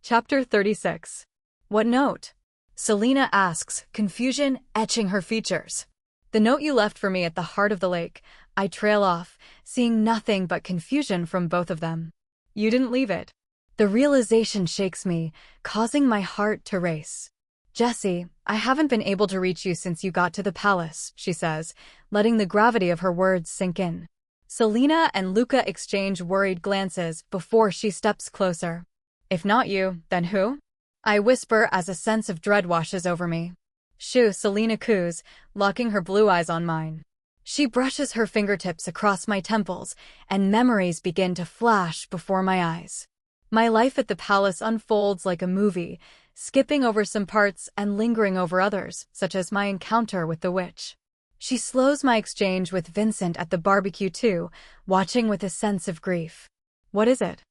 Chapter 36. What note? Selena asks, confusion etching her features. The note you left for me at the heart of the lake. I trail off, seeing nothing but confusion from both of them. You didn't leave it. The realization shakes me, causing my heart to race. Jessie, I haven't been able to reach you since you got to the palace, she says, letting the gravity of her words sink in. Selena and Luca exchange worried glances before she steps closer. If not you, then who? I whisper as a sense of dread washes over me. Shoo, Selena coos, locking her blue eyes on mine. She brushes her fingertips across my temples, and memories begin to flash before my eyes. My life at the palace unfolds like a movie, skipping over some parts and lingering over others, such as my encounter with the witch. She slows my exchange with Vincent at the barbecue too, watching with a sense of grief. What is it?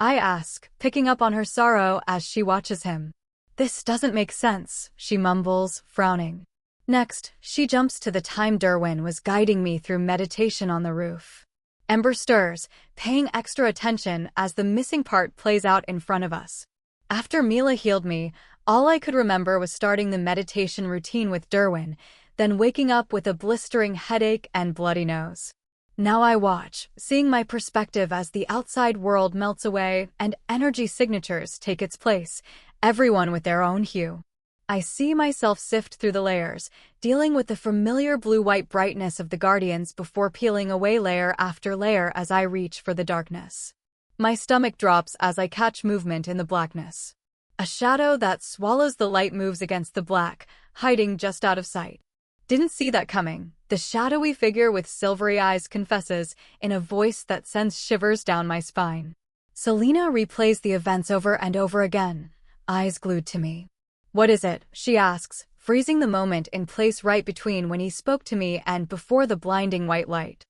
I ask, picking up on her sorrow as she watches him. This doesn't make sense, she mumbles, frowning. Next, she jumps to the time Derwin was guiding me through meditation on the roof. Ember stirs, paying extra attention as the missing part plays out in front of us. After Mila healed me, all I could remember was starting the meditation routine with Derwin, then waking up with a blistering headache and bloody nose. Now I watch, seeing my perspective as the outside world melts away and energy signatures take its place, everyone with their own hue. I see myself sift through the layers, dealing with the familiar blue-white brightness of the Guardians before peeling away layer after layer as I reach for the darkness. My stomach drops as I catch movement in the blackness. A shadow that swallows the light moves against the black, hiding just out of sight. Didn't see that coming, the shadowy figure with silvery eyes confesses, in a voice that sends shivers down my spine. Selena replays the events over and over again, eyes glued to me. What is it? She asks, freezing the moment in place right between when he spoke to me and before the blinding white light.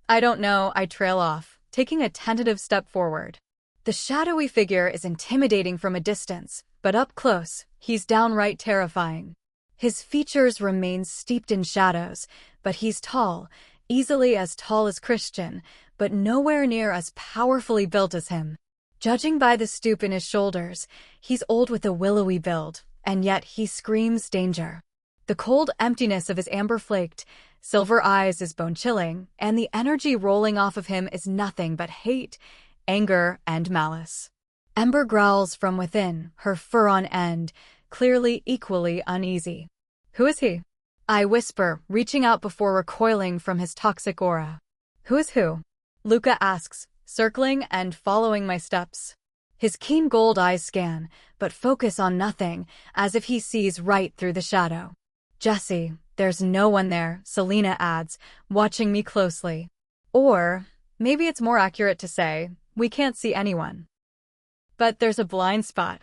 I don't know, I trail off, taking a tentative step forward. The shadowy figure is intimidating from a distance, but up close, he's downright terrifying. His features remain steeped in shadows, but he's tall, easily as tall as Christian, but nowhere near as powerfully built as him. Judging by the stoop in his shoulders, he's old with a willowy build, and yet he screams danger. The cold emptiness of his amber-flaked, silver eyes is bone-chilling, and the energy rolling off of him is nothing but hate, anger, and malice. Ember growls from within, her fur on end, clearly equally uneasy. Who is he? I whisper, reaching out before recoiling from his toxic aura. Who is who? Luca asks, circling and following my steps. His keen gold eyes scan, but focus on nothing, as if he sees right through the shadow. Jessie, there's no one there, Selena adds, watching me closely. Or, maybe it's more accurate to say, we can't see anyone. But there's a blind spot.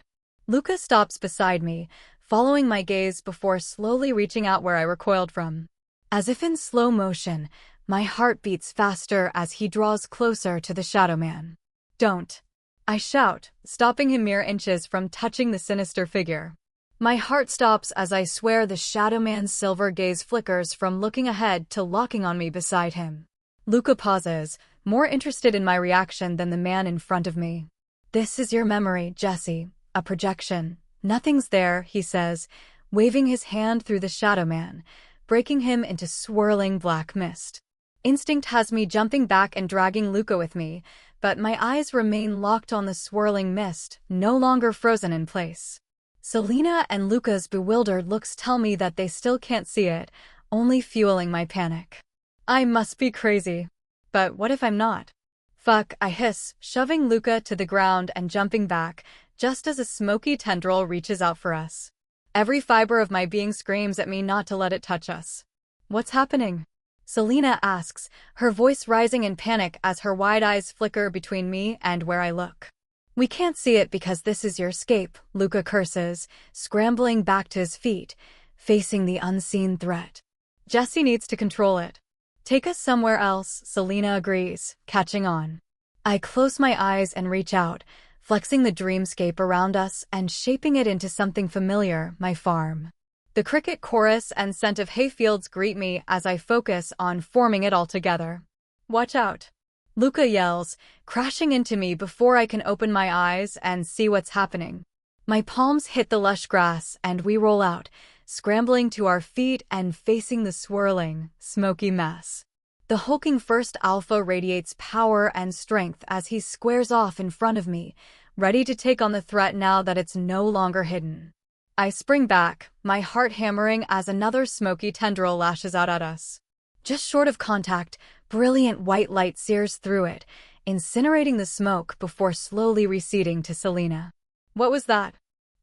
Luca stops beside me, following my gaze before slowly reaching out where I recoiled from. As if in slow motion, my heart beats faster as he draws closer to the Shadow Man. Don't. I shout, stopping him mere inches from touching the sinister figure. My heart stops as I swear the Shadow Man's silver gaze flickers from looking ahead to locking on me beside him. Luca pauses, more interested in my reaction than the man in front of me. This is your memory, Jessie. A projection. Nothing's there, he says, waving his hand through the Shadow Man, breaking him into swirling black mist. Instinct has me jumping back and dragging Luca with me, but my eyes remain locked on the swirling mist, no longer frozen in place. Selena and Luca's bewildered looks tell me that they still can't see it, only fueling my panic. I must be crazy. But what if I'm not? Fuck, I hiss, shoving Luca to the ground and jumping back, just as a smoky tendril reaches out for us. Every fiber of my being screams at me not to let it touch us. What's happening? Selena asks, her voice rising in panic as her wide eyes flicker between me and where I look. We can't see it because this is your escape, Luca curses, scrambling back to his feet, facing the unseen threat. Jessie needs to control it. Take us somewhere else, Selena agrees, catching on. I close my eyes and reach out, flexing the dreamscape around us and shaping it into something familiar, my farm. The cricket chorus and scent of hayfields greet me as I focus on forming it all together. Watch out. Luca yells, crashing into me before I can open my eyes and see what's happening. My palms hit the lush grass and we roll out, scrambling to our feet and facing the swirling, smoky mess. The hulking first alpha radiates power and strength as he squares off in front of me, ready to take on the threat now that it's no longer hidden. I spring back, my heart hammering as another smoky tendril lashes out at us. Just short of contact, brilliant white light sears through it, incinerating the smoke before slowly receding to Selena. What was that?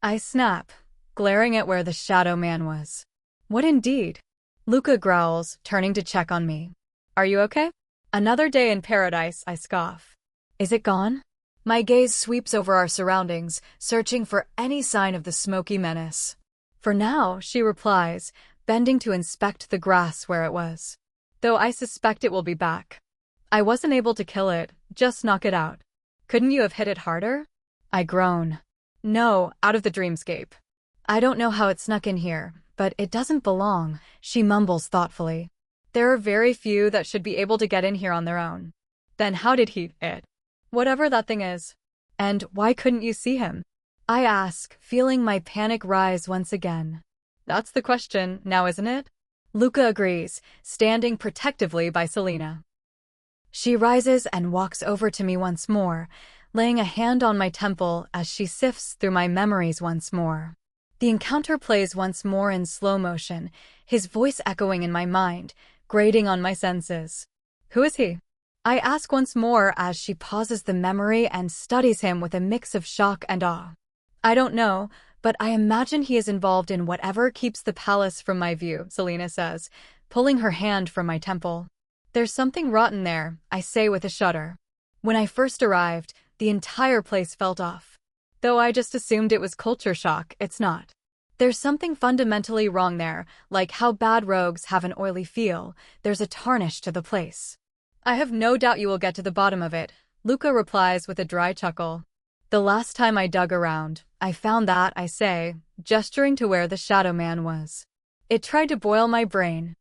I snap, glaring at where the shadow man was. What indeed? Luca growls, turning to check on me. Are you okay? Another day in paradise, I scoff. Is it gone? My gaze sweeps over our surroundings, searching for any sign of the smoky menace. For now, she replies, bending to inspect the grass where it was. Though I suspect it will be back. I wasn't able to kill it, just knock it out. Couldn't you have hit it harder? I groan. No, out of the dreamscape. I don't know how it snuck in here, but it doesn't belong, she mumbles thoughtfully. There are very few that should be able to get in here on their own. Then how did he, whatever that thing is? And why couldn't you see him? I ask, feeling my panic rise once again. That's the question, now isn't it? Luca agrees, standing protectively by Selena. She rises and walks over to me once more, laying a hand on my temple as she sifts through my memories once more. The encounter plays once more in slow motion, his voice echoing in my mind, grating on my senses. Who is he? I ask once more as she pauses the memory and studies him with a mix of shock and awe. I don't know, but I imagine he is involved in whatever keeps the palace from my view, Selena says, pulling her hand from my temple. There's something rotten there, I say with a shudder. When I first arrived, the entire place felt off. Though I just assumed it was culture shock, it's not. There's something fundamentally wrong there, like how bad rogues have an oily feel, there's a tarnish to the place. I have no doubt you will get to the bottom of it, Luca replies with a dry chuckle. The last time I dug around, I found that, I say, gesturing to where the shadow man was. It tried to boil my brain.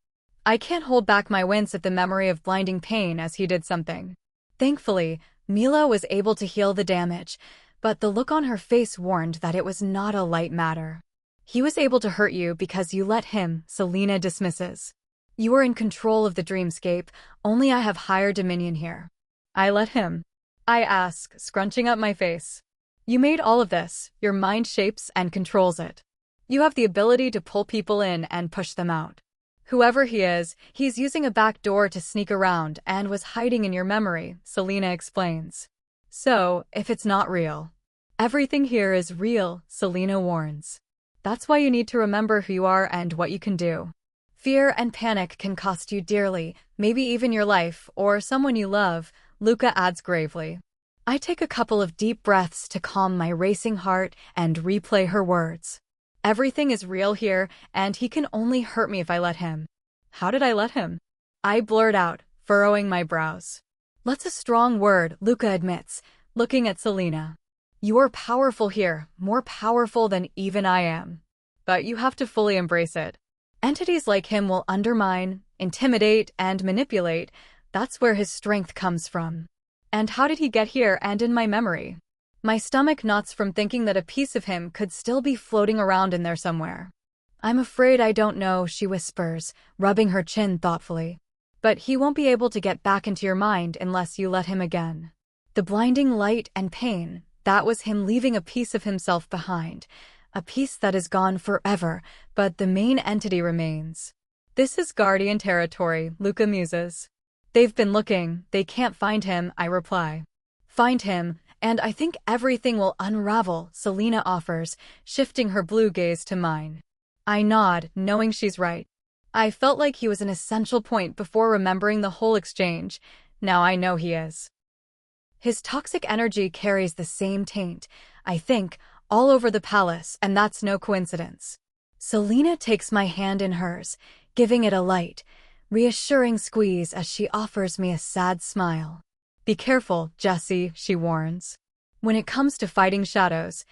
I can't hold back my wince at the memory of blinding pain as he did something. Thankfully, Mila was able to heal the damage, but the look on her face warned that it was not a light matter. He was able to hurt you because you let him, Selena dismisses. You are in control of the dreamscape, only I have higher dominion here. I let him. I ask, scrunching up my face. You made all of this, your mind shapes and controls it. You have the ability to pull people in and push them out. Whoever he is, he's using a back door to sneak around and was hiding in your memory, Selena explains. So, if it's not real. Everything here is real, Selena warns. That's why you need to remember who you are and what you can do. Fear and panic can cost you dearly, maybe even your life or someone you love, Luca adds gravely. I take a couple of deep breaths to calm my racing heart and replay her words. Everything is real here, and he can only hurt me if I let him. How did I let him? I blurt out, furrowing my brows. Let's a strong word, Luca admits, looking at Selena. You are powerful here, more powerful than even I am. But you have to fully embrace it. Entities like him will undermine, intimidate, and manipulate. That's where his strength comes from. And how did he get here and in my memory? My stomach knots from thinking that a piece of him could still be floating around in there somewhere. I'm afraid I don't know, she whispers, rubbing her chin thoughtfully. But he won't be able to get back into your mind unless you let him again. The blinding light and pain, that was him leaving a piece of himself behind. A piece that is gone forever, but the main entity remains. This is Guardian territory, Luca muses. They've been looking, they can't find him, I reply. Find him, and I think everything will unravel, Selena offers, shifting her blue gaze to mine. I nod, knowing she's right. I felt like he was an essential point before remembering the whole exchange. Now I know he is. His toxic energy carries the same taint, I think, all over the palace, and that's no coincidence. Selena takes my hand in hers, giving it a light, reassuring squeeze as she offers me a sad smile. Be careful, Jessie, she warns. When it comes to fighting shadows,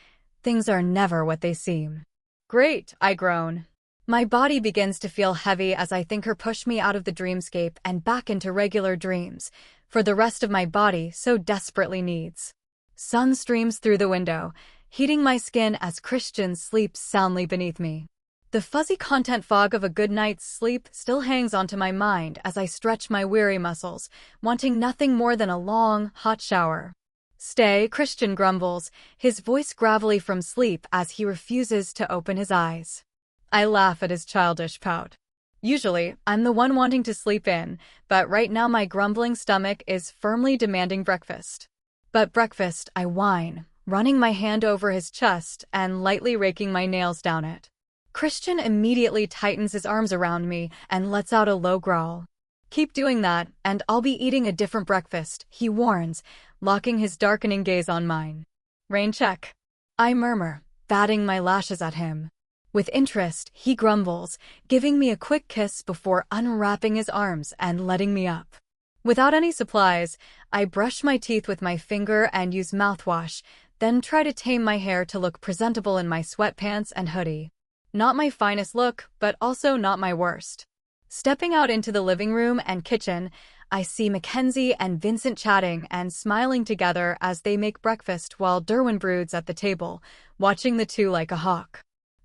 things are never what they seem. Great, I groan. My body begins to feel heavy as I think her push me out of the dreamscape and back into regular dreams, for the rest of my body so desperately needs. Sun streams through the window, heating my skin as Christian sleeps soundly beneath me. The fuzzy content fog of a good night's sleep still hangs onto my mind as I stretch my weary muscles, wanting nothing more than a long, hot shower. "Stay," Christian grumbles, his voice gravelly from sleep as he refuses to open his eyes. I laugh at his childish pout. Usually, I'm the one wanting to sleep in, but right now my grumbling stomach is firmly demanding breakfast. "But breakfast," I whine, running my hand over his chest and lightly raking my nails down it. Christian immediately tightens his arms around me and lets out a low growl. "Keep doing that, and I'll be eating a different breakfast," he warns, locking his darkening gaze on mine. "Rain check," I murmur, batting my lashes at him. With interest, he grumbles, giving me a quick kiss before unwrapping his arms and letting me up. Without any supplies, I brush my teeth with my finger and use mouthwash, then try to tame my hair to look presentable in my sweatpants and hoodie. Not my finest look, but also not my worst. Stepping out into the living room and kitchen, I see Mackenzie and Vincent chatting and smiling together as they make breakfast while Derwin broods at the table, watching the two like a hawk.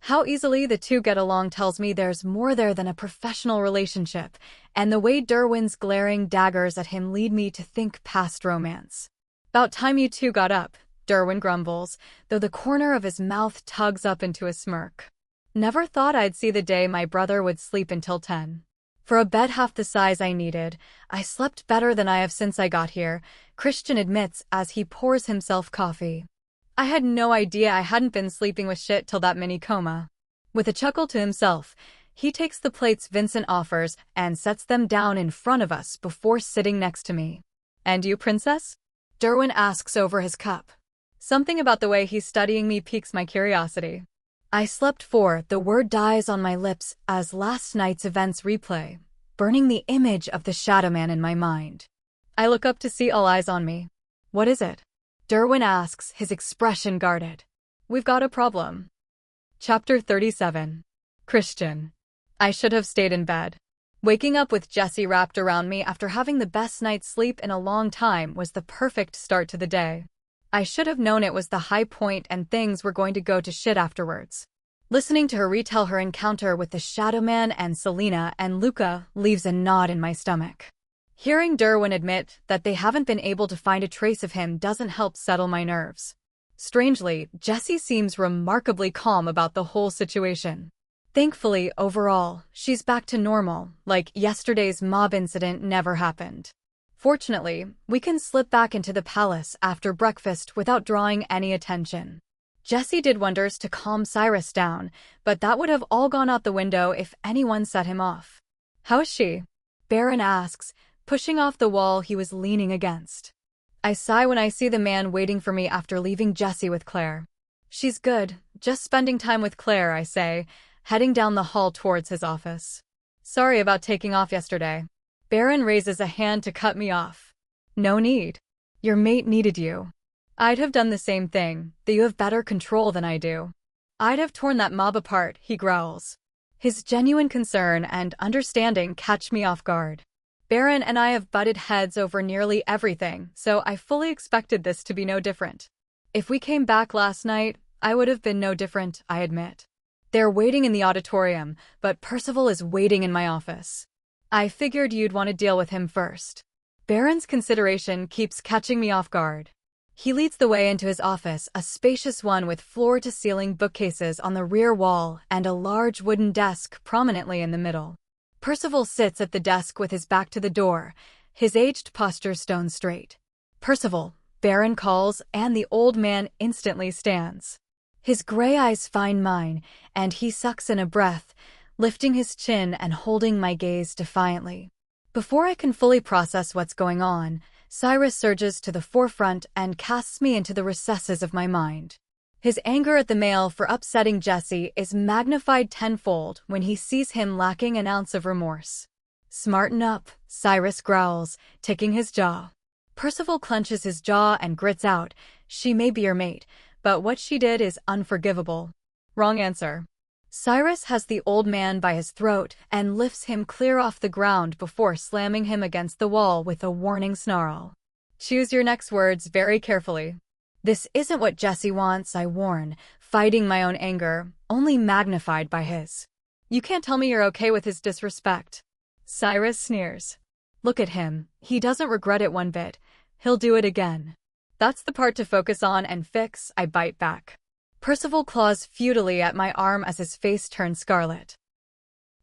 How easily the two get along tells me there's more there than a professional relationship, and the way Derwin's glaring daggers at him lead me to think past romance. "About time you two got up," Derwin grumbles, though the corner of his mouth tugs up into a smirk. "Never thought I'd see the day my brother would sleep until 10. For a bed half the size I needed, I slept better than I have since I got here," Christian admits as he pours himself coffee. "I had no idea I hadn't been sleeping with shit till that mini coma." With a chuckle to himself, he takes the plates Vincent offers and sets them down in front of us before sitting next to me. "And you, princess?" Derwin asks over his cup. Something about the way he's studying me piques my curiosity. I slept for, the word dies on my lips as last night's events replay, burning the image of the Shadow Man in my mind. I look up to see all eyes on me. "What is it?" Derwin asks, his expression guarded. "We've got a problem." Chapter 37. Christian. I should have stayed in bed. Waking up with Jessie wrapped around me after having the best night's sleep in a long time was the perfect start to the day. I should have known it was the high point and things were going to go to shit afterwards. Listening to her retell her encounter with the Shadow Man and Selena and Luca leaves a knot in my stomach. Hearing Derwin admit that they haven't been able to find a trace of him doesn't help settle my nerves. Strangely, Jessie seems remarkably calm about the whole situation. Thankfully, overall, she's back to normal, like yesterday's mob incident never happened. Fortunately, we can slip back into the palace after breakfast without drawing any attention. Jessie did wonders to calm Cyrus down, but that would have all gone out the window if anyone set him off. "How is she?" Baron asks, pushing off the wall he was leaning against. I sigh when I see the man waiting for me after leaving Jessie with Claire. "She's good, just spending time with Claire," I say, heading down the hall towards his office. "Sorry about taking off yesterday." Baron raises a hand to cut me off. "No need. Your mate needed you." "I'd have done the same thing, though you have better control than I do." "I'd have torn that mob apart," he growls. His genuine concern and understanding catch me off guard. Baron and I have butted heads over nearly everything, so I fully expected this to be no different. If we came back last night, I would have been no different, I admit. They're waiting in the auditorium, but Percival is waiting in my office. I figured you'd want to deal with him first. Baron's consideration keeps catching me off guard. He leads the way into his office, a spacious one with floor-to-ceiling bookcases on the rear wall and a large wooden desk prominently in the middle. Percival sits at the desk with his back to the door, his aged posture stone straight. "Percival," Baron calls, and the old man instantly stands. His gray eyes find mine, and he sucks in a breath, lifting his chin and holding my gaze defiantly. Before I can fully process what's going on, Cyrus surges to the forefront and casts me into the recesses of my mind. His anger at the male for upsetting Jessie is magnified tenfold when he sees him lacking an ounce of remorse. "Smarten up," Cyrus growls, ticking his jaw. Percival clenches his jaw and grits out, "She may be your mate, but what she did is unforgivable." Wrong answer. Cyrus has the old man by his throat and lifts him clear off the ground before slamming him against the wall with a warning snarl. "Choose your next words very carefully." This isn't what Jessie wants, I warn, fighting my own anger, only magnified by his. You can't tell me you're okay with his disrespect. Cyrus sneers. Look at him, he doesn't regret it one bit. He'll do it again. That's the part to focus on and fix, I bite back. Percival claws futilely at my arm as his face turns scarlet.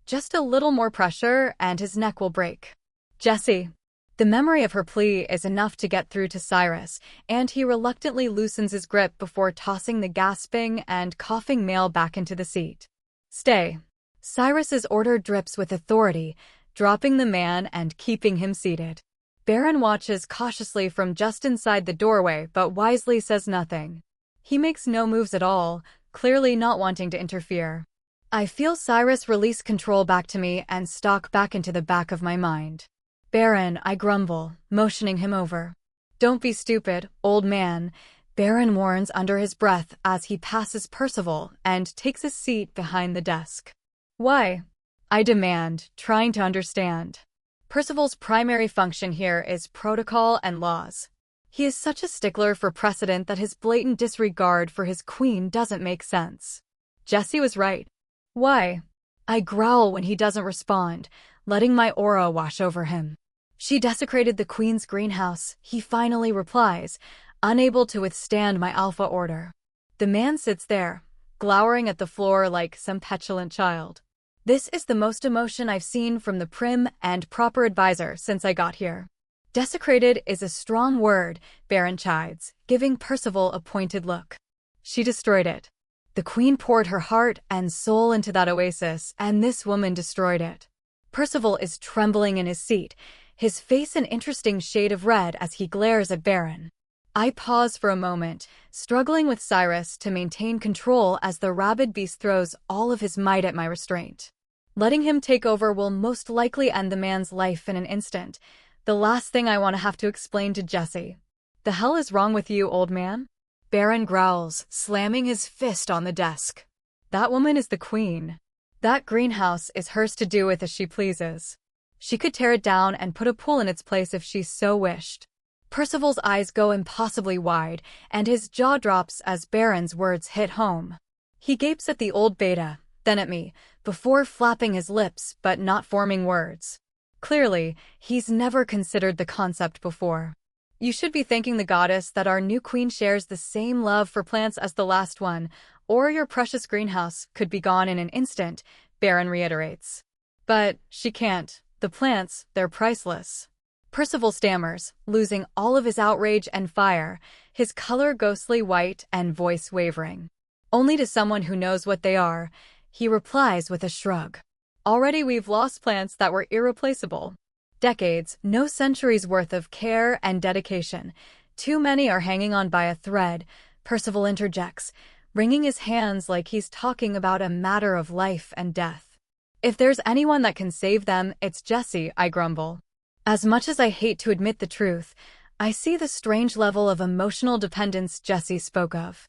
Just a little more pressure, and his neck will break. Jessie. The memory of her plea is enough to get through to Cyrus, and he reluctantly loosens his grip before tossing the gasping and coughing male back into the seat. Stay. Cyrus's order drips with authority, dropping the man and keeping him seated. Baron watches cautiously from just inside the doorway but wisely says nothing. He makes no moves at all, clearly not wanting to interfere. I feel Cyrus release control back to me and stalk back into the back of my mind. Baron, I grumble, motioning him over. Don't be stupid, old man, Baron warns under his breath as he passes Percival and takes a seat behind the desk. Why? I demand, trying to understand. Percival's primary function here is protocol and laws. He is such a stickler for precedent that his blatant disregard for his queen doesn't make sense. Jessie was right. Why? I growl when he doesn't respond, letting my aura wash over him. She desecrated the queen's greenhouse, he finally replies, unable to withstand my alpha order. The man sits there, glowering at the floor like some petulant child. This is the most emotion I've seen from the prim and proper advisor since I got here. Desecrated is a strong word, Baron chides, giving Percival a pointed look. She destroyed it. The queen poured her heart and soul into that oasis, and this woman destroyed it. Percival is trembling in his seat, his face an interesting shade of red as he glares at Baron. I pause for a moment, struggling with Cyrus to maintain control as the rabid beast throws all of his might at my restraint. Letting him take over will most likely end the man's life in an instant. The last thing I want to have to explain to Jessie. The hell is wrong with you, old man? Baron growls, slamming his fist on the desk. That woman is the queen. That greenhouse is hers to do with as she pleases. She could tear it down and put a pool in its place if she so wished. Percival's eyes go impossibly wide, and his jaw drops as Baron's words hit home. He gapes at the old beta, then at me, before flapping his lips but not forming words. Clearly, he's never considered the concept before. You should be thanking the goddess that our new queen shares the same love for plants as the last one, or your precious greenhouse could be gone in an instant, Baron reiterates. But she can't. The plants, they're priceless. Percival stammers, losing all of his outrage and fire, his color ghostly white and voice wavering. Only to someone who knows what they are, he replies with a shrug. Already we've lost plants that were irreplaceable. Decades, no centuries worth of care and dedication. Too many are hanging on by a thread, Percival interjects, wringing his hands like he's talking about a matter of life and death. If there's anyone that can save them, it's Jessie, I grumble. As much as I hate to admit the truth, I see the strange level of emotional dependence Jessie spoke of.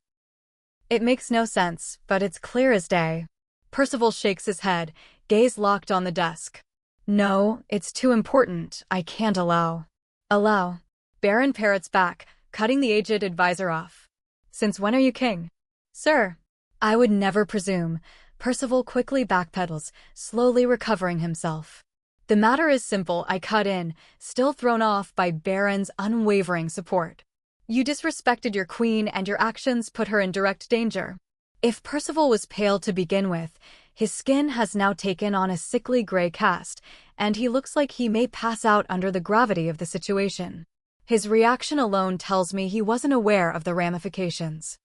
It makes no sense, but it's clear as day. Percival shakes his head, gaze locked on the desk. No, it's too important. I can't allow. Allow. Baron parrots back, cutting the aged advisor off. Since when are you king? Sir. I would never presume. Percival quickly backpedals, slowly recovering himself. The matter is simple, I cut in, still thrown off by Baron's unwavering support. You disrespected your queen and your actions put her in direct danger. If Percival was pale to begin with, his skin has now taken on a sickly gray cast, and he looks like he may pass out under the gravity of the situation. His reaction alone tells me he wasn't aware of the ramifications.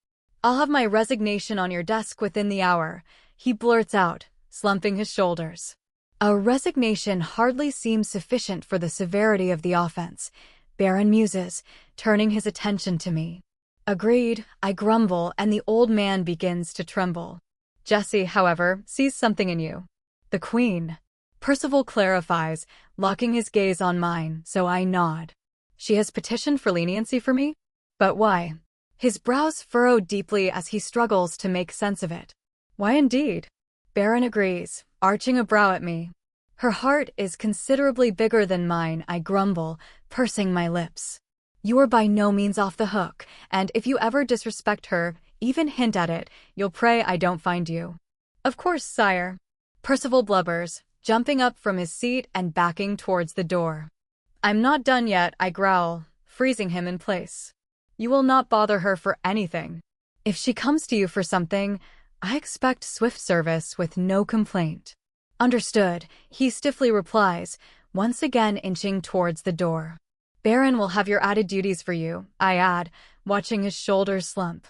I'll have my resignation on your desk within the hour, he blurts out, slumping his shoulders. A resignation hardly seems sufficient for the severity of the offense, Baron muses, turning his attention to me. Agreed, I grumble, and the old man begins to tremble. Jessie, however, sees something in you. The queen. Percival clarifies, locking his gaze on mine, so I nod. She has petitioned for leniency for me? But why? His brows furrow deeply as he struggles to make sense of it. Why indeed? Baron agrees, arching a brow at me. Her heart is considerably bigger than mine, I grumble, pursing my lips. You are by no means off the hook, and if you ever disrespect her, even hint at it, you'll pray I don't find you. Of course, sire. Percival blubbers, jumping up from his seat and backing towards the door. I'm not done yet, I growl, freezing him in place. You will not bother her for anything. If she comes to you for something, I expect swift service with no complaint. Understood, he stiffly replies, once again inching towards the door. Baron will have your added duties for you, I add, watching his shoulders slump.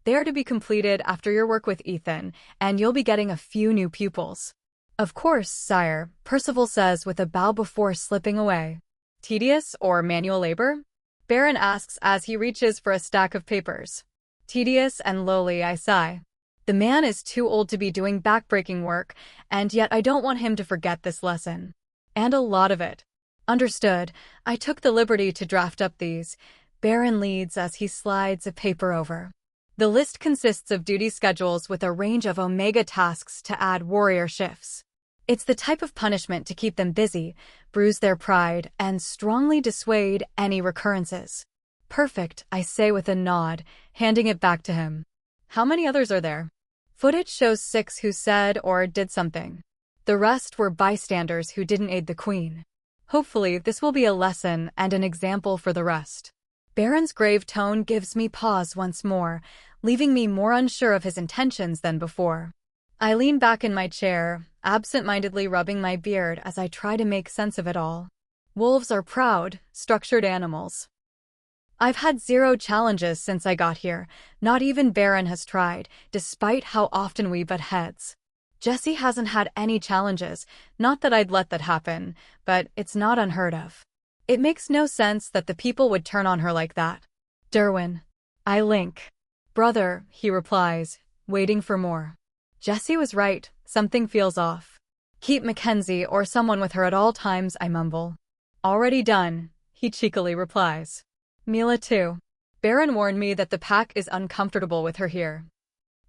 They are to be completed after your work with Ethan, and you'll be getting a few new pupils. Of course, sire, Percival says with a bow before slipping away. Tedious or manual labor? Baron asks as he reaches for a stack of papers. Tedious and lowly, I sigh. The man is too old to be doing backbreaking work, and yet I don't want him to forget this lesson. And a lot of it. Understood, I took the liberty to draft up these. Baron leads as he slides a paper over. The list consists of duty schedules with a range of omega tasks to add warrior shifts. It's the type of punishment to keep them busy, bruise their pride, and strongly dissuade any recurrences. Perfect, I say with a nod, handing it back to him. How many others are there? Footage shows 6 who said or did something. The rest were bystanders who didn't aid the queen. Hopefully, this will be a lesson and an example for the rest. Baron's grave tone gives me pause once more, leaving me more unsure of his intentions than before. I lean back in my chair, absent-mindedly rubbing my beard as I try to make sense of it all. Wolves are proud, structured animals. I've had 0 challenges since I got here. Not even Baron has tried, despite how often we butt heads. Jessie hasn't had any challenges, not that I'd let that happen, but it's not unheard of. It makes no sense that the people would turn on her like that. Derwin. I link. Brother, he replies, waiting for more. Jessie was right, something feels off. Keep Mackenzie or someone with her at all times, I mumble. Already done, he cheekily replies. Mila too. Baron warned me that the pack is uncomfortable with her here.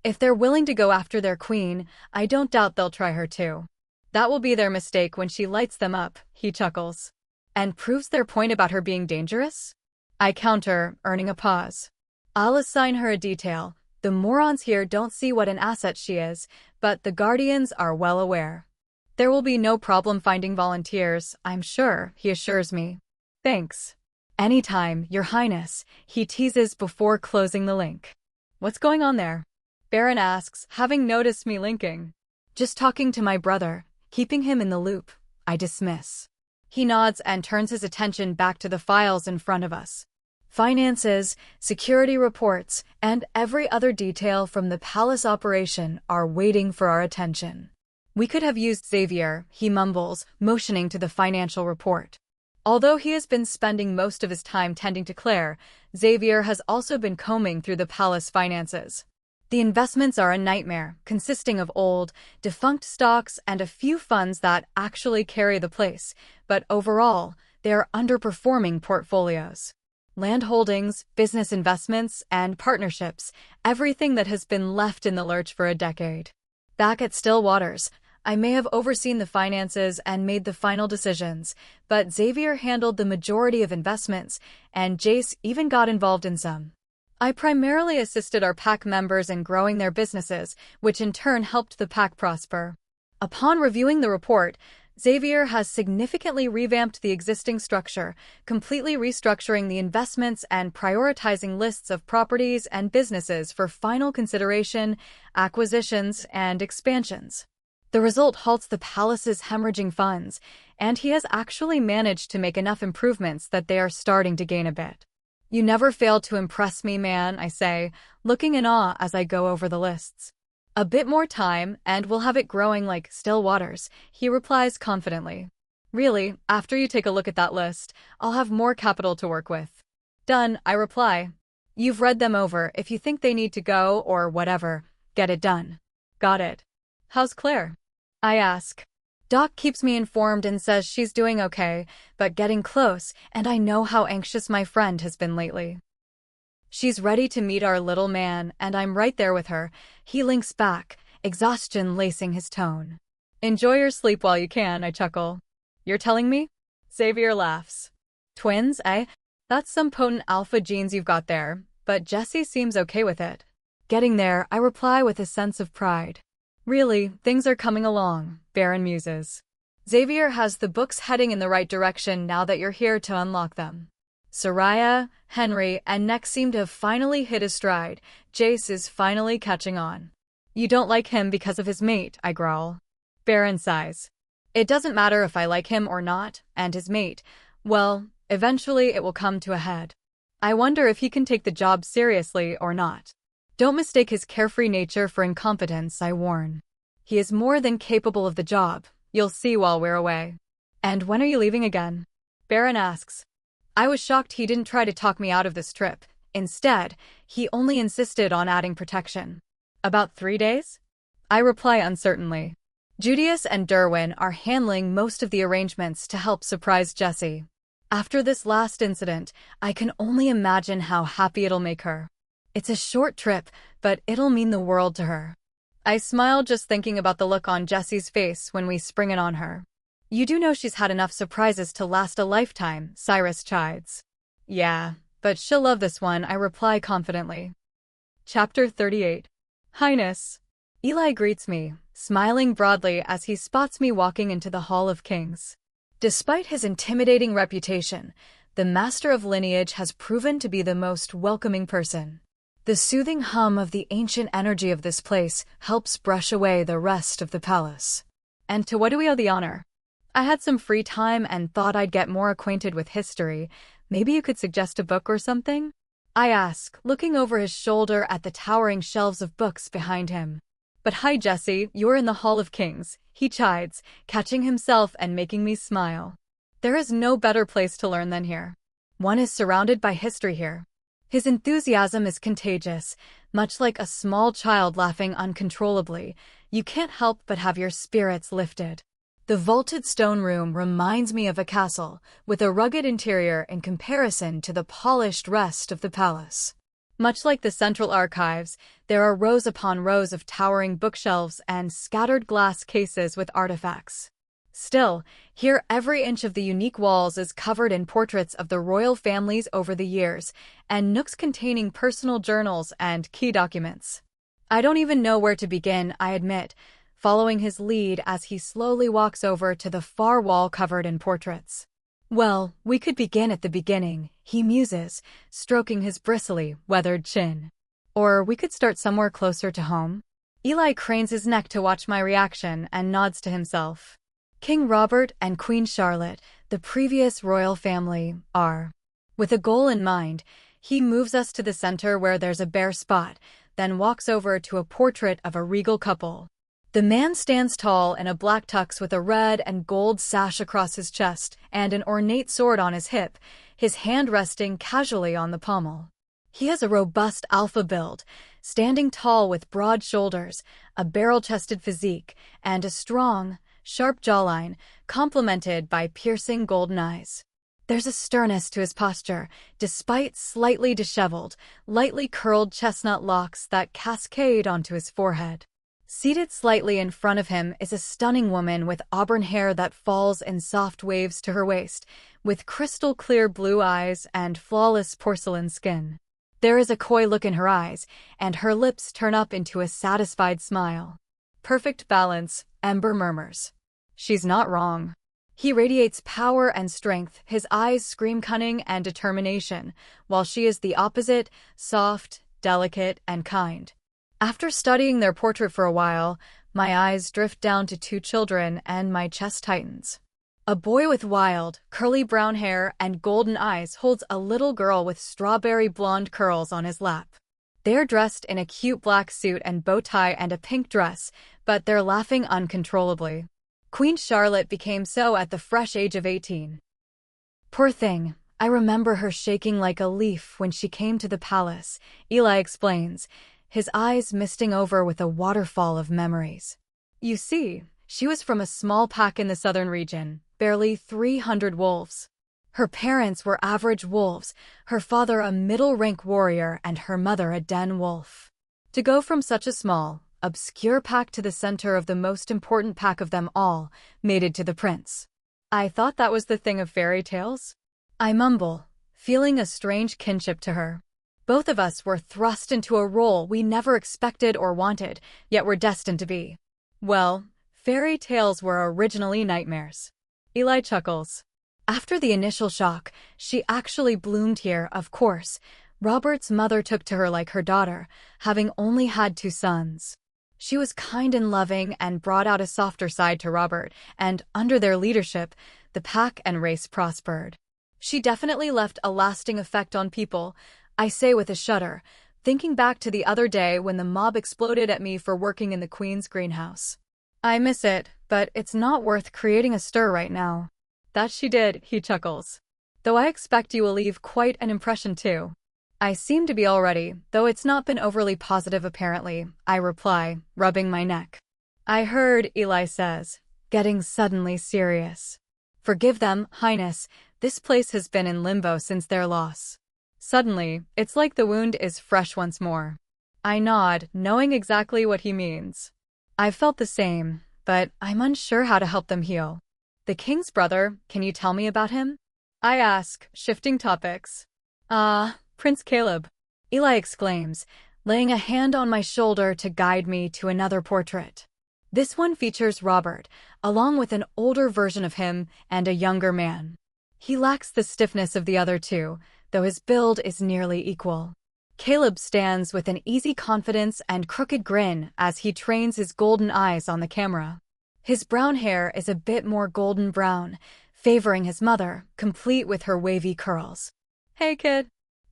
If they're willing to go after their queen, I don't doubt they'll try her too. That will be their mistake when she lights them up, he chuckles. And proves their point about her being dangerous? I counter, earning a pause. I'll assign her a detail. The morons here don't see what an asset she is, but the Guardians are well aware. There will be no problem finding volunteers, I'm sure, he assures me. Thanks. Anytime, Your Highness, he teases before closing the link. What's going on there? Baron asks, having noticed me linking. Just talking to my brother, keeping him in the loop, I dismiss. He nods and turns his attention back to the files in front of us. Finances, security reports, and every other detail from the palace operation are waiting for our attention. We could have used Xavier, he mumbles, motioning to the financial report. Although he has been spending most of his time tending to Claire, Xavier has also been combing through the palace finances. The investments are a nightmare, consisting of old, defunct stocks and a few funds that actually carry the place, but overall, they are underperforming portfolios. Land holdings, business investments, and partnerships, everything that has been left in the lurch for a decade. Back at Still Waters, I may have overseen the finances and made the final decisions, but Xavier handled the majority of investments, and Jace even got involved in some. I primarily assisted our pack members in growing their businesses, which in turn helped the pack prosper. Upon reviewing the report, Xavier has significantly revamped the existing structure, completely restructuring the investments and prioritizing lists of properties and businesses for final consideration, acquisitions, and expansions. The result halts the palace's hemorrhaging funds, and he has actually managed to make enough improvements that they are starting to gain a bit. You never fail to impress me, man, I say, looking in awe as I go over the lists. A bit more time, and we'll have it growing like Still Waters, he replies confidently. Really, after you take a look at that list, I'll have more capital to work with. Done, I reply. You've read them over. If you think they need to go or whatever, get it done. Got it. How's Claire? I ask. Doc keeps me informed and says she's doing okay, but getting close, and I know how anxious my friend has been lately. She's ready to meet our little man, and I'm right there with her, he links back, exhaustion lacing his tone. Enjoy your sleep while you can, I chuckle. You're telling me? Xavier laughs. Twins, eh? That's some potent alpha genes you've got there, but Jessie seems okay with it. Getting there, I reply with a sense of pride. Really, things are coming along, Baron muses. Xavier has the books heading in the right direction now that you're here to unlock them. Soraya, Henry, and Nex seem to have finally hit his stride. Jace is finally catching on. You don't like him because of his mate, I growl. Baron sighs. It doesn't matter if I like him or not, and his mate. Well, eventually it will come to a head. I wonder if he can take the job seriously or not. Don't mistake his carefree nature for incompetence, I warn. He is more than capable of the job. You'll see while we're away. And when are you leaving again? Baron asks. I was shocked he didn't try to talk me out of this trip. Instead, he only insisted on adding protection. About 3 days? I reply uncertainly. Judius and Derwin are handling most of the arrangements to help surprise Jessie. After this last incident, I can only imagine how happy it'll make her. It's a short trip, but it'll mean the world to her. I smile just thinking about the look on Jessie's face when we spring it on her. You do know she's had enough surprises to last a lifetime, Cyrus chides. Yeah, but she'll love this one, I reply confidently. Chapter 38. Highness. Eli greets me, smiling broadly as he spots me walking into the Hall of Kings. Despite his intimidating reputation, the Master of Lineage has proven to be the most welcoming person. The soothing hum of the ancient energy of this place helps brush away the rest of the palace. And to what do we owe the honor? I had some free time and thought I'd get more acquainted with history. Maybe you could suggest a book or something? I ask, looking over his shoulder at the towering shelves of books behind him. But hi Jessie, you're in the Hall of Kings, he chides, catching himself and making me smile. There is no better place to learn than here. One is surrounded by history here. His enthusiasm is contagious, much like a small child laughing uncontrollably. You can't help but have your spirits lifted. The vaulted stone room reminds me of a castle, with a rugged interior in comparison to the polished rest of the palace. Much like the central archives, there are rows upon rows of towering bookshelves and scattered glass cases with artifacts. Still, here every inch of the unique walls is covered in portraits of the royal families over the years, and nooks containing personal journals and key documents. I don't even know where to begin, I admit, following his lead as he slowly walks over to the far wall covered in portraits. Well, we could begin at the beginning, he muses, stroking his bristly, weathered chin. Or we could start somewhere closer to home. Eli cranes his neck to watch my reaction and nods to himself. King Robert and Queen Charlotte, the previous royal family, are. With a goal in mind, he moves us to the center where there's a bare spot, then walks over to a portrait of a regal couple. The man stands tall in a black tux with a red and gold sash across his chest and an ornate sword on his hip, his hand resting casually on the pommel. He has a robust alpha build, standing tall with broad shoulders, a barrel-chested physique, and a strong, sharp jawline, complemented by piercing golden eyes. There's a sternness to his posture, despite slightly disheveled, lightly curled chestnut locks that cascade onto his forehead. Seated slightly in front of him is a stunning woman with auburn hair that falls in soft waves to her waist, with crystal-clear blue eyes and flawless porcelain skin. There is a coy look in her eyes, and her lips turn up into a satisfied smile. Perfect balance, Ember murmurs. She's not wrong. He radiates power and strength, his eyes scream cunning and determination, while she is the opposite, soft, delicate, and kind. After studying their portrait for a while, my eyes drift down to 2 children and my chest tightens. A boy with wild, curly brown hair and golden eyes holds a little girl with strawberry blonde curls on his lap. They're dressed in a cute black suit and bow tie and a pink dress, but they're laughing uncontrollably. Queen Charlotte became so at the fresh age of 18. Poor thing, I remember her shaking like a leaf when she came to the palace, Eli explains, his eyes misting over with a waterfall of memories. You see, she was from a small pack in the southern region, barely 300 wolves. Her parents were average wolves, her father a middle-rank warrior and her mother a den wolf. To go from such a small, obscure pack to the center of the most important pack of them all, mated to the prince. I thought that was the thing of fairy tales. I mumble, feeling a strange kinship to her. Both of us were thrust into a role we never expected or wanted, yet were destined to be. Well, fairy tales were originally nightmares. Eli chuckles. After the initial shock, she actually bloomed here, of course. Robert's mother took to her like her daughter, having only had 2 sons. She was kind and loving and brought out a softer side to Robert, and under their leadership, the pack and race prospered. She definitely left a lasting effect on people, I say with a shudder, thinking back to the other day when the mob exploded at me for working in the Queen's greenhouse. I miss it, but it's not worth creating a stir right now. That she did, he chuckles. Though I expect you will leave quite an impression too. I seem to be already, though it's not been overly positive apparently, I reply, rubbing my neck. I heard, Eli says, getting suddenly serious. Forgive them, Highness, this place has been in limbo since their loss. Suddenly, it's like the wound is fresh once more. I nod, knowing exactly what he means. I've felt the same, but I'm unsure how to help them heal. The king's brother, can you tell me about him? I ask, shifting topics. Prince Caleb, Eli exclaims, laying a hand on my shoulder to guide me to another portrait. This one features Robert, along with an older version of him and a younger man. He lacks the stiffness of the other two, though his build is nearly equal. Caleb stands with an easy confidence and crooked grin as he trains his golden eyes on the camera. His brown hair is a bit more golden brown, favoring his mother, complete with her wavy curls. Hey kid.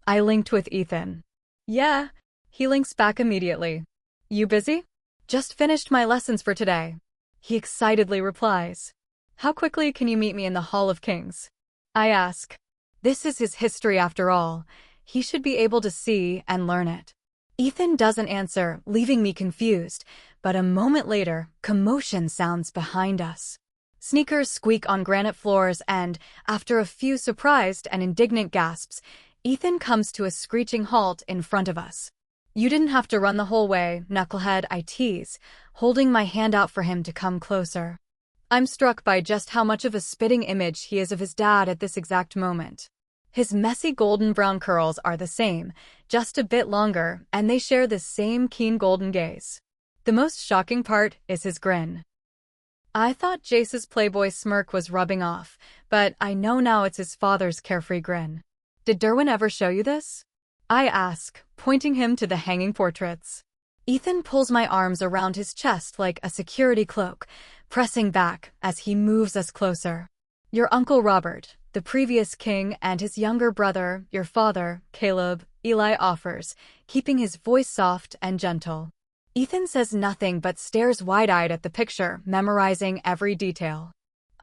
I linked with Ethan. Yeah, he links back immediately. You busy? Just finished my lessons for today. He excitedly replies. How quickly can you meet me in the Hall of Kings? I ask. This is his history after all. He should be able to see and learn it. Ethan doesn't answer, leaving me confused, but a moment later, commotion sounds behind us. Sneakers squeak on granite floors and, after a few surprised and indignant gasps, Ethan comes to a screeching halt in front of us. You didn't have to run the whole way, knucklehead, I tease, holding my hand out for him to come closer. I'm struck by just how much of a spitting image he is of his dad at this exact moment. His messy golden brown curls are the same, just a bit longer, and they share the same keen golden gaze. The most shocking part is his grin. I thought Jace's playboy smirk was rubbing off, but I know now it's his father's carefree grin. Did Derwin ever show you this? I ask, pointing him to the hanging portraits. Ethan pulls my arms around his chest like a security cloak, pressing back as he moves us closer. Your Uncle Robert, the previous king, and his younger brother, your father, Caleb, Eli offers, keeping his voice soft and gentle. Ethan says nothing but stares wide-eyed at the picture, memorizing every detail.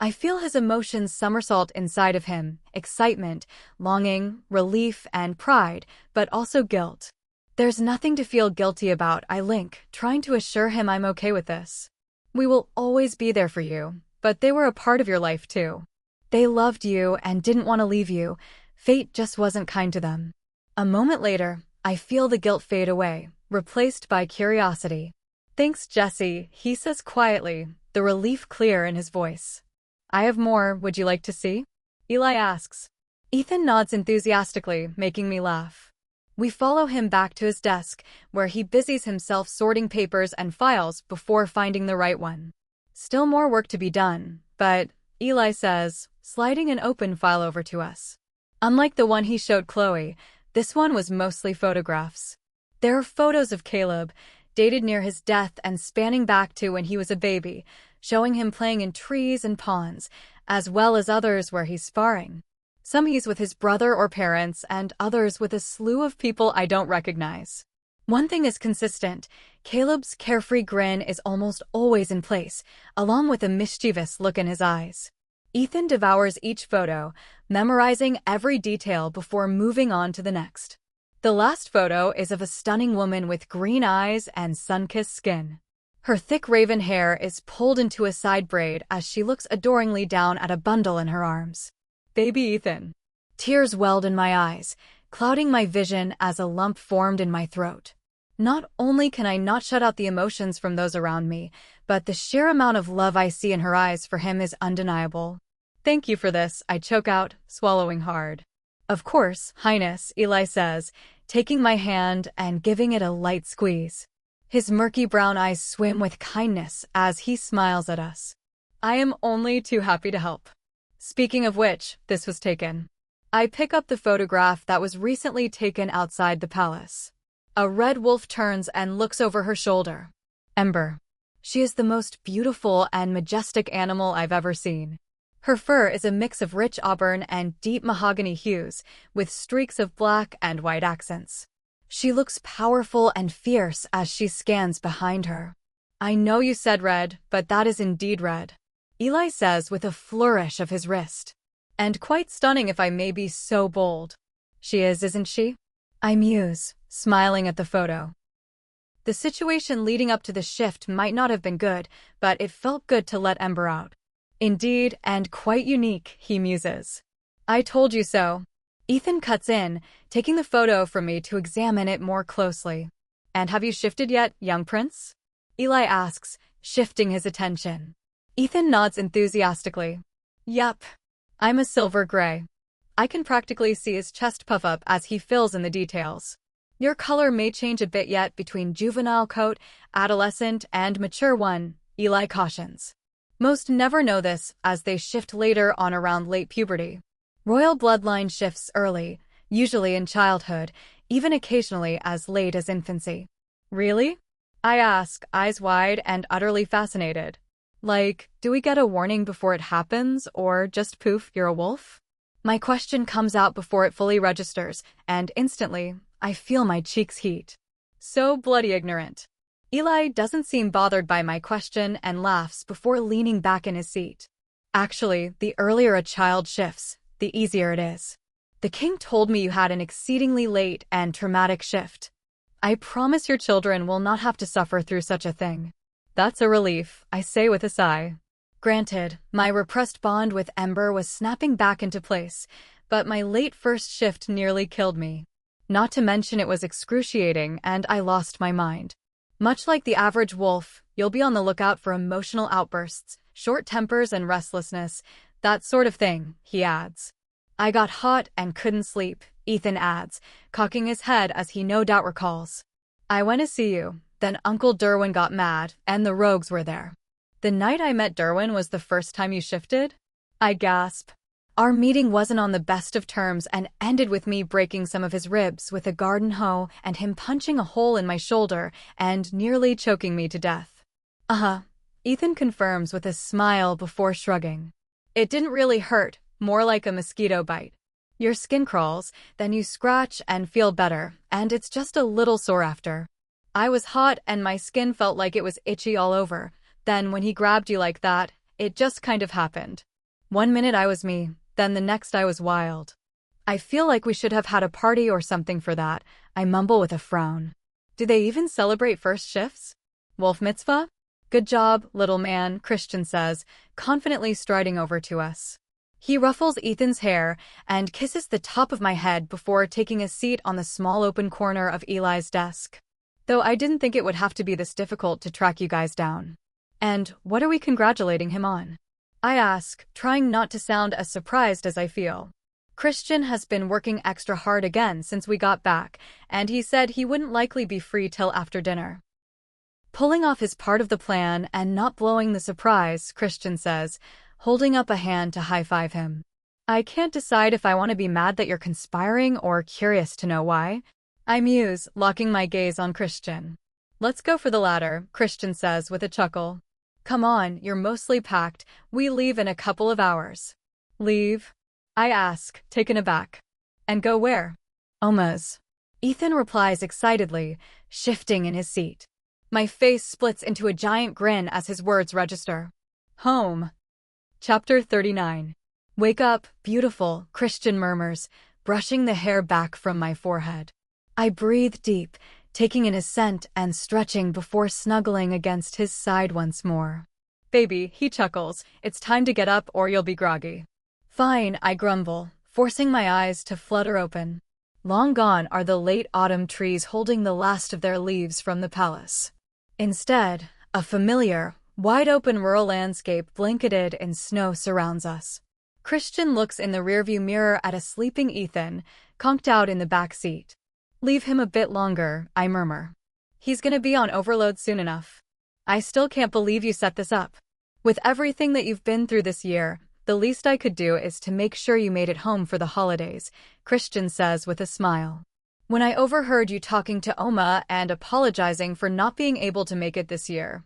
I feel his emotions somersault inside of him, excitement, longing, relief, and pride, but also guilt. There's nothing to feel guilty about, I link, trying to assure him I'm okay with this. We will always be there for you, but they were a part of your life too. They loved you and didn't want to leave you. Fate just wasn't kind to them. A moment later, I feel the guilt fade away, replaced by curiosity. Thanks, Jessie, he says quietly, the relief clear in his voice. I have more, would you like to see? Eli asks. Ethan nods enthusiastically, making me laugh. We follow him back to his desk, where he busies himself sorting papers and files before finding the right one. Still more work to be done, but, Eli says, sliding an open file over to us. Unlike the one he showed Chloe, this one was mostly photographs. There are photos of Caleb, dated near his death and spanning back to when he was a baby, showing him playing in trees and ponds, as well as others where he's sparring. Some he's with his brother or parents, and others with a slew of people I don't recognize. One thing is consistent, Caleb's carefree grin is almost always in place, along with a mischievous look in his eyes. Ethan devours each photo, memorizing every detail before moving on to the next. The last photo is of a stunning woman with green eyes and sun-kissed skin. Her thick raven hair is pulled into a side braid as she looks adoringly down at a bundle in her arms. Baby Ethan. Tears welled in my eyes, clouding my vision as a lump formed in my throat. Not only can I not shut out the emotions from those around me, but the sheer amount of love I see in her eyes for him is undeniable. Thank you for this, I choke out, swallowing hard. Of course, Highness, Eli says, taking my hand and giving it a light squeeze. His murky brown eyes swim with kindness as he smiles at us. I am only too happy to help. Speaking of which, this was taken. I pick up the photograph that was recently taken outside the palace. A red wolf turns and looks over her shoulder. Ember. She is the most beautiful and majestic animal I've ever seen. Her fur is a mix of rich auburn and deep mahogany hues, with streaks of black and white accents. She looks powerful and fierce as she scans behind her. I know you said red, but that is indeed red, Eli says with a flourish of his wrist. And quite stunning if I may be so bold. She is, isn't she? I muse, smiling at the photo. The situation leading up to the shift might not have been good, but it felt good to let Ember out. Indeed, and quite unique, he muses. I told you so. Ethan cuts in, taking the photo from me to examine it more closely. And have you shifted yet, young prince? Eli asks, shifting his attention. Ethan nods enthusiastically. Yup. I'm a silver gray. I can practically see his chest puff up as he fills in the details. Your color may change a bit yet between juvenile coat, adolescent, and mature one, Eli cautions. Most never know this, as they shift later on around late puberty. Royal bloodline shifts early, usually in childhood, even occasionally as late as infancy. Really? I ask, eyes wide and utterly fascinated. Like, do we get a warning before it happens, or just poof, you're a wolf? My question comes out before it fully registers, and instantly, I feel my cheeks heat. So bloody ignorant. Eli doesn't seem bothered by my question and laughs before leaning back in his seat. Actually, the earlier a child shifts, the easier it is. The king told me you had an exceedingly late and traumatic shift. I promise your children will not have to suffer through such a thing. That's a relief, I say with a sigh. Granted, my repressed bond with Ember was snapping back into place, but my late first shift nearly killed me. Not to mention it was excruciating and I lost my mind. Much like the average wolf, you'll be on the lookout for emotional outbursts, short tempers and restlessness, that sort of thing, he adds. I got hot and couldn't sleep, Ethan adds, cocking his head as he no doubt recalls. I went to see you, then Uncle Derwin got mad, and the rogues were there. The night I met Derwin was the first time you shifted? I gasp. Our meeting wasn't on the best of terms and ended with me breaking some of his ribs with a garden hoe and him punching a hole in my shoulder and nearly choking me to death. Ethan confirms with a smile before shrugging. It didn't really hurt, more like a mosquito bite. Your skin crawls, then you scratch and feel better, and it's just a little sore after. I was hot and my skin felt like it was itchy all over. Then when he grabbed you like that, it just kind of happened. 1 minute I was me, then the next I was wild. I feel like we should have had a party or something for that, I mumble with a frown. Do they even celebrate first shifts? Wolf mitzvah? Good job, little man, Christian says, confidently striding over to us. He ruffles Ethan's hair and kisses the top of my head before taking a seat on the small open corner of Eli's desk. Though I didn't think it would have to be this difficult to track you guys down. And what are we congratulating him on? I ask, trying not to sound as surprised as I feel. Christian has been working extra hard again since we got back, and he said he wouldn't likely be free till after dinner. Pulling off his part of the plan and not blowing the surprise, Christian says, holding up a hand to high-five him. I can't decide if I want to be mad that you're conspiring or curious to know why. I muse, locking my gaze on Christian. Let's go for the latter, Christian says with a chuckle. Come on, you're mostly packed. We leave in a couple of hours. Leave? I ask, taken aback. And go where? Oma's. Ethan replies excitedly, shifting in his seat. My face splits into a giant grin as his words register. Home. Chapter 39. Wake up, beautiful, Christian murmurs, brushing the hair back from my forehead. I breathe deep, taking in his scent and stretching before snuggling against his side once more. Baby, he chuckles, it's time to get up or you'll be groggy. Fine, I grumble, forcing my eyes to flutter open. Long gone are the late autumn trees holding the last of their leaves from the palace. Instead, a familiar, wide-open rural landscape blanketed in snow surrounds us. Christian looks in the rearview mirror at a sleeping Ethan, conked out in the back seat. Leave him a bit longer, I murmur. He's gonna be on overload soon enough. I still can't believe you set this up. With everything that you've been through this year, the least I could do is to make sure you made it home for the holidays, Christian says with a smile. When I overheard you talking to Oma and apologizing for not being able to make it this year,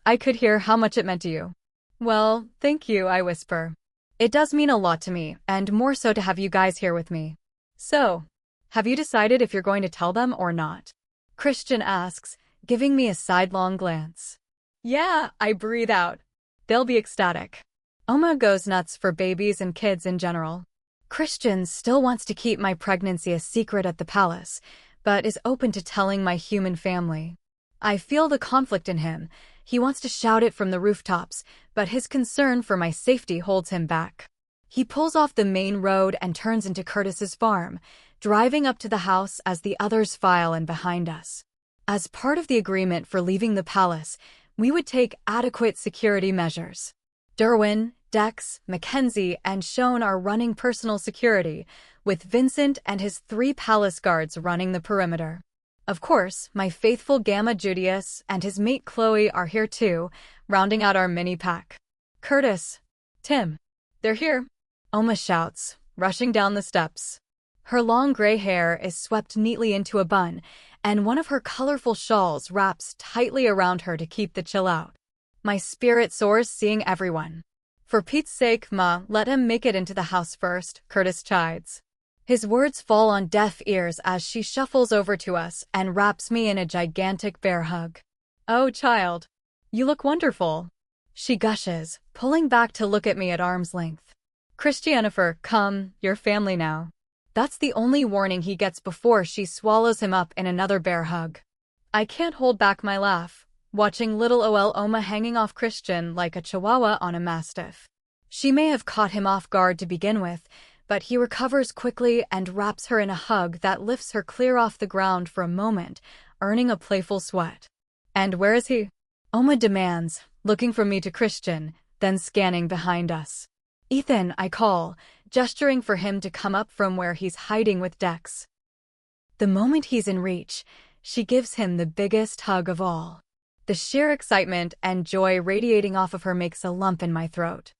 I could hear how much it meant to you. Well, thank you, I whisper. It does mean a lot to me, and more so to have you guys here with me. So, have you decided if you're going to tell them or not? Christian asks, giving me a sidelong glance. Yeah, I breathe out. They'll be ecstatic. Oma goes nuts for babies and kids in general. Christian still wants to keep my pregnancy a secret at the palace, but is open to telling my human family. I feel the conflict in him. He wants to shout it from the rooftops, but his concern for my safety holds him back. He pulls off the main road and turns into Curtis's farm, driving up to the house as the others file in behind us. As part of the agreement for leaving the palace, we would take adequate security measures. Derwin, Dex, Mackenzie, and Shone are running personal security, with Vincent and his 3 palace guards running the perimeter. Of course, my faithful Gamma Judius and his mate Chloe are here too, rounding out our mini-pack. Curtis, Tim, they're here, Oma shouts, rushing down the steps. Her long gray hair is swept neatly into a bun, and one of her colorful shawls wraps tightly around her to keep the chill out. My spirit soars seeing everyone. For Pete's sake, Ma, let him make it into the house first, Curtis chides. His words fall on deaf ears as she shuffles over to us and wraps me in a gigantic bear hug. Oh, child, you look wonderful, she gushes, pulling back to look at me at arm's length. Christianifer, come, you're family now. That's the only warning he gets before she swallows him up in another bear hug. I can't hold back my laugh, watching little OL Oma hanging off Christian like a chihuahua on a mastiff. She may have caught him off guard to begin with, but he recovers quickly and wraps her in a hug that lifts her clear off the ground for a moment, earning a playful sweat. And where is he? Oma demands, looking from me to Christian, then scanning behind us. Ethan, I call, gesturing for him to come up from where he's hiding with Dex. The moment he's in reach, she gives him the biggest hug of all. The sheer excitement and joy radiating off of her makes a lump in my throat.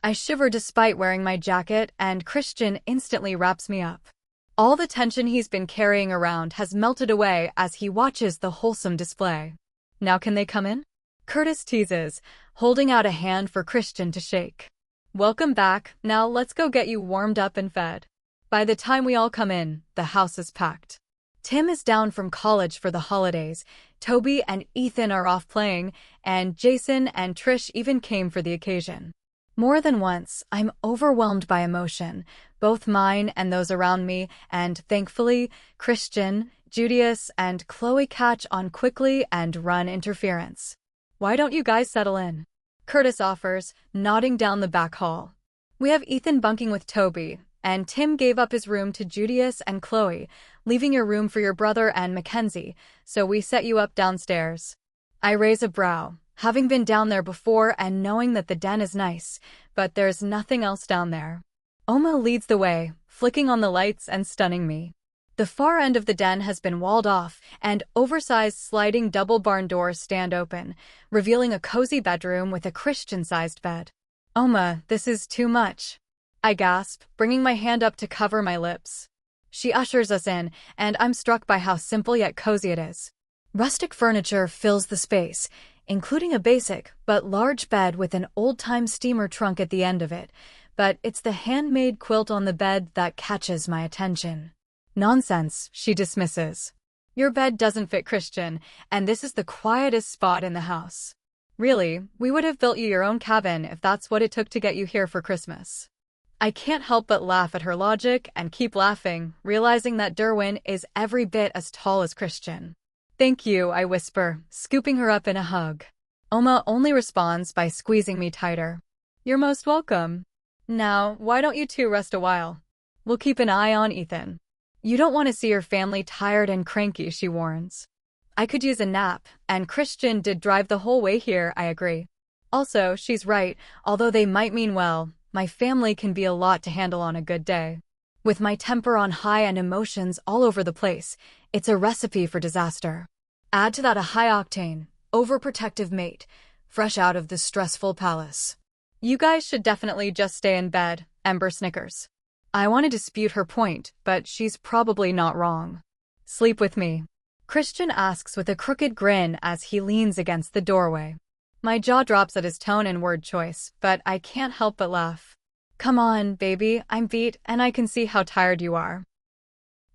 I shiver despite wearing my jacket, and Christian instantly wraps me up. All the tension he's been carrying around has melted away as he watches the wholesome display. Now can they come in? Curtis teases, holding out a hand for Christian to shake. Welcome back, now let's go get you warmed up and fed. By the time we all come in, the house is packed. Tim is down from college for the holidays, Toby and Ethan are off playing, and Jason and Trish even came for the occasion. More than once, I'm overwhelmed by emotion, both mine and those around me, and thankfully, Christian, Judius, and Chloe catch on quickly and run interference. Why don't you guys settle in? Curtis offers, nodding down the back hall. We have Ethan bunking with Toby, and Tim gave up his room to Judius and Chloe, leaving your room for your brother and Mackenzie, so we set you up downstairs. I raise a brow, having been down there before and knowing that the den is nice, but there's nothing else down there. Oma leads the way, flicking on the lights and stunning me. The far end of the den has been walled off, and oversized sliding double barn doors stand open, revealing a cozy bedroom with a Christian-sized bed. Oma, this is too much, I gasp, bringing my hand up to cover my lips. She ushers us in, and I'm struck by how simple yet cozy it is. Rustic furniture fills the space, including a basic but large bed with an old-time steamer trunk at the end of it, but it's the handmade quilt on the bed that catches my attention. Nonsense, she dismisses. Your bed doesn't fit Christian, and this is the quietest spot in the house. Really, we would have built you your own cabin if that's what it took to get you here for Christmas. I can't help but laugh at her logic and keep laughing, realizing that Derwin is every bit as tall as Christian. Thank you, I whisper, scooping her up in a hug. Oma only responds by squeezing me tighter. You're most welcome. Now, why don't you two rest a while? We'll keep an eye on Ethan. You don't want to see your family tired and cranky, she warns. I could use a nap, and Christian did drive the whole way here, I agree. Also, she's right, although they might mean well, My family can be a lot to handle on a good day. With my temper on high and emotions all over the place, it's a recipe for disaster. Add to that a high-octane, overprotective mate, fresh out of the stressful palace. You guys should definitely just stay in bed, Ember snickers. I want to dispute her point, but she's probably not wrong. Sleep with me, Christian asks with a crooked grin as he leans against the doorway. My jaw drops at his tone and word choice, but I can't help but laugh. Come on, baby, I'm beat and I can see how tired you are.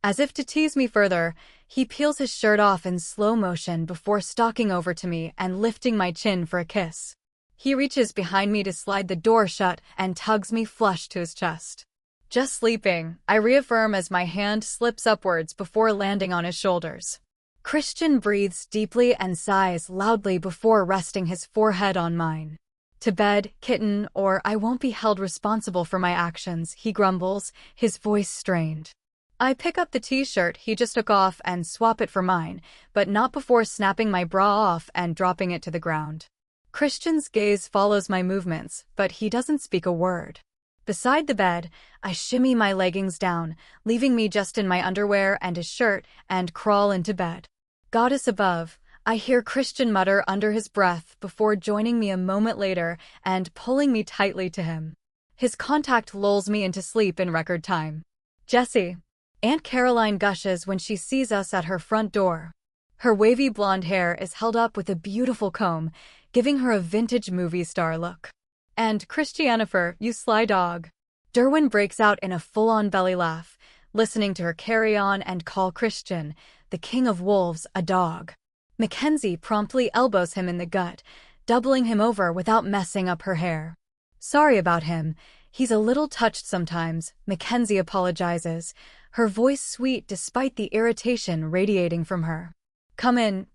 As if to tease me further, he peels his shirt off in slow motion before stalking over to me and lifting my chin for a kiss. He reaches behind me to slide the door shut and tugs me flush to his chest. Just sleeping, I reaffirm as my hand slips upwards before landing on his shoulders. Christian breathes deeply and sighs loudly before resting his forehead on mine. To bed, kitten, or I won't be held responsible for my actions, he grumbles, his voice strained. I pick up the t-shirt he just took off and swap it for mine, but not before snapping my bra off and dropping it to the ground. Christian's gaze follows my movements, but he doesn't speak a word. Beside the bed, I shimmy my leggings down, leaving me just in my underwear and his shirt, and crawl into bed. Goddess above, I hear Christian mutter under his breath before joining me a moment later and pulling me tightly to him. His contact lulls me into sleep in record time. Jessie. Aunt Caroline gushes when she sees us at her front door. Her wavy blonde hair is held up with a beautiful comb, giving her a vintage movie star look. And Christianifer, you sly dog. Derwin breaks out in a full-on belly laugh, listening to her carry on and call Christian, the king of wolves, a dog. Mackenzie promptly elbows him in the gut, doubling him over without messing up her hair. Sorry about him. He's a little touched sometimes, Mackenzie apologizes, her voice sweet despite the irritation radiating from her. Come in,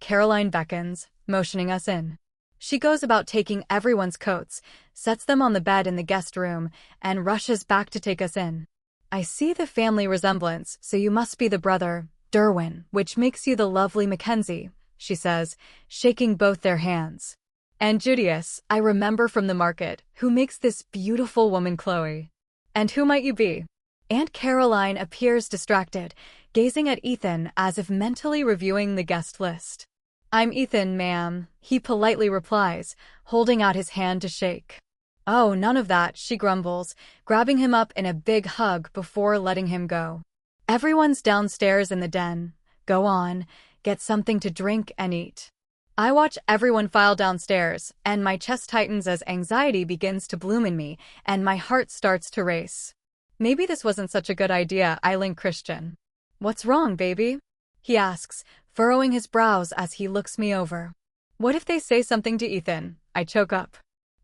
Caroline beckons, motioning us in. She goes about taking everyone's coats, sets them on the bed in the guest room, and rushes back to take us in. I see the family resemblance, so you must be the brother, Derwin, which makes you the lovely Mackenzie, she says, shaking both their hands. And Judius, I remember from the market, who makes this beautiful woman Chloe. And who might you be? Aunt Caroline appears distracted, gazing at Ethan as if mentally reviewing the guest list. I'm Ethan, ma'am, he politely replies, holding out his hand to shake. Oh, none of that, she grumbles, grabbing him up in a big hug before letting him go. Everyone's downstairs in the den. Go on, get something to drink and eat. I watch everyone file downstairs, and my chest tightens as anxiety begins to bloom in me, and my heart starts to race. Maybe this wasn't such a good idea, I link Christian. What's wrong, baby? He asks, furrowing his brows as he looks me over. What if they say something to Ethan? I choke up.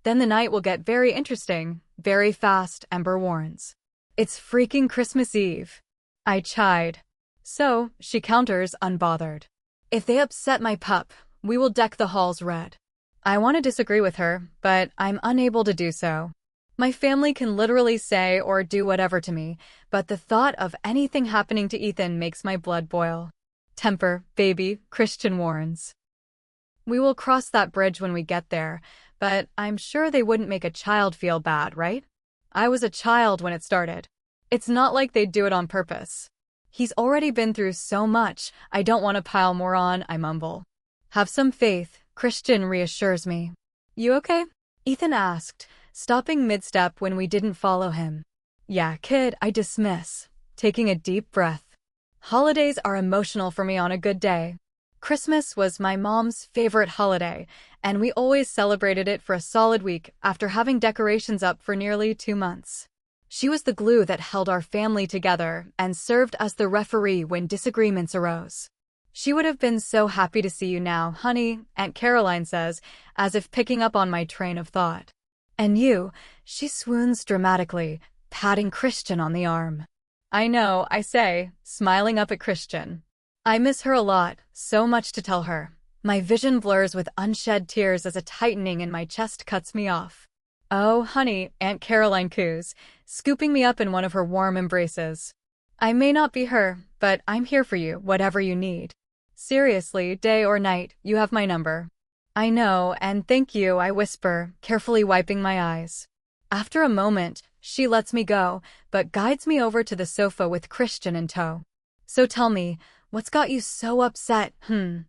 Then the night will get very interesting, very fast, Ember warns. It's freaking Christmas Eve. I chide. So, she counters unbothered. If they upset my pup, we will deck the halls red. I want to disagree with her, but I'm unable to do so. My family can literally say or do whatever to me, but the thought of anything happening to Ethan makes my blood boil. Temper, baby, Christian warns. We will cross that bridge when we get there, but I'm sure they wouldn't make a child feel bad, right? I was a child when it started. It's not like they'd do it on purpose. He's already been through so much, I don't want to pile more on, I mumble. Have some faith, Christian reassures me. You okay? Ethan asked, stopping mid-step when we didn't follow him. Yeah, kid, I dismiss, taking a deep breath. Holidays are emotional for me on a good day. Christmas was my mom's favorite holiday, and we always celebrated it for a solid week after having decorations up for nearly 2 months. She was the glue that held our family together and served as the referee when disagreements arose. She would have been so happy to see you now, honey, Aunt Caroline says, as if picking up on my train of thought. And you, she swoons dramatically, patting Christian on the arm. I know, I say, smiling up at Christian. I miss her a lot, so much to tell her. My vision blurs with unshed tears as a tightening in my chest cuts me off. Oh, honey, Aunt Caroline coos, scooping me up in one of her warm embraces. I may not be her, but I'm here for you, whatever you need. Seriously, day or night, you have my number. I know, and thank you, I whisper, carefully wiping my eyes. After a moment, she lets me go, but guides me over to the sofa with Christian in tow. So tell me, what's got you so upset?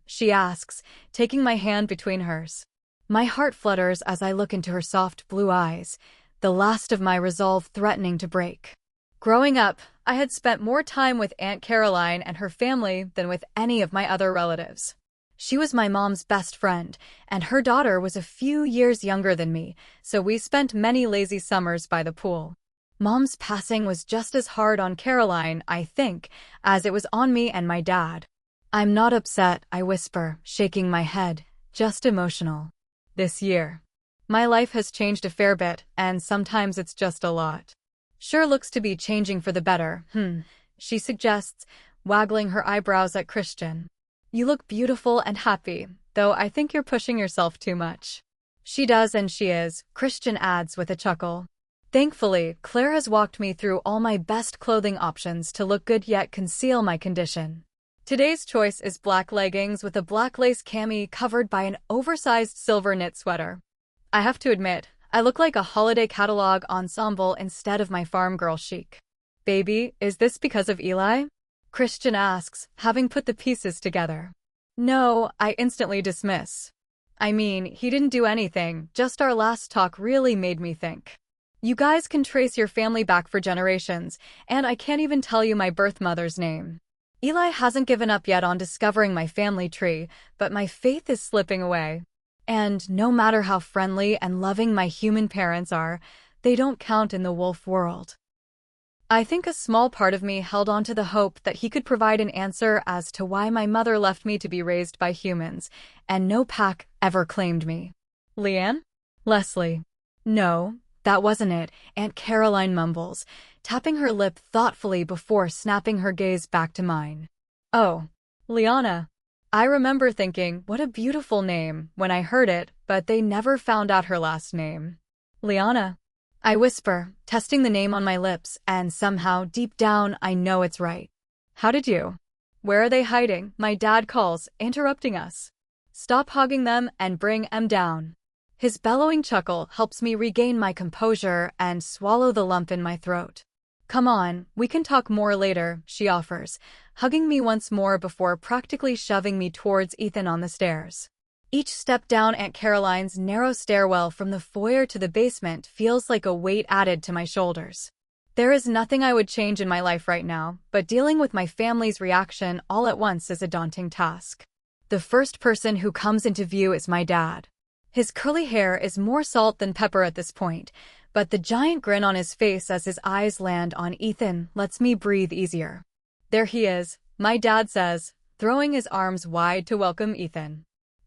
She asks, taking my hand between hers. My heart flutters as I look into her soft blue eyes, the last of my resolve threatening to break. Growing up, I had spent more time with Aunt Caroline and her family than with any of my other relatives. She was my mom's best friend, and her daughter was a few years younger than me, so we spent many lazy summers by the pool. Mom's passing was just as hard on Caroline, I think, as it was on me and my dad. I'm not upset, I whisper, shaking my head, just emotional. This year. My life has changed a fair bit, and sometimes it's just a lot. Sure looks to be changing for the better, she suggests, waggling her eyebrows at Christian. You look beautiful and happy, though I think you're pushing yourself too much. She does and she is, Christian adds with a chuckle. Thankfully, Claire has walked me through all my best clothing options to look good yet conceal my condition. Today's choice is black leggings with a black lace cami covered by an oversized silver knit sweater. I have to admit, I look like a holiday catalog ensemble instead of my farm girl chic. Baby, is this because of Eli? Christian asks, having put the pieces together. No, I instantly dismiss. I mean, he didn't do anything, just our last talk really made me think. You guys can trace your family back for generations, and I can't even tell you my birth mother's name. Eli hasn't given up yet on discovering my family tree, but my faith is slipping away. And no matter how friendly and loving my human parents are, they don't count in the wolf world. I think a small part of me held on to the hope that he could provide an answer as to why my mother left me to be raised by humans, and no pack ever claimed me. Leanne? Leslie. No, that wasn't it, Aunt Caroline mumbles, tapping her lip thoughtfully before snapping her gaze back to mine. Oh, Liana. I remember thinking, what a beautiful name, when I heard it, but they never found out her last name. Liana. I whisper, testing the name on my lips, and somehow, deep down, I know it's right. How did you? Where are they hiding? My dad calls, interrupting us. Stop hogging them and bring em down. His bellowing chuckle helps me regain my composure and swallow the lump in my throat. Come on, we can talk more later, she offers, hugging me once more before practically shoving me towards Ethan on the stairs. Each step down Aunt Caroline's narrow stairwell from the foyer to the basement feels like a weight added to my shoulders. There is nothing I would change in my life right now, but dealing with my family's reaction all at once is a daunting task. The first person who comes into view is my dad. His curly hair is more salt than pepper at this point, but the giant grin on his face as his eyes land on Ethan lets me breathe easier. There he is, my dad says, throwing his arms wide to welcome Ethan.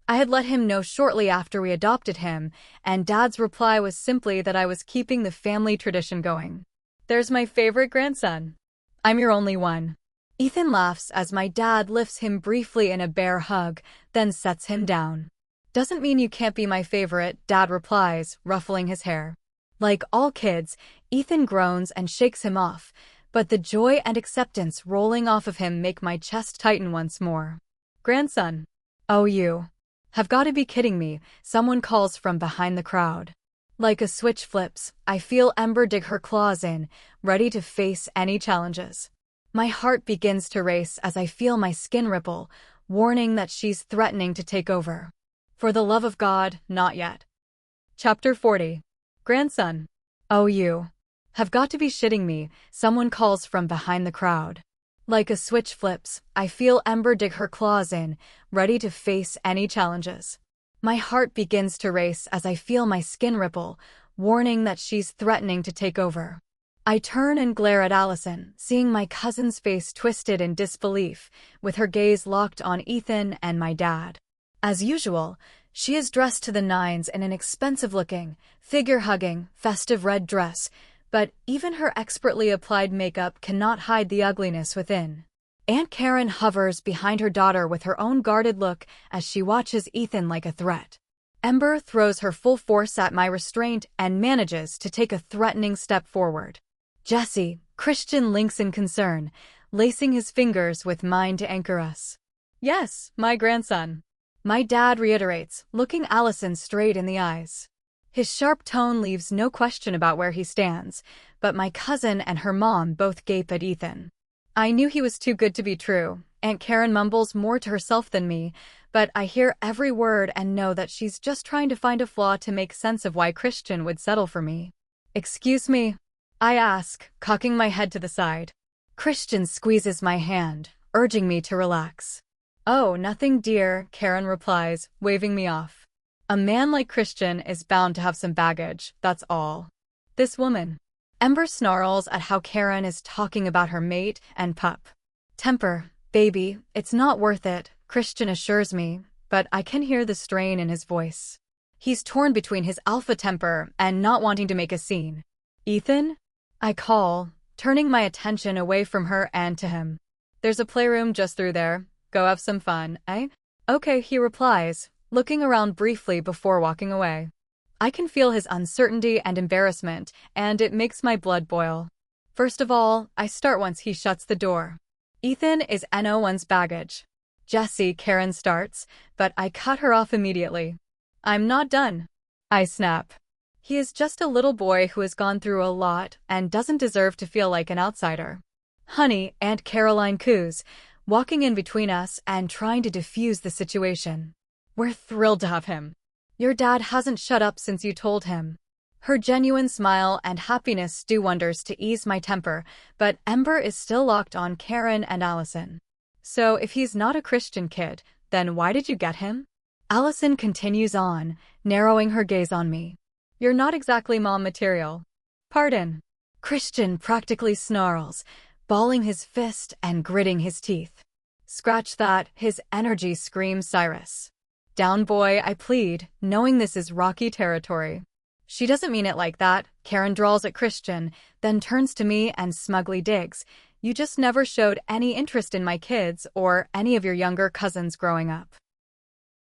I had let him know shortly after we adopted him, and Dad's reply was simply that I was keeping the family tradition going. There's my favorite grandson. I'm your only one. Ethan laughs as my dad lifts him briefly in a bear hug, then sets him down. Doesn't mean you can't be my favorite, Dad replies, ruffling his hair. Like all kids, Ethan groans and shakes him off, but the joy and acceptance rolling off of him make my chest tighten once more. Grandson. Oh, you. Have got to be kidding me, someone calls from behind the crowd. Like a switch flips, I feel Ember dig her claws in, ready to face any challenges. My heart begins to race as I feel my skin ripple, warning that she's threatening to take over. For the love of God, not yet. Chapter 40. Grandson. Oh, you. Have got to be shitting me, someone calls from behind the crowd. Like a switch flips, I feel Ember dig her claws in, ready to face any challenges. My heart begins to race as I feel my skin ripple, warning that she's threatening to take over. I turn and glare at Allison, seeing my cousin's face twisted in disbelief, with her gaze locked on Ethan and my dad. As usual, she is dressed to the nines in an expensive-looking, figure-hugging, festive red dress, but even her expertly applied makeup cannot hide the ugliness within. Aunt Karen hovers behind her daughter with her own guarded look as she watches Ethan like a threat. Ember throws her full force at my restraint and manages to take a threatening step forward. Jessie, Christian links in concern, lacing his fingers with mine to anchor us. Yes, my grandson. My dad reiterates, looking Allison straight in the eyes. His sharp tone leaves no question about where he stands, but my cousin and her mom both gape at Ethan. I knew he was too good to be true. Aunt Karen mumbles more to herself than me, but I hear every word and know that she's just trying to find a flaw to make sense of why Christian would settle for me. "Excuse me?" I ask, cocking my head to the side. Christian squeezes my hand, urging me to relax. "Oh, nothing, dear," Karen replies, waving me off. A man like Christian is bound to have some baggage, that's all. This woman. Ember snarls at how Karen is talking about her mate and pup. "Temper, baby, it's not worth it," Christian assures me, but I can hear the strain in his voice. He's torn between his alpha temper and not wanting to make a scene. "Ethan?" I call, turning my attention away from her and to him. "There's a playroom just through there. Go have some fun, eh?" "Okay," he replies, looking around briefly before walking away. I can feel his uncertainty and embarrassment, and it makes my blood boil. First of all, I start once he shuts the door. "Ethan is NO1's baggage." "Jessie," Karen starts, but I cut her off immediately. "I'm not done," I snap. He is just a little boy who has gone through a lot and doesn't deserve to feel like an outsider. "Honey," Aunt Caroline coos, walking in between us and trying to diffuse the situation. "We're thrilled to have him. Your dad hasn't shut up since you told him." Her genuine smile and happiness do wonders to ease my temper, but Ember is still locked on Karen and Allison. "So if he's not a Christian kid, then why did you get him?" Allison continues on, narrowing her gaze on me. "You're not exactly mom material." "Pardon." Christian practically snarls, balling his fist and gritting his teeth. "Scratch that," his energy screams Cyrus. "Down, boy," I plead, knowing this is rocky territory. "She doesn't mean it like that," Karen drawls at Christian, then turns to me and smugly digs. "You just never showed any interest in my kids or any of your younger cousins growing up."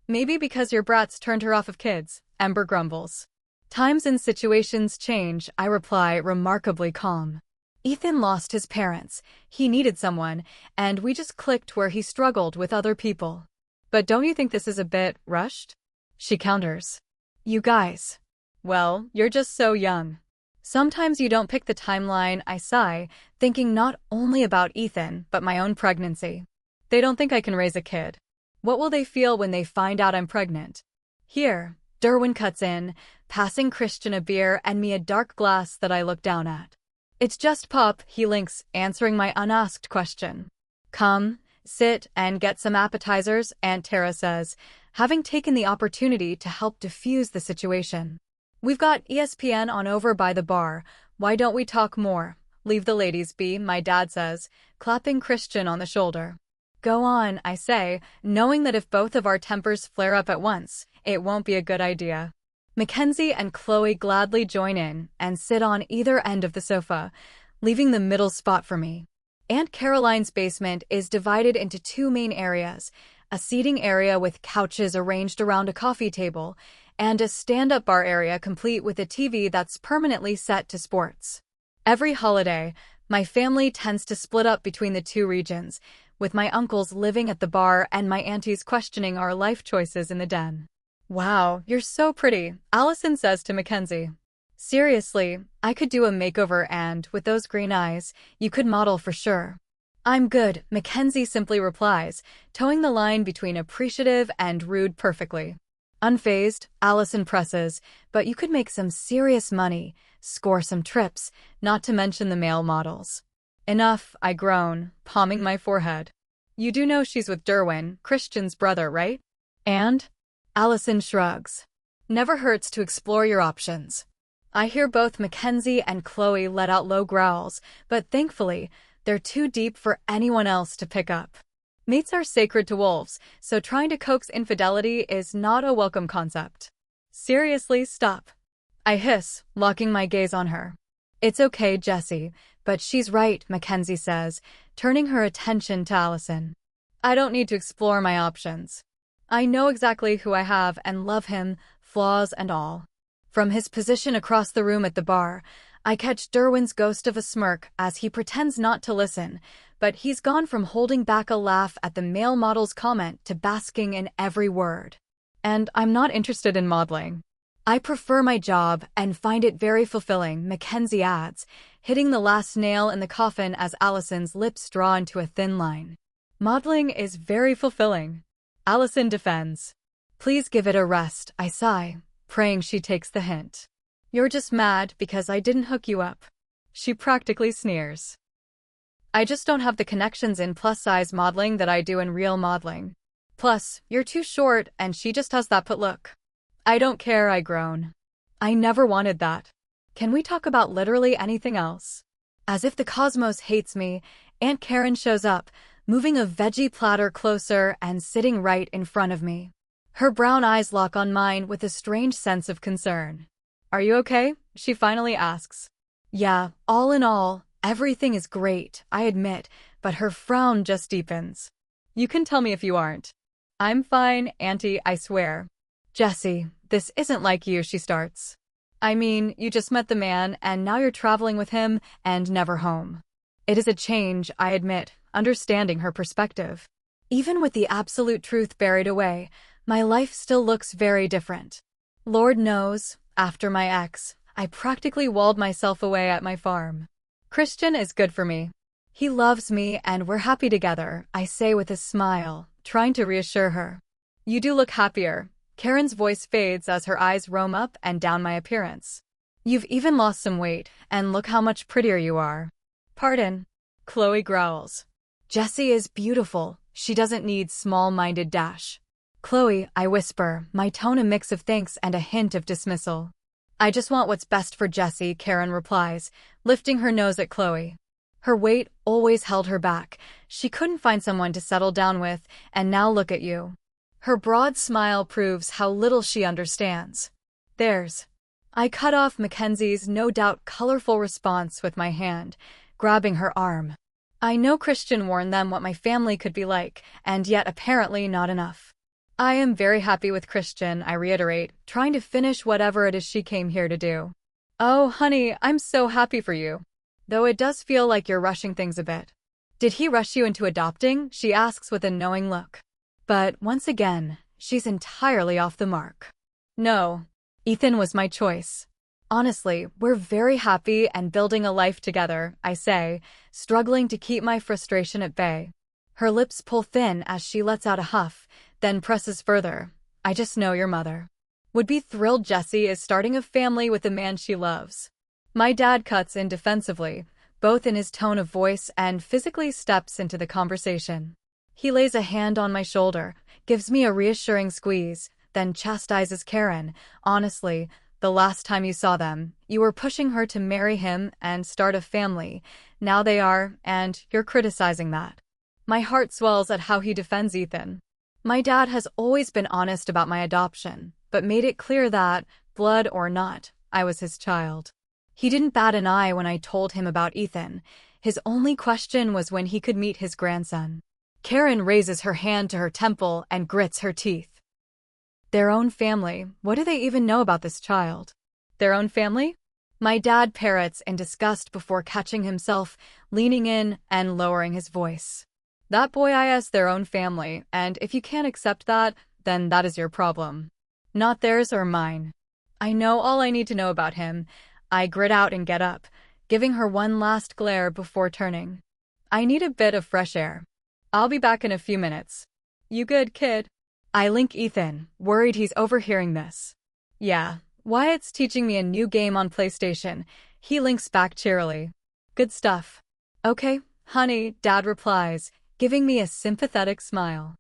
"Maybe because your brats turned her off of kids," Ember grumbles. "Times and situations change," I reply, remarkably calm. "Ethan lost his parents, he needed someone, and we just clicked where he struggled with other people." "But don't you think this is a bit rushed?" she counters. "You guys. Well, you're just so young. Sometimes you don't pick the timeline," I sigh, thinking not only about Ethan, but my own pregnancy. "They don't think I can raise a kid. What will they feel when they find out I'm pregnant?" Here, Derwin cuts in, passing Christian a beer and me a dark glass that I look down at. "It's just pop," he links, answering my unasked question. "Come, sit and get some appetizers," Aunt Tara says, having taken the opportunity to help diffuse the situation. "We've got ESPN on over by the bar. Why don't we talk more?" "Leave the ladies be," my dad says, clapping Christian on the shoulder. "Go on," I say, knowing that if both of our tempers flare up at once, it won't be a good idea. Mackenzie and Chloe gladly join in and sit on either end of the sofa, leaving the middle spot for me. Aunt Caroline's basement is divided into two main areas, a seating area with couches arranged around a coffee table, and a stand-up bar area complete with a TV that's permanently set to sports. Every holiday, my family tends to split up between the two regions, with my uncles living at the bar and my aunties questioning our life choices in the den. "Wow, you're so pretty," Allison says to Mackenzie. "Seriously, I could do a makeover and, with those green eyes, you could model for sure." "I'm good," Mackenzie simply replies, towing the line between appreciative and rude perfectly. Unfazed, Allison presses, "But you could make some serious money, score some trips, not to mention the male models." "Enough," I groan, palming my forehead. "You do know she's with Derwin, Christian's brother, right?" "And?" Allison shrugs. "Never hurts to explore your options." I hear both Mackenzie and Chloe let out low growls, but thankfully, they're too deep for anyone else to pick up. Mates are sacred to wolves, so trying to coax infidelity is not a welcome concept. "Seriously, stop," I hiss, locking my gaze on her. "It's okay, Jessie, but she's right," Mackenzie says, turning her attention to Allison. "I don't need to explore my options. I know exactly who I have and love him, flaws and all." From his position across the room at the bar, I catch Derwin's ghost of a smirk as he pretends not to listen, but he's gone from holding back a laugh at the male model's comment to basking in every word. "And I'm not interested in modeling." I prefer my job and find it very fulfilling, Mackenzie adds, hitting the last nail in the coffin as Allison's lips draw into a thin line. Modeling is very fulfilling. Allison defends. Please give it a rest, I sigh, praying she takes the hint. You're just mad because I didn't hook you up. She practically sneers. I just don't have the connections in plus-size modeling that I do in real modeling. Plus, you're too short and she just has that put look. I don't care, I groan. I never wanted that. Can we talk about literally anything else? As if the cosmos hates me, Aunt Karen shows up, moving a veggie platter closer and sitting right in front of me. Her brown eyes lock on mine with a strange sense of concern. Are you okay? She finally asks. Yeah, all in all, everything is great, I admit, but her frown just deepens. You can tell me if you aren't. I'm fine, Auntie, I swear. Jessie, this isn't like you, she starts. I mean, you just met the man and now you're traveling with him and never home. It is a change, I admit, understanding her perspective. Even with the absolute truth buried away, my life still looks very different. Lord knows, after my ex, I practically walled myself away at my farm. Christian is good for me. He loves me and we're happy together, I say with a smile, trying to reassure her. You do look happier. Karen's voice fades as her eyes roam up and down my appearance. You've even lost some weight, and look how much prettier you are. Pardon. Chloe growls. Jessie is beautiful. She doesn't need small-minded dash. Chloe, I whisper, my tone a mix of thanks and a hint of dismissal. I just want what's best for Jessie, Karen replies, lifting her nose at Chloe. Her weight always held her back. She couldn't find someone to settle down with, and now look at you. Her broad smile proves how little she understands. I cut off Mackenzie's no doubt colorful response with my hand, grabbing her arm. I know Christian warned them what my family could be like, and yet apparently not enough. I am very happy with Christian, I reiterate, trying to finish whatever it is she came here to do. Oh, honey, I'm so happy for you. Though it does feel like you're rushing things a bit. Did he rush you into adopting? She asks with a knowing look. But, once again, she's entirely off the mark. No, Ethan was my choice. Honestly, we're very happy and building a life together, I say, struggling to keep my frustration at bay. Her lips pull thin as she lets out a huff, then presses further. I just know your mother would be thrilled Jessie is starting a family with a man she loves. My dad cuts in defensively, both in his tone of voice and physically steps into the conversation. He lays a hand on my shoulder, gives me a reassuring squeeze, then chastises Karen. Honestly, the last time you saw them, you were pushing her to marry him and start a family. Now they are, and you're criticizing that. My heart swells at how he defends Ethan. My dad has always been honest about my adoption, but made it clear that, blood or not, I was his child. He didn't bat an eye when I told him about Ethan. His only question was when he could meet his grandson. Karen raises her hand to her temple and grits her teeth. Their own family, what do they even know about this child? Their own family? My dad parrots in disgust before catching himself, leaning in and lowering his voice. That boy is their own family, and if you can't accept that, then that is your problem. Not theirs or mine. I know all I need to know about him. I grit out and get up, giving her one last glare before turning. I need a bit of fresh air. I'll be back in a few minutes. You good, kid? I link Ethan, worried he's overhearing this. Yeah, Wyatt's teaching me a new game on PlayStation. He links back cheerily. Good stuff. Okay, honey, Dad replies, giving me a sympathetic smile.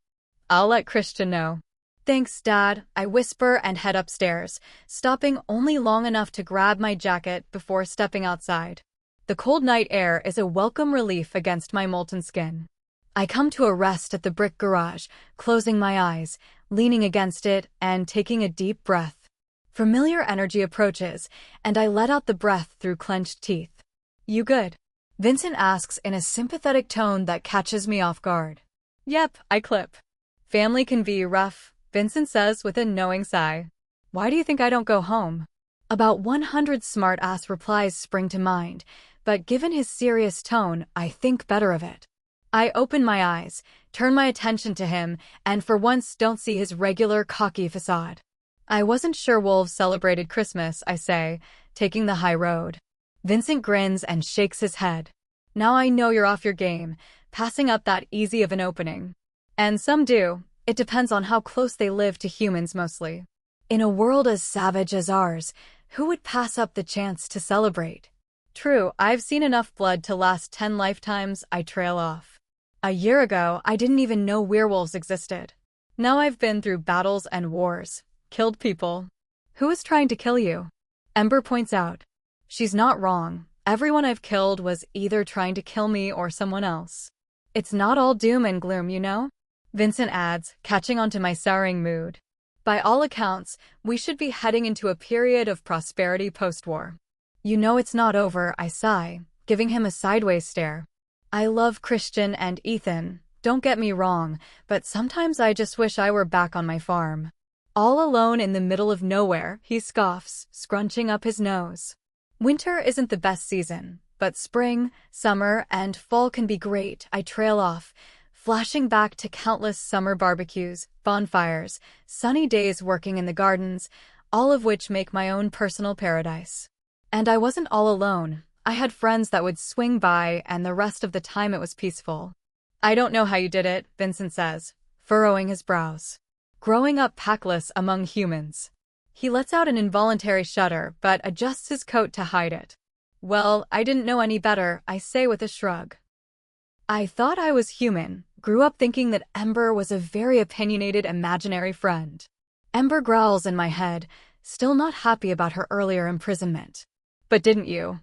I'll let Christian know. Thanks, Dad, I whisper and head upstairs, stopping only long enough to grab my jacket before stepping outside. The cold night air is a welcome relief against my molten skin. I come to a rest at the brick garage, closing my eyes, leaning against it, and taking a deep breath. Familiar energy approaches, and I let out the breath through clenched teeth. You good? Vincent asks in a sympathetic tone that catches me off guard. Yep, I clip. Family can be rough, Vincent says with a knowing sigh. Why do you think I don't go home? About 100 smart-ass replies spring to mind, but given his serious tone, I think better of it. I open my eyes, turn my attention to him, and for once don't see his regular cocky facade. I wasn't sure wolves celebrated Christmas, I say, taking the high road. Vincent grins and shakes his head. Now I know you're off your game, passing up that easy of an opening. And some do. It depends on how close they live to humans mostly. In a world as savage as ours, who would pass up the chance to celebrate? True, I've seen enough blood to last 10 lifetimes, I trail off. A year ago, I didn't even know werewolves existed. Now I've been through battles and wars, killed people. Who is trying to kill you? Ember points out. She's not wrong. Everyone I've killed was either trying to kill me or someone else. It's not all doom and gloom, you know? Vincent adds, catching on to my souring mood. By all accounts, we should be heading into a period of prosperity post-war. You know it's not over, I sigh, giving him a sideways stare. I love Christian and Ethan, don't get me wrong, but sometimes I just wish I were back on my farm. All alone in the middle of nowhere, he scoffs, scrunching up his nose. Winter isn't the best season, but spring, summer, and fall can be great, I trail off, flashing back to countless summer barbecues, bonfires, sunny days working in the gardens, all of which make my own personal paradise. And I wasn't all alone. I had friends that would swing by, and the rest of the time it was peaceful. I don't know how you did it, Vincent says, furrowing his brows. Growing up packless among humans. He lets out an involuntary shudder, but adjusts his coat to hide it. Well, I didn't know any better, I say with a shrug. I thought I was human, grew up thinking that Ember was a very opinionated imaginary friend. Ember growls in my head, still not happy about her earlier imprisonment. But didn't you?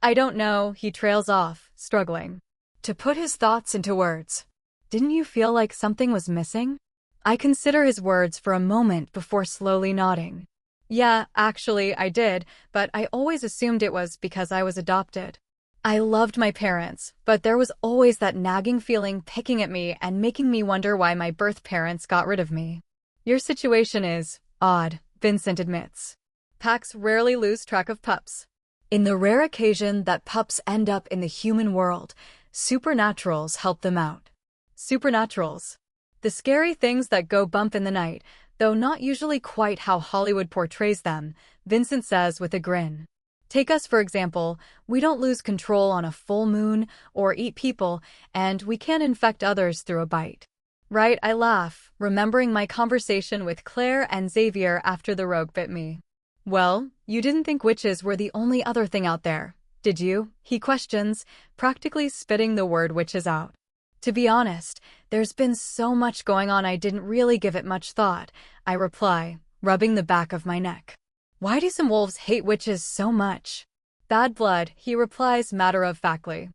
I don't know, he trails off, struggling to put his thoughts into words. Didn't you feel like something was missing? I consider his words for a moment before slowly nodding. Yeah, actually, I did, but I always assumed it was because I was adopted. I loved my parents, but there was always that nagging feeling picking at me and making me wonder why my birth parents got rid of me. Your situation is odd, Vincent admits. Packs rarely lose track of pups. In the rare occasion that pups end up in the human world, supernaturals help them out. Supernaturals. The scary things that go bump in the night, though not usually quite how Hollywood portrays them, Vincent says with a grin. Take us for example, we don't lose control on a full moon or eat people, and we can't infect others through a bite. Right, I laugh, remembering my conversation with Claire and Xavier after the rogue bit me. Well, you didn't think witches were the only other thing out there, did you? He questions, practically spitting the word witches out. To be honest, there's been so much going on I didn't really give it much thought, I reply, rubbing the back of my neck. Why do some wolves hate witches so much? Bad blood, he replies matter-of-factly.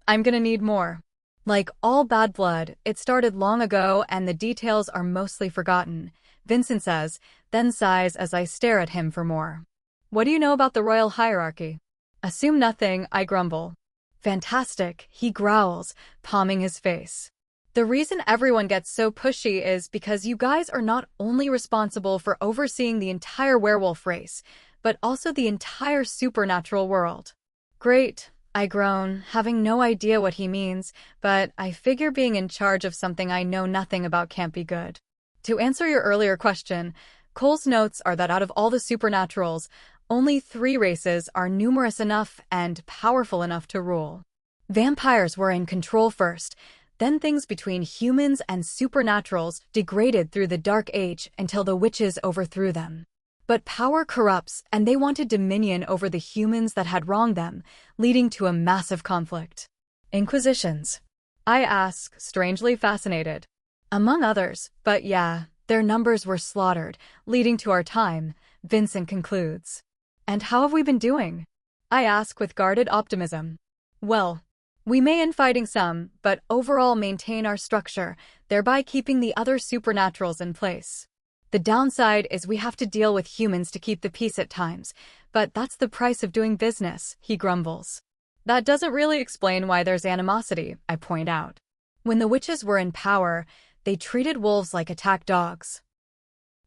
I'm gonna need more. Like all bad blood, it started long ago and the details are mostly forgotten, Vincent says, then sighs as I stare at him for more. What do you know about the royal hierarchy? Assume nothing, I grumble. Fantastic, he growls, palming his face. The reason everyone gets so pushy is because you guys are not only responsible for overseeing the entire werewolf race, but also the entire supernatural world. Great, I groan, having no idea what he means, but I figure being in charge of something I know nothing about can't be good. To answer your earlier question, Cole's notes are that out of all the supernaturals, only 3 races are numerous enough and powerful enough to rule. Vampires were in control first, then things between humans and supernaturals degraded through the Dark Age until the witches overthrew them. But power corrupts, and they wanted dominion over the humans that had wronged them, leading to a massive conflict. Inquisitions? I ask, strangely fascinated. Among others, but yeah, their numbers were slaughtered, leading to our time, Vincent concludes. And how have we been doing? I ask with guarded optimism. Well, we may infighting some, but overall maintain our structure, thereby keeping the other supernaturals in place. The downside is we have to deal with humans to keep the peace at times, but that's the price of doing business, he grumbles. That doesn't really explain why there's animosity, I point out. When the witches were in power, they treated wolves like attack dogs.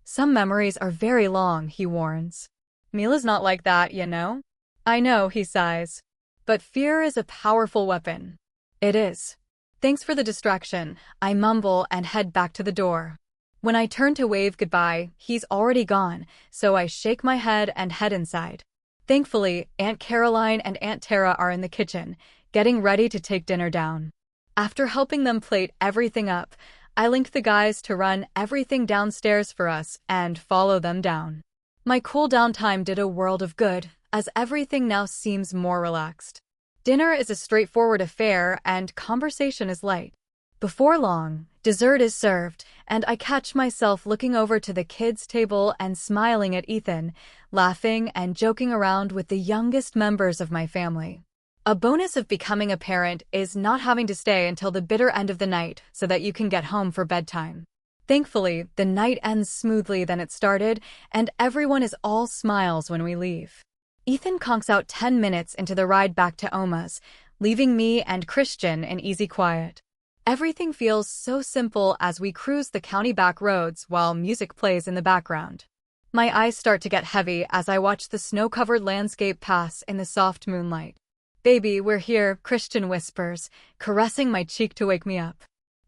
Some memories are very long, he warns. Mila's not like that, you know? I know, he sighs. But fear is a powerful weapon. It is. Thanks for the distraction, I mumble and head back to the door. When I turn to wave goodbye, he's already gone, so I shake my head and head inside. Thankfully, Aunt Caroline and Aunt Tara are in the kitchen, getting ready to take dinner down. After helping them plate everything up, I link the guys to run everything downstairs for us and follow them down. My cool down time did a world of good, as everything now seems more relaxed. Dinner is a straightforward affair and conversation is light. Before long, dessert is served, and I catch myself looking over to the kids' table and smiling at Ethan, laughing and joking around with the youngest members of my family. A bonus of becoming a parent is not having to stay until the bitter end of the night so that you can get home for bedtime. Thankfully, the night ends smoothly than it started, and everyone is all smiles when we leave. Ethan conks out 10 minutes into the ride back to Oma's, leaving me and Christian in easy quiet. Everything feels so simple as we cruise the county back roads while music plays in the background. My eyes start to get heavy as I watch the snow-covered landscape pass in the soft moonlight. "Baby, we're here," Christian whispers, caressing my cheek to wake me up.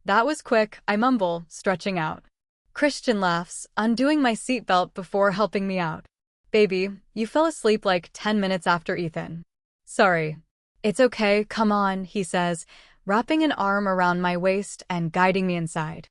"That was quick," I mumble, stretching out. Christian laughs, undoing my seatbelt before helping me out. "Baby, you fell asleep like 10 minutes after Ethan." "Sorry." "It's okay, come on," he says, wrapping an arm around my waist and guiding me inside.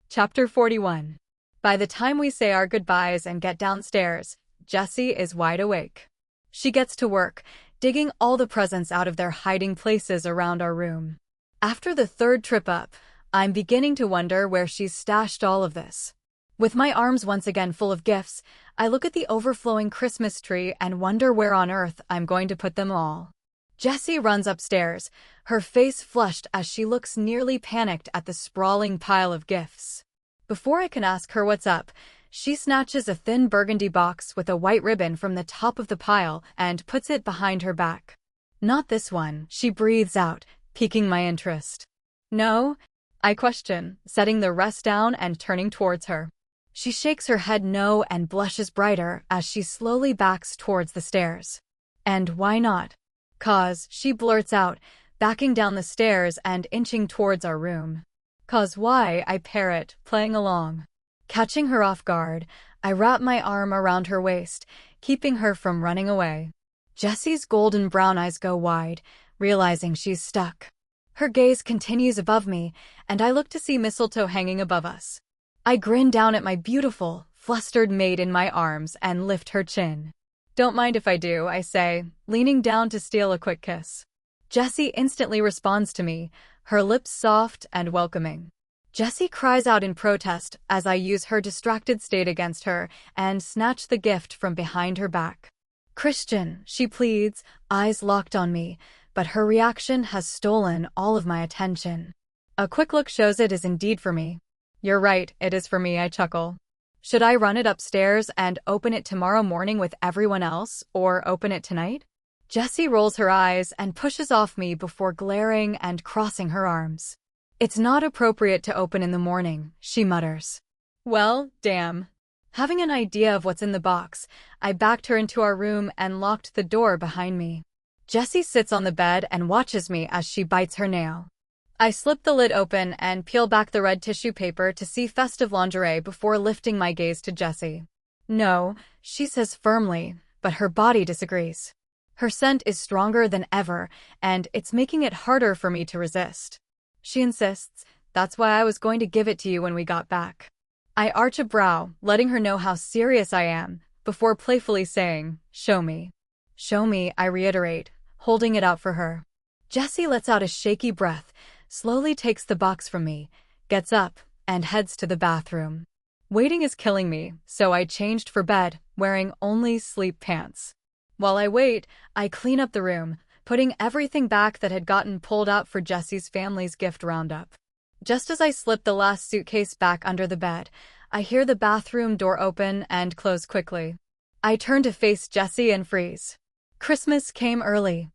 Chapter 41. By the time we say our goodbyes and get downstairs, Jessie is wide awake. She gets to work, digging all the presents out of their hiding places around our room. After the third trip up, I'm beginning to wonder where she's stashed all of this. With my arms once again full of gifts, I look at the overflowing Christmas tree and wonder where on earth I'm going to put them all. Jessie runs upstairs, her face flushed as she looks nearly panicked at the sprawling pile of gifts. Before I can ask her what's up, she snatches a thin burgundy box with a white ribbon from the top of the pile and puts it behind her back. "Not this one," she breathes out, piquing my interest. "No?" I question, setting the rest down and turning towards her. She shakes her head no and blushes brighter as she slowly backs towards the stairs. "And why not?" "'Cause," she blurts out, backing down the stairs and inching towards our room. "'Cause why?" I parrot, playing along. Catching her off guard, I wrap my arm around her waist, keeping her from running away. Jessie's golden brown eyes go wide, realizing she's stuck. Her gaze continues above me, and I look to see mistletoe hanging above us. I grin down at my beautiful, flustered mate in my arms and lift her chin. "Don't mind if I do," I say, leaning down to steal a quick kiss. Jessie instantly responds to me, her lips soft and welcoming. Jessie cries out in protest as I use her distracted state against her and snatch the gift from behind her back. "Christian," she pleads, eyes locked on me, but her reaction has stolen all of my attention. A quick look shows it is indeed for me. "You're right, it is for me," I chuckle. "Should I run it upstairs and open it tomorrow morning with everyone else, or open it tonight?" Jessie rolls her eyes and pushes off me before glaring and crossing her arms. "It's not appropriate to open in the morning," she mutters. Well, damn. Having an idea of what's in the box, I backed her into our room and locked the door behind me. Jessie sits on the bed and watches me as she bites her nail. I slip the lid open and peel back the red tissue paper to see festive lingerie before lifting my gaze to Jessie. "No," she says firmly, but her body disagrees. Her scent is stronger than ever, and it's making it harder for me to resist. She insists, "That's why I was going to give it to you when we got back." I arch a brow, letting her know how serious I am, before playfully saying, "Show me." "Show me," I reiterate, holding it out for her. Jessie lets out a shaky breath, slowly takes the box from me, gets up, and heads to the bathroom. Waiting is killing me, so I changed for bed, wearing only sleep pants. While I wait, I clean up the room, putting everything back that had gotten pulled out for Jessie's family's gift roundup. Just as I slip the last suitcase back under the bed, I hear the bathroom door open and close quickly. I turn to face Jessie and freeze. Christmas came early.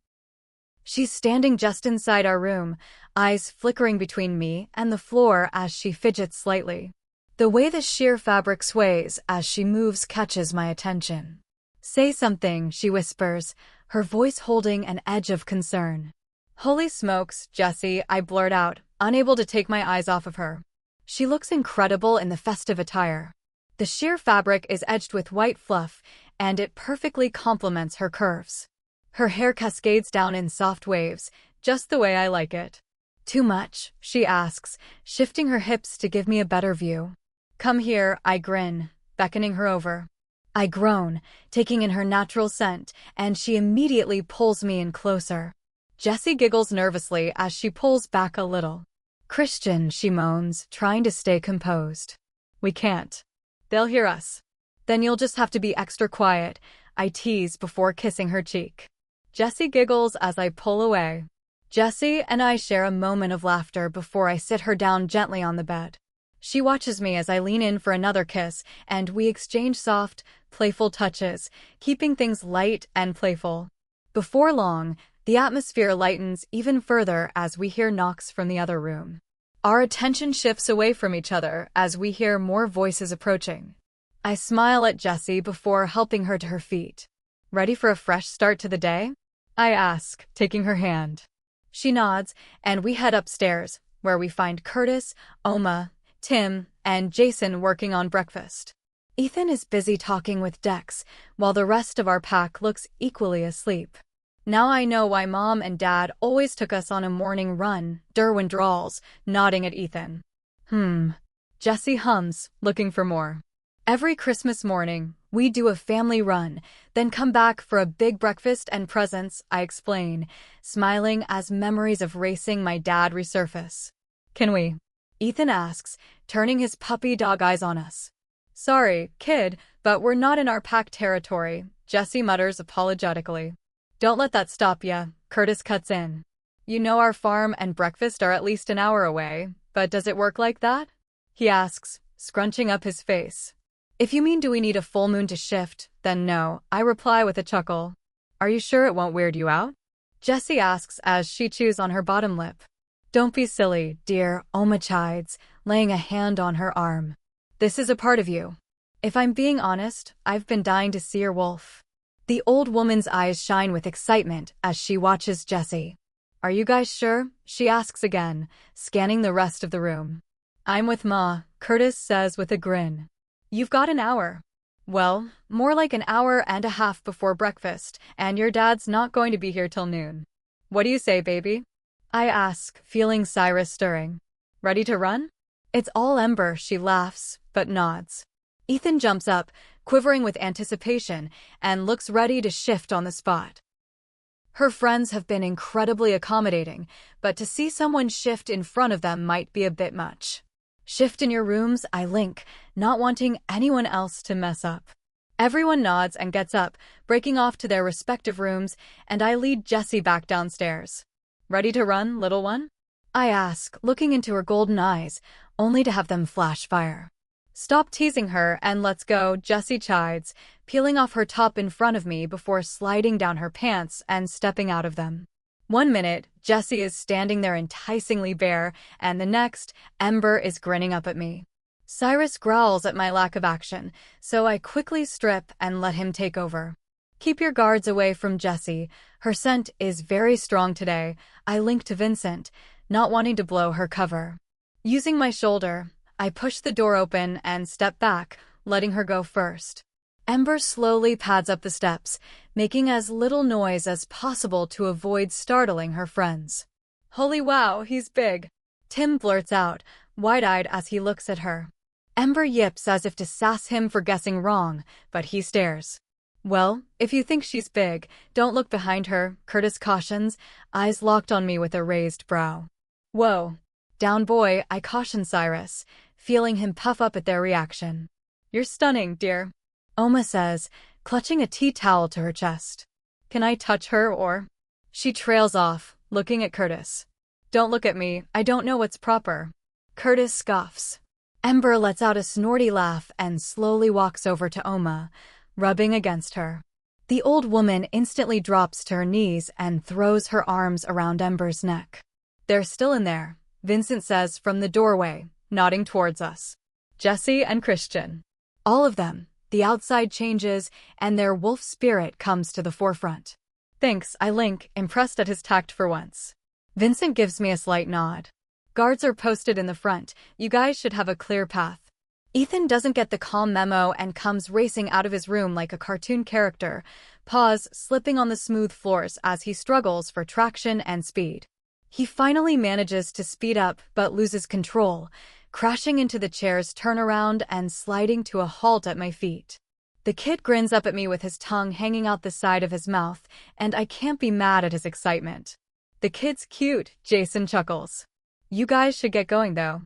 She's standing just inside our room, eyes flickering between me and the floor as she fidgets slightly. The way the sheer fabric sways as she moves catches my attention. "Say something," she whispers, her voice holding an edge of concern. "Holy smokes, Jessie," I blurt out, unable to take my eyes off of her. She looks incredible in the festive attire. The sheer fabric is edged with white fluff, and it perfectly complements her curves. Her hair cascades down in soft waves, just the way I like it. Too much? She asks, shifting her hips to give me a better view. Come here, I grin, beckoning her over. I groan, taking in her natural scent, and she immediately pulls me in closer. Jessie giggles nervously as she pulls back a little. Christian, she moans, trying to stay composed. We can't. They'll hear us. Then you'll just have to be extra quiet, I tease before kissing her cheek. Jessie giggles as I pull away. Jessie and I share a moment of laughter before I sit her down gently on the bed. She watches me as I lean in for another kiss, and we exchange soft, playful touches, keeping things light and playful. Before long, the atmosphere lightens even further as we hear knocks from the other room. Our attention shifts away from each other as we hear more voices approaching. I smile at Jessie before helping her to her feet. Ready for a fresh start to the day? I ask, taking her hand. She nods, and we head upstairs, where we find Curtis, Oma, Tim, and Jason working on breakfast. Ethan is busy talking with Dex, while the rest of our pack looks equally asleep. Now I know why Mom and Dad always took us on a morning run, Derwin drawls, nodding at Ethan. Jessie hums, looking for more. Every Christmas morning, we do a family run, then come back for a big breakfast and presents, I explain, smiling as memories of racing my dad resurface. Can we? Ethan asks, turning his puppy dog eyes on us. Sorry, kid, but we're not in our pack territory, Jessie mutters apologetically. Don't let that stop ya, Curtis cuts in. You know our farm and breakfast are at least an hour away, but does it work like that? He asks, scrunching up his face. If you mean do we need a full moon to shift, then no, I reply with a chuckle. Are you sure it won't weird you out? Jessie asks as she chews on her bottom lip. Don't be silly, dear, Oma chides, laying a hand on her arm. This is a part of you. If I'm being honest, I've been dying to see your wolf. The old woman's eyes shine with excitement as she watches Jessie. Are you guys sure? She asks again, scanning the rest of the room. I'm with Ma, Curtis says with a grin. You've got an hour. Well, more like an hour and a half before breakfast, and your dad's not going to be here till noon. What do you say, baby? I ask, feeling Cyrus stirring. Ready to run? It's all Ember, she laughs, but nods. Ethan jumps up, quivering with anticipation, and looks ready to shift on the spot. Her friends have been incredibly accommodating, but to see someone shift in front of them might be a bit much. Shift in your rooms, I link, not wanting anyone else to mess up. Everyone nods and gets up, breaking off to their respective rooms, and I lead Jessie back downstairs. Ready to run, little one? I ask, looking into her golden eyes, only to have them flash fire. Stop teasing her and let's go, Jessie chides, peeling off her top in front of me before sliding down her pants and stepping out of them. 1 minute, Jessie is standing there enticingly bare, and the next, Ember is grinning up at me. Cyrus growls at my lack of action, so I quickly strip and let him take over. Keep your guards away from Jessie. Her scent is very strong today, I link to Vincent, not wanting to blow her cover. Using my shoulder, I push the door open and step back, letting her go first. Ember slowly pads up the steps, making as little noise as possible to avoid startling her friends. Holy wow, he's big, Tim blurts out, wide-eyed as he looks at her. Ember yips as if to sass him for guessing wrong, but he stares. Well, if you think she's big, don't look behind her, Curtis cautions, eyes locked on me with a raised brow. Whoa. Down boy, I caution Cyrus, feeling him puff up at their reaction. You're stunning, dear, Oma says, clutching a tea towel to her chest. Can I touch her or? She trails off, looking at Curtis. Don't look at me, I don't know what's proper. Curtis scoffs. Ember lets out a snorty laugh and slowly walks over to Oma, rubbing against her. The old woman instantly drops to her knees and throws her arms around Ember's neck. They're still in there, Vincent says from the doorway, nodding towards us. Jessie and Christian. All of them, the outside changes, and their wolf spirit comes to the forefront. Thanks, I link, impressed at his tact for once. Vincent gives me a slight nod. Guards are posted in the front. You guys should have a clear path. Ethan doesn't get the calm memo and comes racing out of his room like a cartoon character, paws slipping on the smooth floors as he struggles for traction and speed. He finally manages to speed up but loses control, crashing into the chair's turnaround and sliding to a halt at my feet. The kid grins up at me with his tongue hanging out the side of his mouth, and I can't be mad at his excitement. The kid's cute, Jason chuckles. You guys should get going though.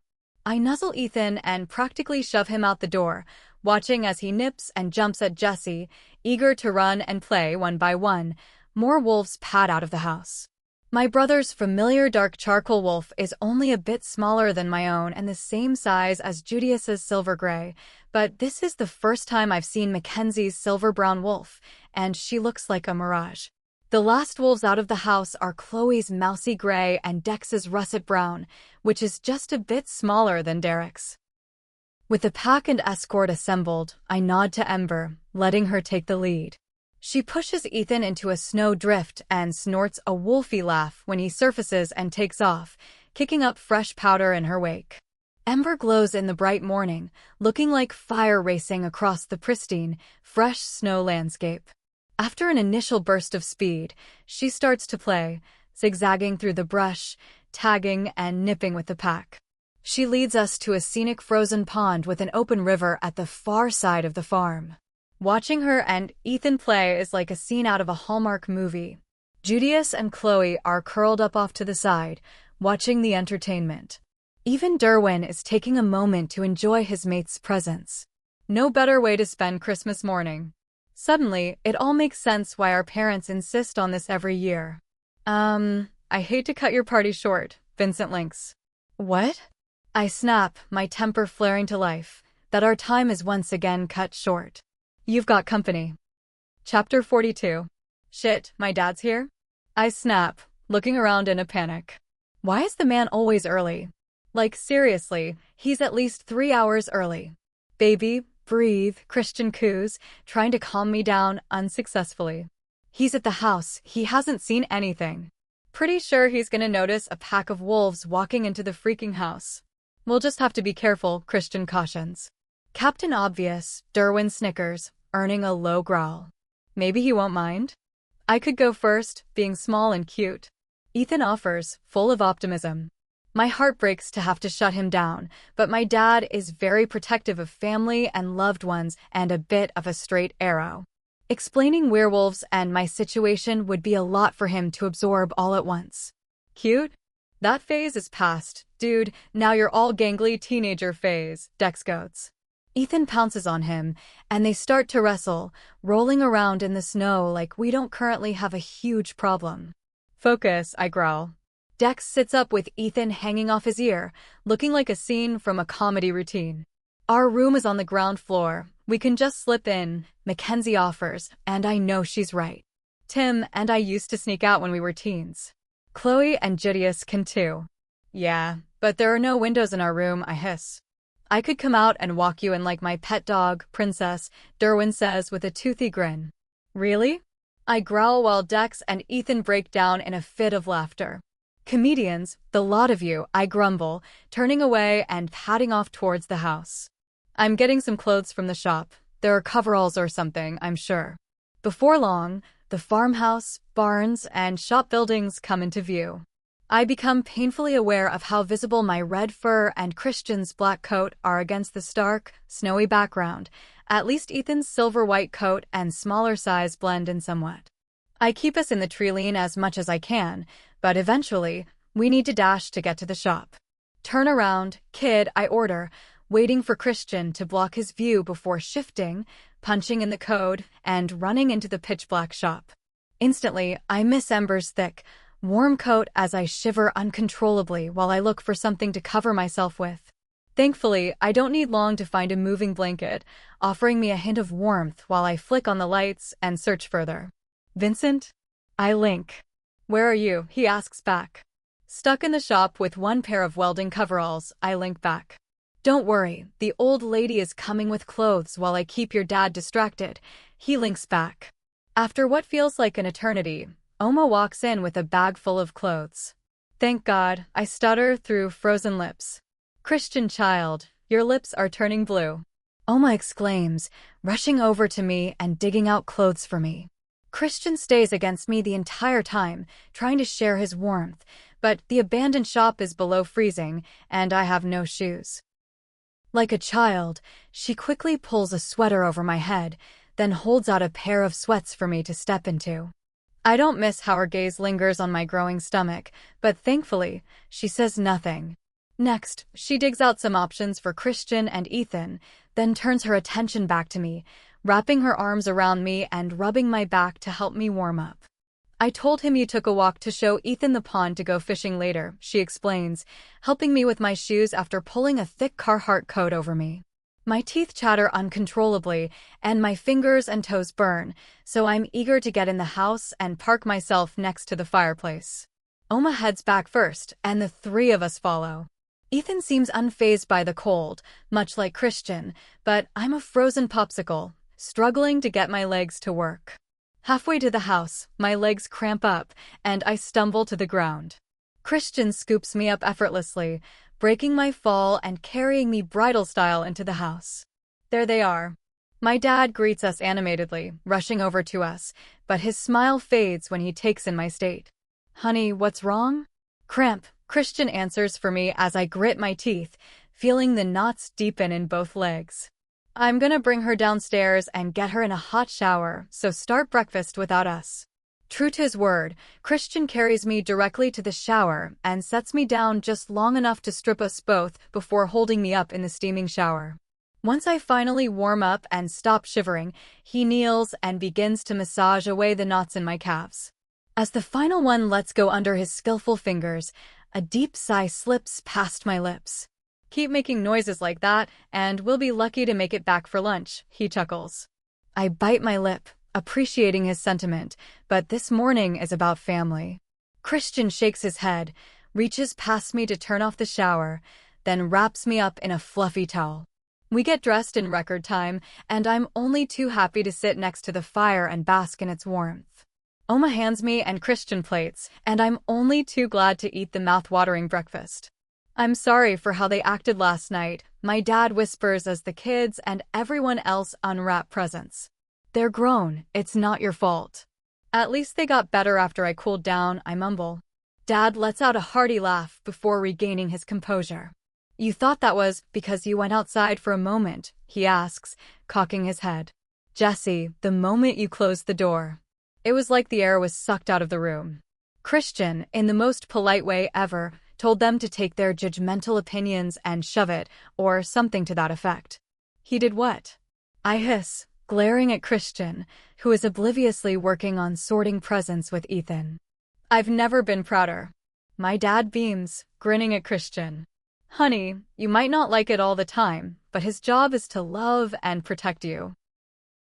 I nuzzle Ethan and practically shove him out the door, watching as he nips and jumps at Jessie, eager to run and play one by one. More wolves pad out of the house. My brother's familiar dark charcoal wolf is only a bit smaller than my own and the same size as Judius's silver gray, but this is the first time I've seen Mackenzie's silver brown wolf, and she looks like a mirage. The last wolves out of the house are Chloe's mousy gray and Dex's russet brown, which is just a bit smaller than Derek's. With the pack and escort assembled, I nod to Ember, letting her take the lead. She pushes Ethan into a snow drift and snorts a wolfy laugh when he surfaces and takes off, kicking up fresh powder in her wake. Ember glows in the bright morning, looking like fire racing across the pristine, fresh snow landscape. After an initial burst of speed, she starts to play, zigzagging through the brush, tagging and nipping with the pack. She leads us to a scenic frozen pond with an open river at the far side of the farm. Watching her and Ethan play is like a scene out of a Hallmark movie. Judius and Chloe are curled up off to the side, watching the entertainment. Even Derwin is taking a moment to enjoy his mate's presence. No better way to spend Christmas morning. Suddenly, it all makes sense why our parents insist on this every year. I hate to cut your party short, Vincent links. What? I snap, my temper flaring to life, that our time is once again cut short. You've got company. Chapter 42. Shit, my dad's here? I snap, looking around in a panic. Why is the man always early? Like seriously, he's at least 3 hours early. Baby, breathe, Christian coos, trying to calm me down unsuccessfully. He's at the house, he hasn't seen anything. Pretty sure he's gonna notice a pack of wolves walking into the freaking house. We'll just have to be careful, Christian cautions. Captain Obvious, Derwin snickers, earning a low growl. Maybe he won't mind? I could go first, being small and cute. Ethan offers, full of optimism. My heart breaks to have to shut him down, but my dad is very protective of family and loved ones and a bit of a straight arrow. Explaining werewolves and my situation would be a lot for him to absorb all at once. Cute? That phase is past, dude, now you're all gangly teenager phase, Dex goats. Ethan pounces on him, and they start to wrestle, rolling around in the snow like we don't currently have a huge problem. Focus, I growl. Dex sits up with Ethan hanging off his ear, looking like a scene from a comedy routine. Our room is on the ground floor. We can just slip in, Mackenzie offers, and I know she's right. Tim and I used to sneak out when we were teens. Chloe and Judius can too. Yeah, but there are no windows in our room, I hiss. I could come out and walk you in like my pet dog, Princess, Derwin says with a toothy grin. Really? I growl while Dex and Ethan break down in a fit of laughter. Comedians, the lot of you, I grumble, turning away and padding off towards the house. I'm getting some clothes from the shop. There are coveralls or something, I'm sure. Before long, the farmhouse, barns, and shop buildings come into view. I become painfully aware of how visible my red fur and Christian's black coat are against the stark, snowy background. At least Ethan's silver-white coat and smaller size blend in somewhat. I keep us in the tree lane as much as I can, but eventually, we need to dash to get to the shop. Turn around, kid, I order, waiting for Christian to block his view before shifting, punching in the code, and running into the pitch-black shop. Instantly, I miss Ember's thick, warm coat as I shiver uncontrollably while I look for something to cover myself with. Thankfully, I don't need long to find a moving blanket, offering me a hint of warmth while I flick on the lights and search further. Vincent? I link. Where are you? He asks back. Stuck in the shop with one pair of welding coveralls, I link back. Don't worry, the old lady is coming with clothes while I keep your dad distracted, he links back. After what feels like an eternity, Oma walks in with a bag full of clothes. Thank God, I stutter through frozen lips. Christian child, your lips are turning blue. Oma exclaims, rushing over to me and digging out clothes for me. Christian stays against me the entire time, trying to share his warmth, but the abandoned shop is below freezing, and I have no shoes. Like a child, she quickly pulls a sweater over my head, then holds out a pair of sweats for me to step into. I don't miss how her gaze lingers on my growing stomach, but thankfully, she says nothing. Next, she digs out some options for Christian and Ethan, then turns her attention back to me, wrapping her arms around me and rubbing my back to help me warm up. I told him you took a walk to show Ethan the pond to go fishing later, she explains, helping me with my shoes after pulling a thick Carhartt coat over me. My teeth chatter uncontrollably, and my fingers and toes burn, so I'm eager to get in the house and park myself next to the fireplace. Oma heads back first, and the three of us follow. Ethan seems unfazed by the cold, much like Christian, but I'm a frozen popsicle, struggling to get my legs to work. Halfway to the house, my legs cramp up, and I stumble to the ground. Christian scoops me up effortlessly, breaking my fall and carrying me bridal style into the house. There they are. My dad greets us animatedly, rushing over to us, but his smile fades when he takes in my state. Honey, what's wrong? Cramp, Christian answers for me as I grit my teeth, feeling the knots deepen in both legs. I'm gonna bring her downstairs and get her in a hot shower, so start breakfast without us. True to his word, Christian carries me directly to the shower and sets me down just long enough to strip us both before holding me up in the steaming shower. Once I finally warm up and stop shivering, he kneels and begins to massage away the knots in my calves. As the final one lets go under his skillful fingers, a deep sigh slips past my lips. Keep making noises like that, and we'll be lucky to make it back for lunch, he chuckles. I bite my lip, appreciating his sentiment, but this morning is about family. Christian shakes his head, reaches past me to turn off the shower, then wraps me up in a fluffy towel. We get dressed in record time, and I'm only too happy to sit next to the fire and bask in its warmth. Oma hands me and Christian plates, and I'm only too glad to eat the mouth-watering breakfast. I'm sorry for how they acted last night, my dad whispers as the kids and everyone else unwrap presents. They're grown, it's not your fault. At least they got better after I cooled down, I mumble. Dad lets out a hearty laugh before regaining his composure. You thought that was because you went outside for a moment, he asks, cocking his head. Jessie, the moment you closed the door. It was like the air was sucked out of the room. Christian, in the most polite way ever, told them to take their judgmental opinions and shove it, or something to that effect. He did what? I hiss, glaring at Christian, who is obliviously working on sorting presents with Ethan. I've never been prouder. My dad beams, grinning at Christian. Honey, you might not like it all the time, but his job is to love and protect you.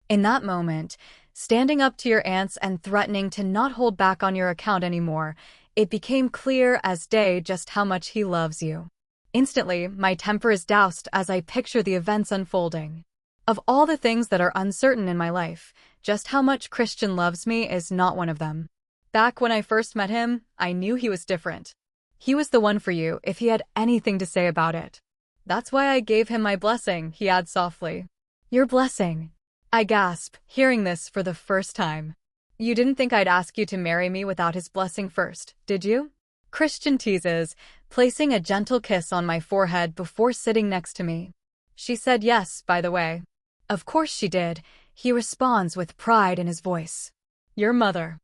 In that moment, standing up to your aunts and threatening to not hold back on your account anymore, it became clear as day just how much he loves you. Instantly, my temper is doused as I picture the events unfolding. Of all the things that are uncertain in my life, just how much Christian loves me is not one of them. Back when I first met him, I knew he was different. He was the one for you if he had anything to say about it. That's why I gave him my blessing, he adds softly. Your blessing. I gasp, hearing this for the first time. You didn't think I'd ask you to marry me without his blessing first, did you? Christian teases, placing a gentle kiss on my forehead before sitting next to me. She said yes, by the way. Of course she did, he responds with pride in his voice. Your mother.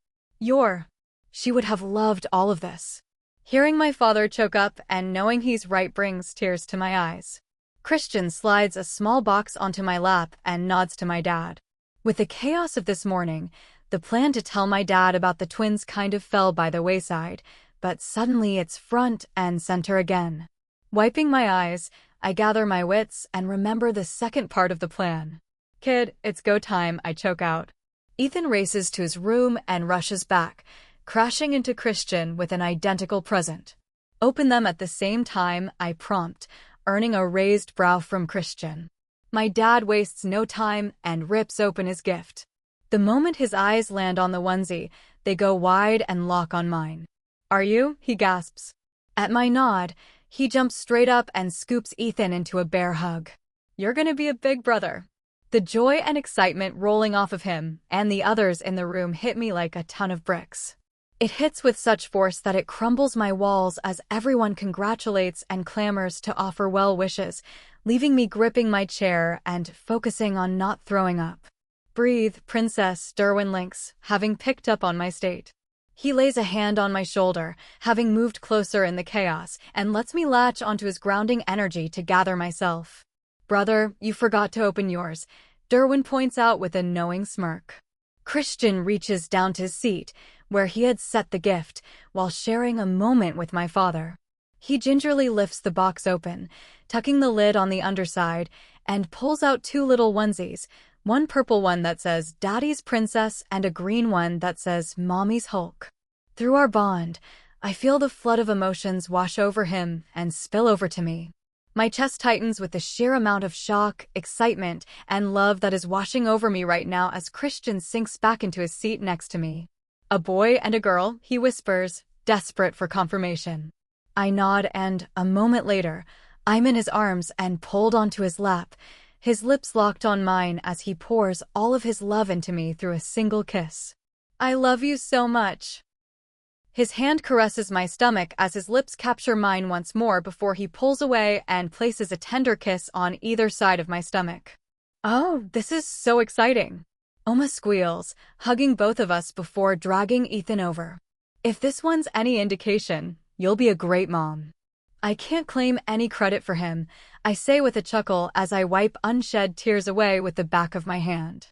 She would have loved all of this. Hearing my father choke up and knowing he's right brings tears to my eyes. Christian slides a small box onto my lap and nods to my dad. With the chaos of this morning, the plan to tell my dad about the twins kind of fell by the wayside, but suddenly it's front and center again. Wiping my eyes, I gather my wits and remember the second part of the plan. Kid, it's go time, I choke out. Ethan races to his room and rushes back, crashing into Christian with an identical present. Open them at the same time, I prompt, earning a raised brow from Christian. My dad wastes no time and rips open his gift. The moment his eyes land on the onesie, they go wide and lock on mine. Are you? He gasps. At my nod, he jumps straight up and scoops Ethan into a bear hug. You're gonna be a big brother. The joy and excitement rolling off of him and the others in the room hit me like a ton of bricks. It hits with such force that it crumbles my walls as everyone congratulates and clamors to offer well wishes, leaving me gripping my chair and focusing on not throwing up. Breathe, Princess, Derwin links, having picked up on my state. He lays a hand on my shoulder, having moved closer in the chaos, and lets me latch onto his grounding energy to gather myself. Brother, you forgot to open yours, Derwin points out with a knowing smirk. Christian reaches down to his seat, where he had set the gift, while sharing a moment with my father. He gingerly lifts the box open, tucking the lid on the underside, and pulls out 2 little onesies, one purple one that says Daddy's Princess and a green one that says Mommy's Hulk. Through our bond, I feel the flood of emotions wash over him and spill over to me. My chest tightens with the sheer amount of shock, excitement, and love that is washing over me right now as Christian sinks back into his seat next to me. A boy and a girl, he whispers, desperate for confirmation. I nod and, a moment later, I'm in his arms and pulled onto his lap, his lips locked on mine as he pours all of his love into me through a single kiss. I love you so much. His hand caresses my stomach as his lips capture mine once more before he pulls away and places a tender kiss on either side of my stomach. Oh, this is so exciting. Oma squeals, hugging both of us before dragging Ethan over. If this one's any indication, you'll be a great mom. I can't claim any credit for him, I say with a chuckle as I wipe unshed tears away with the back of my hand.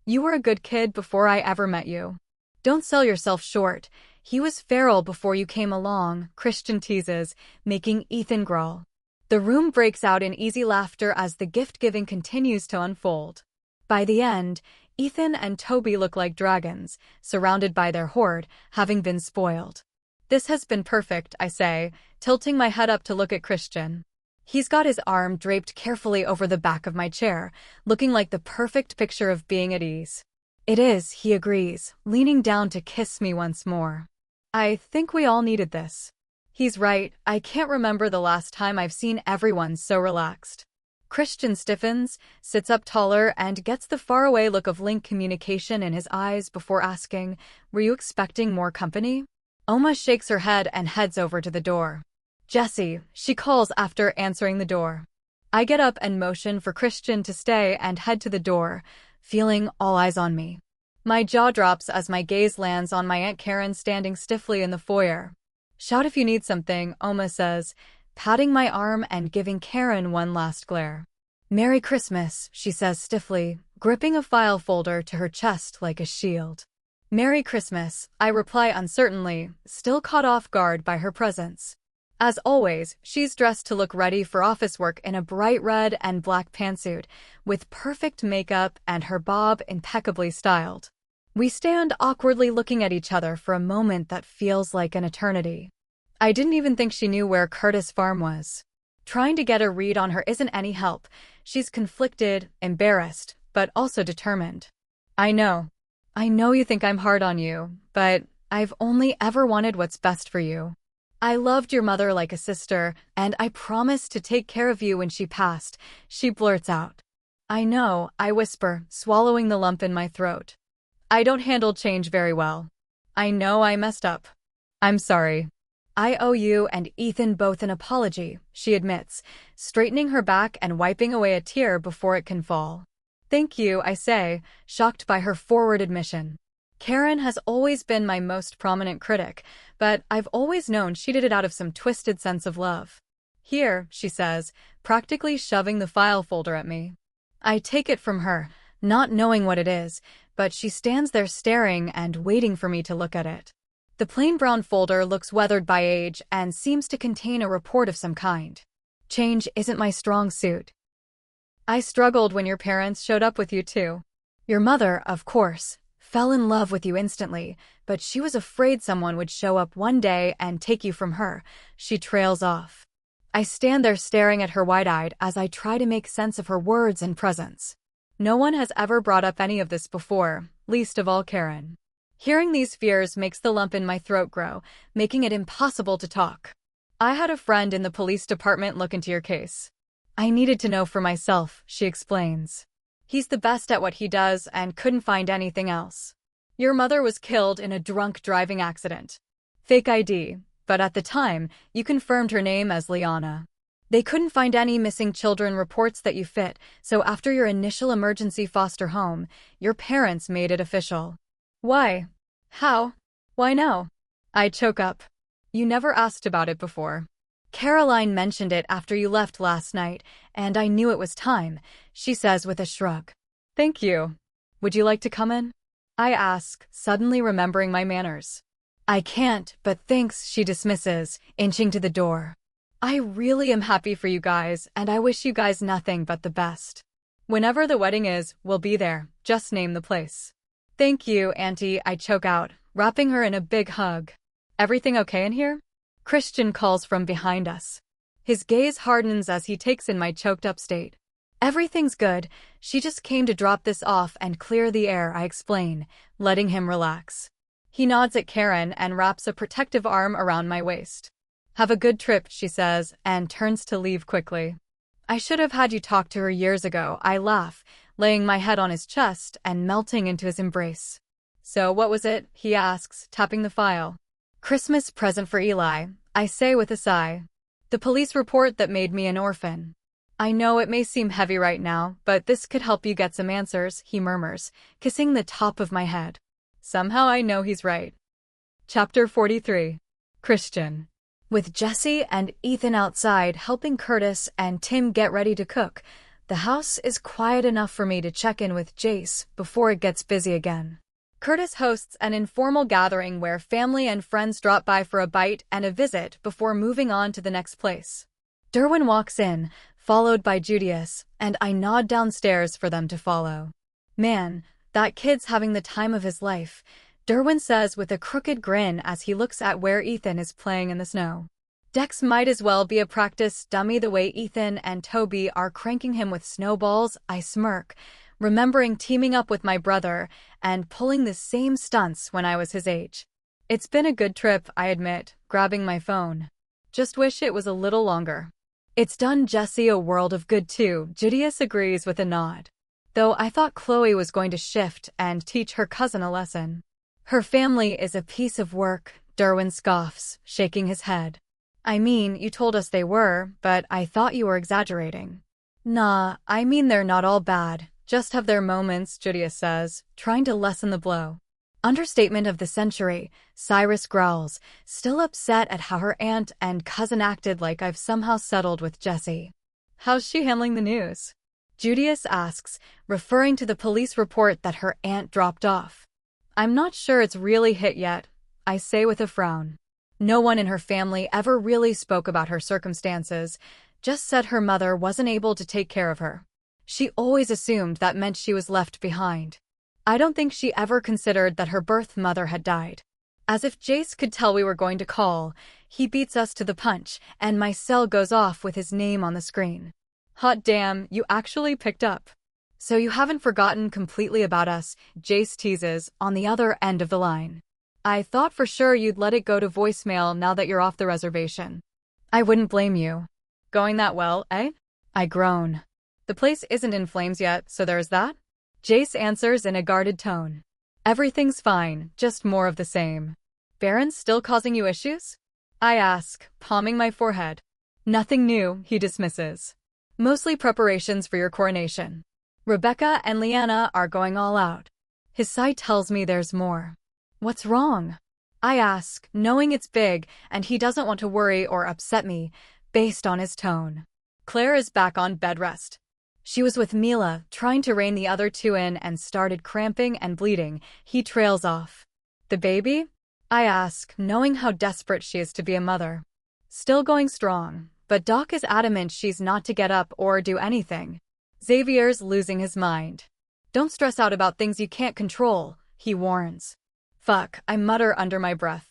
You were a good kid before I ever met you. Don't sell yourself short. He was feral before you came along, Christian teases, making Ethan growl. The room breaks out in easy laughter as the gift-giving continues to unfold. By the end, Ethan and Toby look like dragons, surrounded by their horde, having been spoiled. This has been perfect, I say, tilting my head up to look at Christian. He's got his arm draped carefully over the back of my chair, looking like the perfect picture of being at ease. It is, he agrees, leaning down to kiss me once more. I think we all needed this. He's right, I can't remember the last time I've seen everyone so relaxed. Christian stiffens, sits up taller, and gets the faraway look of link communication in his eyes before asking, were you expecting more company? Oma shakes her head and heads over to the door. Jessie, she calls after answering the door. I get up and motion for Christian to stay and head to the door, feeling all eyes on me. My jaw drops as my gaze lands on my Aunt Karen standing stiffly in the foyer. Shout if you need something, Oma says, patting my arm and giving Karen one last glare. Merry Christmas, she says stiffly, gripping a file folder to her chest like a shield. Merry Christmas, I reply uncertainly, still caught off guard by her presence. As always, she's dressed to look ready for office work in a bright red and black pantsuit, with perfect makeup and her bob impeccably styled. We stand awkwardly looking at each other for a moment that feels like an eternity. I didn't even think she knew where Curtis Farm was. Trying to get a read on her isn't any help. She's conflicted, embarrassed, but also determined. I know you think I'm hard on you, but I've only ever wanted what's best for you. I loved your mother like a sister, and I promised to take care of you when she passed, she blurts out. I know, I whisper, swallowing the lump in my throat. I don't handle change very well. I know I messed up. I'm sorry. I owe you and Ethan both an apology, she admits, straightening her back and wiping away a tear before it can fall. Thank you, I say, shocked by her forward admission. Karen has always been my most prominent critic, but I've always known she did it out of some twisted sense of love. Here, she says, practically shoving the file folder at me. I take it from her, not knowing what it is, but she stands there staring and waiting for me to look at it. The plain brown folder looks weathered by age and seems to contain a report of some kind. Change isn't my strong suit. I struggled when your parents showed up with you too. Your mother, of course, fell in love with you instantly, but she was afraid someone would show up one day and take you from her. She trails off. I stand there staring at her wide-eyed as I try to make sense of her words and presence. No one has ever brought up any of this before, least of all Karen. Hearing these fears makes the lump in my throat grow, making it impossible to talk. I had a friend in the police department look into your case. I needed to know for myself, she explains. He's the best at what he does and couldn't find anything else. Your mother was killed in a drunk driving accident. Fake ID, but at the time, you confirmed her name as Liana. They couldn't find any missing children reports that you fit, so after your initial emergency foster home, your parents made it official. Why? How? Why no? I choke up. You never asked about it before. Caroline mentioned it after you left last night, and I knew it was time, she says with a shrug. Thank you. Would you like to come in? I ask, suddenly remembering my manners. I can't, but thanks, she dismisses, inching to the door. I really am happy for you guys, and I wish you guys nothing but the best. Whenever the wedding is, we'll be there, just name the place. Thank you, Auntie, I choke out, wrapping her in a big hug. Everything okay in here? Christian calls from behind us. His gaze hardens as he takes in my choked-up state. Everything's good, she just came to drop this off and clear the air, I explain, letting him relax. He nods at Karen and wraps a protective arm around my waist. Have a good trip, she says, and turns to leave quickly. I should have had you talk to her years ago, I laugh, laying my head on his chest and melting into his embrace. So what was it? He asks, tapping the file. Christmas present for Eli, I say with a sigh. The police report that made me an orphan. I know it may seem heavy right now, but this could help you get some answers, he murmurs, kissing the top of my head. Somehow I know he's right. Chapter 43. Christian. With Jessie and Ethan outside helping Curtis and Tim get ready to cook, the house is quiet enough for me to check in with Jace before it gets busy again. Curtis hosts an informal gathering where family and friends drop by for a bite and a visit before moving on to the next place. Derwin walks in, followed by Judius, and I nod downstairs for them to follow. Man, that kid's having the time of his life, Derwin says with a crooked grin as he looks at where Ethan is playing in the snow. Dex might as well be a practice dummy the way Ethan and Toby are cranking him with snowballs, I smirk, remembering teaming up with my brother and pulling the same stunts when I was his age. It's been a good trip, I admit, grabbing my phone. Just wish it was a little longer. It's done Jessie a world of good too, Judius agrees with a nod. Though I thought Chloe was going to shift and teach her cousin a lesson. Her family is a piece of work, Derwin scoffs, shaking his head. I mean, you told us they were, but I thought you were exaggerating. Nah, I mean they're not all bad, just have their moments, Judius says, trying to lessen the blow. Understatement of the century, Cyrus growls, still upset at how her aunt and cousin acted like I've somehow settled with Jessie. How's she handling the news? Judius asks, referring to the police report that her aunt dropped off. I'm not sure it's really hit yet, I say with a frown. No one in her family ever really spoke about her circumstances, just said her mother wasn't able to take care of her. She always assumed that meant she was left behind. I don't think she ever considered that her birth mother had died. As if Jace could tell we were going to call, he beats us to the punch, and my cell goes off with his name on the screen. Hot damn, you actually picked up. So you haven't forgotten completely about us, Jace teases, on the other end of the line. I thought for sure you'd let it go to voicemail now that you're off the reservation. I wouldn't blame you. Going that well, eh? I groan. The place isn't in flames yet, so there's that? Jace answers in a guarded tone. Everything's fine, just more of the same. Baron's still causing you issues? I ask, palming my forehead. Nothing new, he dismisses. Mostly preparations for your coronation. Rebecca and Leanna are going all out. His side tells me there's more. What's wrong? I ask, knowing it's big and he doesn't want to worry or upset me, based on his tone. Claire is back on bed rest. She was with Mila, trying to rein the other two in and started cramping and bleeding. He trails off. The baby? I ask, knowing how desperate she is to be a mother. Still going strong, but Doc is adamant she's not to get up or do anything. Xavier's losing his mind. Don't stress out about things you can't control, he warns. Fuck, I mutter under my breath.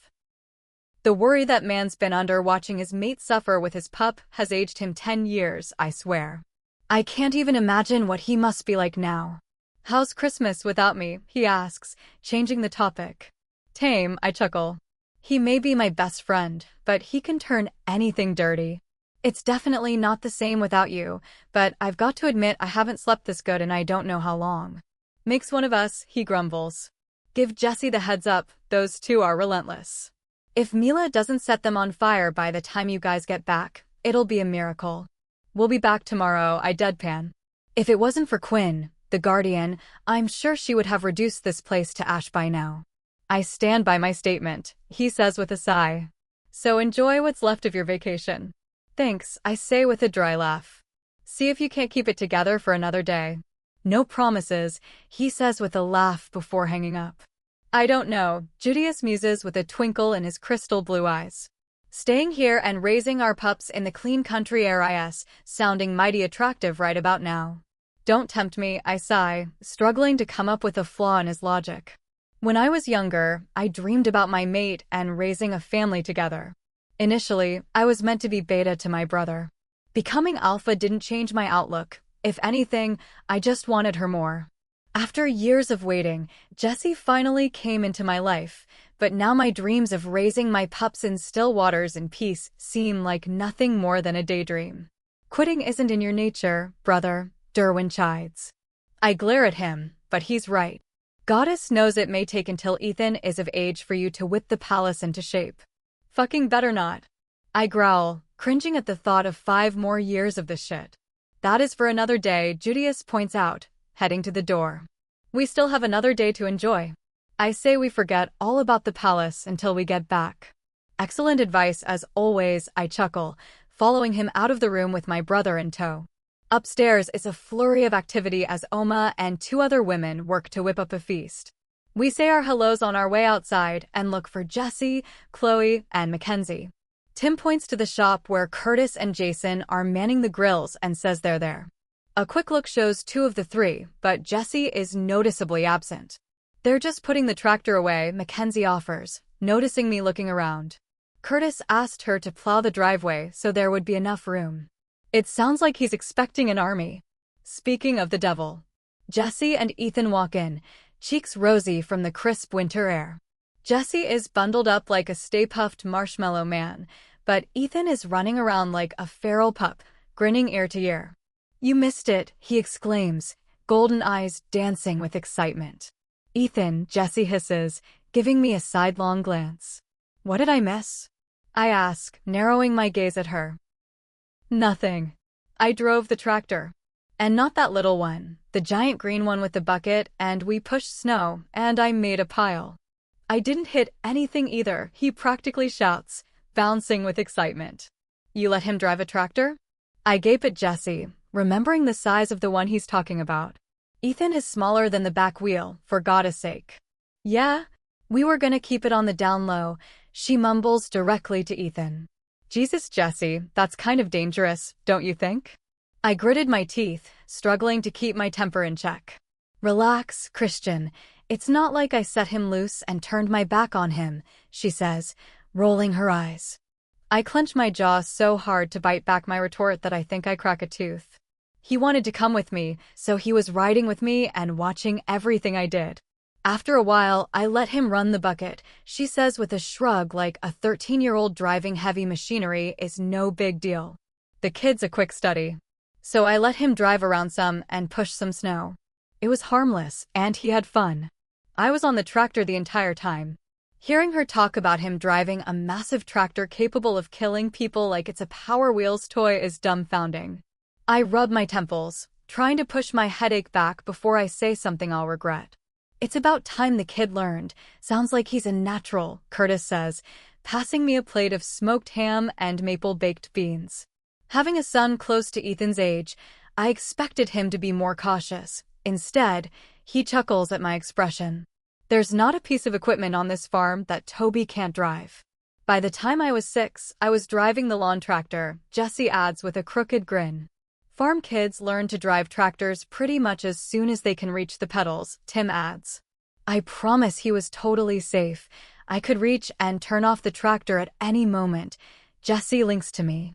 The worry that man's been under watching his mate suffer with his pup has aged him 10 years, I swear. I can't even imagine what he must be like now. How's Christmas without me? He asks, changing the topic. Tame, I chuckle. He may be my best friend, but he can turn anything dirty. It's definitely not the same without you, but I've got to admit I haven't slept this good and I don't know how long. Makes one of us, he grumbles. Give Jessie the heads up, those two are relentless. If Mila doesn't set them on fire by the time you guys get back, it'll be a miracle. We'll be back tomorrow, I deadpan. If it wasn't for Quinn, the Guardian, I'm sure she would have reduced this place to ash by now. I stand by my statement, he says with a sigh. So enjoy what's left of your vacation. Thanks, I say with a dry laugh. See if you can't keep it together for another day. No promises, he says with a laugh before hanging up. I don't know, Judius muses with a twinkle in his crystal blue eyes. Staying here and raising our pups in the clean country air is sounding mighty attractive right about now. Don't tempt me, I sigh, struggling to come up with a flaw in his logic. When I was younger, I dreamed about my mate and raising a family together. Initially, I was meant to be beta to my brother. Becoming alpha didn't change my outlook. If anything, I just wanted her more. After years of waiting, Jessie finally came into my life, but now my dreams of raising my pups in still waters in peace seem like nothing more than a daydream. Quitting isn't in your nature, brother, Derwin chides. I glare at him, but he's right. Goddess knows it may take until Ethan is of age for you to whip the palace into shape. Fucking better not. I growl, cringing at the thought of 5 more years of this shit. That is for another day, Judius points out, heading to the door. We still have another day to enjoy. I say we forget all about the palace until we get back. Excellent advice as always, I chuckle, following him out of the room with my brother in tow. Upstairs is a flurry of activity as Oma and 2 other women work to whip up a feast. We say our hellos on our way outside and look for Jessie, Chloe, and Mackenzie. Tim points to the shop where Curtis and Jason are manning the grills and says they're there. A quick look shows 2 of the 3, but Jessie is noticeably absent. They're just putting the tractor away, Mackenzie offers, noticing me looking around. Curtis asked her to plow the driveway so there would be enough room. It sounds like he's expecting an army. Speaking of the devil, Jessie and Ethan walk in, cheeks rosy from the crisp winter air. Jessie is bundled up like a stay-puffed marshmallow man, but Ethan is running around like a feral pup, grinning ear to ear. You missed it, he exclaims, golden eyes dancing with excitement. Ethan, Jessie hisses, giving me a sidelong glance. What did I miss? I ask, narrowing my gaze at her. Nothing. I drove the tractor. And not that little one, the giant green one with the bucket, and we pushed snow, and I made a pile. I didn't hit anything either, he practically shouts, bouncing with excitement. You let him drive a tractor? I gape at Jessie, remembering the size of the one he's talking about. Ethan is smaller than the back wheel, for Goddess' sake. Yeah, we were gonna keep it on the down low, she mumbles directly to Ethan. Jesus, Jessie, that's kind of dangerous, don't you think? I gritted my teeth, struggling to keep my temper in check. Relax, Christian. It's not like I set him loose and turned my back on him, she says, rolling her eyes. I clench my jaw so hard to bite back my retort that I think I crack a tooth. He wanted to come with me, so he was riding with me and watching everything I did. After a while, I let him run the bucket, she says with a shrug like a 13-year-old driving heavy machinery is no big deal. The kid's a quick study. So I let him drive around some and push some snow. It was harmless, and he had fun. I was on the tractor the entire time. Hearing her talk about him driving a massive tractor capable of killing people like it's a Power Wheels toy is dumbfounding. I rub my temples, trying to push my headache back before I say something I'll regret. It's about time the kid learned. Sounds like he's a natural, Curtis says, passing me a plate of smoked ham and maple-baked beans. Having a son close to Ethan's age, I expected him to be more cautious. Instead, he chuckles at my expression. There's not a piece of equipment on this farm that Toby can't drive. By the time I was 6, I was driving the lawn tractor, Jessie adds with a crooked grin. Farm kids learn to drive tractors pretty much as soon as they can reach the pedals, Tim adds. I promise he was totally safe. I could reach and turn off the tractor at any moment. Jessie links to me.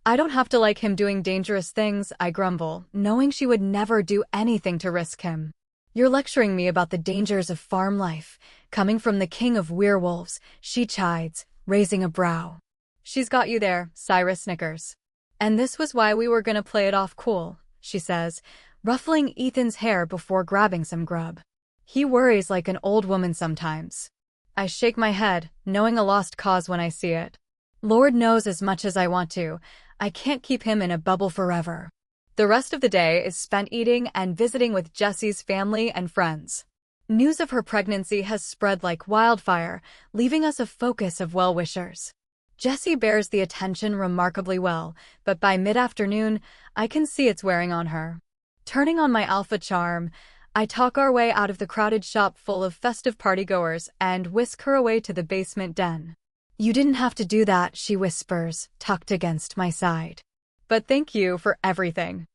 I don't have to like him doing dangerous things, I grumble, knowing she would never do anything to risk him. You're lecturing me about the dangers of farm life. Coming from the king of werewolves, she chides, raising a brow. She's got you there, Cyrus snickers. And this was why we were gonna play it off cool, she says, ruffling Ethan's hair before grabbing some grub. He worries like an old woman sometimes. I shake my head, knowing a lost cause when I see it. Lord knows as much as I want to, I can't keep him in a bubble forever. The rest of the day is spent eating and visiting with Jessie's family and friends. News of her pregnancy has spread like wildfire, leaving us a focus of well-wishers. Jessie bears the attention remarkably well, but by mid-afternoon, I can see it's wearing on her. Turning on my alpha charm, I talk our way out of the crowded shop full of festive partygoers and whisk her away to the basement den. You didn't have to do that, she whispers, tucked against my side. But thank you for everything.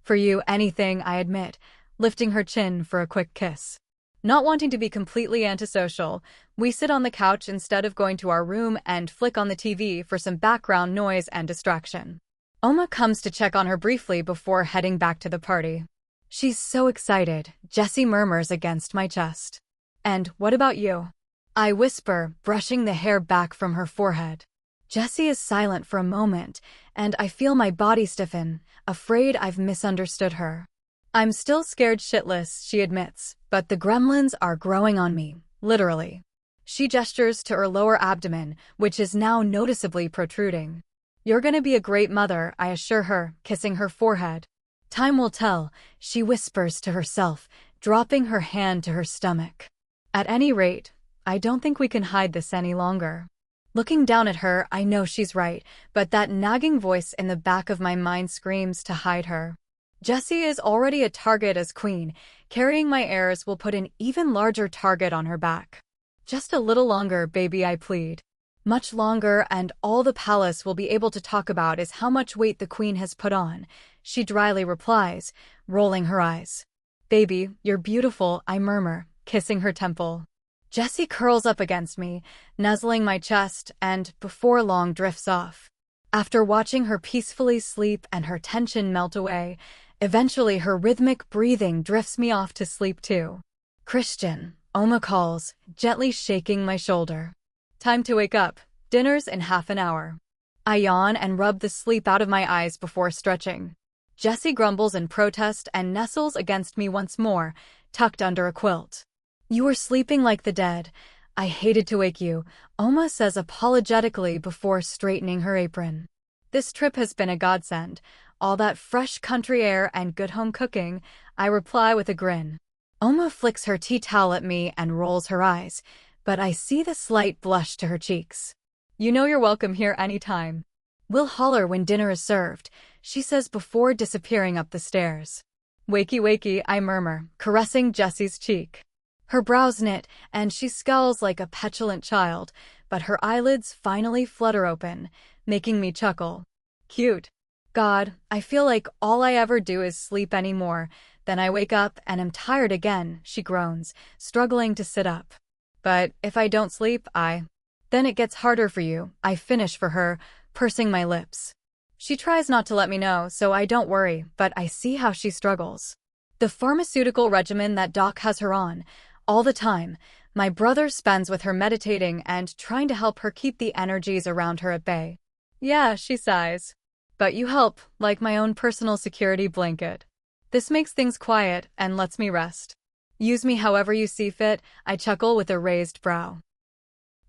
For you, anything, I admit, lifting her chin for a quick kiss. Not wanting to be completely antisocial, we sit on the couch instead of going to our room and flick on the TV for some background noise and distraction. Oma comes to check on her briefly before heading back to the party. She's so excited, Jessie murmurs against my chest. And what about you? I whisper, brushing the hair back from her forehead. Jessie is silent for a moment, and I feel my body stiffen, afraid I've misunderstood her. I'm still scared shitless, she admits, but the gremlins are growing on me, literally. She gestures to her lower abdomen, which is now noticeably protruding. You're gonna be a great mother, I assure her, kissing her forehead. Time will tell, she whispers to herself, dropping her hand to her stomach. At any rate, I don't think we can hide this any longer. Looking down at her, I know she's right, but that nagging voice in the back of my mind screams to hide her. Jessie is already a target as queen. Carrying my heirs will put an even larger target on her back. Just a little longer, baby, I plead. Much longer, and all the palace will be able to talk about is how much weight the queen has put on, she dryly replies, rolling her eyes. Baby, you're beautiful, I murmur, kissing her temple. Jessie curls up against me, nuzzling my chest, and, before long, drifts off. After watching her peacefully sleep and her tension melt away, eventually her rhythmic breathing drifts me off to sleep too. Christian, Oma calls, gently shaking my shoulder. Time to wake up. Dinner's in half an hour. I yawn and rub the sleep out of my eyes before stretching. Jessie grumbles in protest and nestles against me once more, tucked under a quilt. You were sleeping like the dead. I hated to wake you, Oma says apologetically before straightening her apron. This trip has been a godsend. All that fresh country air and good home cooking, I reply with a grin. Oma flicks her tea towel at me and rolls her eyes, but I see the slight blush to her cheeks. You know you're welcome here anytime. We'll holler when dinner is served, she says before disappearing up the stairs. Wakey wakey, I murmur, caressing Jessie's cheek. Her brows knit, and she scowls like a petulant child, but her eyelids finally flutter open, making me chuckle. Cute. God, I feel like all I ever do is sleep anymore. Then I wake up and am tired again, she groans, struggling to sit up. But if I don't sleep, Then it gets harder for you, I finish for her, pursing my lips. She tries not to let me know, so I don't worry, but I see how she struggles. The pharmaceutical regimen that Doc has her on, all the time, my brother spends with her meditating and trying to help her keep the energies around her at bay. Yeah, she sighs. But you help, like my own personal security blanket. This makes things quiet and lets me rest. Use me however you see fit, I chuckle with a raised brow.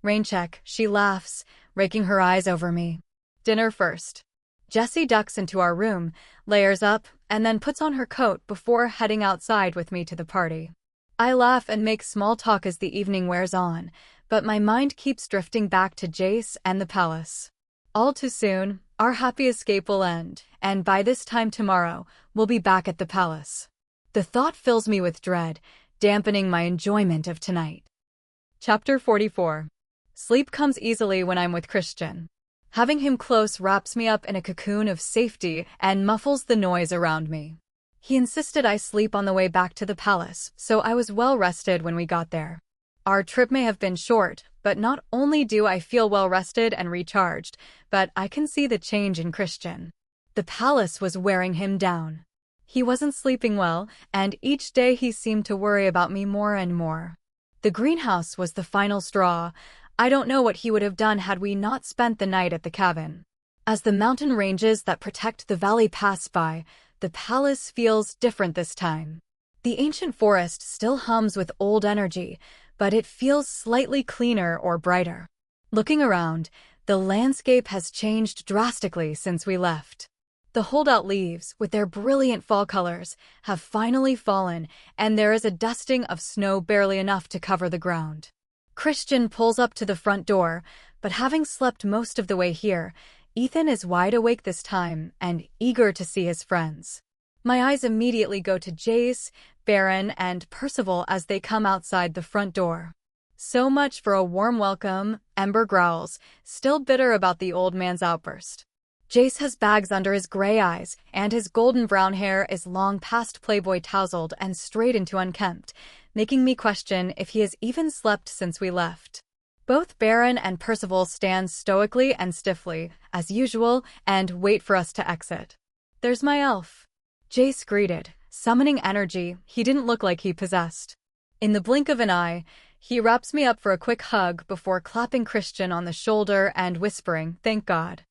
Rain check, she laughs, raking her eyes over me. Dinner first. Jessie ducks into our room, layers up, and then puts on her coat before heading outside with me to the party. I laugh and make small talk as the evening wears on, but my mind keeps drifting back to Jace and the palace. All too soon, our happy escape will end, and by this time tomorrow, we'll be back at the palace. The thought fills me with dread, dampening my enjoyment of tonight. Chapter 44. Sleep comes easily when I'm with Christian. Having him close wraps me up in a cocoon of safety and muffles the noise around me. He insisted I sleep on the way back to the palace, so I was well rested when we got there. Our trip may have been short, but not only do I feel well rested and recharged, but I can see the change in Christian. The palace was wearing him down. He wasn't sleeping well, and each day he seemed to worry about me more and more. The greenhouse was the final straw. I don't know what he would have done had we not spent the night at the cabin. As the mountain ranges that protect the valley pass by, the palace feels different this time. The ancient forest still hums with old energy, but it feels slightly cleaner or brighter. Looking around, the landscape has changed drastically since we left. The holdout leaves, with their brilliant fall colors, have finally fallen, and there is a dusting of snow barely enough to cover the ground. Christian pulls up to the front door, but having slept most of the way here, Ethan is wide awake this time and eager to see his friends. My eyes immediately go to Jace, Baron, and Percival as they come outside the front door. So much for a warm welcome, Ember growls, still bitter about the old man's outburst. Jace has bags under his gray eyes, and his golden brown hair is long past Playboy tousled and straight into unkempt, making me question if he has even slept since we left. Both Baron and Percival stand stoically and stiffly, as usual, and wait for us to exit. There's my elf. Jace greeted, summoning energy he didn't look like he possessed. In the blink of an eye, he wraps me up for a quick hug before clapping Christian on the shoulder and whispering, "Thank God."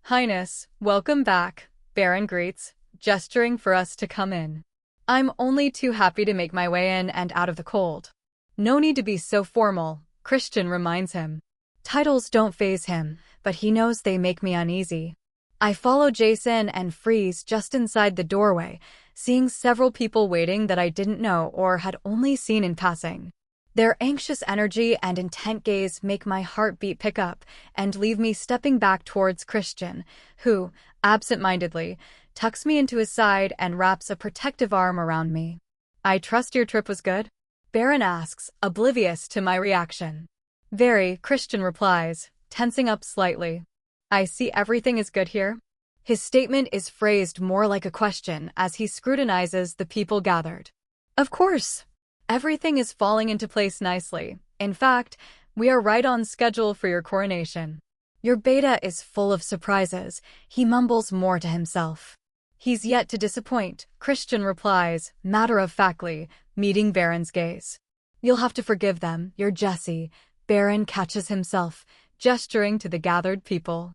"Highness, welcome back," Baron greets, gesturing for us to come in. I'm only too happy to make my way in and out of the cold. "No need to be so formal," Christian reminds him. Titles don't faze him, but he knows they make me uneasy. I follow Jason and freeze just inside the doorway, seeing several people waiting that I didn't know or had only seen in passing. Their anxious energy and intent gaze make my heartbeat pick up and leave me stepping back towards Christian, who, absent-mindedly, tucks me into his side and wraps a protective arm around me. "I trust your trip was good?" Baron asks, oblivious to my reaction. "Very," Christian replies, tensing up slightly. "I see everything is good here?" His statement is phrased more like a question as he scrutinizes the people gathered. "Of course. Everything is falling into place nicely. In fact, we are right on schedule for your coronation. Your beta is full of surprises," he mumbles more to himself. "He's yet to disappoint," Christian replies, matter-of-factly, meeting Baron's gaze. "You'll have to forgive them, you're Jessie," Baron catches himself, gesturing to the gathered people.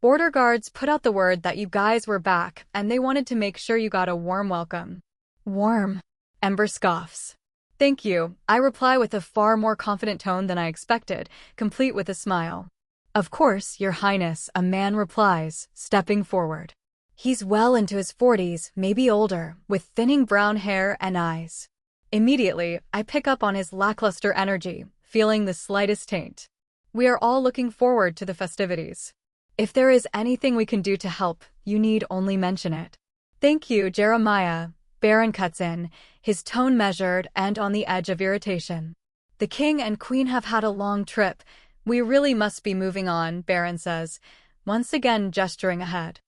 "Border guards put out the word that you guys were back, and they wanted to make sure you got a warm welcome." "Warm?" Ember scoffs. "Thank you," I reply with a far more confident tone than I expected, complete with a smile. "Of course, Your Highness," a man replies, stepping forward. He's well into his 40s, maybe older, with thinning brown hair and eyes. Immediately, I pick up on his lackluster energy, feeling the slightest taint. We are all looking forward to the festivities. If there is anything we can do to help, you need only mention it. "Thank you, Jeremiah," Baron cuts in, his tone measured and on the edge of irritation. "The king and queen have had a long trip. We really must be moving on," Baron says, once again gesturing ahead.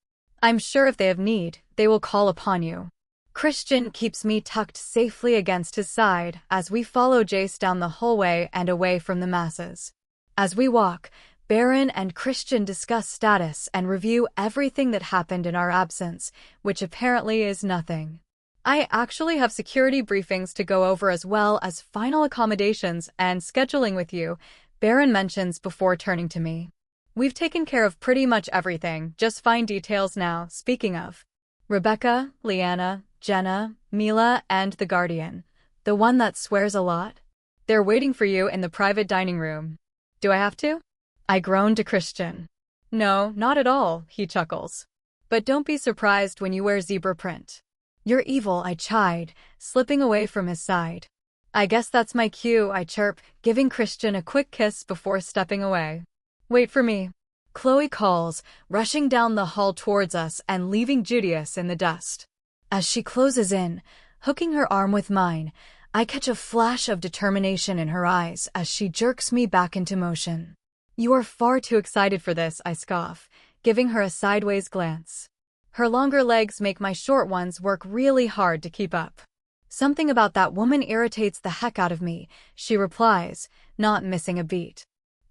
"I'm sure if they have need, they will call upon you." Christian keeps me tucked safely against his side as we follow Jace down the hallway and away from the masses. As we walk, Baron and Christian discuss status and review everything that happened in our absence, which apparently is nothing. I actually have security briefings to go over as well as final accommodations and scheduling with you, Baron mentions before turning to me. "We've taken care of pretty much everything, just fine details now, speaking of. Rebecca, Leanna, Jenna, Mila, and the Guardian. The one that swears a lot? They're waiting for you in the private dining room. Do I have to?" I groan to Christian. "No, not at all," he chuckles. "But don't be surprised when you wear zebra print." "You're evil," I chide, slipping away from his side. "I guess that's my cue," I chirp, giving Christian a quick kiss before stepping away. "Wait for me," Chloe calls, rushing down the hall towards us and leaving Judius in the dust. As she closes in, hooking her arm with mine, I catch a flash of determination in her eyes as she jerks me back into motion. "You are far too excited for this," I scoff, giving her a sideways glance. Her longer legs make my short ones work really hard to keep up. "Something about that woman irritates the heck out of me," she replies, not missing a beat.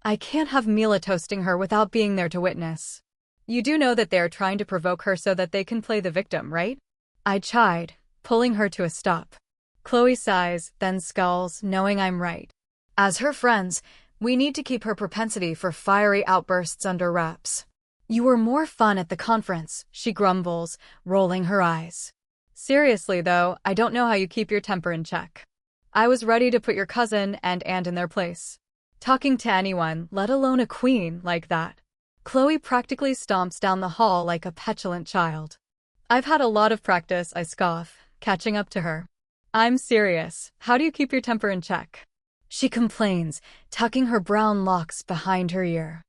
"I can't have Mila toasting her without being there to witness." "You do know that they are trying to provoke her so that they can play the victim, right?" I chide, pulling her to a stop. Chloe sighs, then skulls, knowing I'm right. As her friends, we need to keep her propensity for fiery outbursts under wraps. You were more fun at the conference, she grumbles, rolling her eyes. Seriously though, I don't know how you keep your temper in check. I was ready to put your cousin and aunt in their place. Talking to anyone, let alone a queen, like that. Chloe practically stomps down the hall like a petulant child. I've had a lot of practice, I scoff, catching up to her. I'm serious. How do you keep your temper in check? She complains, tucking her brown locks behind her ear.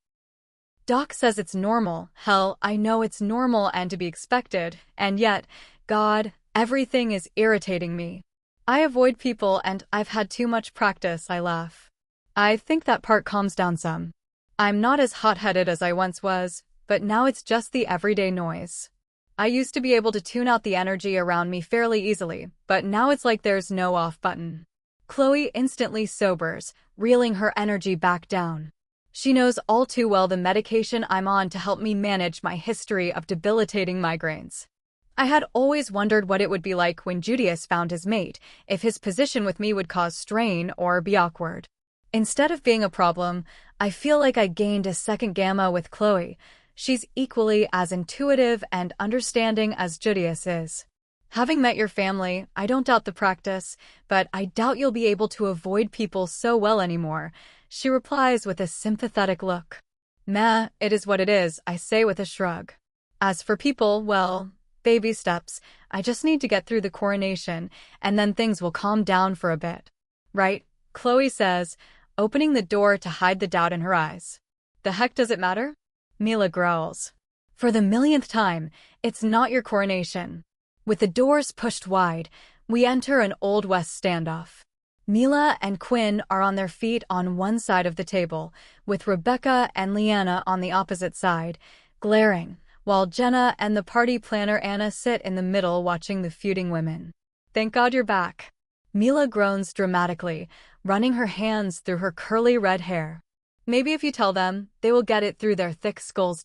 Doc says it's normal. Hell, I know it's normal and to be expected, and yet, God, everything is irritating me. I avoid people and I've had too much practice, I laugh. I think that part calms down some. I'm not as hot-headed as I once was, but now it's just the everyday noise. I used to be able to tune out the energy around me fairly easily, but now it's like there's no off button. Chloe instantly sobers, reeling her energy back down. She knows all too well the medication I'm on to help me manage my history of debilitating migraines. I had always wondered what it would be like when Judius found his mate, if his position with me would cause strain or be awkward. Instead of being a problem, I feel like I gained a second gamma with Chloe. She's equally as intuitive and understanding as Judius is. Having met your family, I don't doubt the practice, but I doubt you'll be able to avoid people so well anymore, she replies with a sympathetic look. Meh, it is what it is, I say with a shrug. As for people, well, baby steps. I just need to get through the coronation, and then things will calm down for a bit. Right? Chloe says, opening the door to hide the doubt in her eyes. The heck does it matter? Mila growls. For the millionth time, it's not your coronation. With the doors pushed wide, we enter an Old West standoff. Mila and Quinn are on their feet on one side of the table, with Rebecca and Leanna on the opposite side, glaring, while Jenna and the party planner Anna sit in the middle watching the feuding women. Thank God you're back. Mila groans dramatically, running her hands through her curly red hair. Maybe if you tell them, they will get it through their thick skulls.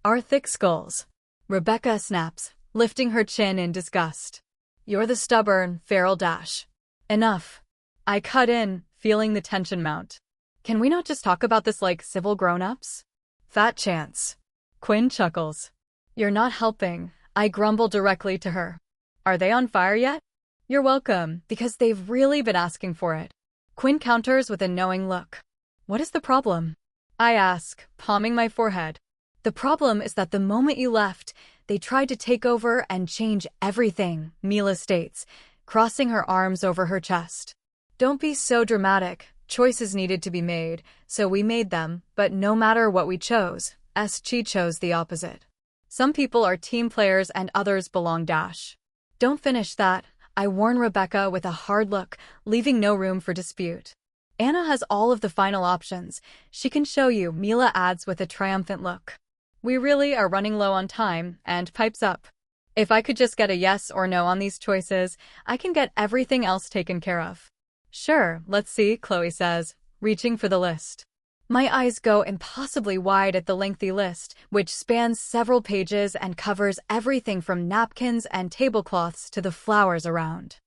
Our thick skulls. Rebecca snaps, lifting her chin in disgust. You're the stubborn, feral . Enough. I cut in, feeling the tension mount. Can we not just talk about this like civil grown-ups? Fat chance. Quinn chuckles. You're not helping, I grumble directly to her. Are they on fire yet? You're welcome, because they've really been asking for it. Quinn counters with a knowing look. What is the problem? I ask, palming my forehead. The problem is that the moment you left, they tried to take over and change everything, Mila states, crossing her arms over her chest. Don't be so dramatic. Choices needed to be made, so we made them, but no matter what we chose, she chose the opposite. Some people are team players and others belong . Don't finish that, I warn Rebecca with a hard look, leaving no room for dispute. Anna has all of the final options. She can show you, Mila adds with a triumphant look. We really are running low on time, and pipes up. If I could just get a yes or no on these choices, I can get everything else taken care of. Sure, let's see, Chloe says, reaching for the list. My eyes go impossibly wide at the lengthy list, which spans several pages and covers everything from napkins and tablecloths to the flowers around.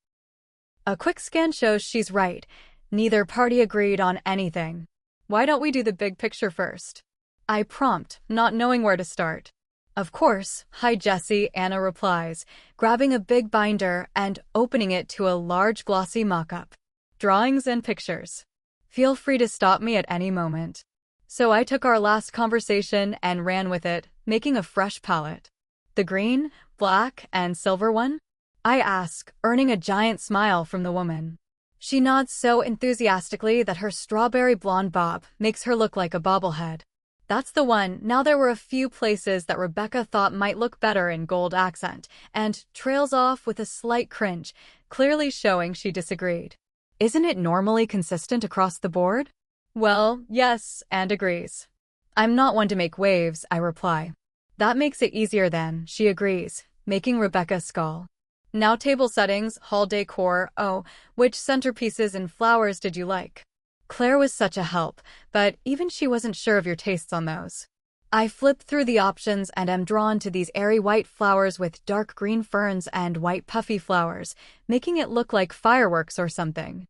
A quick scan shows she's right. Neither party agreed on anything. Why don't we do the big picture first? I prompt, not knowing where to start. Of course, hi Jessie, Anna replies, grabbing a big binder and opening it to a large glossy mock-up. Drawings and pictures. Feel free to stop me at any moment. So I took our last conversation and ran with it, making a fresh palette. The green, black, and silver one? I ask, earning a giant smile from the woman. She nods so enthusiastically that her strawberry blonde bob makes her look like a bobblehead. That's the one. Now there were a few places that Rebecca thought might look better in gold accent, and trails off with a slight cringe, clearly showing she disagreed. Isn't it normally consistent across the board? Well, yes, and agrees. I'm not one to make waves, I reply. That makes it easier then, she agrees, making Rebecca scowl. Now table settings, hall decor, oh, which centerpieces and flowers did you like? Claire was such a help, but even she wasn't sure of your tastes on those. I flip through the options and am drawn to these airy white flowers with dark green ferns and white puffy flowers, making it look like fireworks or something.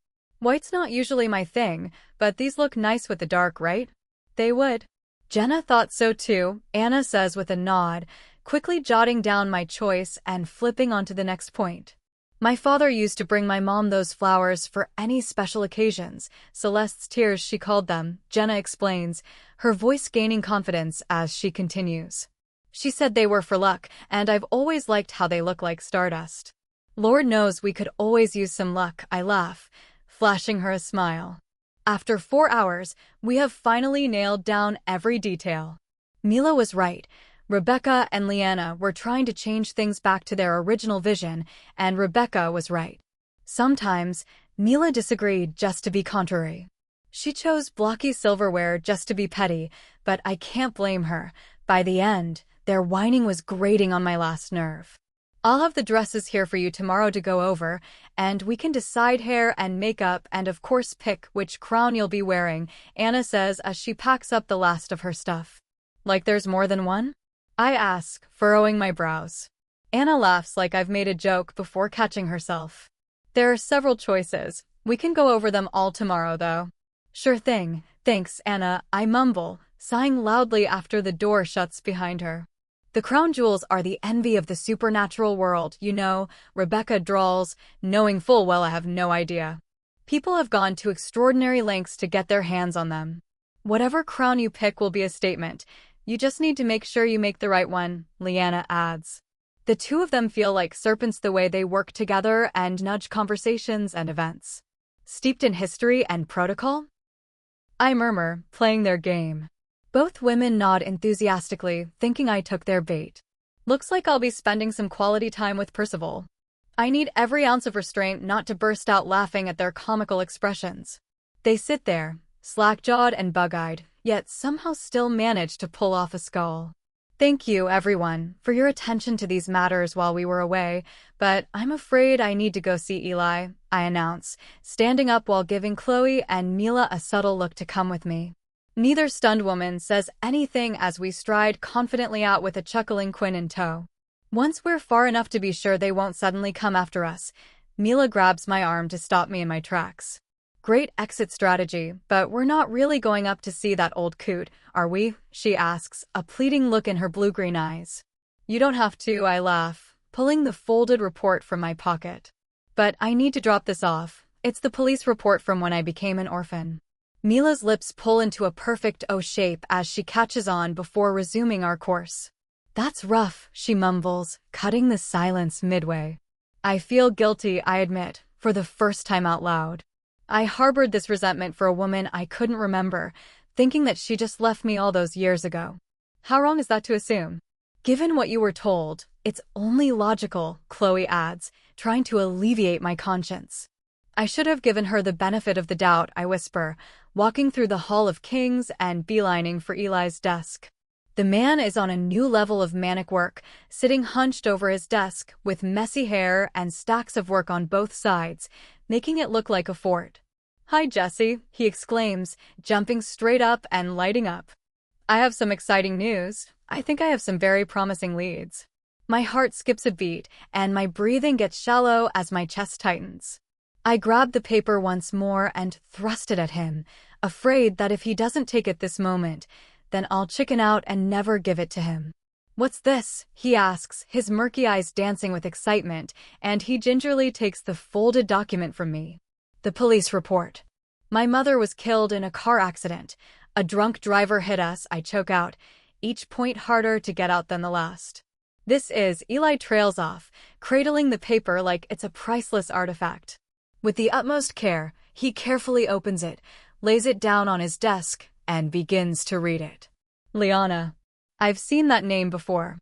White's not usually my thing, but these look nice with the dark, right? They would. Jenna thought so too, Anna says with a nod, quickly jotting down my choice and flipping onto the next point. My father used to bring my mom those flowers for any special occasions, Celeste's tears she called them, Jenna explains, her voice gaining confidence as she continues. She said they were for luck, and I've always liked how they look like stardust. Lord knows we could always use some luck, I laugh, flashing her a smile. After 4 hours, we have finally nailed down every detail. Mila was right. Rebecca and Leanna were trying to change things back to their original vision, and Rebecca was right. Sometimes, Mila disagreed just to be contrary. She chose blocky silverware just to be petty, but I can't blame her. By the end, their whining was grating on my last nerve. I'll have the dresses here for you tomorrow to go over, and we can decide hair and makeup and of course pick which crown you'll be wearing, Anna says as she packs up the last of her stuff. Like there's more than one? I ask, furrowing my brows. Anna laughs like I've made a joke before catching herself. There are several choices. We can go over them all tomorrow, though. Sure thing. Thanks, Anna, I mumble, sighing loudly after the door shuts behind her. The crown jewels are the envy of the supernatural world, you know, Rebecca drawls, knowing full well I have no idea. People have gone to extraordinary lengths to get their hands on them. Whatever crown you pick will be a statement. You just need to make sure you make the right one, Leanna adds. The two of them feel like serpents the way they work together and nudge conversations and events. Steeped in history and protocol? I murmur, playing their game. Both women nod enthusiastically, thinking I took their bait. Looks like I'll be spending some quality time with Percival. I need every ounce of restraint not to burst out laughing at their comical expressions. They sit there, slack-jawed and bug-eyed, yet somehow still manage to pull off a scowl. Thank you, everyone, for your attention to these matters while we were away, but I'm afraid I need to go see Eli, I announce, standing up while giving Chloe and Mila a subtle look to come with me. Neither stunned woman says anything as we stride confidently out with a chuckling Quinn in tow. Once we're far enough to be sure they won't suddenly come after us, Mila grabs my arm to stop me in my tracks. Great exit strategy, but we're not really going up to see that old coot, are we? She asks, a pleading look in her blue-green eyes. You don't have to, I laugh, pulling the folded report from my pocket. But I need to drop this off. It's the police report from when I became an orphan. Mila's lips pull into a perfect O shape as she catches on before resuming our course. That's rough, she mumbles, cutting the silence midway. I feel guilty, I admit, for the first time out loud. I harbored this resentment for a woman I couldn't remember, thinking that she just left me all those years ago. How wrong is that to assume? Given what you were told, it's only logical, Chloe adds, trying to alleviate my conscience. I should have given her the benefit of the doubt, I whisper, walking through the Hall of Kings and beelining for Eli's desk. The man is on a new level of manic work, sitting hunched over his desk with messy hair and stacks of work on both sides, making it look like a fort. Hi, Jessie, he exclaims, jumping straight up and lighting up. I have some exciting news. I think I have some very promising leads. My heart skips a beat, and my breathing gets shallow as my chest tightens. I grab the paper once more and thrust it at him, afraid that if he doesn't take it this moment, then I'll chicken out and never give it to him. What's this? He asks, his murky eyes dancing with excitement, and he gingerly takes the folded document from me. The police report. My mother was killed in a car accident. A drunk driver hit us, I choke out, each point harder to get out than the last. This is, Eli trails off, cradling the paper like it's a priceless artifact. With the utmost care, he carefully opens it, lays it down on his desk, and begins to read it. Liana. I've seen that name before.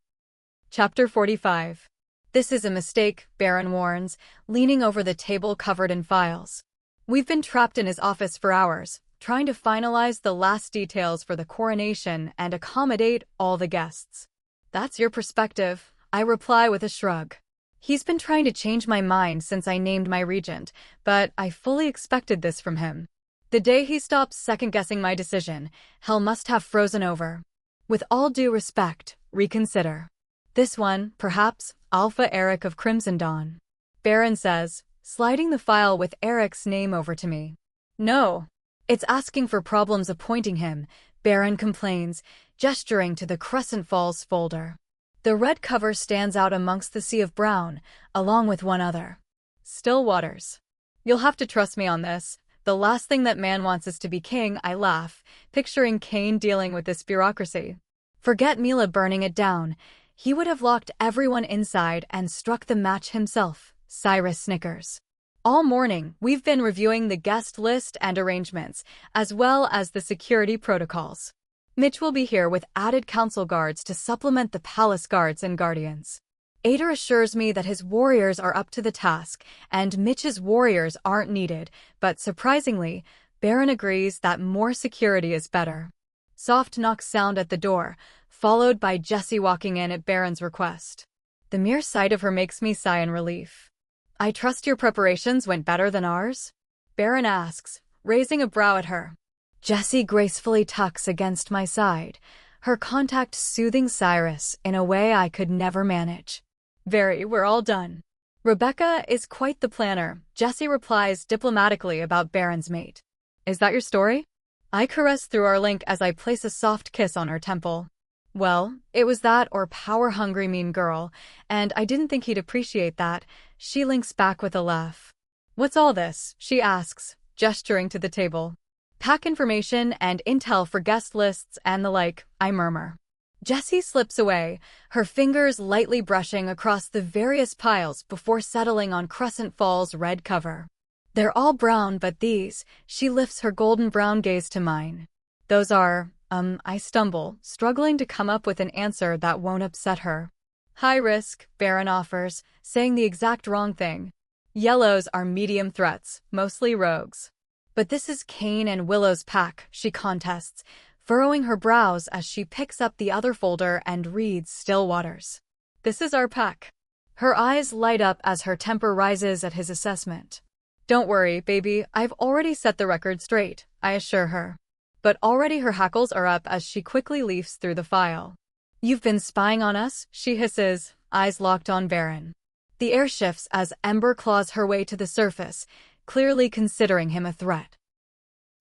Chapter 45. This is a mistake, Baron warns, leaning over the table covered in files. We've been trapped in his office for hours, trying to finalize the last details for the coronation and accommodate all the guests. That's your perspective, I reply with a shrug. He's been trying to change my mind since I named my regent, but I fully expected this from him. The day he stops second-guessing my decision, hell must have frozen over. With all due respect, reconsider. This one, perhaps, Alpha Eric of Crimson Dawn. Baron says, sliding the file with Eric's name over to me. No. It's asking for problems appointing him, Baron complains, gesturing to the Crescent Falls folder. The red cover stands out amongst the sea of brown, along with one other. Still Waters. You'll have to trust me on this. The last thing that man wants is to be king, I laugh, picturing Kane dealing with this bureaucracy. Forget Mila burning it down. He would have locked everyone inside and struck the match himself, Cyrus snickers. All morning, we've been reviewing the guest list and arrangements, as well as the security protocols. Mitch will be here with added council guards to supplement the palace guards and guardians. Ader assures me that his warriors are up to the task, and Mitch's warriors aren't needed, but surprisingly, Baron agrees that more security is better. Soft knocks sound at the door, followed by Jessie walking in at Baron's request. The mere sight of her makes me sigh in relief. I trust your preparations went better than ours? Baron asks, raising a brow at her. Jessie gracefully tucks against my side, her contact soothing Cyrus in a way I could never manage. Very, we're all done. Rebecca is quite the planner, Jessie replies diplomatically about Baron's mate. Is that your story? I caress through our link as I place a soft kiss on her temple. Well, it was that or power-hungry mean girl, and I didn't think he'd appreciate that. She links back with a laugh. What's all this? She asks, gesturing to the table. Pack information and intel for guest lists and the like, I murmur. Jessie slips away, her fingers lightly brushing across the various piles before settling on Crescent Falls' red cover. They're all brown but these, she lifts her golden brown gaze to mine. Those are, I stumble, struggling to come up with an answer that won't upset her. High risk, Baron offers, saying the exact wrong thing. Yellows are medium threats, mostly rogues. But this is Kane and Willow's pack, she contests, furrowing her brows as she picks up the other folder and reads Still Waters. This is our pack. Her eyes light up as her temper rises at his assessment. Don't worry, baby, I've already set the record straight, I assure her. But already her hackles are up as she quickly leafs through the file. You've been spying on us, she hisses, eyes locked on Baron. The air shifts as Ember claws her way to the surface, clearly considering him a threat.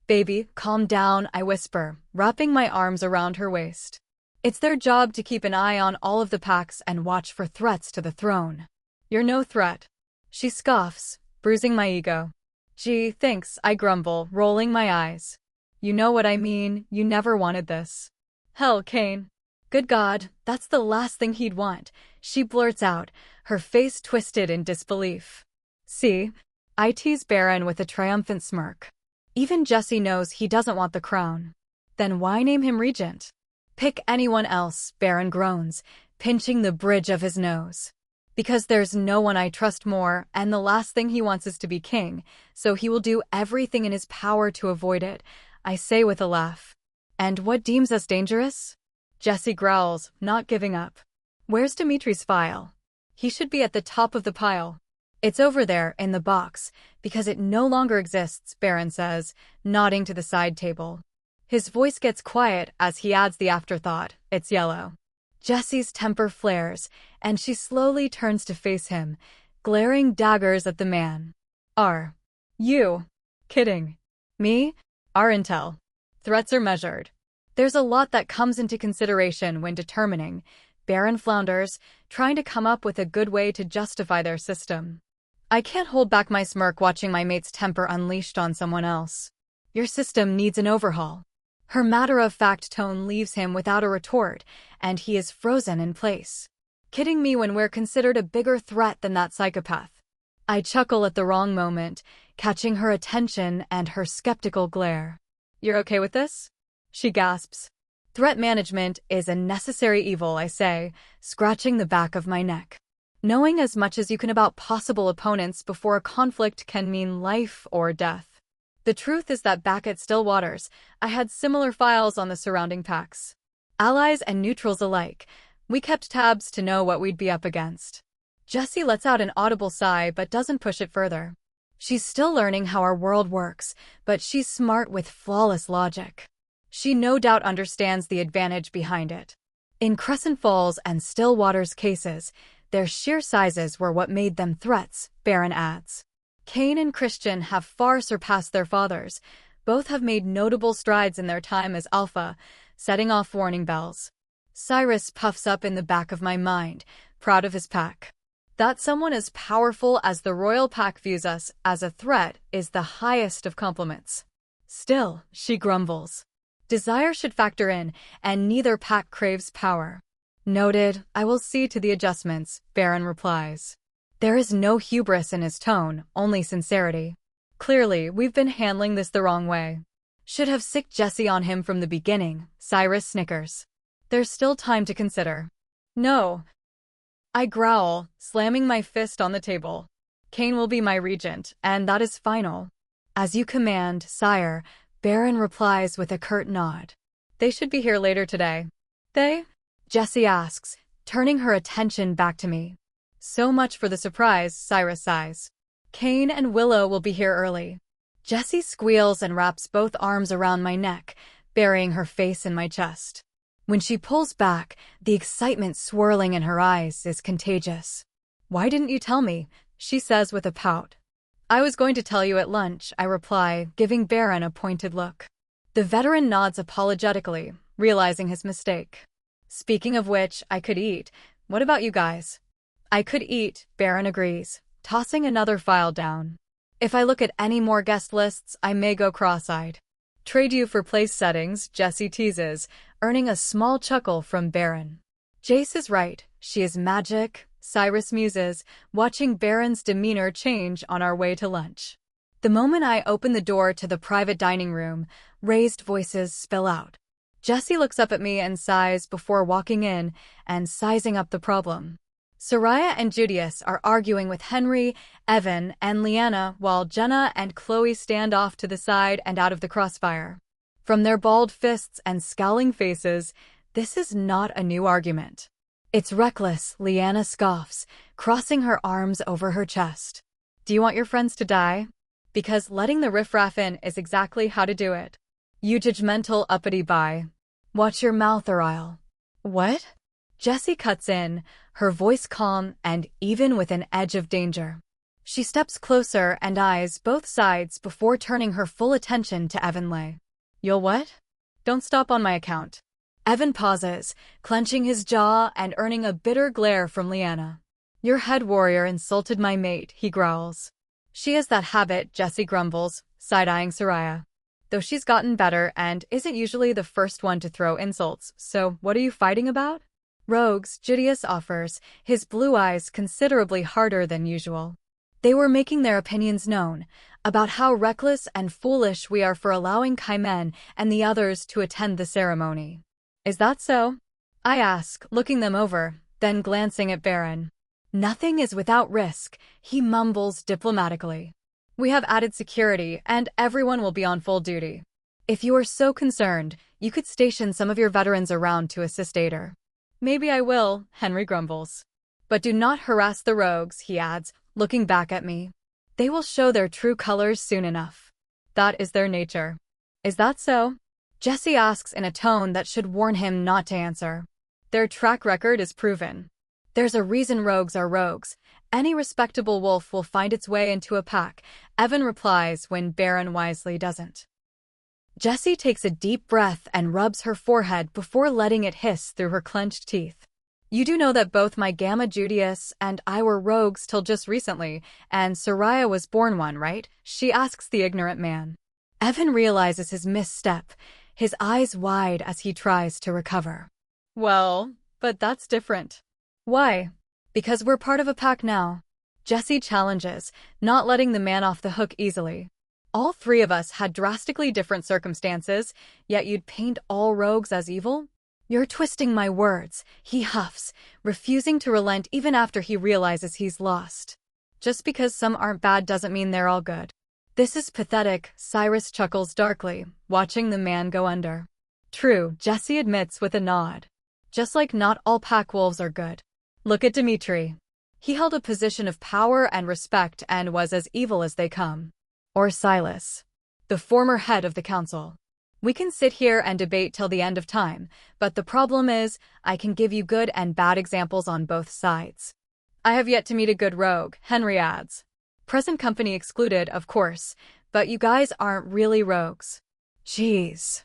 Baby, calm down, I whisper, wrapping my arms around her waist. It's their job to keep an eye on all of the packs and watch for threats to the throne. You're no threat. She scoffs, bruising my ego. Gee, thanks, I grumble, rolling my eyes. You know what I mean, you never wanted this. Hell, Kane. Good God, that's the last thing he'd want, she blurts out, her face twisted in disbelief. See? I tease Baron with a triumphant smirk. Even Jessie knows he doesn't want the crown. Then why name him regent? Pick anyone else, Baron groans, pinching the bridge of his nose. Because there's no one I trust more, and the last thing he wants is to be king, so he will do everything in his power to avoid it, I say with a laugh. And what deems us dangerous? Jessie growls, not giving up. Where's Dimitri's file? He should be at the top of the pile. It's over there, in the box, because it no longer exists, Baron says, nodding to the side table. His voice gets quiet as he adds the afterthought, it's yellow. Jessie's temper flares, and she slowly turns to face him, glaring daggers at the man. Are you kidding me? Our intel. Threats are measured. There's a lot that comes into consideration when determining. Baron flounders, trying to come up with a good way to justify their system. I can't hold back my smirk watching my mate's temper unleashed on someone else. Your system needs an overhaul. Her matter-of-fact tone leaves him without a retort, and he is frozen in place. Kidding me when we're considered a bigger threat than that psychopath. I chuckle at the wrong moment, catching her attention and her skeptical glare. You're okay with this? She gasps. Threat management is a necessary evil, I say, scratching the back of my neck. Knowing as much as you can about possible opponents before a conflict can mean life or death. The truth is that back at Still Waters, I had similar files on the surrounding packs. Allies and neutrals alike, we kept tabs to know what we'd be up against. Jessie lets out an audible sigh but doesn't push it further. She's still learning how our world works, but she's smart with flawless logic. She no doubt understands the advantage behind it. In Crescent Falls and Still Waters cases, their sheer sizes were what made them threats, Baron adds. Cain and Christian have far surpassed their fathers. Both have made notable strides in their time as alpha, setting off warning bells. Cyrus puffs up in the back of my mind, proud of his pack. That someone as powerful as the royal pack views us as a threat is the highest of compliments. Still, she grumbles. Desire should factor in, and neither pack craves power. Noted, I will see to the adjustments, Baron replies. There is no hubris in his tone, only sincerity. Clearly, we've been handling this the wrong way. Should have sicked Jessie on him from the beginning, Cyrus snickers. There's still time to consider. No. I growl, slamming my fist on the table. Cain will be my regent, and that is final. As you command, sire, Baron replies with a curt nod. They should be here later today. They? Jessie asks, turning her attention back to me. So much for the surprise, Cyrus sighs. Cain and Willow will be here early. Jessie squeals and wraps both arms around my neck, burying her face in my chest. When she pulls back, the excitement swirling in her eyes is contagious. Why didn't you tell me? She says with a pout. I was going to tell you at lunch, I reply, giving Baron a pointed look. The veteran nods apologetically, realizing his mistake. Speaking of which, I could eat. What about you guys? I could eat, Baron agrees, tossing another file down. If I look at any more guest lists, I may go cross-eyed. Trade you for place settings, Jessie teases, earning a small chuckle from Baron. Jace is right, she is magic, Cyrus muses, watching Baron's demeanor change on our way to lunch. The moment I open the door to the private dining room, raised voices spill out. Jessie looks up at me and sighs before walking in and sizing up the problem. Soraya and Judius are arguing with Henry, Evan, and Leanna while Jenna and Chloe stand off to the side and out of the crossfire. From their balled fists and scowling faces, this is not a new argument. It's reckless, Leanna scoffs, crossing her arms over her chest. Do you want your friends to die? Because letting the riffraff in is exactly how to do it. You judgmental uppity bye. Watch your mouth or I'll... What? Jessie cuts in, her voice calm and even with an edge of danger. She steps closer and eyes both sides before turning her full attention to Evan Lay. You'll what? Don't stop on my account. Evan pauses, clenching his jaw and earning a bitter glare from Leanna. Your head warrior insulted my mate, he growls. She has that habit, Jessie grumbles, side-eyeing Soraya. Though she's gotten better and isn't usually the first one to throw insults, so what are you fighting about? Rogues, Judius offers, his blue eyes considerably harder than usual. They were making their opinions known, about how reckless and foolish we are for allowing Kaimen and the others to attend the ceremony. Is that so? I ask, looking them over, then glancing at Baron. Nothing is without risk, he mumbles diplomatically. We have added security, and everyone will be on full duty. If you are so concerned, you could station some of your veterans around to assist Ader. Maybe I will, Henry grumbles. But do not harass the rogues, he adds, looking back at me. They will show their true colors soon enough. That is their nature. Is that so? Jessie asks in a tone that should warn him not to answer. Their track record is proven. There's a reason rogues are rogues. Any respectable wolf will find its way into a pack, Evan replies when Baron wisely doesn't. Jessie takes a deep breath and rubs her forehead before letting it hiss through her clenched teeth. You do know that both my Gamma Judius and I were rogues till just recently, and Soraya was born one, right? She asks the ignorant man. Evan realizes his misstep, his eyes wide as he tries to recover. Well, but that's different. Why? Because we're part of a pack now. Jessie challenges, not letting the man off the hook easily. All three of us had drastically different circumstances, yet you'd paint all rogues as evil? You're twisting my words, he huffs, refusing to relent even after he realizes he's lost. Just because some aren't bad doesn't mean they're all good. This is pathetic, Cyrus chuckles darkly, watching the man go under. True, Jessie admits with a nod. Just like not all pack wolves are good. Look at Dimitri. He held a position of power and respect and was as evil as they come. Or Silas, the former head of the council. We can sit here and debate till the end of time, but the problem is, I can give you good and bad examples on both sides. I have yet to meet a good rogue, Henry adds. Present company excluded, of course, but you guys aren't really rogues. Jeez.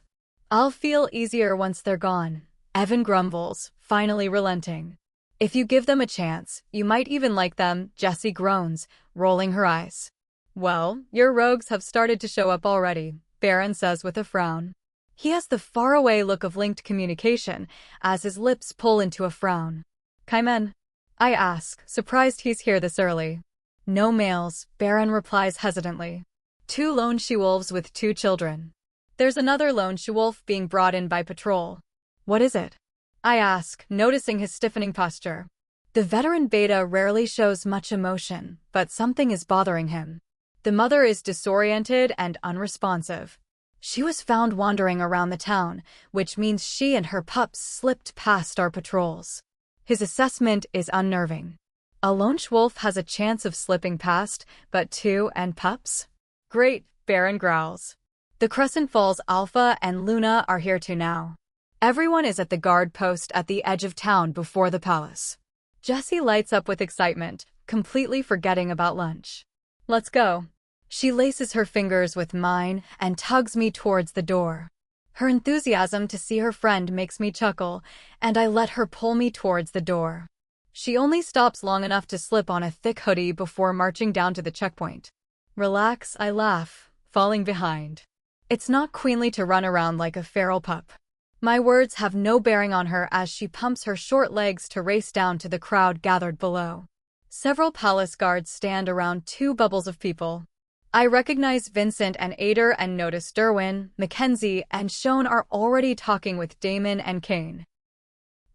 I'll feel easier once they're gone, Evan grumbles, finally relenting. If you give them a chance, you might even like them, Jessie groans, rolling her eyes. Well, your rogues have started to show up already, Baron says with a frown. He has the faraway look of linked communication, as his lips pull into a frown. Kaimen? I ask, surprised he's here this early. No males, Baron replies hesitantly. 2 lone she-wolves with 2 children. There's another lone she-wolf being brought in by patrol. What is it? I ask, noticing his stiffening posture. The veteran beta rarely shows much emotion, but something is bothering him. The mother is disoriented and unresponsive. She was found wandering around the town, which means she and her pups slipped past our patrols. His assessment is unnerving. A lone wolf has a chance of slipping past, but 2 and pups? Great, Baron growls. The Crescent Falls Alpha and Luna are here too now. Everyone is at the guard post at the edge of town before the palace. Jessie lights up with excitement, completely forgetting about lunch. Let's go. She laces her fingers with mine and tugs me towards the door. Her enthusiasm to see her friend makes me chuckle, and I let her pull me towards the door. She only stops long enough to slip on a thick hoodie before marching down to the checkpoint. Relax, I laugh, falling behind. It's not queenly to run around like a feral pup. My words have no bearing on her as she pumps her short legs to race down to the crowd gathered below. Several palace guards stand around 2 bubbles of people. I recognize Vincent and Ader and notice Derwin, Mackenzie, and Shone are already talking with Damon and Kane.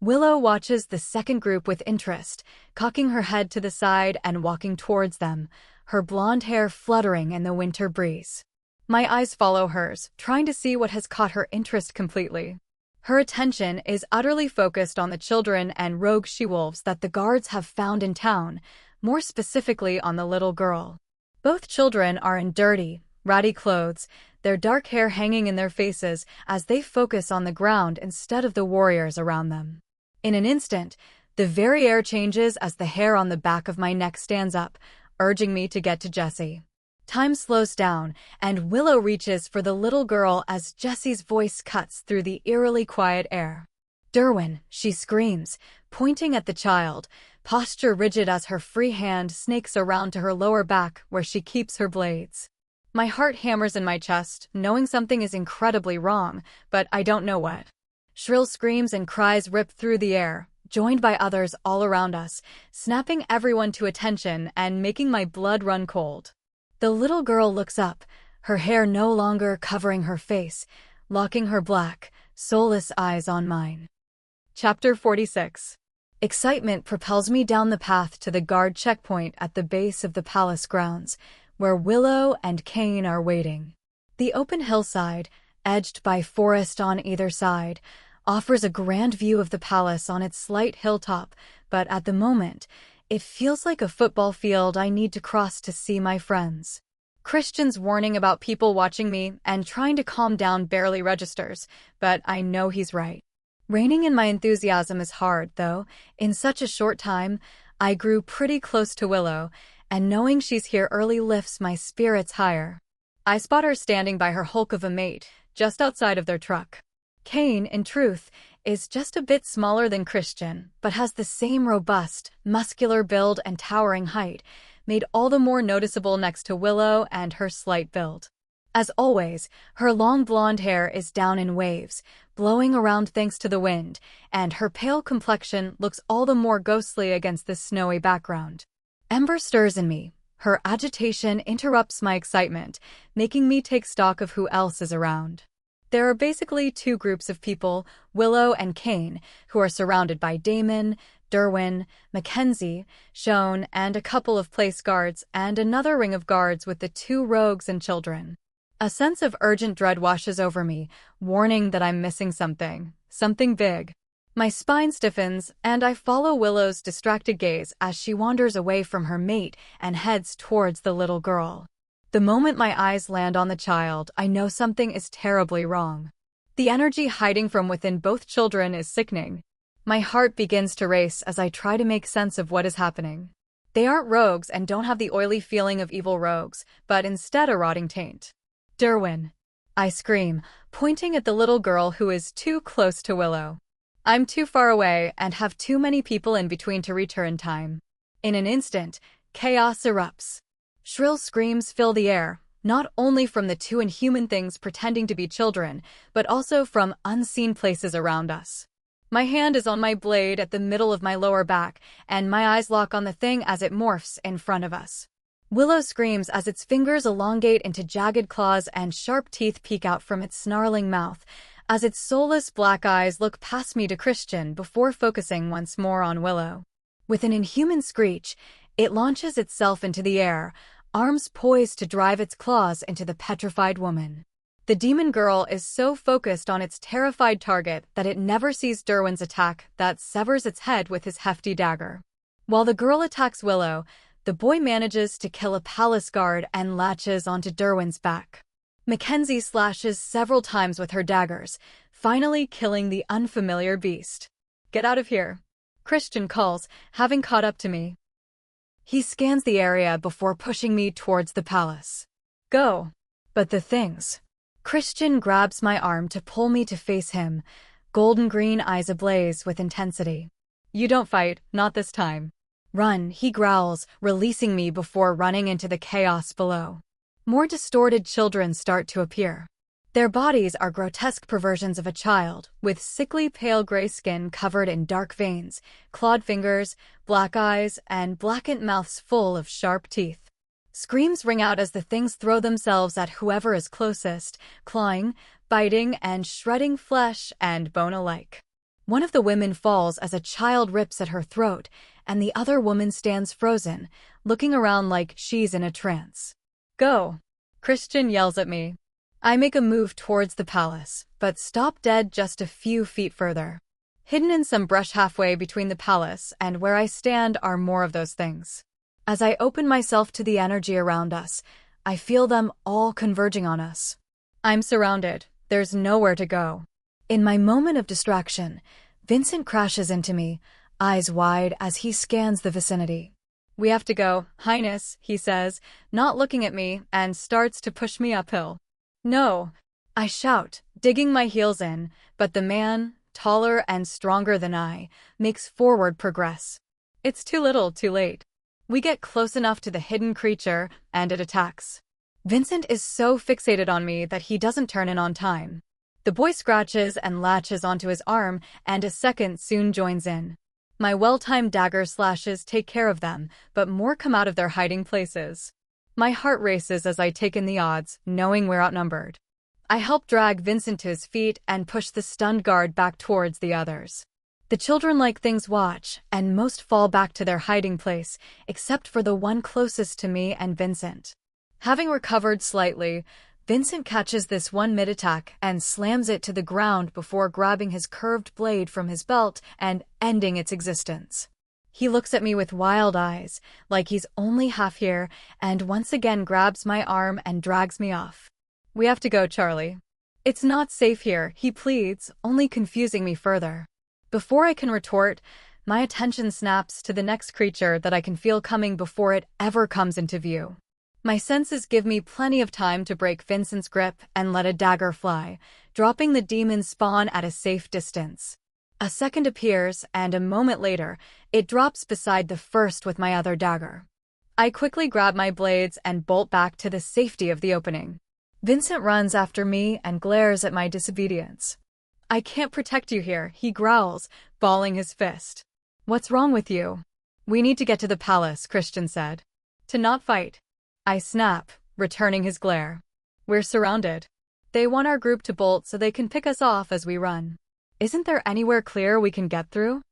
Willow watches the second group with interest, cocking her head to the side and walking towards them, her blonde hair fluttering in the winter breeze. My eyes follow hers, trying to see what has caught her interest completely. Her attention is utterly focused on the children and rogue she-wolves that the guards have found in town, more specifically on the little girl. Both children are in dirty, ratty clothes, their dark hair hanging in their faces as they focus on the ground instead of the warriors around them. In an instant, the very air changes as the hair on the back of my neck stands up, urging me to get to Jessie. Time slows down, and Willow reaches for the little girl as Jessie's voice cuts through the eerily quiet air. Derwin, she screams, pointing at the child, posture rigid as her free hand snakes around to her lower back where she keeps her blades. My heart hammers in my chest, knowing something is incredibly wrong, but I don't know what. Shrill screams and cries rip through the air, joined by others all around us, snapping everyone to attention and making my blood run cold. The little girl looks up, her hair no longer covering her face, locking her black, soulless eyes on mine. Chapter 46. Excitement propels me down the path to the guard checkpoint at the base of the palace grounds, where Willow and Kane are waiting. The open hillside, edged by forest on either side, offers a grand view of the palace on its slight hilltop, but at the moment, it feels like a football field I need to cross to see my friends. Christian's warning about people watching me and trying to calm down barely registers, but I know he's right. Reining in my enthusiasm is hard, though. In such a short time, I grew pretty close to Willow, and knowing she's here early lifts my spirits higher. I spot her standing by her hulk of a mate, just outside of their truck. Kane, in truth, is just a bit smaller than Christian, but has the same robust, muscular build and towering height, made all the more noticeable next to Willow and her slight build. As always, her long blonde hair is down in waves, blowing around thanks to the wind, and her pale complexion looks all the more ghostly against the snowy background. Ember stirs in me. Her agitation interrupts my excitement, making me take stock of who else is around. There are basically 2 groups of people, Willow and Kane, who are surrounded by Damon, Derwin, Mackenzie, Shone, and a couple of place guards, and another ring of guards with the 2 rogues and children. A sense of urgent dread washes over me, warning that I'm missing something big. My spine stiffens, and I follow Willow's distracted gaze as she wanders away from her mate and heads towards the little girl. The moment my eyes land on the child, I know something is terribly wrong. The energy hiding from within both children is sickening. My heart begins to race as I try to make sense of what is happening. They aren't rogues and don't have the oily feeling of evil rogues, but instead a rotting taint. Derwin, I scream, pointing at the little girl who is too close to Willow. I'm too far away and have too many people in between to reach her in time. In an instant, chaos erupts. Shrill screams fill the air, not only from the two inhuman things pretending to be children, but also from unseen places around us. My hand is on my blade at the middle of my lower back, and my eyes lock on the thing as it morphs in front of us. Willow screams as its fingers elongate into jagged claws and sharp teeth peek out from its snarling mouth, as its soulless black eyes look past me to Christian before focusing once more on Willow. With an inhuman screech, it launches itself into the air, arms poised to drive its claws into the petrified woman. The demon girl is so focused on its terrified target that it never sees Derwin's attack that severs its head with his hefty dagger. While the girl attacks Willow, the boy manages to kill a palace guard and latches onto Derwin's back. Mackenzie slashes several times with her daggers, finally killing the unfamiliar beast. Get out of here, Christian calls, having caught up to me. He scans the area before pushing me towards the palace. Go. But the things. Christian grabs my arm to pull me to face him, golden green eyes ablaze with intensity. You don't fight, not this time. Run, he growls, releasing me before running into the chaos below. More distorted children start to appear. Their bodies are grotesque perversions of a child, with sickly pale gray skin covered in dark veins, clawed fingers, black eyes, and blackened mouths full of sharp teeth. Screams ring out as the things throw themselves at whoever is closest, clawing, biting, and shredding flesh and bone alike. One of the women falls as a child rips at her throat, and the other woman stands frozen, looking around like she's in a trance. Go! Christian yells at me. I make a move towards the palace, but stop dead just a few feet further. Hidden in some brush halfway between the palace and where I stand are more of those things. As I open myself to the energy around us, I feel them all converging on us. I'm surrounded. There's nowhere to go. In my moment of distraction, Vincent crashes into me, eyes wide as he scans the vicinity. We have to go, Highness, he says, not looking at me, and starts to push me uphill. No, I shout, digging my heels in, but the man, taller and stronger than I, makes forward progress. It's too little, too late. We get close enough to the hidden creature, and it attacks. Vincent is so fixated on me that he doesn't turn in on time. The boy scratches and latches onto his arm, and a second soon joins in. My well-timed dagger slashes take care of them, but more come out of their hiding places. My heart races as I take in the odds, knowing we're outnumbered. I help drag Vincent to his feet and push the stunned guard back towards the others. The children-like things watch, and most fall back to their hiding place, except for the one closest to me and Vincent. Having recovered slightly, Vincent catches this one mid-attack and slams it to the ground before grabbing his curved blade from his belt and ending its existence. He looks at me with wild eyes, like he's only half here, and once again grabs my arm and drags me off. We have to go, Charlie. It's not safe here, he pleads, only confusing me further. Before I can retort, my attention snaps to the next creature that I can feel coming before it ever comes into view. My senses give me plenty of time to break Vincent's grip and let a dagger fly, dropping the demon's spawn at a safe distance. A second appears, and a moment later, it drops beside the first with my other dagger. I quickly grab my blades and bolt back to the safety of the opening. Vincent runs after me and glares at my disobedience. I can't protect you here, he growls, balling his fist. What's wrong with you? We need to get to the palace, Christian said. To not fight. I snap, returning his glare. We're surrounded. They want our group to bolt so they can pick us off as we run. Isn't there anywhere clear we can get through?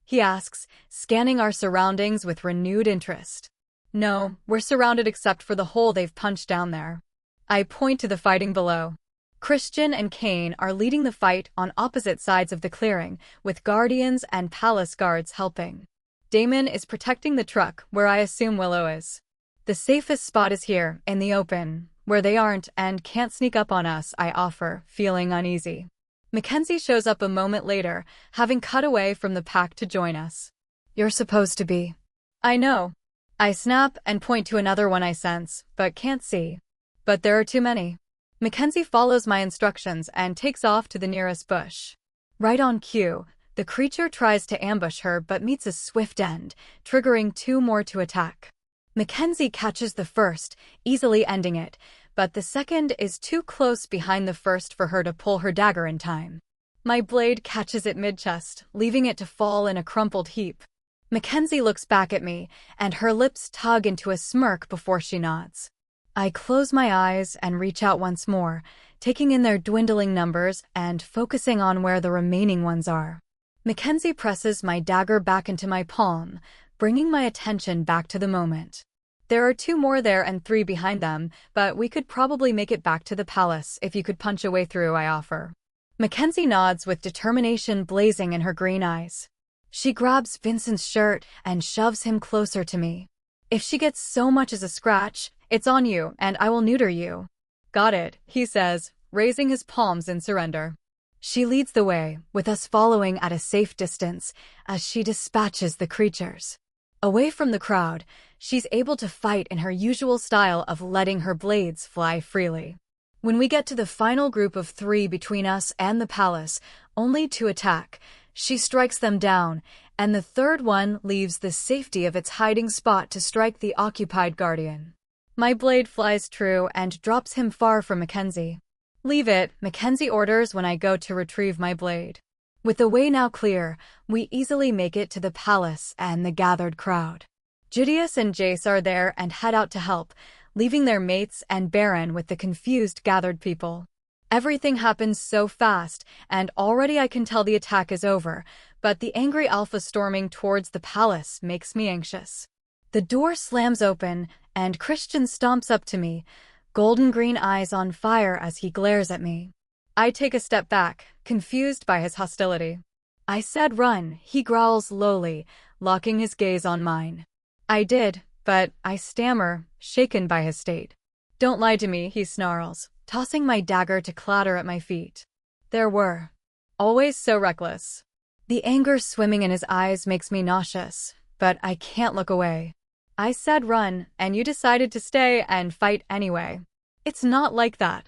He asks, scanning our surroundings with renewed interest. No, we're surrounded except for the hole they've punched down there. I point to the fighting below. Christian and Kane are leading the fight on opposite sides of the clearing, with guardians and palace guards helping. Damon is protecting the truck where I assume Willow is. The safest spot is here, in the open, where they aren't and can't sneak up on us, I offer, feeling uneasy. Mackenzie shows up a moment later, having cut away from the pack to join us. You're supposed to be. I know, I snap and point to another one I sense, but can't see. But there are too many. Mackenzie follows my instructions and takes off to the nearest bush. Right on cue, the creature tries to ambush her but meets a swift end, triggering two more to attack. Mackenzie catches the first, easily ending it, but the second is too close behind the first for her to pull her dagger in time. My blade catches it mid-chest, leaving it to fall in a crumpled heap. Mackenzie looks back at me, and her lips tug into a smirk before she nods. I close my eyes and reach out once more, taking in their dwindling numbers and focusing on where the remaining ones are. Mackenzie presses my dagger back into my palm, bringing my attention back to the moment. There are two more there and three behind them, but we could probably make it back to the palace if you could punch a way through, I offer. Mackenzie nods with determination blazing in her green eyes. She grabs Vincent's shirt and shoves him closer to me. If she gets so much as a scratch, it's on you, and I will neuter you. Got it, he says, raising his palms in surrender. She leads the way, with us following at a safe distance, as she dispatches the creatures. Away from the crowd, she's able to fight in her usual style of letting her blades fly freely. When we get to the final group of three between us and the palace, only to attack, she strikes them down, and the third one leaves the safety of its hiding spot to strike the occupied guardian. My blade flies true and drops him far from Mackenzie. Leave it, Mackenzie orders when I go to retrieve my blade. With the way now clear, we easily make it to the palace and the gathered crowd. Judius and Jace are there and head out to help, leaving their mates and Baron with the confused gathered people. Everything happens so fast, and already I can tell the attack is over, but the angry alpha storming towards the palace makes me anxious. The door slams open, and Christian stomps up to me, golden green eyes on fire as he glares at me. I take a step back, confused by his hostility. I said run, he growls lowly, locking his gaze on mine. I did, but I stammer, shaken by his state. Don't lie to me, he snarls, tossing my dagger to clatter at my feet. There were. Always so reckless. The anger swimming in his eyes makes me nauseous, but I can't look away. I said run, and you decided to stay and fight anyway. It's not like that.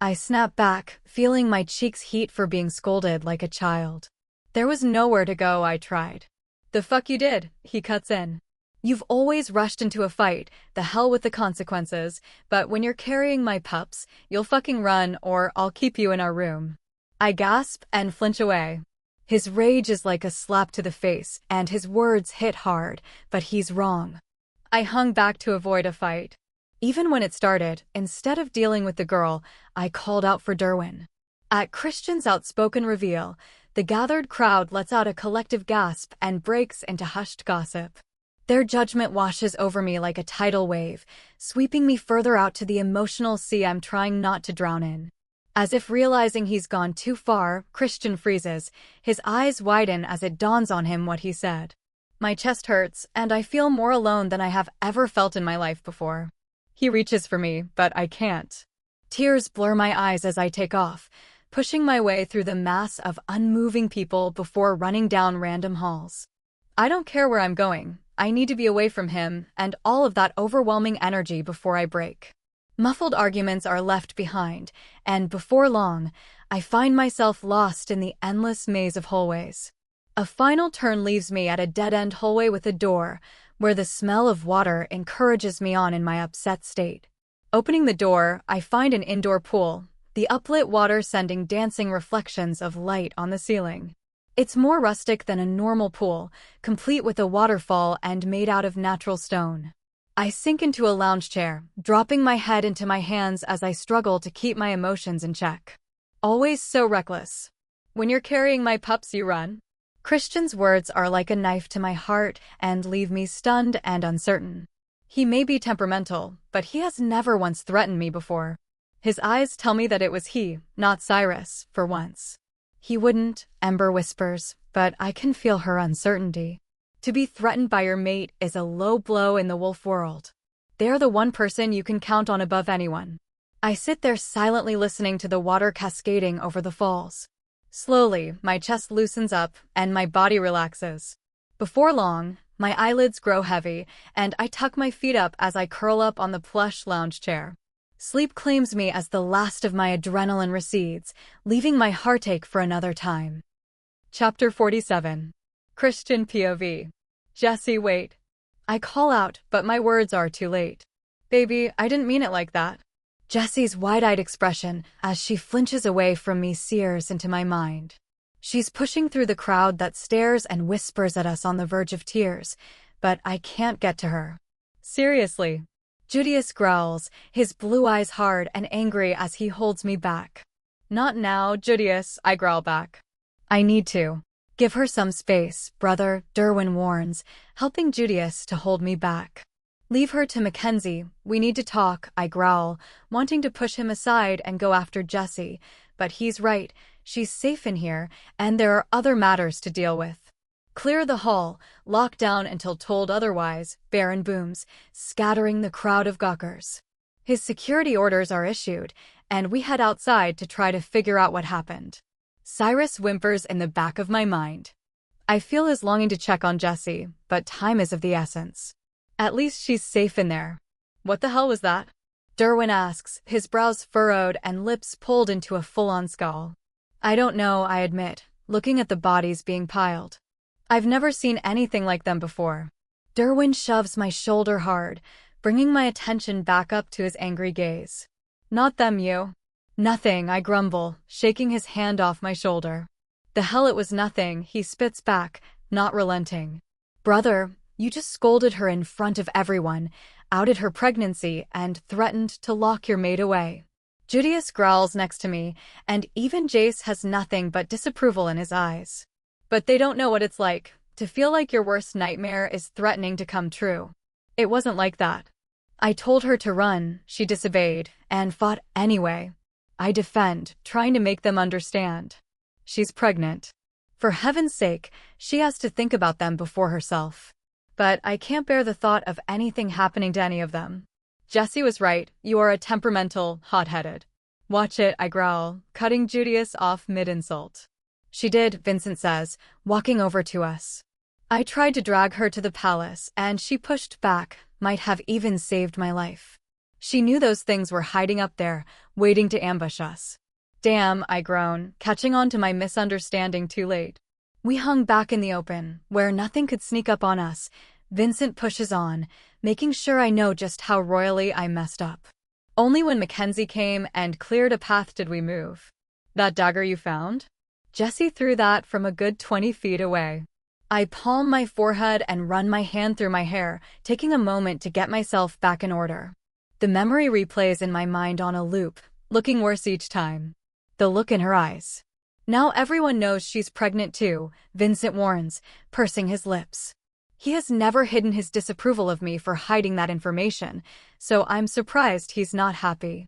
I snap back, feeling my cheeks heat for being scolded like a child. There was nowhere to go, I tried. The fuck you did, he cuts in. You've always rushed into a fight, the hell with the consequences, but when you're carrying my pups, you'll fucking run or I'll keep you in our room. I gasp and flinch away. His rage is like a slap to the face, and his words hit hard, but he's wrong. I hung back to avoid a fight. Even when it started, instead of dealing with the girl, I called out for Derwin. At Christian's outspoken reveal, the gathered crowd lets out a collective gasp and breaks into hushed gossip. Their judgment washes over me like a tidal wave, sweeping me further out to the emotional sea I'm trying not to drown in. As if realizing he's gone too far, Christian freezes, his eyes widen as it dawns on him what he said. My chest hurts, and I feel more alone than I have ever felt in my life before. He reaches for me, but I can't. Tears blur my eyes as I take off, pushing my way through the mass of unmoving people before running down random halls. I don't care where I'm going. I need to be away from him and all of that overwhelming energy before I break. Muffled arguments are left behind, and before long, I find myself lost in the endless maze of hallways. A final turn leaves me at a dead-end hallway with a door, where the smell of water encourages me on in my upset state. Opening the door, I find an indoor pool, the uplit water sending dancing reflections of light on the ceiling. It's more rustic than a normal pool, complete with a waterfall and made out of natural stone. I sink into a lounge chair, dropping my head into my hands as I struggle to keep my emotions in check. Always so reckless. When you're carrying my pups, you run. Christian's words are like a knife to my heart and leave me stunned and uncertain. He may be temperamental, but he has never once threatened me before. His eyes tell me that it was he, not Cyrus, for once. He wouldn't, Ember whispers, but I can feel her uncertainty. To be threatened by your mate is a low blow in the wolf world. They're the one person you can count on above anyone. I sit there silently listening to the water cascading over the falls. Slowly, my chest loosens up and my body relaxes. Before long, My eyelids grow heavy, and I tuck my feet up as I curl up on the plush lounge chair. Sleep claims me as the last of my adrenaline recedes, leaving my heartache for another time. Chapter 47. Christian POV. Jessie, wait. I call out, but my words are too late. Baby, I didn't mean it like that. Jessie's wide-eyed expression, as she flinches away from me, sears into my mind. She's pushing through the crowd that stares and whispers at us on the verge of tears, but I can't get to her. Seriously. Judius growls, his blue eyes hard and angry as he holds me back. Not now, Judius, I growl back. I need to. Give her some space, brother, Derwin warns, helping Judius to hold me back. Leave her to Mackenzie, we need to talk, I growl, wanting to push him aside and go after Jessie, but he's right, she's safe in here, and there are other matters to deal with. Clear the hall, lock down until told otherwise, Baron booms, scattering the crowd of gawkers. His security orders are issued, and we head outside to try to figure out what happened. Cyrus whimpers in the back of my mind. I feel his longing to check on Jessie, but time is of the essence. At least she's safe in there. What the hell was that? Derwin asks, his brows furrowed and lips pulled into a full-on scowl. I don't know, I admit, looking at the bodies being piled. I've never seen anything like them before. Derwin shoves my shoulder hard, bringing my attention back up to his angry gaze. Not them, you. Nothing, I grumble, shaking his hand off my shoulder. The hell it was nothing, he spits back, not relenting. Brother, you just scolded her in front of everyone, outed her pregnancy, and threatened to lock your maid away. Judius growls next to me, and even Jace has nothing but disapproval in his eyes. But they don't know what it's like, to feel like your worst nightmare is threatening to come true. It wasn't like that. I told her to run, she disobeyed, and fought anyway. I defend, trying to make them understand. She's pregnant. For heaven's sake, she has to think about them before herself. But I can't bear the thought of anything happening to any of them. Jessie was right, you are a temperamental, hot-headed. Watch it, I growl, cutting Judius off mid-insult. She did, Vincent says, walking over to us. I tried to drag her to the palace, and she pushed back, might have even saved my life. She knew those things were hiding up there, waiting to ambush us. Damn, I groan, catching on to my misunderstanding too late. We hung back in the open, where nothing could sneak up on us. Vincent pushes on, making sure I know just how royally I messed up. Only when Mackenzie came and cleared a path did we move. That dagger you found? Jessie threw that from a good 20 feet away. I palm my forehead and run my hand through my hair, taking a moment to get myself back in order. The memory replays in my mind on a loop, looking worse each time. The look in her eyes. Now everyone knows she's pregnant too, Vincent warns, pursing his lips. He has never hidden his disapproval of me for hiding that information, so I'm surprised he's not happy.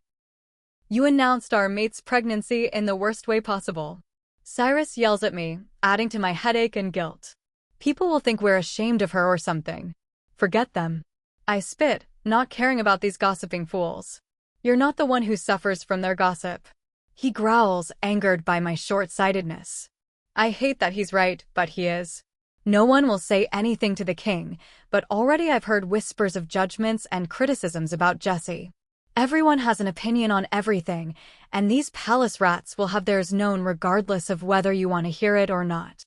You announced our mate's pregnancy in the worst way possible. Cyrus yells at me, adding to my headache and guilt. People will think we're ashamed of her or something. Forget them. I spit, not caring about these gossiping fools. You're not the one who suffers from their gossip. He growls, angered by my short-sightedness. I hate that he's right, but he is. No one will say anything to the king, but already I've heard whispers of judgments and criticisms about Jessie. Everyone has an opinion on everything, and these palace rats will have theirs known regardless of whether you want to hear it or not.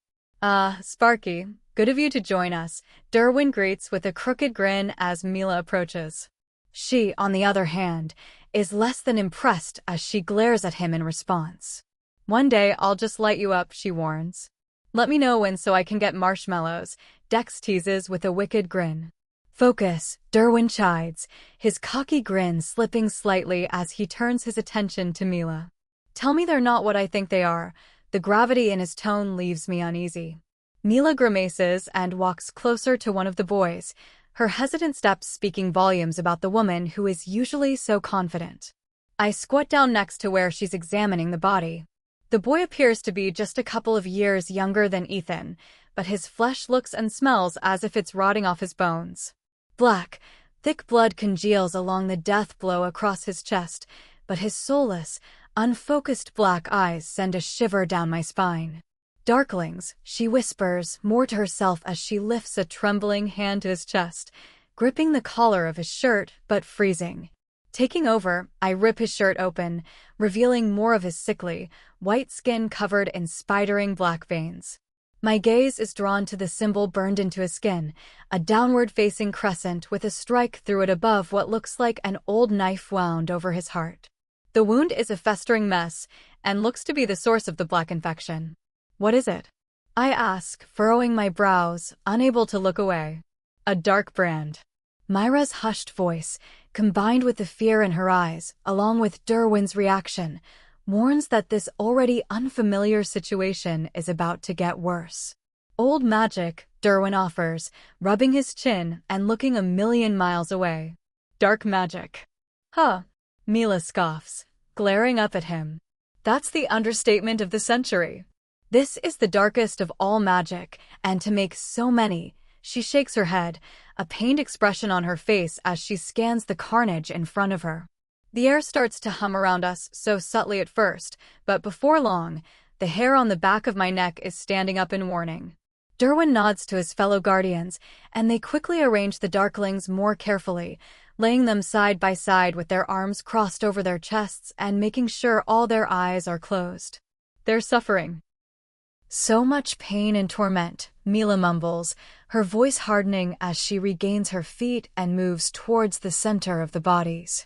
Sparky, good of you to join us, Derwin greets with a crooked grin as Mila approaches. She, on the other hand, is less than impressed as she glares at him in response. One day I'll just light you up, she warns. Let me know when so I can get marshmallows, Dex teases with a wicked grin. Focus, Derwin chides, his cocky grin slipping slightly as he turns his attention to Mila. Tell me they're not what I think they are. The gravity in his tone leaves me uneasy. Mila grimaces and walks closer to one of the boys, her hesitant steps speaking volumes about the woman who is usually so confident. I squat down next to where she's examining the body. The boy appears to be just a couple of years younger than Ethan, but his flesh looks and smells as if it's rotting off his bones. Black, thick blood congeals along the death blow across his chest, but his soulless, unfocused black eyes send a shiver down my spine. Darklings, she whispers, more to herself as she lifts a trembling hand to his chest, gripping the collar of his shirt but freezing. Taking over, I rip his shirt open, revealing more of his sickly, white skin covered in spidering black veins. My gaze is drawn to the symbol burned into his skin, a downward-facing crescent with a strike through it above what looks like an old knife wound over his heart. The wound is a festering mess and looks to be the source of the black infection. What is it? I ask, furrowing my brows, unable to look away. A dark brand. Myra's hushed voice, combined with the fear in her eyes, along with Derwin's reaction, warns that this already unfamiliar situation is about to get worse. Old magic, Derwin offers, rubbing his chin and looking a million miles away. Dark magic. Huh. Mila scoffs, glaring up at him. That's the understatement of the century. This is the darkest of all magic, and to make so many, she shakes her head, a pained expression on her face as she scans the carnage in front of her. The air starts to hum around us, so subtly at first, but before long, the hair on the back of my neck is standing up in warning. Derwin nods to his fellow guardians, and they quickly arrange the darklings more carefully, laying them side by side with their arms crossed over their chests and making sure all their eyes are closed. They're suffering. So much pain and torment, Mila mumbles, her voice hardening as she regains her feet and moves towards the center of the bodies.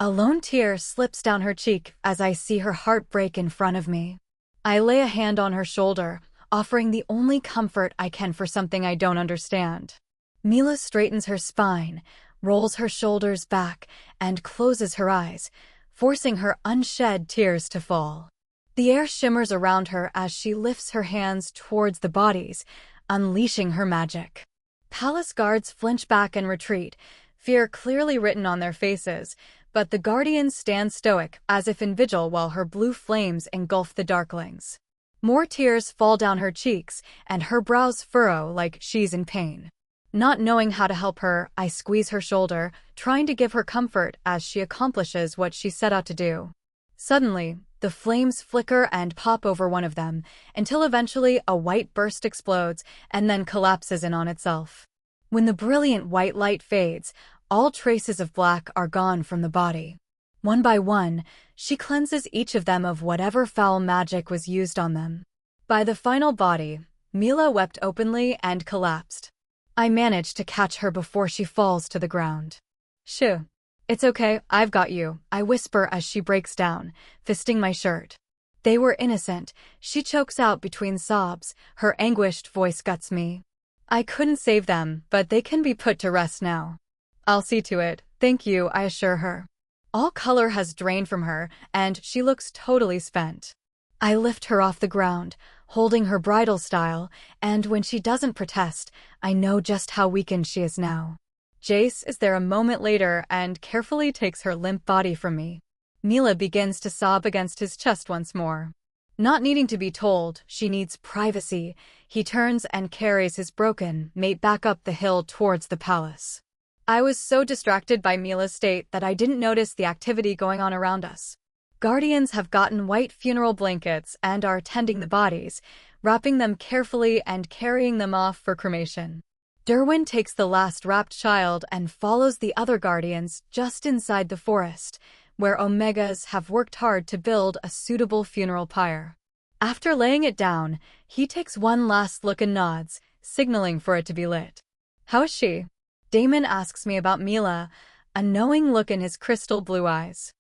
A lone tear slips down her cheek as I see her heart break in front of me. I lay a hand on her shoulder, offering the only comfort I can for something I don't understand. Mila straightens her spine, rolls her shoulders back, and closes her eyes, forcing her unshed tears to fall. The air shimmers around her as she lifts her hands towards the bodies, unleashing her magic. Palace guards flinch back and retreat, fear clearly written on their faces, but the guardians stand stoic, as if in vigil while her blue flames engulf the darklings. More tears fall down her cheeks, and her brows furrow like she's in pain. Not knowing how to help her, I squeeze her shoulder, trying to give her comfort as she accomplishes what she set out to do. Suddenly, the flames flicker and pop over one of them, until eventually a white burst explodes and then collapses in on itself. When the brilliant white light fades, all traces of black are gone from the body. One by one, she cleanses each of them of whatever foul magic was used on them. By the final body, Mila wept openly and collapsed. I manage to catch her before she falls to the ground. Shoo. It's okay, I've got you, I whisper as she breaks down, fisting my shirt. They were innocent, she chokes out between sobs, her anguished voice guts me. I couldn't save them, but they can be put to rest now. I'll see to it, thank you, I assure her. All color has drained from her, and she looks totally spent. I lift her off the ground, holding her bridal style, and when she doesn't protest, I know just how weakened she is now. Jace is there a moment later and carefully takes her limp body from me. Mila begins to sob against his chest once more. Not needing to be told, she needs privacy. He turns and carries his broken mate back up the hill towards the palace. I was so distracted by Mila's state that I didn't notice the activity going on around us. Guardians have gotten white funeral blankets and are tending the bodies, wrapping them carefully and carrying them off for cremation. Derwin takes the last wrapped child and follows the other guardians just inside the forest, where Omegas have worked hard to build a suitable funeral pyre. After laying it down, he takes one last look and nods, signaling for it to be lit. How is she? Damon asks me about Mila, a knowing look in his crystal blue eyes.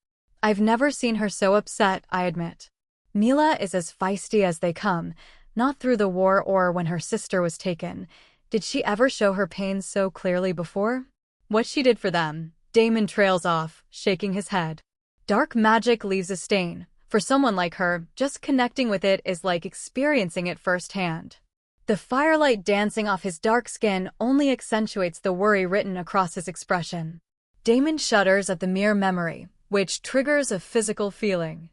I've never seen her so upset, I admit. Mila is as feisty as they come, not through the war or when her sister was taken. Did she ever show her pain so clearly before? What she did for them, Damon trails off, shaking his head. Dark magic leaves a stain. For someone like her, just connecting with it is like experiencing it firsthand. The firelight dancing off his dark skin only accentuates the worry written across his expression. Damon shudders at the mere memory, which triggers a physical feeling.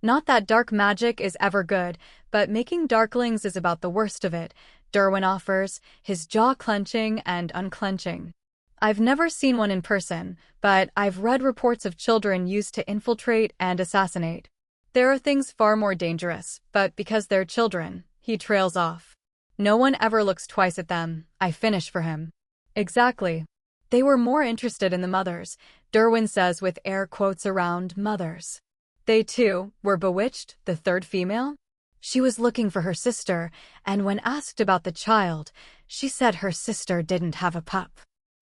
Not that dark magic is ever good, but making darklings is about the worst of it, Derwin offers, his jaw clenching and unclenching. I've never seen one in person, but I've read reports of children used to infiltrate and assassinate. There are things far more dangerous, but because they're children, He trails off. No one ever looks twice at them. I finish for him. Exactly. They were more interested in the mothers, Derwin says with air quotes around mothers. They, too, were bewitched, the third female? She was looking for her sister, and when asked about the child, she said her sister didn't have a pup.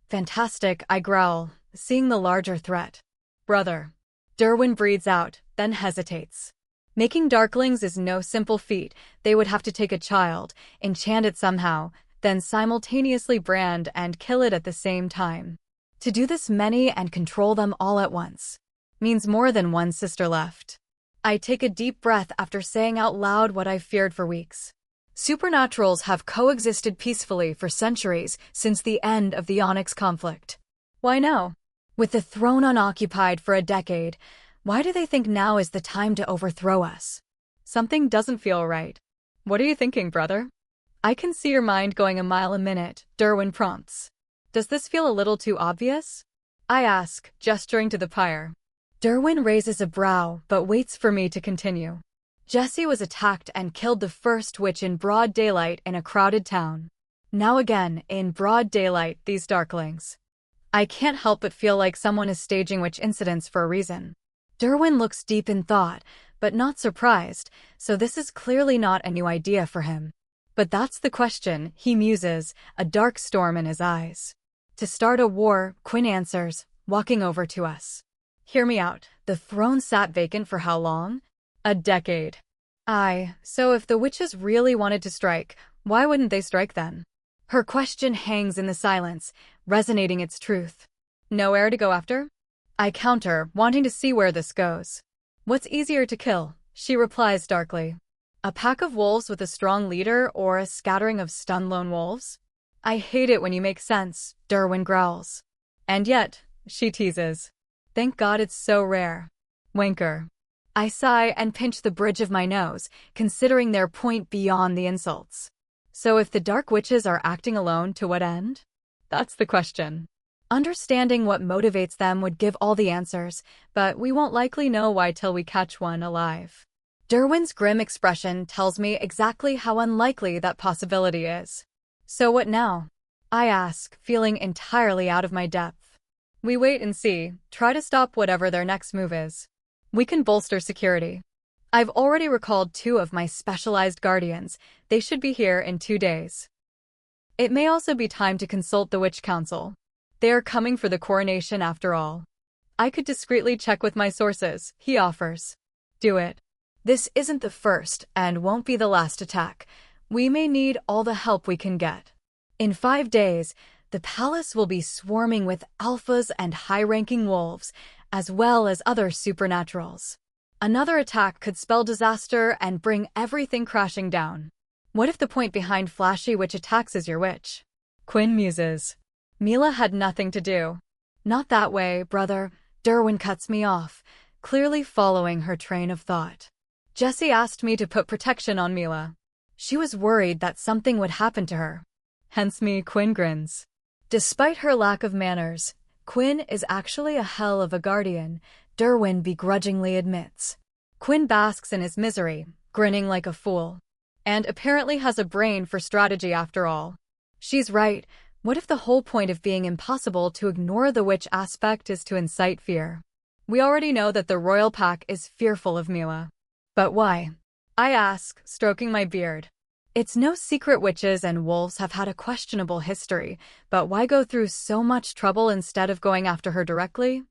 Fantastic, I growl, seeing the larger threat. Brother. Derwin breathes out, then hesitates. Making darklings is no simple feat. They would have to take a child, enchant it somehow, then simultaneously brand and kill it at the same time. To do this many and control them all at once means more than one sister left. I take a deep breath after saying out loud what I've feared for weeks. Supernaturals have coexisted peacefully for centuries since the end of the Onyx conflict. Why now? With the throne unoccupied for a decade, why do they think now is the time to overthrow us? Something doesn't feel right. What are you thinking, brother? I can see your mind going a mile a minute, Derwin prompts. Does this feel a little too obvious? I ask, gesturing to the pyre. Derwin raises a brow, but waits for me to continue. Jessie was attacked and killed the first witch in broad daylight in a crowded town. Now again, in broad daylight, these darklings. I can't help but feel like someone is staging witch incidents for a reason. Derwin looks deep in thought, but not surprised, so this is clearly not a new idea for him. But that's the question, he muses, a dark storm in his eyes. To start a war, Quinn answers, walking over to us. Hear me out. The throne sat vacant for how long? A decade. So if the witches really wanted to strike, why wouldn't they strike then? Her question hangs in the silence, resonating its truth. Nowhere to go after? I counter, wanting to see where this goes. What's easier to kill? She replies darkly. A pack of wolves with a strong leader or a scattering of stunned lone wolves? I hate it when you make sense, Derwin growls. And yet, she teases. Thank God it's so rare. Wanker. I sigh and pinch the bridge of my nose, considering their point beyond the insults. So if the dark witches are acting alone, to what end? That's the question. Understanding what motivates them would give all the answers, but we won't likely know why till we catch one alive. Derwin's grim expression tells me exactly how unlikely that possibility is. So what now? I ask, feeling entirely out of my depth. We wait and see, try to stop whatever their next move is. We can bolster security. I've already recalled 2 of my specialized guardians. They should be here in 2 days. It may also be time to consult the Witch Council. They are coming for the coronation after all. I could discreetly check with my sources, he offers. Do it. This isn't the first and won't be the last attack. We may need all the help we can get. In 5 days, the palace will be swarming with alphas and high-ranking wolves, as well as other supernaturals. Another attack could spell disaster and bring everything crashing down. What if the point behind flashy witch attacks is your witch? Quinn muses. Mila had nothing to do. Not that way, brother. Derwin cuts me off, clearly following her train of thought. Jessie asked me to put protection on Mila. She was worried that something would happen to her. Hence me, Quinn grins. Despite her lack of manners, Quinn is actually a hell of a guardian, Derwin begrudgingly admits. Quinn basks in his misery, grinning like a fool. And apparently has a brain for strategy after all. She's right. What if the whole point of being impossible to ignore the witch aspect is to incite fear? We already know that the royal pack is fearful of Mila. But why? I ask, stroking my beard. It's no secret witches and wolves have had a questionable history, but why go through so much trouble instead of going after her directly?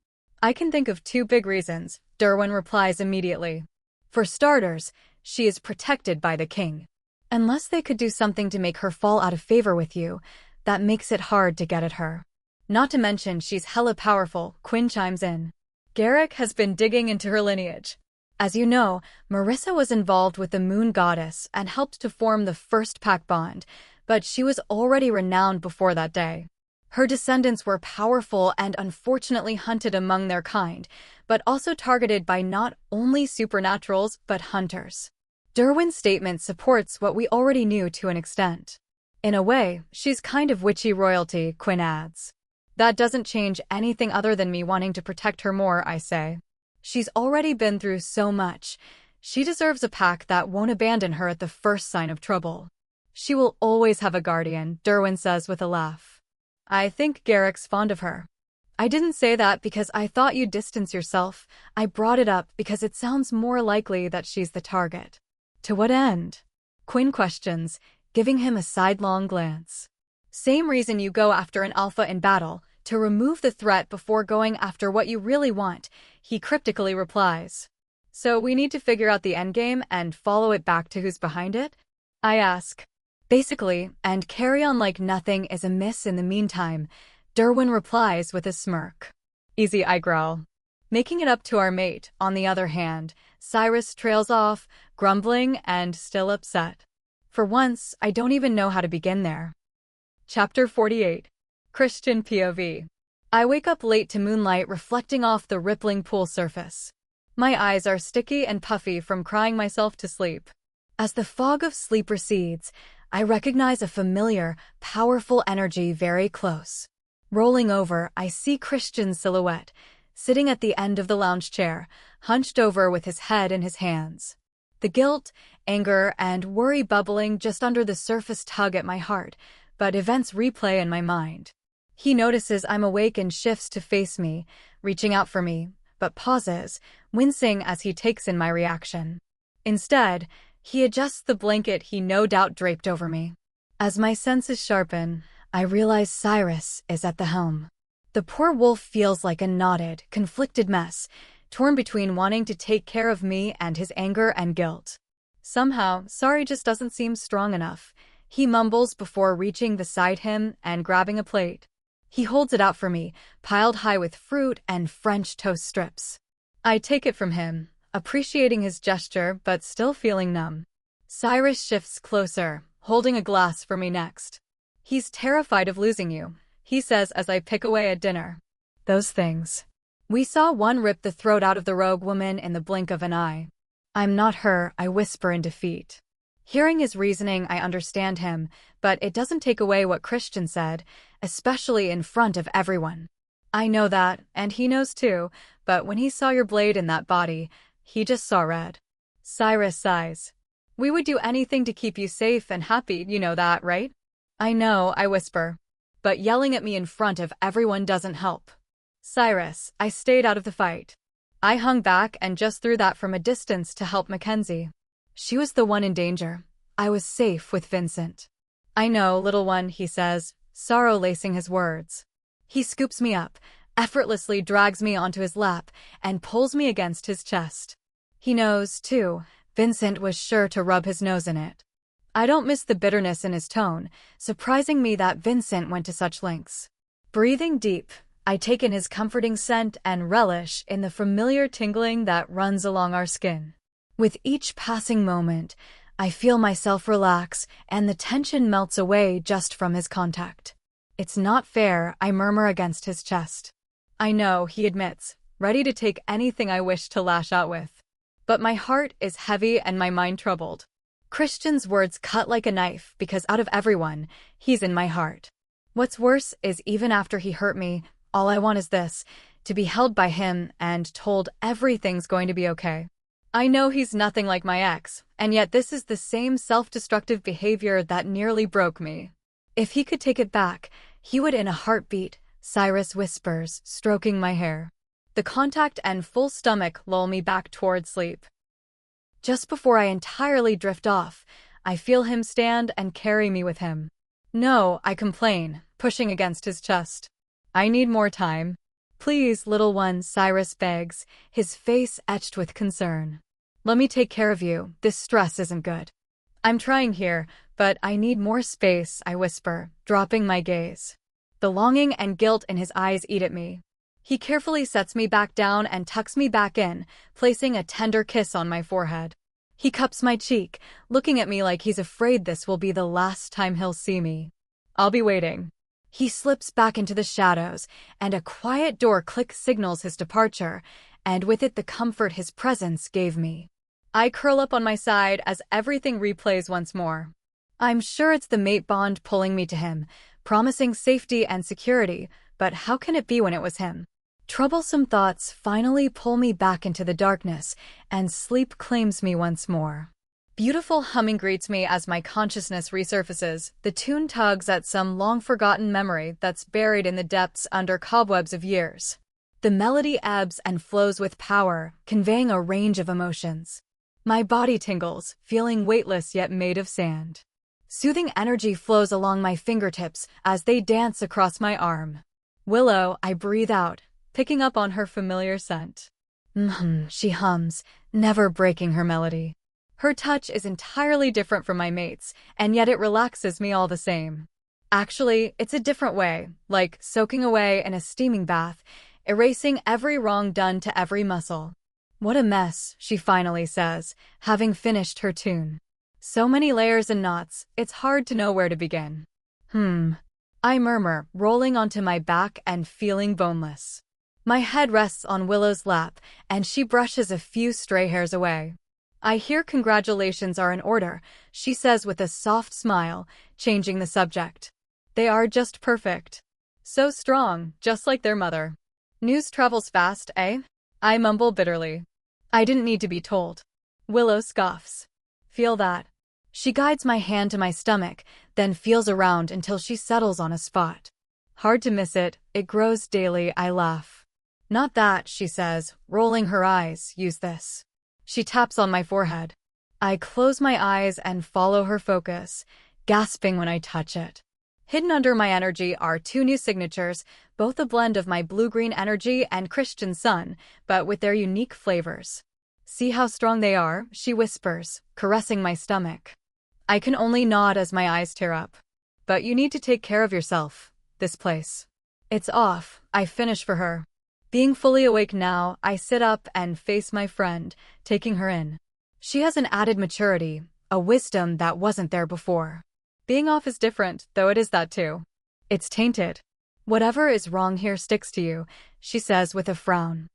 I can think of 2 big reasons, Derwin replies immediately. For starters, she is protected by the king. Unless they could do something to make her fall out of favor with you, that makes it hard to get at her. Not to mention she's hella powerful, Quinn chimes in. Garrick has been digging into her lineage. As you know, Marissa was involved with the Moon Goddess and helped to form the first pack bond, but she was already renowned before that day. Her descendants were powerful and unfortunately hunted among their kind, but also targeted by not only supernaturals but hunters. Derwin's statement supports what we already knew to an extent. In a way, she's kind of witchy royalty, Quinn adds. That doesn't change anything other than me wanting to protect her more, I say. She's already been through so much. She deserves a pack that won't abandon her at the first sign of trouble. She will always have a guardian, Derwin says with a laugh. I think Garrick's fond of her. I didn't say that because I thought you'd distance yourself. I brought it up because it sounds more likely that she's the target. To what end? Quinn questions, giving him a sidelong glance. Same reason you go after an alpha in battle, to remove the threat before going after what you really want, he cryptically replies. So we need to figure out the endgame and follow it back to who's behind it? I ask. Basically, and carry on like nothing is amiss in the meantime, Derwin replies with a smirk. Easy, I growl. Making it up to our mate, on the other hand, Cyrus trails off, grumbling and still upset. For once, I don't even know how to begin there. Chapter 48. Christian POV. I wake up late to moonlight reflecting off the rippling pool surface. My eyes are sticky and puffy from crying myself to sleep. As the fog of sleep recedes, I recognize a familiar, powerful energy very close. Rolling over, I see Christian's silhouette, sitting at the end of the lounge chair, hunched over with his head in his hands. The guilt, anger, and worry bubbling just under the surface tug at my heart, but events replay in my mind. He notices I'm awake and shifts to face me, reaching out for me, but pauses, wincing as he takes in my reaction. Instead, he adjusts the blanket he no doubt draped over me. As my senses sharpen, I realize Cyrus is at the helm. The poor wolf feels like a knotted, conflicted mess, torn between wanting to take care of me and his anger and guilt. Somehow, sorry just doesn't seem strong enough, he mumbles before reaching beside him and grabbing a plate. He holds it out for me, piled high with fruit and French toast strips. I take it from him, appreciating his gesture but still feeling numb. Cyrus shifts closer, holding a glass for me next. He's terrified of losing you, he says as I pick away at dinner. Those things. We saw one rip the throat out of the rogue woman in the blink of an eye. I'm not her, I whisper in defeat. Hearing his reasoning, I understand him, but it doesn't take away what Christian said, especially in front of everyone. I know that, and he knows too, but when he saw your blade in that body, he just saw red. Cyrus sighs. We would do anything to keep you safe and happy, you know that, right? I know, I whisper. But yelling at me in front of everyone doesn't help. Cyrus, I stayed out of the fight. I hung back and just threw that from a distance to help Mackenzie. She was the one in danger. I was safe with Vincent. I know, little one, he says, sorrow lacing his words. He scoops me up, effortlessly drags me onto his lap, and pulls me against his chest. He knows, too, Vincent was sure to rub his nose in it. I don't miss the bitterness in his tone, surprising me that Vincent went to such lengths. Breathing deep, I take in his comforting scent and relish in the familiar tingling that runs along our skin. With each passing moment, I feel myself relax and the tension melts away just from his contact. It's not fair, I murmur against his chest. I know, he admits, ready to take anything I wish to lash out with. But my heart is heavy and my mind troubled. Christian's words cut like a knife because out of everyone, he's in my heart. What's worse is even after he hurt me, all I want is this, to be held by him and told everything's going to be okay. I know he's nothing like my ex, and yet this is the same self-destructive behavior that nearly broke me. If he could take it back, he would in a heartbeat, Cyrus whispers, stroking my hair. The contact and full stomach lull me back toward sleep. Just before I entirely drift off, I feel him stand and carry me with him. No, I complain, pushing against his chest. I need more time. Please, little one, Cyrus begs, his face etched with concern. Let me take care of you, this stress isn't good. I'm trying here, but I need more space, I whisper, dropping my gaze. The longing and guilt in his eyes eat at me. He carefully sets me back down and tucks me back in, placing a tender kiss on my forehead. He cups my cheek, looking at me like he's afraid this will be the last time he'll see me. I'll be waiting. He slips back into the shadows, and a quiet door click signals his departure, and with it the comfort his presence gave me. I curl up on my side as everything replays once more. I'm sure it's the mate bond pulling me to him, promising safety and security, but how can it be when it was him? Troublesome thoughts finally pull me back into the darkness, and sleep claims me once more. Beautiful humming greets me as my consciousness resurfaces. The tune tugs at some long-forgotten memory that's buried in the depths under cobwebs of years. The melody ebbs and flows with power, conveying a range of emotions. My body tingles, feeling weightless yet made of sand. Soothing energy flows along my fingertips as they dance across my arm. Willow, I breathe out, picking up on her familiar scent. She hums, never breaking her melody. Her touch is entirely different from my mate's, and yet it relaxes me all the same. Actually, it's a different way, like soaking away in a steaming bath, erasing every wrong done to every muscle. What a mess, she finally says, having finished her tune. So many layers and knots, it's hard to know where to begin. I murmur, rolling onto my back and feeling boneless. My head rests on Willow's lap, and she brushes a few stray hairs away. I hear congratulations are in order, she says with a soft smile, changing the subject. They are just perfect. So strong, just like their mother. News travels fast, eh? I mumble bitterly. I didn't need to be told. Willow scoffs. Feel that. She guides my hand to my stomach, then feels around until she settles on a spot. Hard to miss it, it grows daily, I laugh. Not that, she says, rolling her eyes, use this. She taps on my forehead. I close my eyes and follow her focus, gasping when I touch it. Hidden under my energy are two new signatures, both a blend of my blue-green energy and Christian sun, but with their unique flavors. See how strong they are, she whispers, caressing my stomach. I can only nod as my eyes tear up. But you need to take care of yourself, this place. It's off, I finish for her. Being fully awake now, I sit up and face my friend, taking her in. She has an added maturity, a wisdom that wasn't there before. Being off is different, though it is that too. It's tainted. Whatever is wrong here sticks to you, she says with a frown.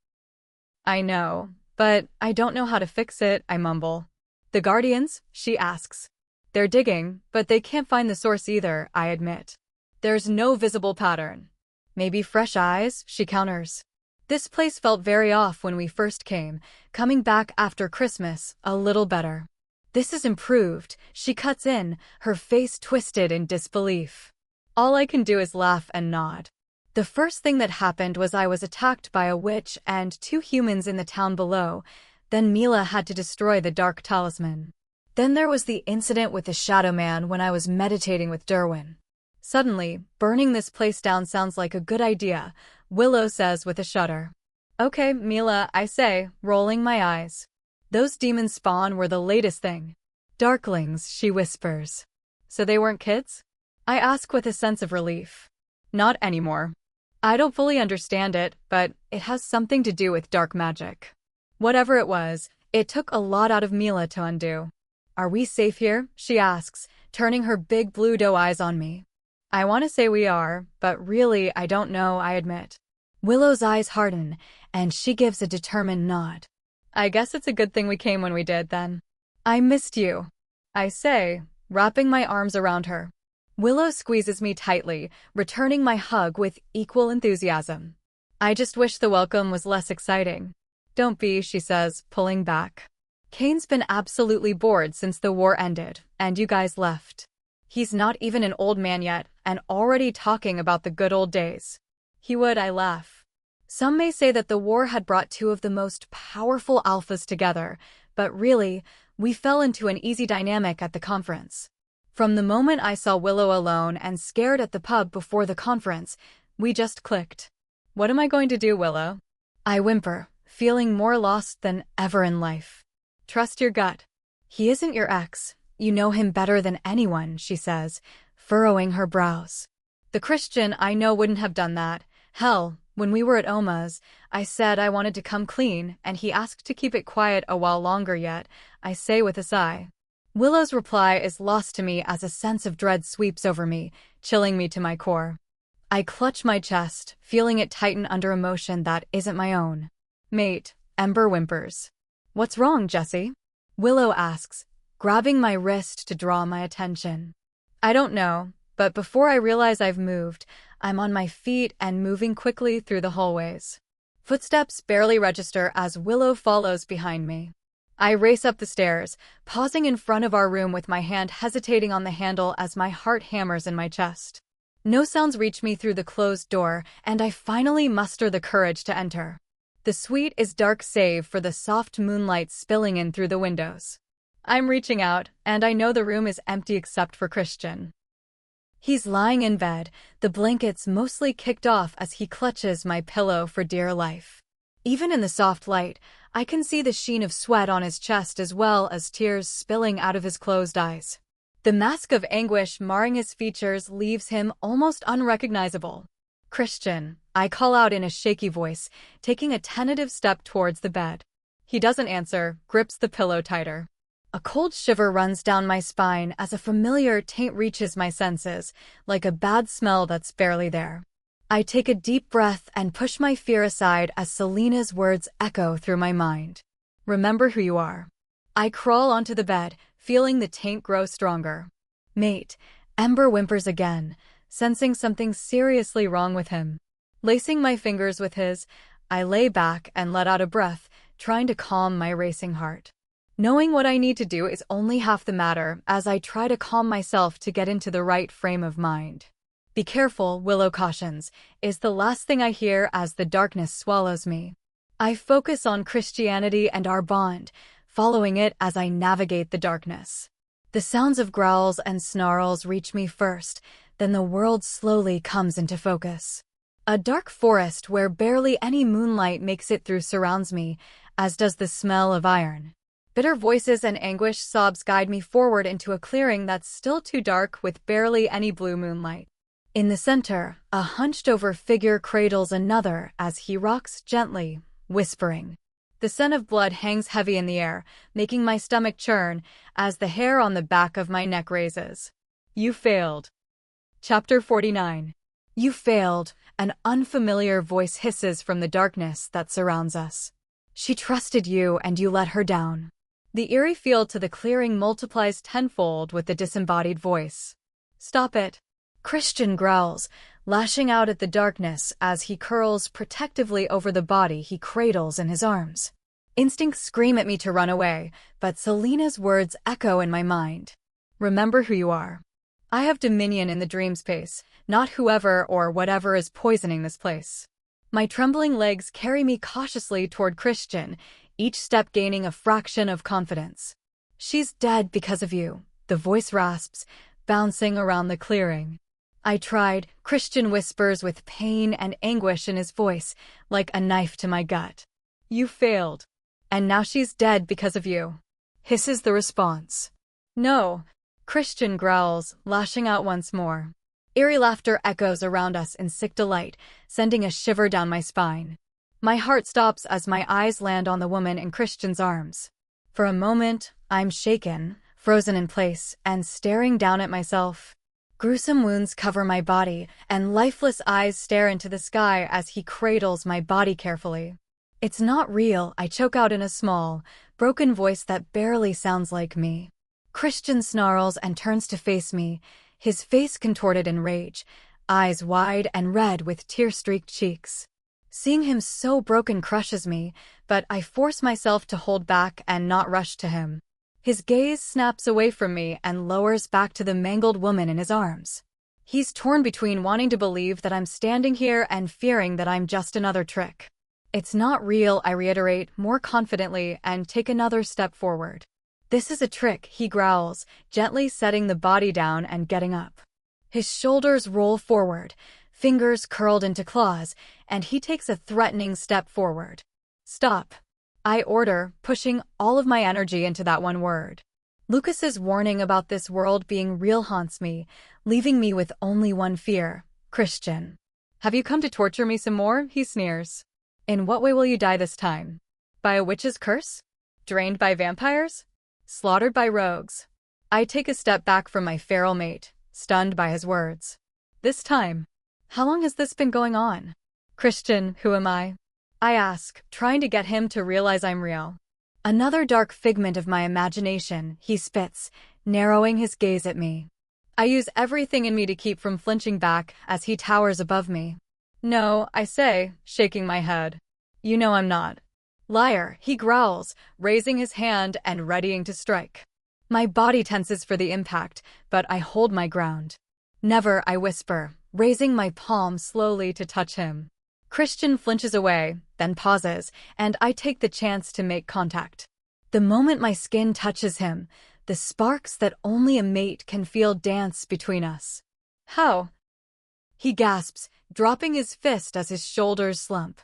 I know, but I don't know how to fix it, I mumble. The Guardians? She asks. They're digging, but they can't find the source either, I admit. There's no visible pattern. Maybe fresh eyes, she counters. This place felt very off when we first came, coming back after Christmas, a little better. This is improved, she cuts in, her face twisted in disbelief. All I can do is laugh and nod. The first thing that happened was I was attacked by a witch and two humans in the town below. Then Mila had to destroy the dark talisman. Then there was the incident with the Shadow Man when I was meditating with Derwin. Suddenly, burning this place down sounds like a good idea, Willow says with a shudder. Okay, Mila, I say, rolling my eyes. Those demon spawn were the latest thing. Darklings, she whispers. So they weren't kids? I ask with a sense of relief. Not anymore. I don't fully understand it, but it has something to do with dark magic. Whatever it was, it took a lot out of Mila to undo. Are we safe here? She asks, turning her big blue doe eyes on me. I want to say we are, but really I don't know, I admit. Willow's eyes harden, and she gives a determined nod. I guess it's a good thing we came when we did, then. I missed you, I say, wrapping my arms around her. Willow squeezes me tightly, returning my hug with equal enthusiasm. I just wish the welcome was less exciting. Don't be, she says, pulling back. Kane's been absolutely bored since the war ended, and you guys left. He's not even an old man yet, and already talking about the good old days. He would, I laugh. Some may say that the war had brought two of the most powerful alphas together, but really, we fell into an easy dynamic at the conference. From the moment I saw Willow alone and scared at the pub before the conference, we just clicked. What am I going to do, Willow? I whimper, feeling more lost than ever in life. Trust your gut. He isn't your ex. You know him better than anyone, she says, furrowing her brows. The Christian I know wouldn't have done that. Hell, when we were at Oma's, I said I wanted to come clean, and he asked to keep it quiet a while longer yet, I say with a sigh. Willow's reply is lost to me as a sense of dread sweeps over me, chilling me to my core. I clutch my chest, feeling it tighten under emotion that isn't my own. Mate, Ember whimpers. What's wrong, Jessie? Willow asks, grabbing my wrist to draw my attention. I don't know, but before I realize I've moved, I'm on my feet and moving quickly through the hallways. Footsteps barely register as Willow follows behind me. I race up the stairs, pausing in front of our room with my hand hesitating on the handle as my heart hammers in my chest. No sounds reach me through the closed door, and I finally muster the courage to enter. The suite is dark save for the soft moonlight spilling in through the windows. I'm reaching out, and I know the room is empty except for Christian. He's lying in bed, the blankets mostly kicked off as he clutches my pillow for dear life. Even in the soft light, I can see the sheen of sweat on his chest as well as tears spilling out of his closed eyes. The mask of anguish marring his features leaves him almost unrecognizable. Christian, I call out in a shaky voice, taking a tentative step towards the bed. He doesn't answer, grips the pillow tighter. A cold shiver runs down my spine as a familiar taint reaches my senses, like a bad smell that's barely there. I take a deep breath and push my fear aside as Selena's words echo through my mind. Remember who you are. I crawl onto the bed, feeling the taint grow stronger. Mate, Ember whimpers again, sensing something seriously wrong with him. Lacing my fingers with his, I lay back and let out a breath, trying to calm my racing heart. Knowing what I need to do is only half the matter as I try to calm myself to get into the right frame of mind. Be careful, Willow cautions, is the last thing I hear as the darkness swallows me. I focus on Christianity and our bond, following it as I navigate the darkness. The sounds of growls and snarls reach me first, then the world slowly comes into focus. A dark forest where barely any moonlight makes it through surrounds me, as does the smell of iron. Bitter voices and anguish sobs guide me forward into a clearing that's still too dark with barely any blue moonlight. In the center, a hunched-over figure cradles another as he rocks gently, whispering. The scent of blood hangs heavy in the air, making my stomach churn as the hair on the back of my neck raises. You failed. Chapter 49. You failed, an unfamiliar voice hisses from the darkness that surrounds us. She trusted you and you let her down. The eerie feel to the clearing multiplies tenfold with the disembodied voice. Stop it. Christian growls, lashing out at the darkness as he curls protectively over the body he cradles in his arms. Instincts scream at me to run away, but Selena's words echo in my mind. Remember who you are. I have dominion in the dream space, not whoever or whatever is poisoning this place. My trembling legs carry me cautiously toward Christian, each step gaining a fraction of confidence. She's dead because of you, the voice rasps, bouncing around the clearing. I tried, Christian whispers with pain and anguish in his voice, like a knife to my gut. You failed. And now she's dead because of you. Hisses the response. No. Christian growls, lashing out once more. Eerie laughter echoes around us in sick delight, sending a shiver down my spine. My heart stops as my eyes land on the woman in Christian's arms. For a moment, I'm shaken, frozen in place, and staring down at myself. Gruesome wounds cover my body, and lifeless eyes stare into the sky as he cradles my body carefully. It's not real, I choke out in a small, broken voice that barely sounds like me. Christian snarls and turns to face me, his face contorted in rage, eyes wide and red with tear-streaked cheeks. Seeing him so broken crushes me, but I force myself to hold back and not rush to him. His gaze snaps away from me and lowers back to the mangled woman in his arms. He's torn between wanting to believe that I'm standing here and fearing that I'm just another trick. It's not real, I reiterate more confidently and take another step forward. This is a trick, he growls, gently setting the body down and getting up. His shoulders roll forward, fingers curled into claws, and he takes a threatening step forward. Stop. I order, pushing all of my energy into that one word. Lucas's warning about this world being real haunts me, leaving me with only one fear, Christian. Have you come to torture me some more? He sneers. In what way will you die this time? By a witch's curse? Drained by vampires? Slaughtered by rogues? I take a step back from my feral mate, stunned by his words. This time. How long has this been going on? Christian, who am I? I ask, trying to get him to realize I'm real. Another dark figment of my imagination, he spits, narrowing his gaze at me. I use everything in me to keep from flinching back as he towers above me. No, I say, shaking my head. You know I'm not. Liar, he growls, raising his hand and readying to strike. My body tenses for the impact, but I hold my ground. Never, I whisper, raising my palm slowly to touch him. Christian flinches away, then pauses, and I take the chance to make contact. The moment my skin touches him, the sparks that only a mate can feel dance between us. How? He gasps, dropping his fist as his shoulders slump.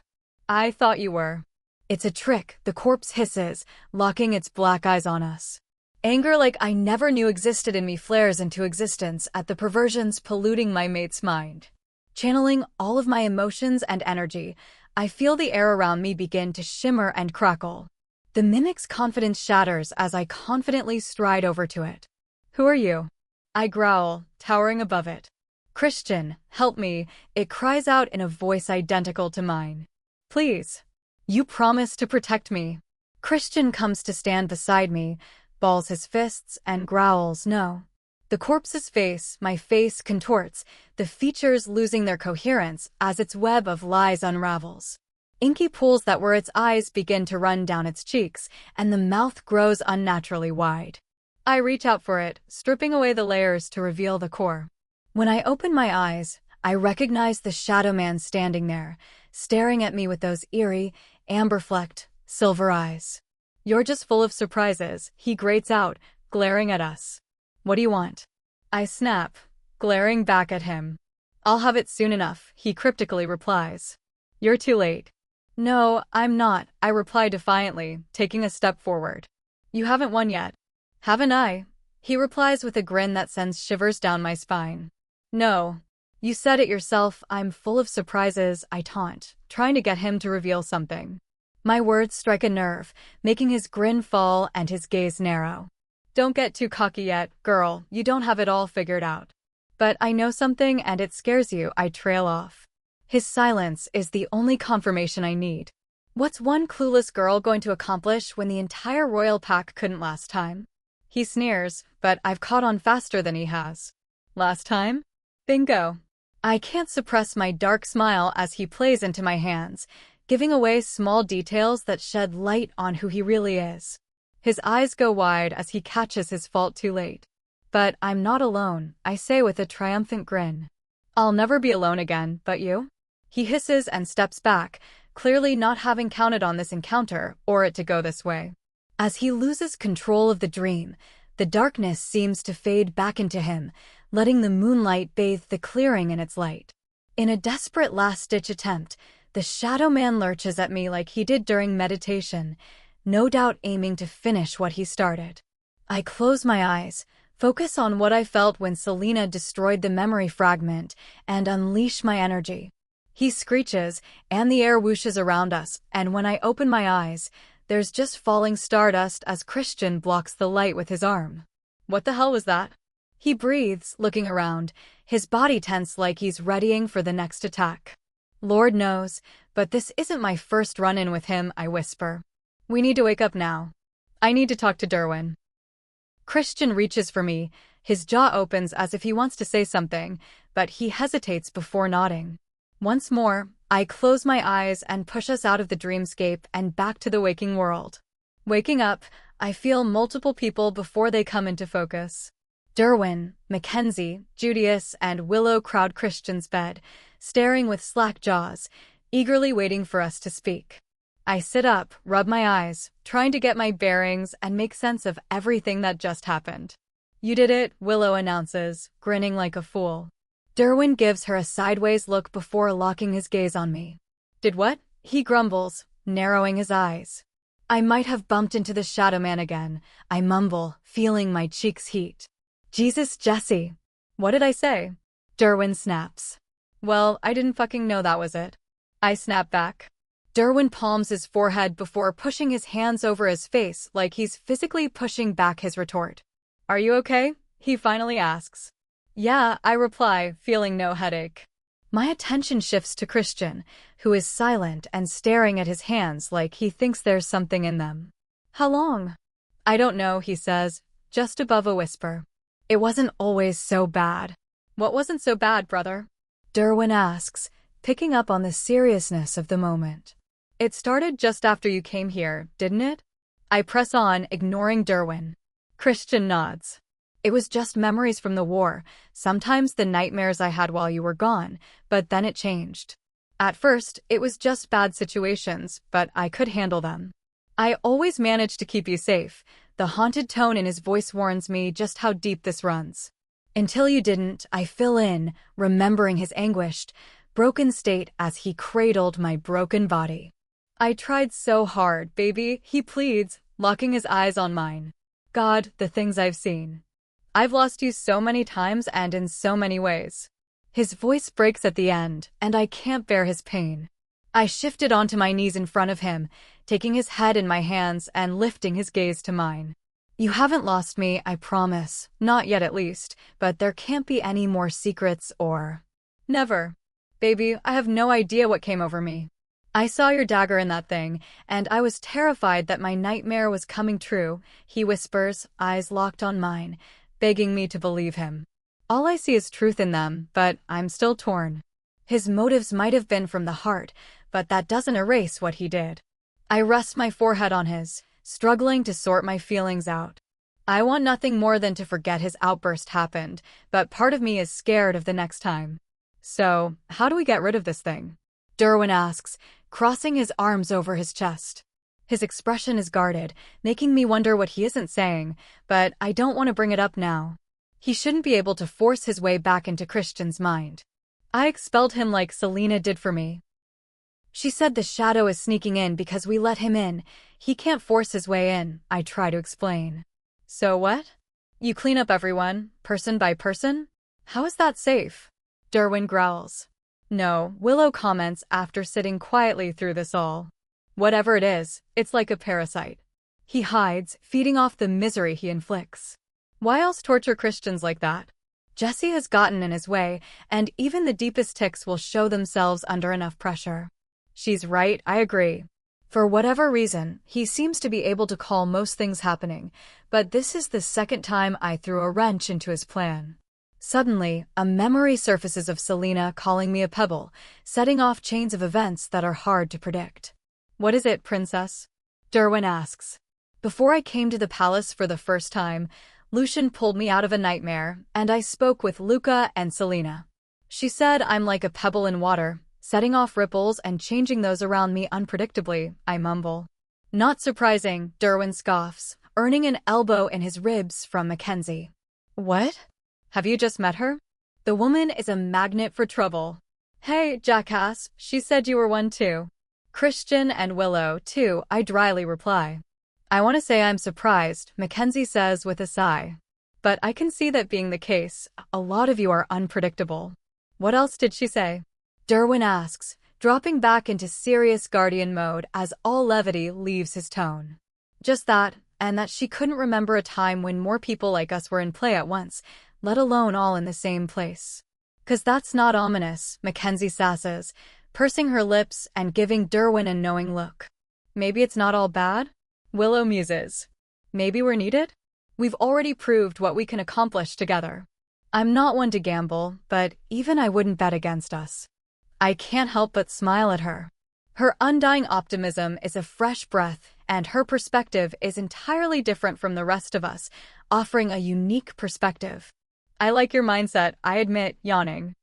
I thought you were. It's a trick, the corpse hisses, locking its black eyes on us. Anger like I never knew existed in me flares into existence at the perversions polluting my mate's mind. Channeling all of my emotions and energy, I feel the air around me begin to shimmer and crackle. The mimic's confidence shatters as I confidently stride over to it. Who are you? I growl, towering above it. Christian, help me, it cries out in a voice identical to mine. Please. You promised to protect me. Christian comes to stand beside me, balls his fists, and growls no. The corpse's face, my face, contorts, the features losing their coherence as its web of lies unravels. Inky pools that were its eyes begin to run down its cheeks, and the mouth grows unnaturally wide. I reach out for it, stripping away the layers to reveal the core. When I open my eyes, I recognize the Shadow Man standing there, staring at me with those eerie, amber-flecked, silver eyes. You're just full of surprises, he grates out, glaring at us. What do you want? I snap, glaring back at him. I'll have it soon enough, he cryptically replies. You're too late. No, I'm not, I reply defiantly, taking a step forward. You haven't won yet. Haven't I? He replies with a grin that sends shivers down my spine. No. You said it yourself, I'm full of surprises, I taunt, trying to get him to reveal something. My words strike a nerve, making his grin fall and his gaze narrow. Don't get too cocky yet, girl, you don't have it all figured out. But I know something and it scares you, I trail off. His silence is the only confirmation I need. What's one clueless girl going to accomplish when the entire royal pack couldn't last time? He sneers, but I've caught on faster than he has. Last time? Bingo. I can't suppress my dark smile as he plays into my hands, giving away small details that shed light on who he really is. His eyes go wide as he catches his fault too late. But I'm not alone, I say with a triumphant grin. I'll never be alone again, but you? He hisses and steps back, clearly not having counted on this encounter or it to go this way. As he loses control of the dream, the darkness seems to fade back into him, letting the moonlight bathe the clearing in its light. In a desperate last-ditch attempt, the Shadow Man lurches at me like he did during meditation, no doubt aiming to finish what he started. I close my eyes, focus on what I felt when Selena destroyed the memory fragment, and unleash my energy. He screeches, and the air whooshes around us, and when I open my eyes, there's just falling stardust as Christian blocks the light with his arm. What the hell was that? He breathes, looking around, his body tense like he's readying for the next attack. Lord knows, but this isn't my first run-in with him, I whisper. We need to wake up now. I need to talk to Derwin. Christian reaches for me, his jaw opens as if he wants to say something, but he hesitates before nodding. Once more, I close my eyes and push us out of the dreamscape and back to the waking world. Waking up, I feel multiple people before they come into focus. Derwin, Mackenzie, Judius, and Willow crowd Christian's bed, staring with slack jaws, eagerly waiting for us to speak. I sit up, rub my eyes, trying to get my bearings and make sense of everything that just happened. You did it, Willow announces, grinning like a fool. Derwin gives her a sideways look before locking his gaze on me. Did what? He grumbles, narrowing his eyes. I might have bumped into the Shadow Man again, I mumble, feeling my cheeks heat. Jesus, Jessie. What did I say? Derwin snaps. Well, I didn't fucking know that was it. I snap back. Derwin palms his forehead before pushing his hands over his face like he's physically pushing back his retort. Are you okay? He finally asks. Yeah, I reply, feeling no headache. My attention shifts to Christian, who is silent and staring at his hands like he thinks there's something in them. How long? I don't know, he says, just above a whisper. It wasn't always so bad. What wasn't so bad, brother? Derwin asks, picking up on the seriousness of the moment. It started just after you came here, didn't it? I press on, ignoring Derwin. Christian nods. It was just memories from the war, sometimes the nightmares I had while you were gone, but then it changed. At first, it was just bad situations, but I could handle them. I always managed to keep you safe. The haunted tone in his voice warns me just how deep this runs. Until you didn't, I fill in, remembering his anguished, broken state as he cradled my broken body. I tried so hard, baby, he pleads, locking his eyes on mine. God, the things I've seen. I've lost you so many times and in so many ways. His voice breaks at the end, and I can't bear his pain. I shifted onto my knees in front of him, taking his head in my hands and lifting his gaze to mine. You haven't lost me, I promise. Not yet at least, but there can't be any more secrets or... Never. Baby, I have no idea what came over me. I saw your dagger in that thing, and I was terrified that my nightmare was coming true, he whispers, eyes locked on mine, begging me to believe him. All I see is truth in them, but I'm still torn. His motives might have been from the heart, but that doesn't erase what he did. I rest my forehead on his, struggling to sort my feelings out. I want nothing more than to forget his outburst happened, but part of me is scared of the next time. So, how do we get rid of this thing? Derwin asks, crossing his arms over his chest. His expression is guarded, making me wonder what he isn't saying, but I don't want to bring it up now. He shouldn't be able to force his way back into Christian's mind. I expelled him like Selena did for me. She said the shadow is sneaking in because we let him in. He can't force his way in, I try to explain. So what? You clean up everyone, person by person? How is that safe? Derwin growls. No, Willow comments after sitting quietly through this all. Whatever it is, it's like a parasite. He hides, feeding off the misery he inflicts. Why else torture Christians like that? Jessie has gotten in his way, and even the deepest tics will show themselves under enough pressure. She's right, I agree. For whatever reason, he seems to be able to call most things happening, but this is the second time I threw a wrench into his plan. Suddenly, a memory surfaces of Selena calling me a pebble, setting off chains of events that are hard to predict. What is it, princess? Derwin asks. Before I came to the palace for the first time, Lucian pulled me out of a nightmare, and I spoke with Luca and Selena. She said I'm like a pebble in water, setting off ripples and changing those around me unpredictably, I mumble. Not surprising, Derwin scoffs, earning an elbow in his ribs from Mackenzie. What? Have you just met her? The woman is a magnet for trouble. Hey, jackass, she said you were one too. Christian and Willow, too, I dryly reply. I want to say I'm surprised, Mackenzie says with a sigh. But I can see that being the case, a lot of you are unpredictable. What else did she say? Derwin asks, dropping back into serious guardian mode as all levity leaves his tone. Just that, and that she couldn't remember a time when more people like us were in play at once, let alone all in the same place. 'Cause that's not ominous, Mackenzie sasses, pursing her lips and giving Derwin a knowing look. Maybe it's not all bad? Willow muses. Maybe we're needed? We've already proved what we can accomplish together. I'm not one to gamble, but even I wouldn't bet against us. I can't help but smile at her. Her undying optimism is a fresh breath, and her perspective is entirely different from the rest of us, offering a unique perspective. I like your mindset, I admit, yawning.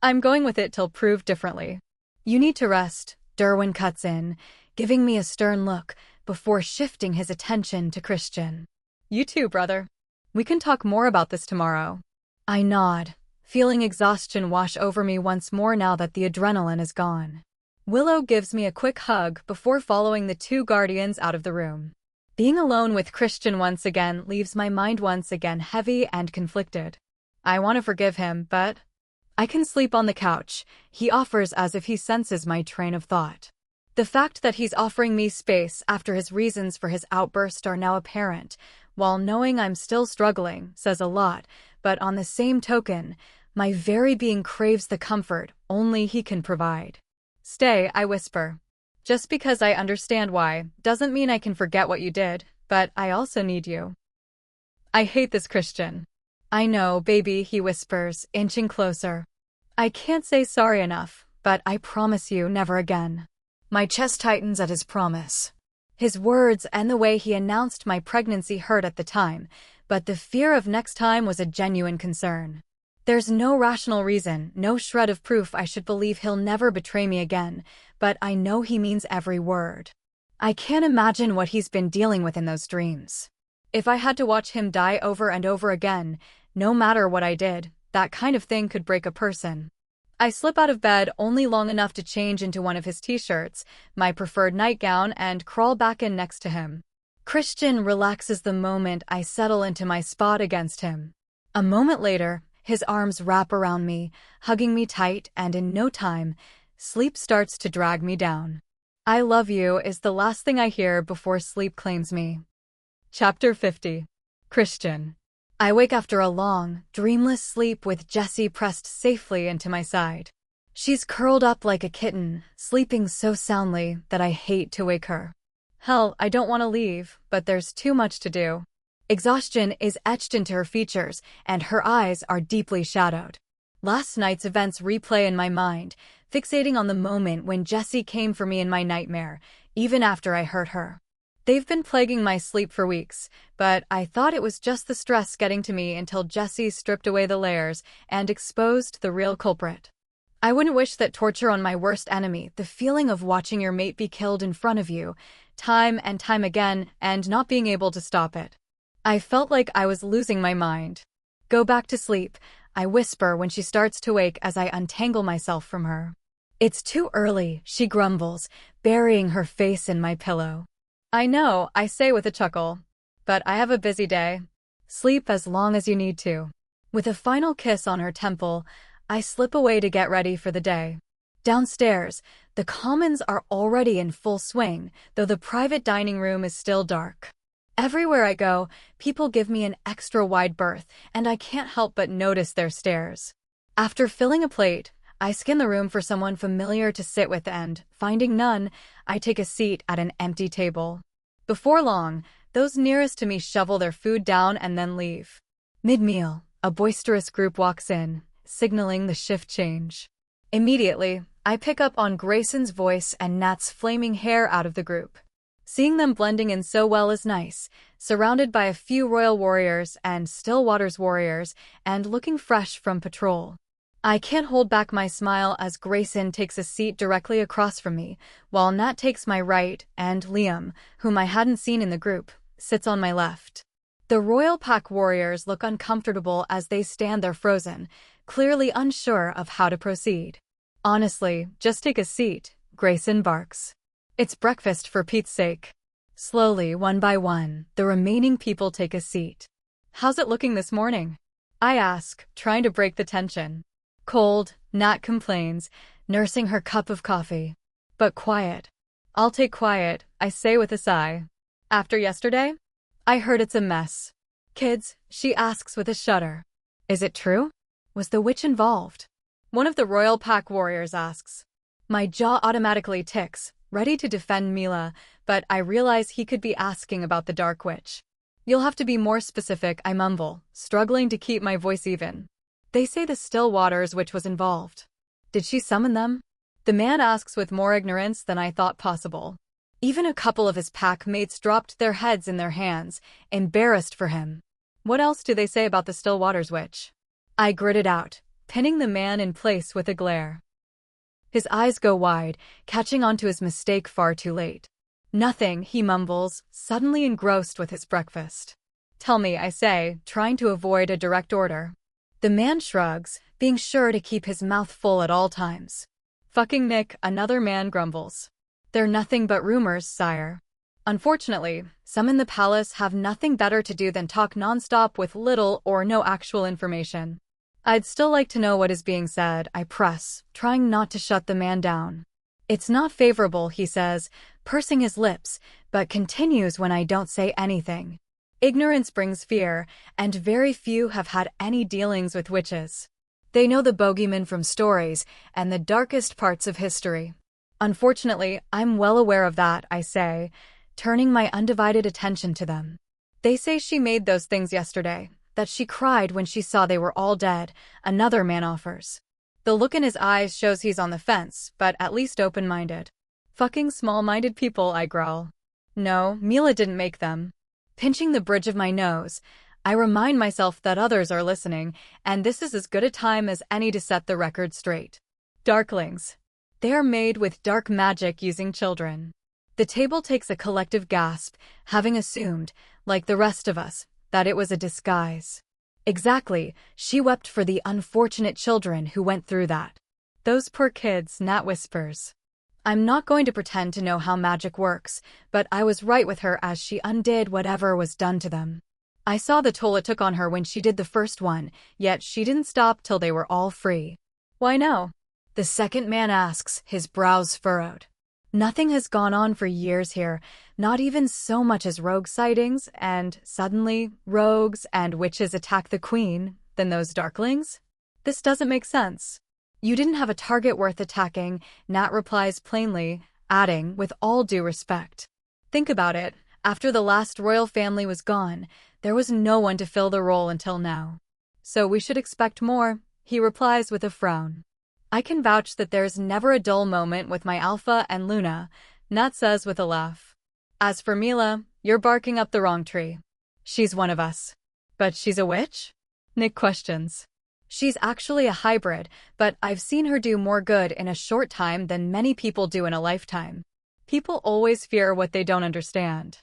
I'm going with it till proved differently. You need to rest, Derwin cuts in, giving me a stern look before shifting his attention to Christian. You too, brother. We can talk more about this tomorrow. I nod, feeling exhaustion wash over me once more now that the adrenaline is gone. Willow gives me a quick hug before following the two guardians out of the room. Being alone with Christian once again leaves my mind once again heavy and conflicted. I want to forgive him, but I can sleep on the couch, he offers as if he senses my train of thought. The fact that he's offering me space after his reasons for his outburst are now apparent, while knowing I'm still struggling, says a lot, but on the same token, my very being craves the comfort only he can provide. Stay, I whisper. Just because I understand why, doesn't mean I can forget what you did, but I also need you. I hate this Christian. I know, baby, he whispers, inching closer. I can't say sorry enough, but I promise you never again. My chest tightens at his promise. His words and the way he announced my pregnancy hurt at the time, but the fear of next time was a genuine concern. There's no rational reason, no shred of proof I should believe he'll never betray me again, but I know he means every word. I can't imagine what he's been dealing with in those dreams. If I had to watch him die over and over again, no matter what I did, that kind of thing could break a person. I slip out of bed only long enough to change into one of his t-shirts, my preferred nightgown, and crawl back in next to him. Christian relaxes the moment I settle into my spot against him. A moment later, his arms wrap around me, hugging me tight, and in no time, sleep starts to drag me down. I love you is the last thing I hear before sleep claims me. Chapter 50. Christian. I wake after a long, dreamless sleep with Jessie pressed safely into my side. She's curled up like a kitten, sleeping so soundly that I hate to wake her. Hell, I don't want to leave, but there's too much to do. Exhaustion is etched into her features, and her eyes are deeply shadowed. Last night's events replay in my mind, fixating on the moment when Jessie came for me in my nightmare, even after I hurt her. They've been plaguing my sleep for weeks, but I thought it was just the stress getting to me until Jessie stripped away the layers and exposed the real culprit. I wouldn't wish that torture on my worst enemy, the feeling of watching your mate be killed in front of you, time and time again, and not being able to stop it. I felt like I was losing my mind. Go back to sleep, I whisper when she starts to wake as I untangle myself from her. It's too early, she grumbles, burying her face in my pillow. I know, I say with a chuckle. But I have a busy day. Sleep as long as you need to. With a final kiss on her temple, I slip away to get ready for the day. Downstairs, the commons are already in full swing, though the private dining room is still dark. Everywhere I go, people give me an extra wide berth, and I can't help but notice their stares. After filling a plate, I scan the room for someone familiar to sit with and, finding none, I take a seat at an empty table. Before long, those nearest to me shovel their food down and then leave. Mid-meal, a boisterous group walks in, signaling the shift change. Immediately, I pick up on Grayson's voice and Nat's flaming hair out of the group. Seeing them blending in so well is nice, surrounded by a few royal warriors and Stillwater's warriors, and looking fresh from patrol. I can't hold back my smile as Grayson takes a seat directly across from me, while Nat takes my right, and Liam, whom I hadn't seen in the group, sits on my left. The Royal Pack warriors look uncomfortable as they stand there frozen, clearly unsure of how to proceed. Honestly, just take a seat, Grayson barks. It's breakfast for Pete's sake. Slowly, one by one, the remaining people take a seat. How's it looking this morning? I ask, trying to break the tension. Cold, Nat complains, nursing her cup of coffee. But quiet. I'll take quiet, I say with a sigh. After yesterday? I heard it's a mess. Kids, she asks with a shudder. Is it true? Was the witch involved? One of the Royal Pack warriors asks. My jaw automatically ticks, ready to defend Mila, but I realize he could be asking about the Dark Witch. You'll have to be more specific, I mumble, struggling to keep my voice even. They say the Stillwater's witch was involved. Did she summon them? The man asks with more ignorance than I thought possible. Even a couple of his pack mates dropped their heads in their hands, embarrassed for him. What else do they say about the Stillwater's witch? I gritted out, pinning the man in place with a glare. His eyes go wide, catching onto his mistake far too late. Nothing, he mumbles, suddenly engrossed with his breakfast. Tell me, I say, trying to avoid a direct order. The man shrugs, being sure to keep his mouth full at all times. Fucking Nick, another man grumbles. They're nothing but rumors, sire. Unfortunately, some in the palace have nothing better to do than talk nonstop with little or no actual information. I'd still like to know what is being said, I press, trying not to shut the man down. It's not favorable, he says, pursing his lips, but continues when I don't say anything. Ignorance brings fear, and very few have had any dealings with witches. They know the bogeyman from stories and the darkest parts of history. Unfortunately, I'm well aware of that, I say, turning my undivided attention to them. They say she made those things yesterday, that she cried when she saw they were all dead, another man offers. The look in his eyes shows he's on the fence, but at least open-minded. Fucking small-minded people, I growl. No, Mila didn't make them. Pinching the bridge of my nose, I remind myself that others are listening, and this is as good a time as any to set the record straight. Darklings. They are made with dark magic using children. The table takes a collective gasp, having assumed, like the rest of us, that it was a disguise. Exactly, she wept for the unfortunate children who went through that. Those poor kids, Nat whispers. I'm not going to pretend to know how magic works, but I was right with her as she undid whatever was done to them. I saw the toll it took on her when she did the first one, yet she didn't stop till they were all free. Why no? The second man asks, his brows furrowed. Nothing has gone on for years here, not even so much as rogue sightings, and suddenly, rogues and witches attack the queen, then those darklings? This doesn't make sense. You didn't have a target worth attacking, Nat replies plainly, adding, with all due respect. Think about it, after the last royal family was gone, there was no one to fill the role until now. So we should expect more, he replies with a frown. I can vouch that there's never a dull moment with my Alpha and Luna, Nat says with a laugh. As for Mila, you're barking up the wrong tree. She's one of us. But she's a witch? Nick questions. She's actually a hybrid, but I've seen her do more good in a short time than many people do in a lifetime. People always fear what they don't understand.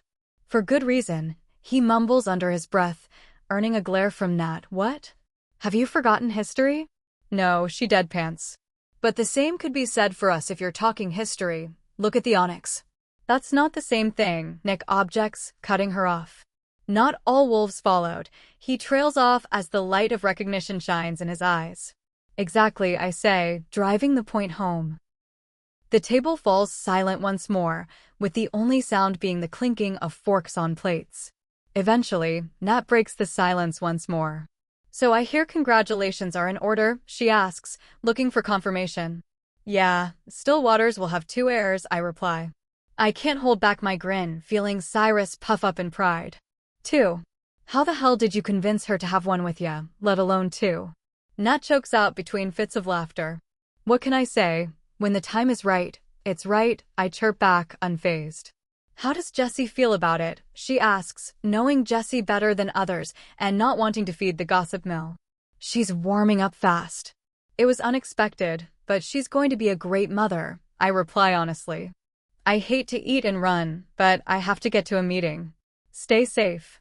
For good reason, he mumbles under his breath, earning a glare from Nat. What? Have you forgotten history? No, she deadpants. But the same could be said for us if you're talking history. Look at the onyx. That's not the same thing, Nick objects, cutting her off. Not all wolves followed. He trails off as the light of recognition shines in his eyes. Exactly, I say, driving the point home. The table falls silent once more, with the only sound being the clinking of forks on plates. Eventually, Nat breaks the silence once more. So I hear congratulations are in order, she asks, looking for confirmation. Yeah, still waters will have 2 heirs, I reply. I can't hold back my grin, feeling Cyrus puff up in pride. 2. How the hell did you convince her to have one with ya, let alone 2? Nat chokes out between fits of laughter. What can I say? When the time is right, it's right, I chirp back, unfazed. How does Jessie feel about it? She asks, knowing Jessie better than others and not wanting to feed the gossip mill. She's warming up fast. It was unexpected, but she's going to be a great mother, I reply honestly. I hate to eat and run, but I have to get to a meeting. Stay safe.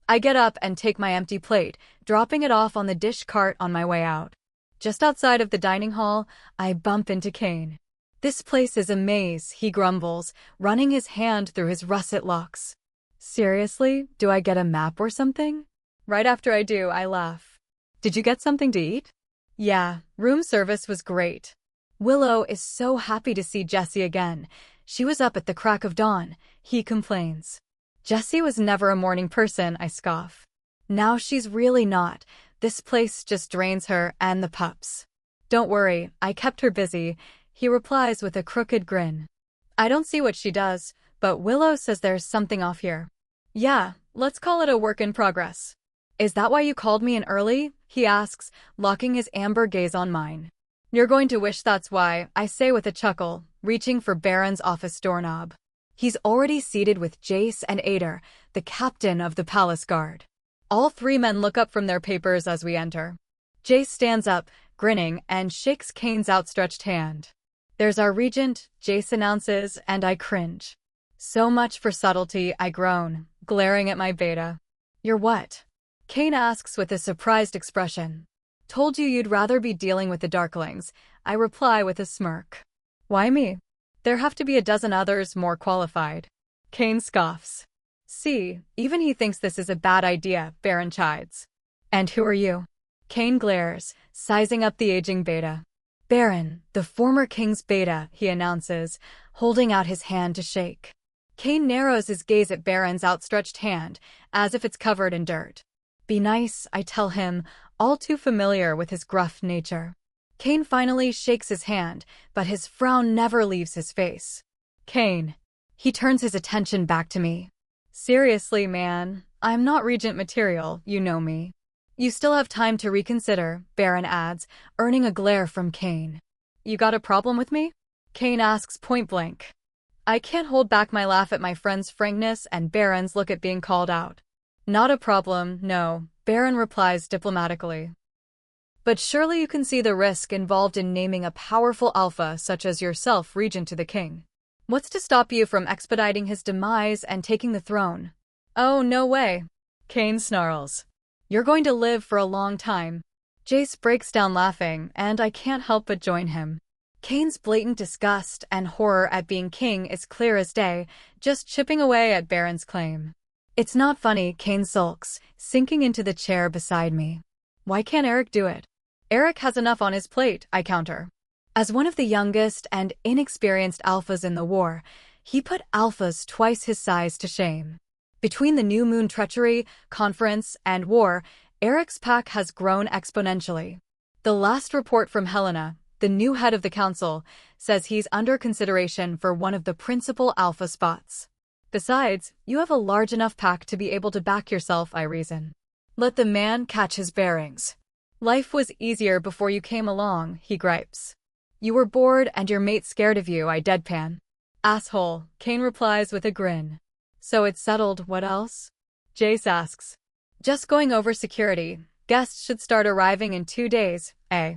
I get up and take my empty plate, dropping it off on the dish cart on my way out. Just outside of the dining hall, I bump into Kane. This place is a maze, he grumbles, running his hand through his russet locks. Seriously, do I get a map or something? Right after I do, I laugh. Did you get something to eat? Yeah, room service was great. Willow is so happy to see Jessie again. She was up at the crack of dawn, he complains. Jessie was never a morning person, I scoff. Now she's really not. This place just drains her and the pups. Don't worry, I kept her busy, he replies with a crooked grin. I don't see what she does, but Willow says there's something off here. Yeah, let's call it a work in progress. Is that why you called me in early? He asks, locking his amber gaze on mine. You're going to wish that's why, I say with a chuckle, reaching for Baron's office doorknob. He's already seated with Jace and Ader, the captain of the palace guard. All 3 men look up from their papers as we enter. Jace stands up, grinning, and shakes Kane's outstretched hand. There's our regent, Jace announces, and I cringe. So much for subtlety, I groan, glaring at my beta. You're what? Kane asks with a surprised expression. Told you you'd rather be dealing with the Darklings, I reply with a smirk. Why me? There have to be a dozen others more qualified. Kane scoffs. See, even he thinks this is a bad idea, Baron chides. And who are you? Kane glares, sizing up the aging beta. Baron, the former king's beta, he announces, holding out his hand to shake. Kane narrows his gaze at Baron's outstretched hand, as if it's covered in dirt. Be nice, I tell him, all too familiar with his gruff nature. Kane finally shakes his hand, but his frown never leaves his face. Kane. He turns his attention back to me. Seriously, man, I'm not regent material, you know me. You still have time to reconsider, Baron adds, earning a glare from Kane. You got a problem with me? Kane asks point blank. I can't hold back my laugh at my friend's frankness and Baron's look at being called out. Not a problem, no, Baron replies diplomatically. But surely you can see the risk involved in naming a powerful alpha such as yourself regent to the king. What's to stop you from expediting his demise and taking the throne? Oh, no way. Cain snarls. You're going to live for a long time. Jace breaks down laughing, and I can't help but join him. Cain's blatant disgust and horror at being king is clear as day, just chipping away at Baron's claim. It's not funny, Cain sulks, sinking into the chair beside me. Why can't Eric do it? Eric has enough on his plate, I counter. As one of the youngest and inexperienced alphas in the war, he put alphas twice his size to shame. Between the New Moon treachery, conference, and war, Eric's pack has grown exponentially. The last report from Helena, the new head of the council, says he's under consideration for one of the principal alpha spots. Besides, you have a large enough pack to be able to back yourself, I reason. Let the man catch his bearings. Life was easier before you came along, he gripes. You were bored and your mate scared of you, I deadpan. Asshole, Cain replies with a grin. So it's settled, what else? Jace asks. Just going over security. Guests should start arriving in 2 days, eh?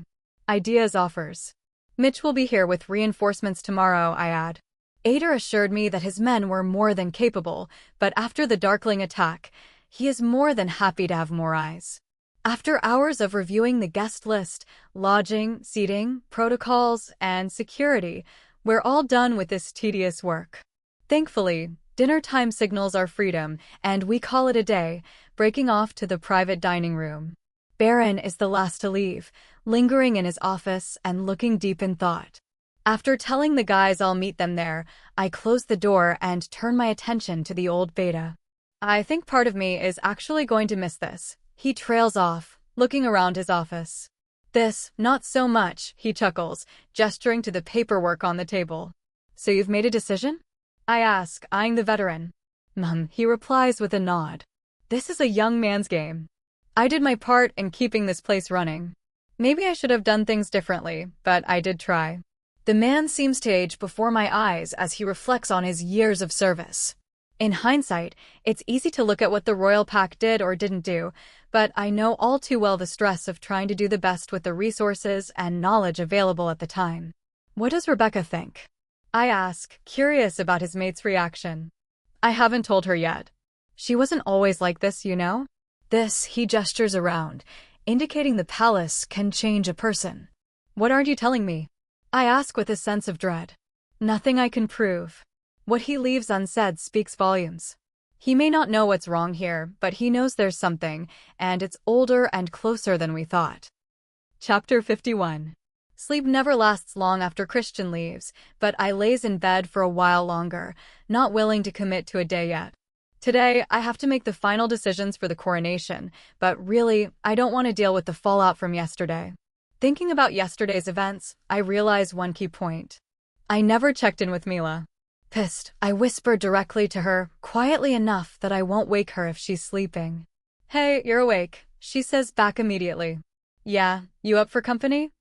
Ideas offers. Mitch will be here with reinforcements tomorrow, I add. Ader assured me that his men were more than capable, but after the Darkling attack, he is more than happy to have more eyes. After hours of reviewing the guest list, lodging, seating, protocols, and security, we're all done with this tedious work. Thankfully, dinner time signals our freedom, and we call it a day, breaking off to the private dining room. Baron is the last to leave, lingering in his office and looking deep in thought. After telling the guys I'll meet them there, I close the door and turn my attention to the old beta. I think part of me is actually going to miss this. He trails off, looking around his office. This, not so much, he chuckles, gesturing to the paperwork on the table. So you've made a decision? I ask, eyeing the veteran. He replies with a nod. This is a young man's game. I did my part in keeping this place running. Maybe I should have done things differently, but I did try. The man seems to age before my eyes as he reflects on his years of service. In hindsight, it's easy to look at what the Royal Pack did or didn't do, but I know all too well the stress of trying to do the best with the resources and knowledge available at the time. What does Rebecca think? I ask, curious about his mate's reaction. I haven't told her yet. She wasn't always like this, you know? This, he gestures around, indicating the palace can change a person. What aren't you telling me? I ask with a sense of dread. Nothing I can prove. What he leaves unsaid speaks volumes. He may not know what's wrong here, but he knows there's something, and it's older and closer than we thought. Chapter 51. Sleep never lasts long after Christian leaves, but I lays in bed for a while longer, not willing to commit to a day yet. Today, I have to make the final decisions for the coronation, but really, I don't want to deal with the fallout from yesterday. Thinking about yesterday's events, I realize one key point. I never checked in with Mila. Pissed, I whisper directly to her, quietly enough that I won't wake her if she's sleeping. Hey, you're awake, she says back immediately. Yeah, you up for company?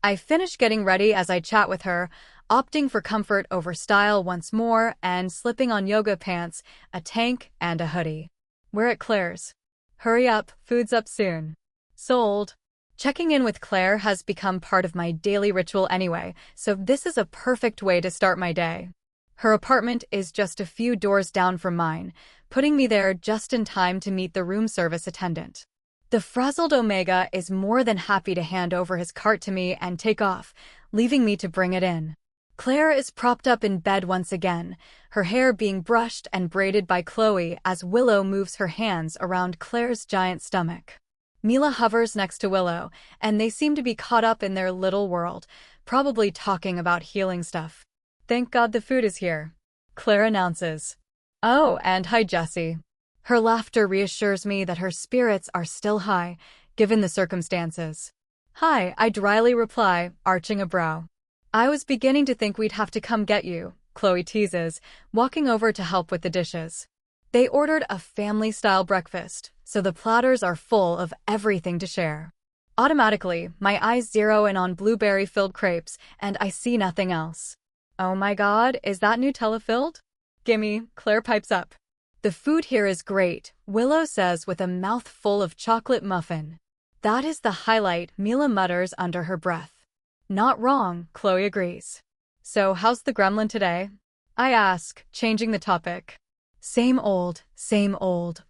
I finish getting ready as I chat with her, opting for comfort over style once more and slipping on yoga pants, a tank, and a hoodie. We're at Claire's. Hurry up, food's up soon. Sold. Checking in with Claire has become part of my daily ritual anyway, so this is a perfect way to start my day. Her apartment is just a few doors down from mine, putting me there just in time to meet the room service attendant. The frazzled Omega is more than happy to hand over his cart to me and take off, leaving me to bring it in. Claire is propped up in bed once again, her hair being brushed and braided by Chloe as Willow moves her hands around Claire's giant stomach. Mila hovers next to Willow, and they seem to be caught up in their little world, probably talking about healing stuff. Thank God the food is here, Claire announces. Oh, and hi, Jessie. Her laughter reassures me that her spirits are still high, given the circumstances. Hi, I dryly reply, arching a brow. I was beginning to think we'd have to come get you, Chloe teases, walking over to help with the dishes. They ordered a family-style breakfast, so the platters are full of everything to share. Automatically, my eyes zero in on blueberry-filled crepes, and I see nothing else. Oh my god, is that Nutella filled? Gimme, Claire pipes up. The food here is great, Willow says with a mouthful of chocolate muffin. That is the highlight, Mila mutters under her breath. Not wrong, Chloe agrees. So how's the gremlin today? I ask, changing the topic. Same old,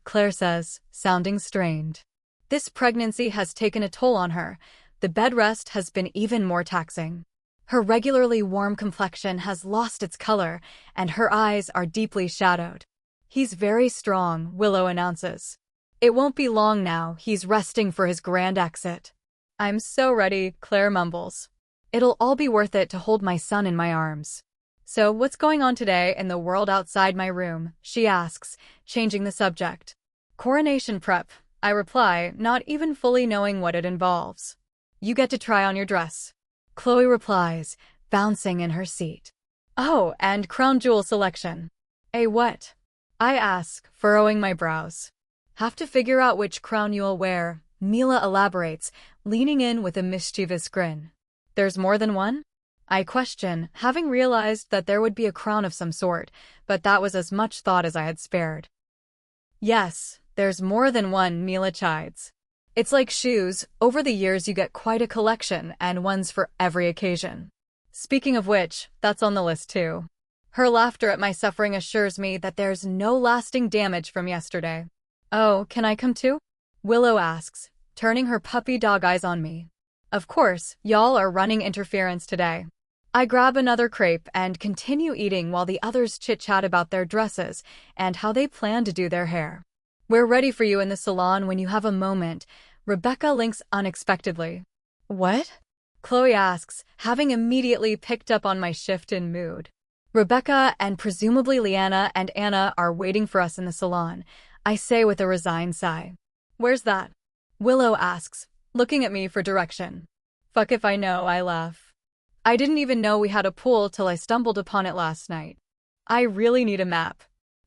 Claire says, sounding strained. This pregnancy has taken a toll on her. The bed rest has been even more taxing. Her regularly warm complexion has lost its color, and her eyes are deeply shadowed. He's very strong, Willow announces. It won't be long now, he's resting for his grand exit. I'm so ready, Claire mumbles. It'll all be worth it to hold my son in my arms. So what's going on today in the world outside my room? She asks, changing the subject. Coronation prep, I reply, not even fully knowing what it involves. You get to try on your dress. Chloe replies, bouncing in her seat. Oh, and crown jewel selection. A what? I ask, furrowing my brows. Have to figure out which crown you'll wear, Mila elaborates, leaning in with a mischievous grin. There's more than one? I question, having realized that there would be a crown of some sort, but that was as much thought as I had spared. Yes, there's more than one, Mila chides. It's like shoes, over the years you get quite a collection, and ones for every occasion. Speaking of which, that's on the list too. Her laughter at my suffering assures me that there's no lasting damage from yesterday. Oh, can I come too? Willow asks, turning her puppy dog eyes on me. Of course, y'all are running interference today. I grab another crepe and continue eating while the others chit-chat about their dresses and how they plan to do their hair. We're ready for you in the salon when you have a moment, Rebecca links unexpectedly. What? Chloe asks, having immediately picked up on my shift in mood. Rebecca and presumably Leanna and Anna are waiting for us in the salon, I say with a resigned sigh. Where's that? Willow asks, looking at me for direction. Fuck if I know, I laugh. I didn't even know we had a pool till I stumbled upon it last night. I really need a map.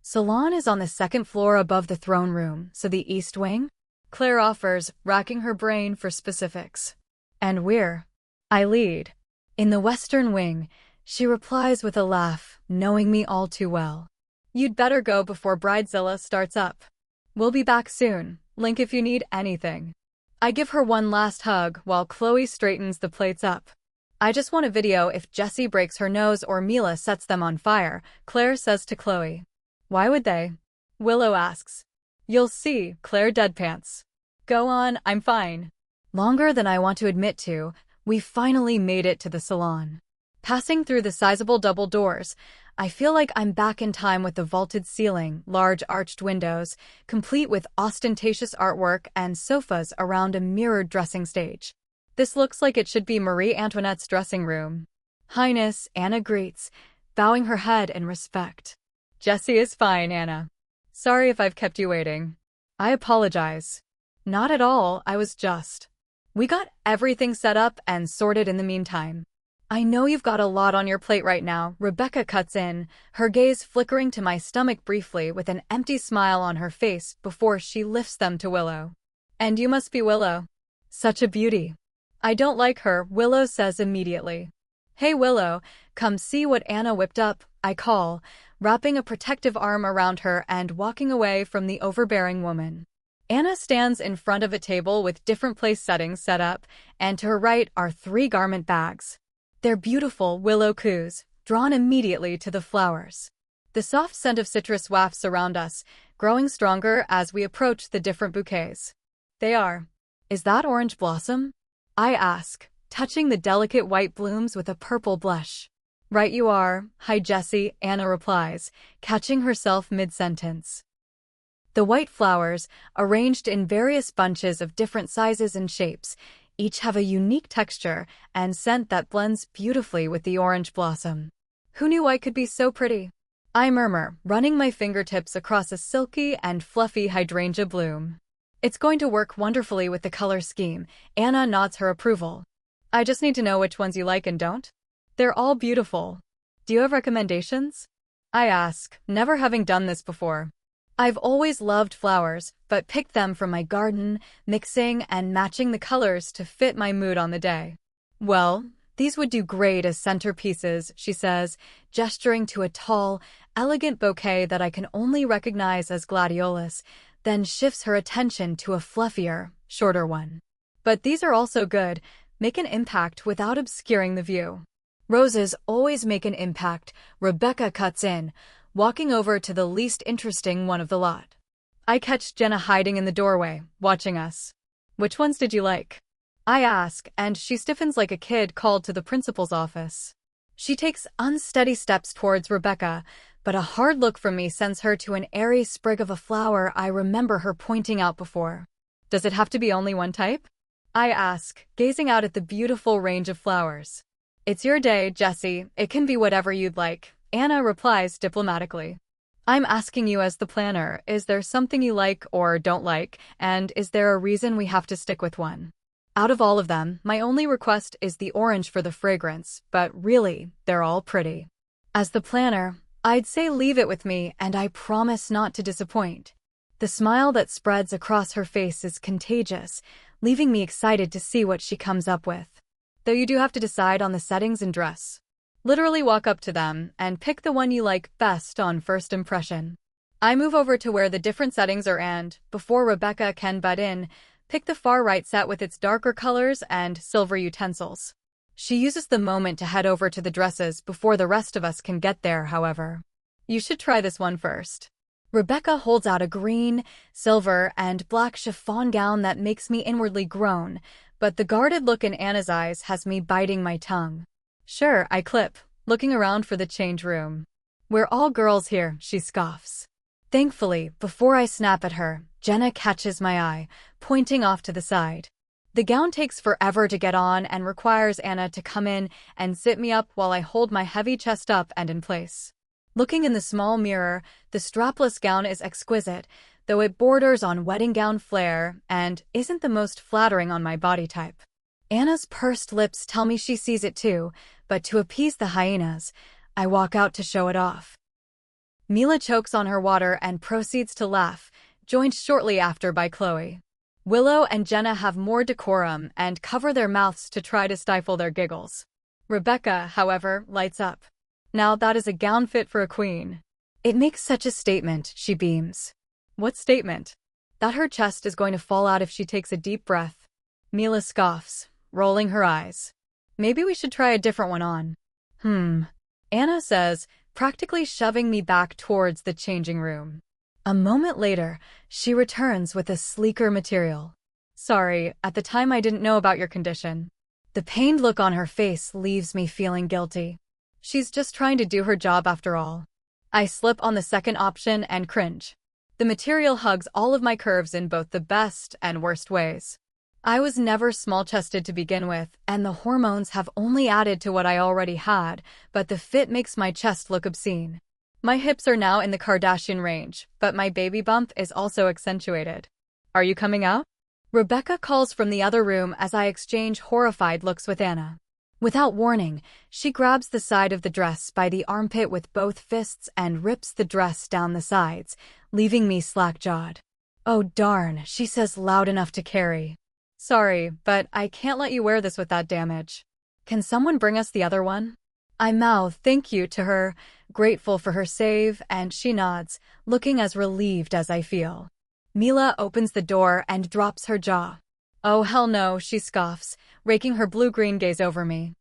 Salon is on the second floor above the throne room, so the east wing? Claire offers, racking her brain for specifics. And we're? I lead. In the western wing, she replies with a laugh, knowing me all too well. You'd better go before Bridezilla starts up. We'll be back soon, link if you need anything. I give her one last hug while Chloe straightens the plates up. I just want a video if Jessie breaks her nose or Mila sets them on fire, Claire says to Chloe. Why would they? Willow asks. You'll see, Claire deadpants. Go on, I'm fine. Longer than I want to admit to, we finally made it to the salon. Passing through the sizable double doors, I feel like I'm back in time with the vaulted ceiling, large arched windows, complete with ostentatious artwork and sofas around a mirrored dressing stage. This looks like it should be Marie Antoinette's dressing room. Highness, Anna greets, bowing her head in respect. Jessie is fine, Anna. Sorry if I've kept you waiting. I apologize. Not at all, I was just. We got everything set up and sorted in the meantime. I know you've got a lot on your plate right now, Rebecca cuts in, her gaze flickering to my stomach briefly with an empty smile on her face before she lifts them to Willow. And you must be Willow. Such a beauty. I don't like her, Willow says immediately. Hey Willow, come see what Anna whipped up, I call, wrapping a protective arm around her and walking away from the overbearing woman. Anna stands in front of a table with different place settings set up, and to her right are 3 garment bags. They're beautiful, Willow coos, drawn immediately to the flowers. The soft scent of citrus wafts around us, growing stronger as we approach the different bouquets. They are. Is that orange blossom? I ask, touching the delicate white blooms with a purple blush. Right you are, hi Jessie, Anna replies, catching herself mid-sentence. The white flowers, arranged in various bunches of different sizes and shapes, each have a unique texture and scent that blends beautifully with the orange blossom. Who knew white could be so pretty? I murmur, running my fingertips across a silky and fluffy hydrangea bloom. It's going to work wonderfully with the color scheme, Anna nods her approval. I just need to know which ones you like and don't. They're all beautiful. Do you have recommendations? I ask, never having done this before. I've always loved flowers, but picked them from my garden, mixing and matching the colors to fit my mood on the day. Well, These would do great as centerpieces, she says, gesturing to a tall, elegant bouquet that I can only recognize as gladiolus, then shifts her attention to a fluffier, shorter one. But these are also good, make an impact without obscuring the view. Roses always make an impact, Rebecca cuts in, walking over to the least interesting one of the lot. I catch Jenna hiding in the doorway, watching us. Which ones did you like? I ask, and she stiffens like a kid called to the principal's office. She takes unsteady steps towards Rebecca, but a hard look from me sends her to an airy sprig of a flower I remember her pointing out before. Does it have to be only one type? I ask, gazing out at the beautiful range of flowers. It's your day, Jessie. It can be whatever you'd like, Anna replies diplomatically. I'm asking you as the planner, is there something you like or don't like, and is there a reason we have to stick with one? Out of all of them, my only request is the orange for the fragrance, but really, they're all pretty. As the planner, I'd say leave it with me and I promise not to disappoint. The smile that spreads across her face is contagious, leaving me excited to see what she comes up with. Though you do have to decide on the settings and dress. Literally walk up to them and pick the one you like best on first impression. I move over to where the different settings are and, before Rebecca can butt in, pick the far right set with its darker colors and silver utensils. She uses the moment to head over to the dresses before the rest of us can get there, however. You should try this one first. Rebecca holds out a green, silver, and black chiffon gown that makes me inwardly groan, but the guarded look in Anna's eyes has me biting my tongue. Sure, I clip, looking around for the change room. We're all girls here, she scoffs. Thankfully, before I snap at her, Jenna catches my eye, pointing off to the side. The gown takes forever to get on and requires Anna to come in and sit me up while I hold my heavy chest up and in place. Looking in the small mirror, the strapless gown is exquisite, though it borders on wedding gown flair and isn't the most flattering on my body type. Anna's pursed lips tell me she sees it too, but to appease the hyenas, I walk out to show it off. Mila chokes on her water and proceeds to laugh, joined shortly after by Chloe. Willow and Jenna have more decorum and cover their mouths to try to stifle their giggles. Rebecca, however, lights up. Now that is a gown fit for a queen. It makes such a statement, she beams. What statement? That her chest is going to fall out if she takes a deep breath. Mila scoffs, rolling her eyes. Maybe we should try a different one on. Anna says, practically shoving me back towards the changing room. A moment later, she returns with a sleeker material. Sorry, at the time I didn't know about your condition. The pained look on her face leaves me feeling guilty. She's just trying to do her job after all. I slip on the second option and cringe. The material hugs all of my curves in both the best and worst ways. I was never small-chested to begin with, and the hormones have only added to what I already had, but the fit makes my chest look obscene. My hips are now in the Kardashian range, but my baby bump is also accentuated. Are you coming out? Rebecca calls from the other room as I exchange horrified looks with Anna. Without warning, she grabs the side of the dress by the armpit with both fists and rips the dress down the sides, leaving me slack-jawed. Oh darn, she says loud enough to carry. Sorry, but I can't let you wear this with that damage. Can someone bring us the other one? I mouth thank you to her, grateful for her save, and she nods, looking as relieved as I feel. Mila opens the door and drops her jaw. Oh hell no, she scoffs, raking her blue-green gaze over me.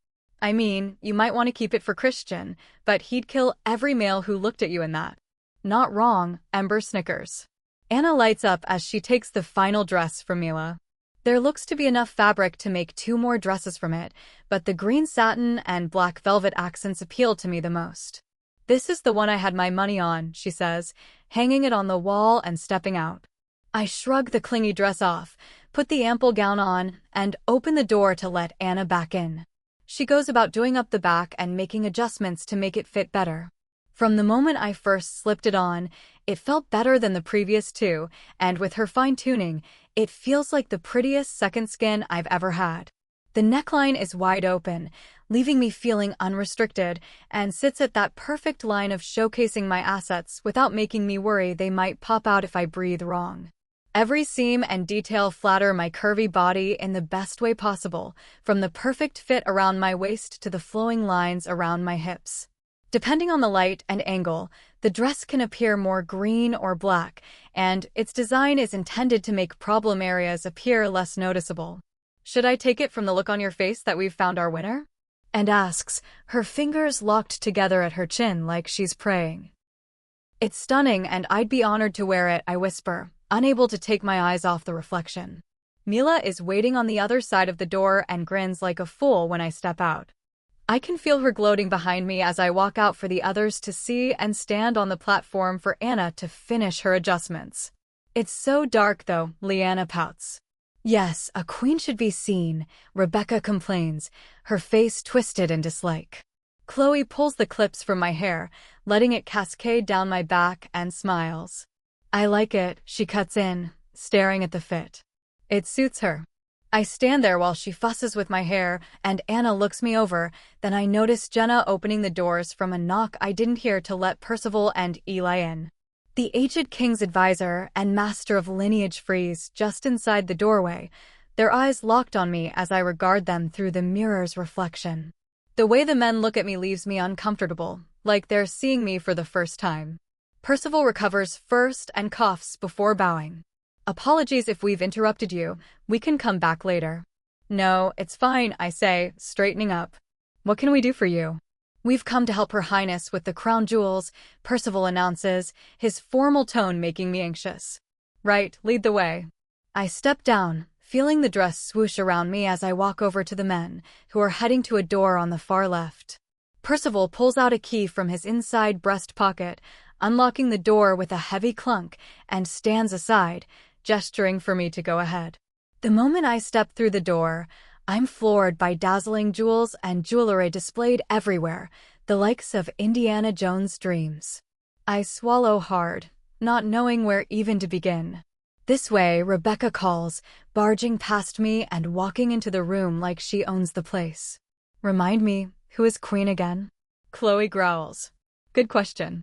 I mean, you might want to keep it for Christian, but he'd kill every male who looked at you in that. Not wrong, Ember snickers. Anna lights up as she takes the final dress from Mila. There looks to be enough fabric to make 2 more dresses from it, but the green satin and black velvet accents appeal to me the most. This is the one I had my money on, she says, hanging it on the wall and stepping out. I shrug the clingy dress off, put the ample gown on, and open the door to let Anna back in. She goes about doing up the back and making adjustments to make it fit better. From the moment I first slipped it on, it felt better than the previous 2, and with her fine-tuning, it feels like the prettiest second skin I've ever had. The neckline is wide open, leaving me feeling unrestricted, and sits at that perfect line of showcasing my assets without making me worry they might pop out if I breathe wrong. Every seam and detail flatter my curvy body in the best way possible, from the perfect fit around my waist to the flowing lines around my hips. Depending on the light and angle, the dress can appear more green or black, and its design is intended to make problem areas appear less noticeable. Should I take it from the look on your face that we've found our winner? And asks, her fingers locked together at her chin like she's praying. It's stunning and I'd be honored to wear it, I whisper, unable to take my eyes off the reflection. Mila is waiting on the other side of the door and grins like a fool when I step out. I can feel her gloating behind me as I walk out for the others to see and stand on the platform for Anna to finish her adjustments. It's so dark though, Leanna pouts. Yes, a queen should be seen, Rebecca complains, her face twisted in dislike. Chloe pulls the clips from my hair, letting it cascade down my back and smiles. I like it, she cuts in, staring at the fit. It suits her. I stand there while she fusses with my hair, and Anna looks me over, then I notice Jenna opening the doors from a knock I didn't hear to let Percival and Eli in. The aged king's advisor and master of lineage freeze just inside the doorway, their eyes locked on me as I regard them through the mirror's reflection. The way the men look at me leaves me uncomfortable, like they're seeing me for the first time. Percival recovers first and coughs before bowing. Apologies if we've interrupted you, we can come back later. No, it's fine, I say, straightening up. What can we do for you? We've come to help Her Highness with the crown jewels, Percival announces, his formal tone making me anxious. Right, lead the way. I step down, feeling the dress swoosh around me as I walk over to the men, who are heading to a door on the far left. Percival pulls out a key from his inside breast pocket, unlocking the door with a heavy clunk, and stands aside, gesturing for me to go ahead. The moment I step through the door, I'm floored by dazzling jewels and jewelry displayed everywhere, the likes of Indiana Jones' dreams. I swallow hard, not knowing where even to begin. This way, Rebecca calls, barging past me and walking into the room like she owns the place. Remind me, who is queen again? Chloe growls. Good question.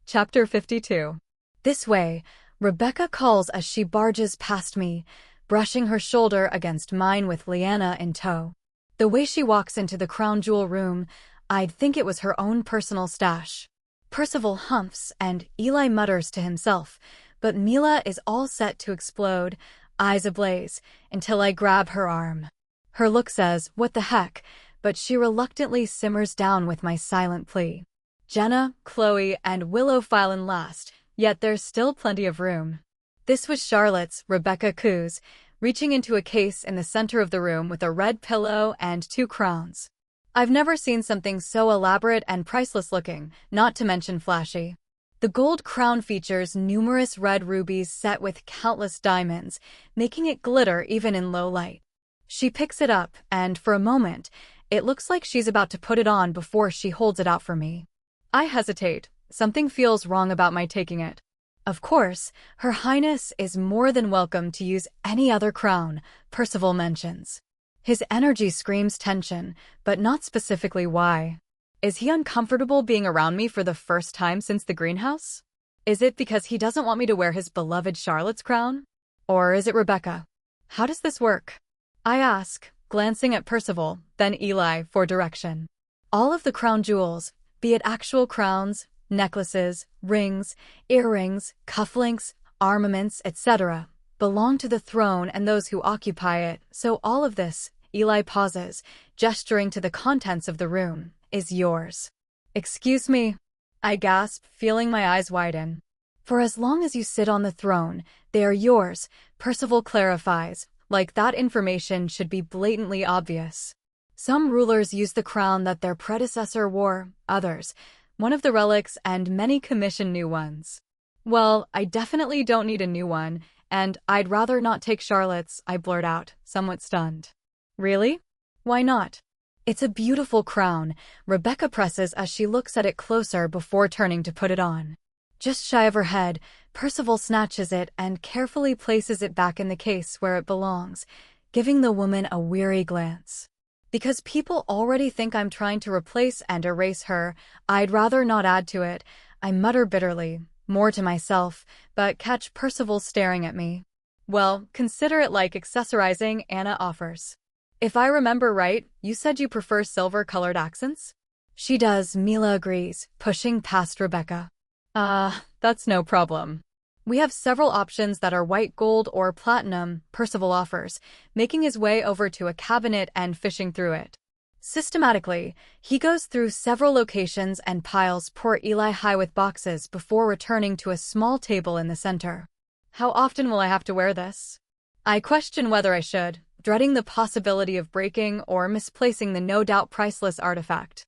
Chapter 52. This way, Rebecca calls as she barges past me, brushing her shoulder against mine with Leanna in tow. The way she walks into the crown jewel room, I'd think it was her own personal stash. Percival humphs and Eli mutters to himself, but Mila is all set to explode, eyes ablaze, until I grab her arm. Her look says, "What the heck?" but she reluctantly simmers down with my silent plea. Jenna, Chloe, and Willow file in last, yet there's still plenty of room. This was Charlotte's, Rebecca coos, reaching into a case in the center of the room with a red pillow and 2 crowns. I've never seen something so elaborate and priceless looking, not to mention flashy. The gold crown features numerous red rubies set with countless diamonds, making it glitter even in low light. She picks it up, and for a moment, it looks like she's about to put it on before she holds it out for me. I hesitate. Something feels wrong about my taking it. Of course, Her Highness is more than welcome to use any other crown, Percival mentions. His energy screams tension, but not specifically why. Is he uncomfortable being around me for the first time since the greenhouse? Is it because he doesn't want me to wear his beloved Charlotte's crown? Or is it Rebecca? How does this work? I ask, glancing at Percival, then Eli, for direction. All of the crown jewels, be it actual crowns, necklaces, rings, earrings, cufflinks, armaments, etc., belong to the throne and those who occupy it, so all of this, Eli pauses, gesturing to the contents of the room, is yours. Excuse me, I gasp, feeling my eyes widen. For as long as you sit on the throne, they are yours, Percival clarifies, like that information should be blatantly obvious. Some rulers use the crown that their predecessor wore, others, one of the relics, and many commission new ones. Well, I definitely don't need a new one, and I'd rather not take Charlotte's, I blurt out, somewhat stunned. Really? Why not? It's a beautiful crown, Rebecca presses as she looks at it closer before turning to put it on. Just shy of her head, Percival snatches it and carefully places it back in the case where it belongs, giving the woman a weary glance. Because people already think I'm trying to replace and erase her, I'd rather not add to it, I mutter bitterly, more to myself, but catch Percival staring at me. Well, consider it like accessorizing, Anna offers. If I remember right, you said you prefer silver-colored accents? She does, Mila agrees, pushing past Rebecca. That's no problem. We have several options that are white gold or platinum, Percival offers, making his way over to a cabinet and fishing through it. Systematically, he goes through several locations and piles poor Eli high with boxes before returning to a small table in the center. How often will I have to wear this? I question whether I should, dreading the possibility of breaking or misplacing the no-doubt priceless artifact.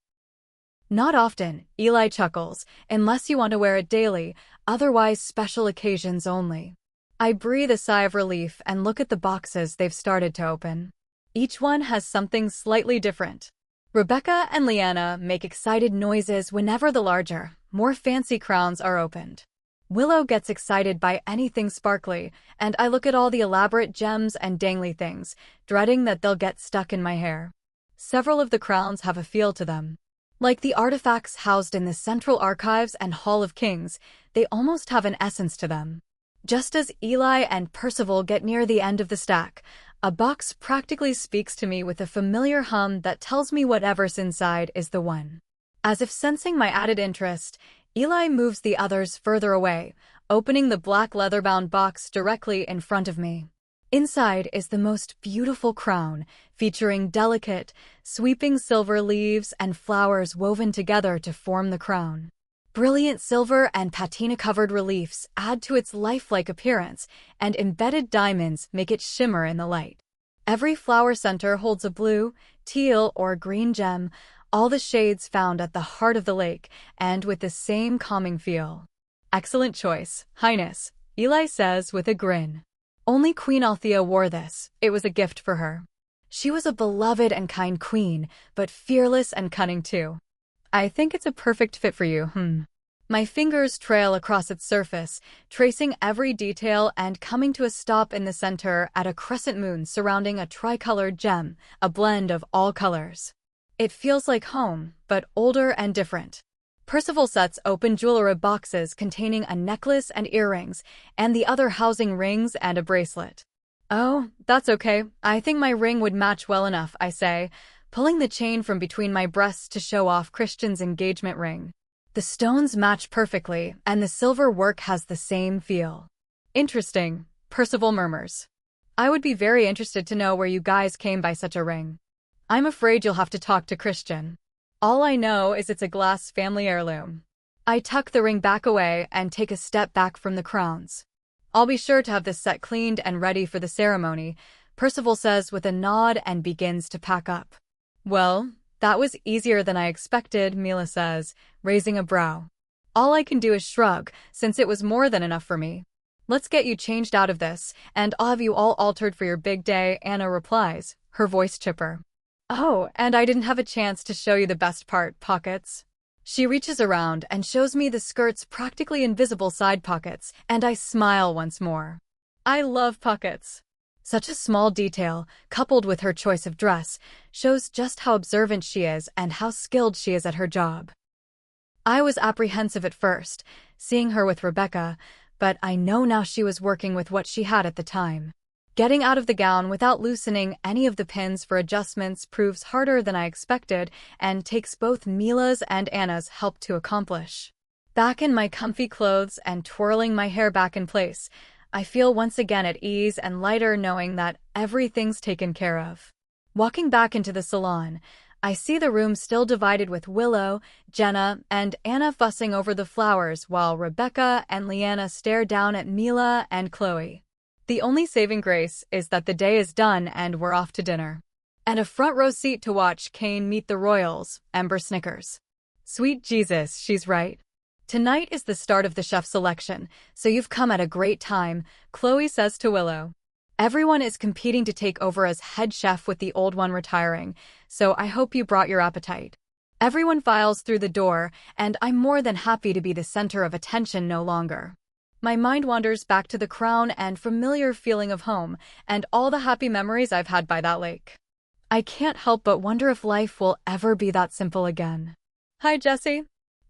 Not often, Eli chuckles, unless you want to wear it daily, otherwise special occasions only. I breathe a sigh of relief and look at the boxes they've started to open. Each one has something slightly different. Rebecca and Leanna make excited noises whenever the larger, more fancy crowns are opened. Willow gets excited by anything sparkly, and I look at all the elaborate gems and dangly things, dreading that they'll get stuck in my hair. Several of the crowns have a feel to them. Like the artifacts housed in the Central Archives and Hall of Kings, they almost have an essence to them. Just as Eli and Percival get near the end of the stack, a box practically speaks to me with a familiar hum that tells me whatever's inside is the one. As if sensing my added interest, Eli moves the others further away, opening the black leather-bound box directly in front of me. Inside is the most beautiful crown, featuring delicate, sweeping silver leaves and flowers woven together to form the crown. Brilliant silver and patina-covered reliefs add to its lifelike appearance, and embedded diamonds make it shimmer in the light. Every flower center holds a blue, teal, or green gem, all the shades found at the heart of the lake, and with the same calming feel. Excellent choice, Highness, Eli says with a grin. Only Queen Althea wore this, it was a gift for her. She was a beloved and kind queen, but fearless and cunning too. I think it's a perfect fit for you, My fingers trail across its surface, tracing every detail and coming to a stop in the center at a crescent moon surrounding a tricolored gem, a blend of all colors. It feels like home, but older and different. Percival sets open jewelry boxes containing a necklace and earrings, and the other housing rings and a bracelet. Oh, that's okay. I think my ring would match well enough, I say, pulling the chain from between my breasts to show off Christian's engagement ring. The stones match perfectly, and the silver work has the same feel. Interesting, Percival murmurs. I would be very interested to know where you guys came by such a ring. I'm afraid you'll have to talk to Christian. All I know is it's a glass family heirloom. I tuck the ring back away and take a step back from the crowns. I'll be sure to have this set cleaned and ready for the ceremony, Percival says with a nod and begins to pack up. Well, that was easier than I expected, Mila says, raising a brow. All I can do is shrug, since it was more than enough for me. Let's get you changed out of this, and I'll have you all altered for your big day, Anna replies, her voice chipper. Oh, and I didn't have a chance to show you the best part, pockets. She reaches around and shows me the skirt's practically invisible side pockets, and I smile once more. I love pockets. Such a small detail, coupled with her choice of dress, shows just how observant she is and how skilled she is at her job. I was apprehensive at first, seeing her with Rebecca, but I know now she was working with what she had at the time. Getting out of the gown without loosening any of the pins for adjustments proves harder than I expected and takes both Mila's and Anna's help to accomplish. Back in my comfy clothes and twirling my hair back in place, I feel once again at ease and lighter knowing that everything's taken care of. Walking back into the salon, I see the room still divided with Willow, Jenna, and Anna fussing over the flowers while Rebecca and Leanna stare down at Mila and Chloe. The only saving grace is that the day is done and we're off to dinner. And a front row seat to watch Kane meet the royals, Ember snickers. Sweet Jesus, she's right. Tonight is the start of the chef selection, so you've come at a great time, Chloe says to Willow. Everyone is competing to take over as head chef with the old one retiring, so I hope you brought your appetite. Everyone files through the door, and I'm more than happy to be the center of attention no longer. My mind wanders back to the crown and familiar feeling of home, and all the happy memories I've had by that lake. I can't help but wonder if life will ever be that simple again. Hi, Jessie.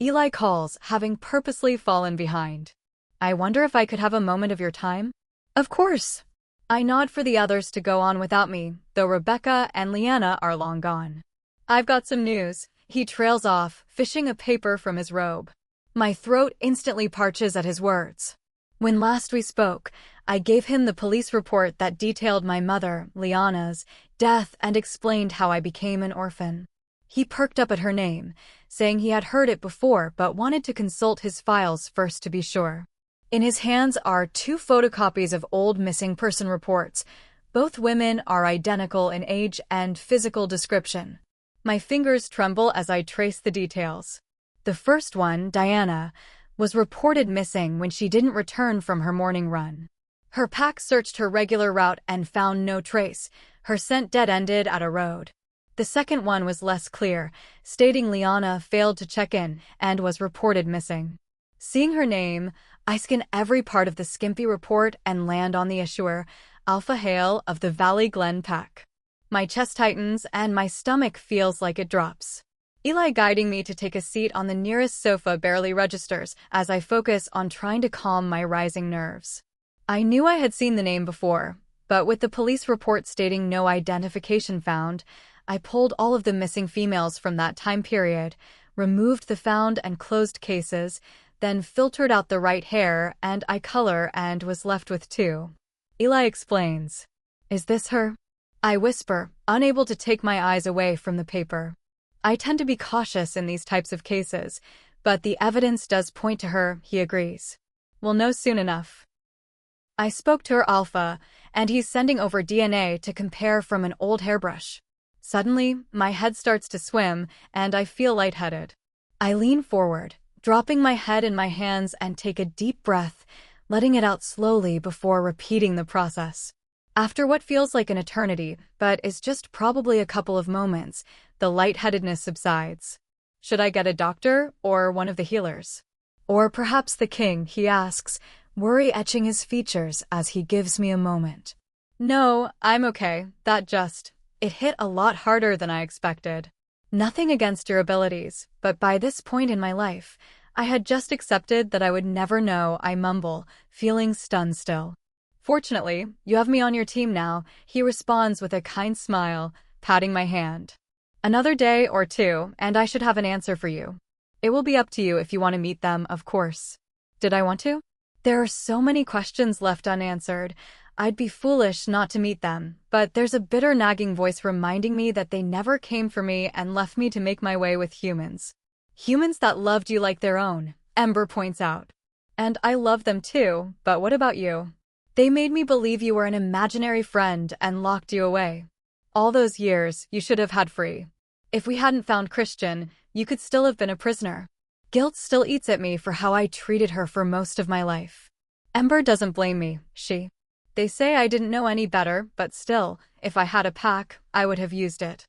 Eli calls, having purposely fallen behind. I wonder if I could have a moment of your time? Of course. I nod for the others to go on without me, though Rebecca and Leanna are long gone. I've got some news. He trails off, fishing a paper from his robe. My throat instantly parches at his words. When last we spoke, I gave him the police report that detailed my mother, Liana's, death and explained how I became an orphan. He perked up at her name, saying he had heard it before but wanted to consult his files first to be sure. In his hands are 2 photocopies of old missing person reports. Both women are identical in age and physical description. My fingers tremble as I trace the details. The first one, Diana, was reported missing when she didn't return from her morning run. Her pack searched her regular route and found no trace. Her scent dead-ended at a road. The second one was less clear, stating Liana failed to check in and was reported missing. Seeing her name, I scan every part of the skimpy report and land on the issuer, Alpha Hale of the Valley Glen Pack. My chest tightens and my stomach feels like it drops. Eli guiding me to take a seat on the nearest sofa barely registers as I focus on trying to calm my rising nerves. I knew I had seen the name before, but with the police report stating no identification found, I pulled all of the missing females from that time period, removed the found and closed cases, then filtered out the right hair and eye color and was left with 2. Eli explains. Is this her? I whisper, unable to take my eyes away from the paper. I tend to be cautious in these types of cases, but the evidence does point to her, he agrees. We'll know soon enough. I spoke to her Alpha, and he's sending over DNA to compare from an old hairbrush. Suddenly, my head starts to swim, and I feel lightheaded. I lean forward, dropping my head in my hands and take a deep breath, letting it out slowly before repeating the process. After what feels like an eternity, but is just probably a couple of moments, the lightheadedness subsides. Should I get a doctor or one of the healers? Or perhaps the king, he asks, worry etching his features as he gives me a moment. No, I'm okay. It hit a lot harder than I expected. Nothing against your abilities, but by this point in my life, I had just accepted that I would never know, I mumble, feeling stunned still. Fortunately, you have me on your team now, he responds with a kind smile, patting my hand. Another day or 2, and I should have an answer for you. It will be up to you if you want to meet them, of course. Did I want to? There are so many questions left unanswered. I'd be foolish not to meet them, but there's a bitter nagging voice reminding me that they never came for me and left me to make my way with humans. Humans that loved you like their own, Ember points out. And I love them too, but what about you? They made me believe you were an imaginary friend and locked you away. All those years, you should have had free. If we hadn't found Christian, you could still have been a prisoner. Guilt still eats at me for how I treated her for most of my life. Ember doesn't blame me, They say I didn't know any better, but still, if I had a pack, I would have used it.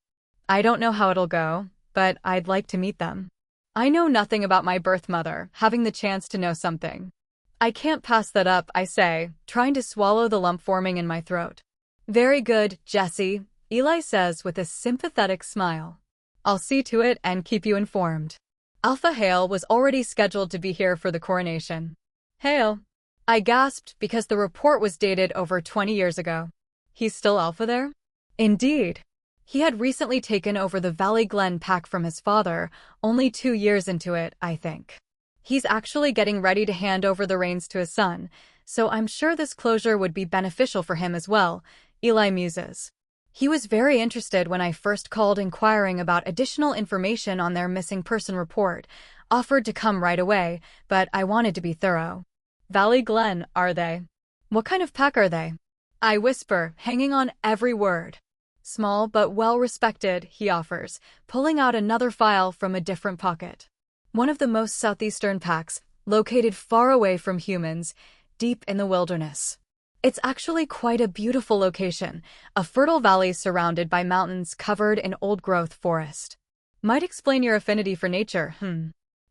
I don't know how it'll go, but I'd like to meet them. I know nothing about my birth mother, having the chance to know something. I can't pass that up, I say, trying to swallow the lump forming in my throat. Very good, Jessie, Eli says with a sympathetic smile. I'll see to it and keep you informed. Alpha Hale was already scheduled to be here for the coronation. Hale. I gasped because the report was dated over 20 years ago. He's still Alpha there? Indeed. He had recently taken over the Valley Glen pack from his father, only 2 years into it, I think. He's actually getting ready to hand over the reins to his son, so I'm sure this closure would be beneficial for him as well, Eli muses. He was very interested when I first called inquiring about additional information on their missing person report, offered to come right away, but I wanted to be thorough. Valley Glen, are they? What kind of pack are they? I whisper, hanging on every word. Small but well-respected, he offers, pulling out another file from a different pocket. One of the most southeastern packs, located far away from humans, deep in the wilderness. It's actually quite a beautiful location, a fertile valley surrounded by mountains covered in old-growth forest. Might explain your affinity for nature,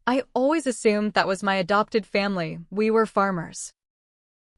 I always assumed that was my adopted family, we were farmers.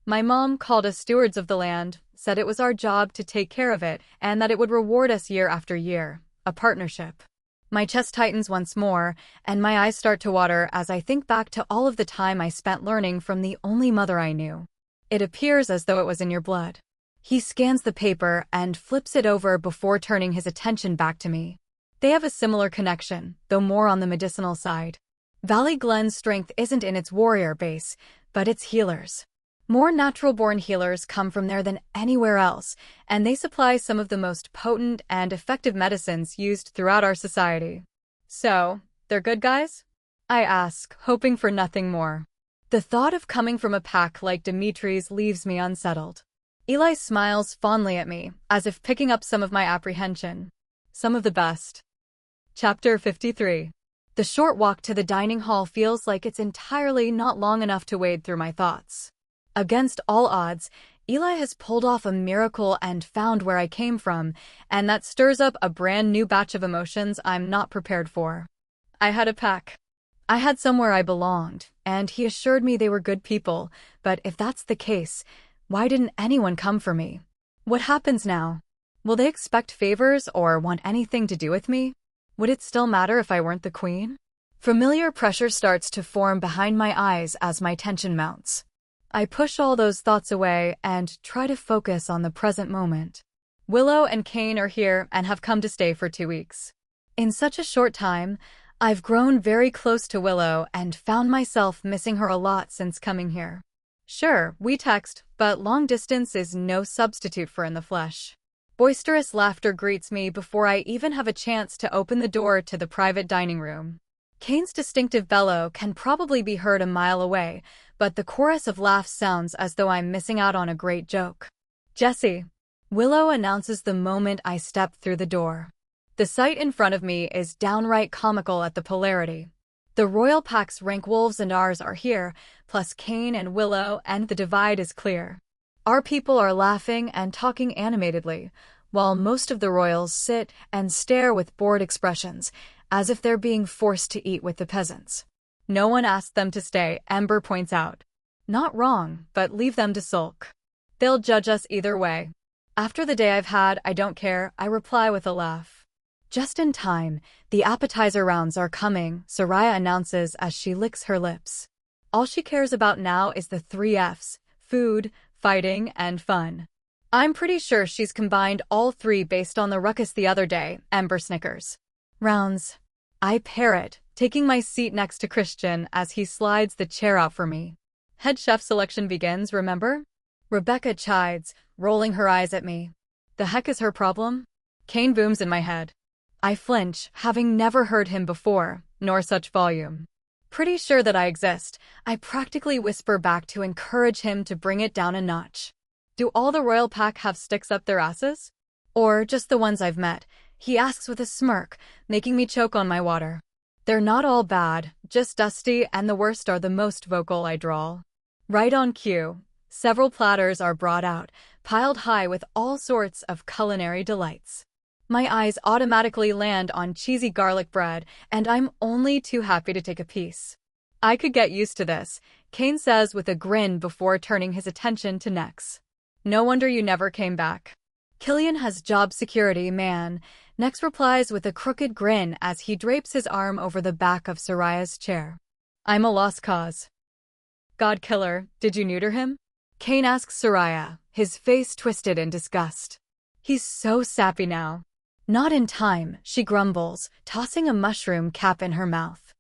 My mom called us stewards of the land, said it was our job to take care of it, and that it would reward us year after year, a partnership. My chest tightens once more, and my eyes start to water as I think back to all of the time I spent learning from the only mother I knew. It appears as though it was in your blood. He scans the paper and flips it over before turning his attention back to me. They have a similar connection, though more on the medicinal side. Valley Glen's strength isn't in its warrior base, but its healers. More natural-born healers come from there than anywhere else, and they supply some of the most potent and effective medicines used throughout our society. So, they're good guys? I ask, hoping for nothing more. The thought of coming from a pack like Dimitri's leaves me unsettled. Eli smiles fondly at me, as if picking up some of my apprehension. Some of the best. Chapter 53. The short walk to the dining hall feels like it's entirely not long enough to wade through my thoughts. Against all odds, Eli has pulled off a miracle and found where I came from, and that stirs up a brand new batch of emotions I'm not prepared for. I had a pack. I had somewhere I belonged, and he assured me they were good people, but if that's the case, why didn't anyone come for me? What happens now? Will they expect favors or want anything to do with me? Would it still matter if I weren't the queen? Familiar pressure starts to form behind my eyes as my tension mounts. I push all those thoughts away and try to focus on the present moment. Willow and Kane are here and have come to stay for 2 weeks. In such a short time, I've grown very close to Willow and found myself missing her a lot since coming here. Sure, we text, but long distance is no substitute for in the flesh. Boisterous laughter greets me before I even have a chance to open the door to the private dining room. Kane's distinctive bellow can probably be heard a mile away, but the chorus of laughs sounds as though I'm missing out on a great joke. Jessie. Willow announces the moment I step through the door. The sight in front of me is downright comical at the polarity. The royal pack's rank wolves and ours are here, plus Kane and Willow, and the divide is clear. Our people are laughing and talking animatedly, while most of the royals sit and stare with bored expressions, as if they're being forced to eat with the peasants. No one asked them to stay, Ember points out. Not wrong, but leave them to sulk. They'll judge us either way. After the day I've had, I don't care, I reply with a laugh. Just in time, the appetizer rounds are coming, Soraya announces as she licks her lips. All she cares about now is the 3 F's, food, fighting, and fun. I'm pretty sure she's combined all 3 based on the ruckus the other day, Ember snickers. Rounds. I parrot, taking my seat next to Christian as he slides the chair out for me. Head chef selection begins, remember? Rebecca chides, rolling her eyes at me. The heck is her problem? Kane booms in my head. I flinch, having never heard him before, nor such volume. Pretty sure that I exist, I practically whisper back to encourage him to bring it down a notch. Do all the royal pack have sticks up their asses? Or just the ones I've met? He asks with a smirk, making me choke on my water. They're not all bad, just dusty, and the worst are the most vocal, I drawl. Right on cue, several platters are brought out, piled high with all sorts of culinary delights. My eyes automatically land on cheesy garlic bread, and I'm only too happy to take a piece. I could get used to this, Kane says with a grin before turning his attention to Nex. No wonder you never came back. Killian has job security, man. Nex replies with a crooked grin as he drapes his arm over the back of Soraya's chair. I'm a lost cause. God killer, did you neuter him? Kane asks Soraya, his face twisted in disgust. He's so sappy now. Not in time, she grumbles, tossing a mushroom cap in her mouth.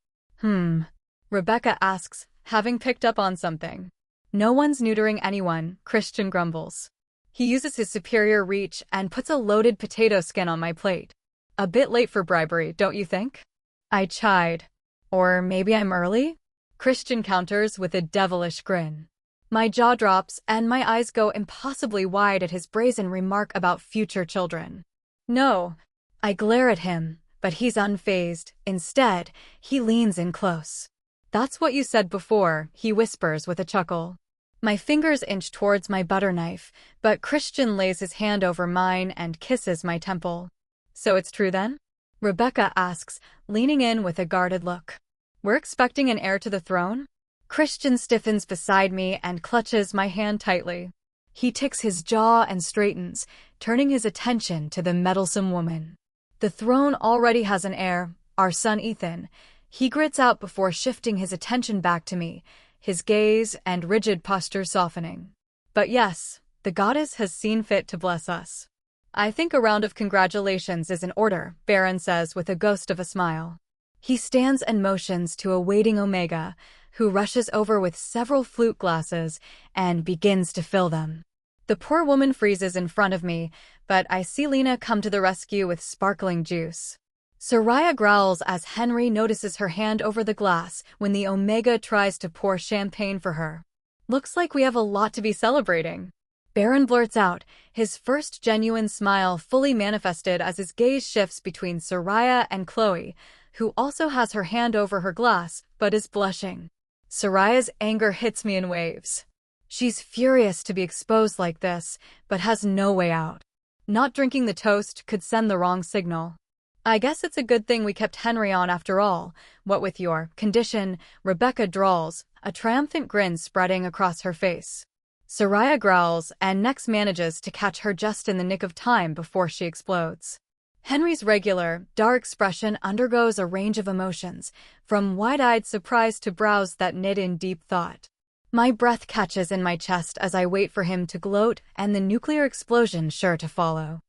Rebecca asks, having picked up on something. No one's neutering anyone, Christian grumbles. He uses his superior reach and puts a loaded potato skin on my plate. A bit late for bribery, don't you think? I chide. Or maybe I'm early? Christian counters with a devilish grin. My jaw drops and my eyes go impossibly wide at his brazen remark about future children. No. I glare at him, but he's unfazed. Instead, he leans in close. That's what you said before, he whispers with a chuckle. My fingers inch towards my butter knife, but Christian lays his hand over mine and kisses my temple. So it's true then? Rebecca asks, leaning in with a guarded look. We're expecting an heir to the throne? Christian stiffens beside me and clutches my hand tightly. He ticks his jaw and straightens, turning his attention to the meddlesome woman. The throne already has an heir, our son Ethan. He grits out before shifting his attention back to me, his gaze and rigid posture softening. But yes, The goddess has seen fit to bless us. I think a round of congratulations is in order, Baron says with a ghost of a smile. He stands and motions to a waiting Omega, who rushes over with several flute glasses and begins to fill them. The poor woman freezes in front of me, but I see Lena come to the rescue with sparkling juice. Soraya growls as Henry notices her hand over the glass when the Omega tries to pour champagne for her. Looks like we have a lot to be celebrating. Baron blurts out, his first genuine smile fully manifested as his gaze shifts between Soraya and Chloe, who also has her hand over her glass but is blushing. Soraya's anger hits me in waves. She's furious to be exposed like this, but has no way out. Not drinking the toast could send the wrong signal. I guess it's a good thing we kept Henry on after all. What with your condition, Rebecca drawls, a triumphant grin spreading across her face. Soraya growls and next manages to catch her just in the nick of time before she explodes. Henry's regular, dark expression undergoes a range of emotions, from wide-eyed surprise to brows that knit in deep thought. My breath catches in my chest as I wait for him to gloat and the nuclear explosion sure to follow.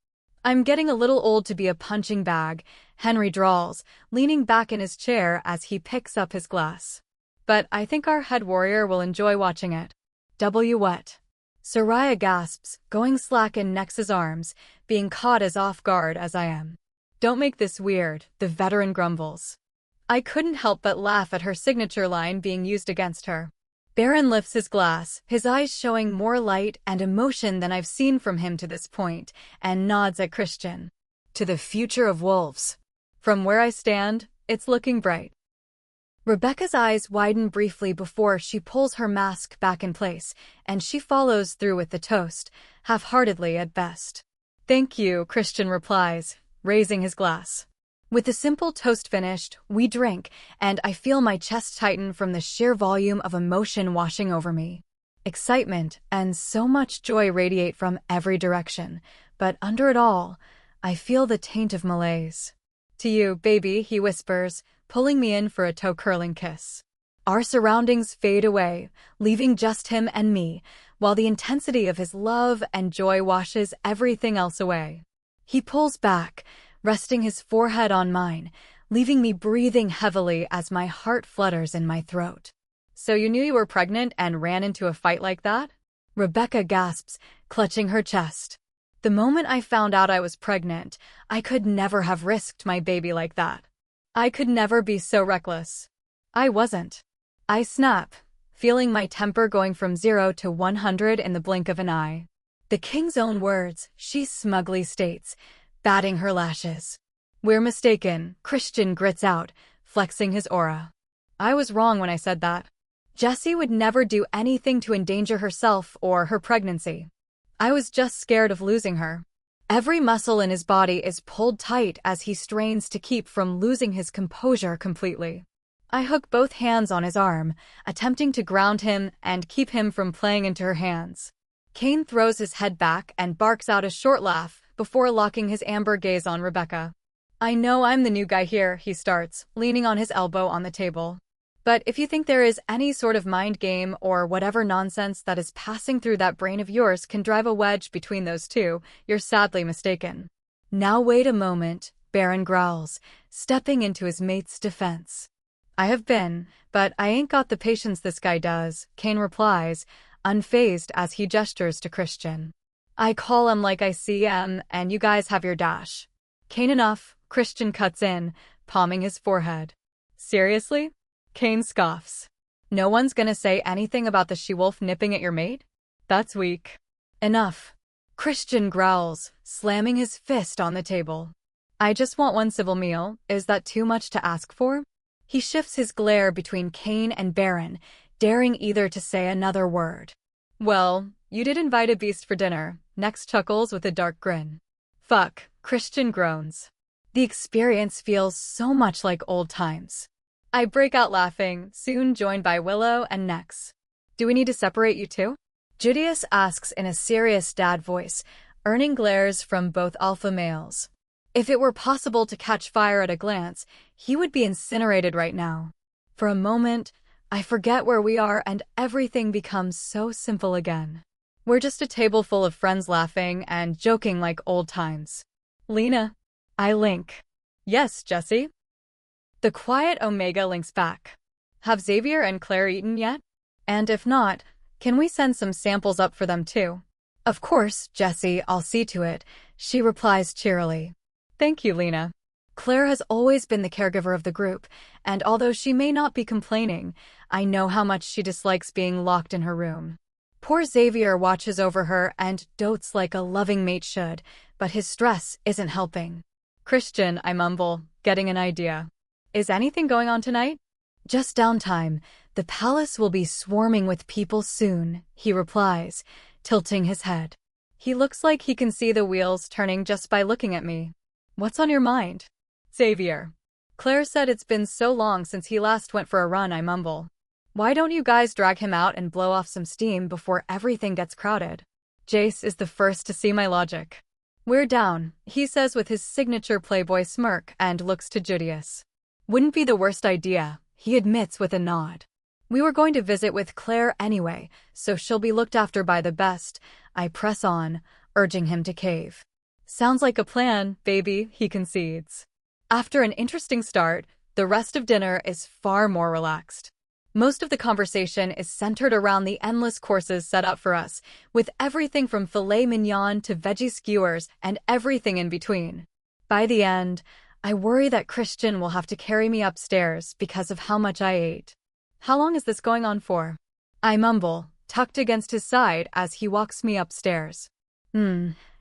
I'm getting a little old to be a punching bag, Henry drawls, leaning back in his chair as he picks up his glass. But I think our head warrior will enjoy watching it. What? Soraya gasps, going slack in Nex's arms, being caught as off guard as I am. Don't make this weird, the veteran grumbles. I couldn't help but laugh at her signature line being used against her. Baron lifts his glass, his eyes showing more light and emotion than I've seen from him to this point, and nods at Christian. To the future of wolves. From where I stand, it's looking bright. Rebecca's eyes widen briefly before she pulls her mask back in place, and she follows through with the toast, half-heartedly at best. Thank you, Christian replies, raising his glass. With the simple toast finished, we drink, and I feel my chest tighten from the sheer volume of emotion washing over me. Excitement and so much joy radiate from every direction, but under it all, I feel the taint of malaise. To you, baby, he whispers, pulling me in for a toe-curling kiss. Our surroundings fade away, leaving just him and me, while the intensity of his love and joy washes everything else away. He pulls back, resting his forehead on mine, leaving me breathing heavily as my heart flutters in my throat. So you knew you were pregnant and ran into a fight like that? Rebecca gasps, clutching her chest. The moment I found out I was pregnant, I could never have risked my baby like that. I could never be so reckless. I wasn't. I snap, feeling my temper going from 0 to 100 in the blink of an eye. The king's own words, she smugly states, batting her lashes. We're mistaken, Christian grits out, flexing his aura. I was wrong when I said that. Jessie would never do anything to endanger herself or her pregnancy. I was just scared of losing her. Every muscle in his body is pulled tight as he strains to keep from losing his composure completely. I hook both hands on his arm, attempting to ground him and keep him from playing into her hands. Kane throws his head back and barks out a short laugh before locking his amber gaze on Rebecca. I know I'm the new guy here, he starts, leaning on his elbow on the table. But if you think there is any sort of mind game or whatever nonsense that is passing through that brain of yours can drive a wedge between those two, you're sadly mistaken. Now wait a moment, Baron growls, stepping into his mate's defense. I have been, but I ain't got the patience this guy does, Kane replies, unfazed as he gestures to Christian. I call him like I see him, and you guys have your dash. Kane enough, Christian cuts in, palming his forehead. Seriously? Kane scoffs. No one's gonna say anything about the she-wolf nipping at your mate? That's weak. Enough. Christian growls, slamming his fist on the table. I just want one civil meal, is that too much to ask for? He shifts his glare between Kane and Baron, daring either to say another word. Well, you did invite a beast for dinner, Nex chuckles with a dark grin. Fuck, Christian groans. The experience feels so much like old times. I break out laughing, soon joined by Willow and Nex. Do we need to separate you two? Judius asks in a serious dad voice, earning glares from both alpha males. If it were possible to catch fire at a glance, he would be incinerated right now. For a moment, I forget where we are and everything becomes so simple again. We're just a table full of friends laughing and joking like old times. Lena. I link. Yes, Jessie? The quiet Omega links back. Have Xavier and Claire eaten yet? And if not, can we send some samples up for them too? Of course, Jessie, I'll see to it, she replies cheerily. Thank you, Lena. Claire has always been the caregiver of the group, and although she may not be complaining, I know how much she dislikes being locked in her room. Poor Xavier watches over her and dotes like a loving mate should, but his stress isn't helping. Christian, I mumble, getting an idea. Is anything going on tonight? Just downtime. The palace will be swarming with people soon, he replies, tilting his head. He looks like he can see the wheels turning just by looking at me. What's on your mind? Xavier. Claire said it's been so long since he last went for a run, I mumble. Why don't you guys drag him out and blow off some steam before everything gets crowded? Jace is the first to see my logic. We're down, he says with his signature playboy smirk and looks to Judius. Wouldn't be the worst idea, he admits with a nod. We were going to visit with Claire anyway, so she'll be looked after by the best. I press on, urging him to cave. Sounds like a plan, baby, he concedes. After an interesting start, the rest of dinner is far more relaxed. Most of the conversation is centered around the endless courses set up for us, with everything from filet mignon to veggie skewers and everything in between. By the end, I worry that Christian will have to carry me upstairs because of how much I ate. How long is this going on for? I mumble, tucked against his side as he walks me upstairs.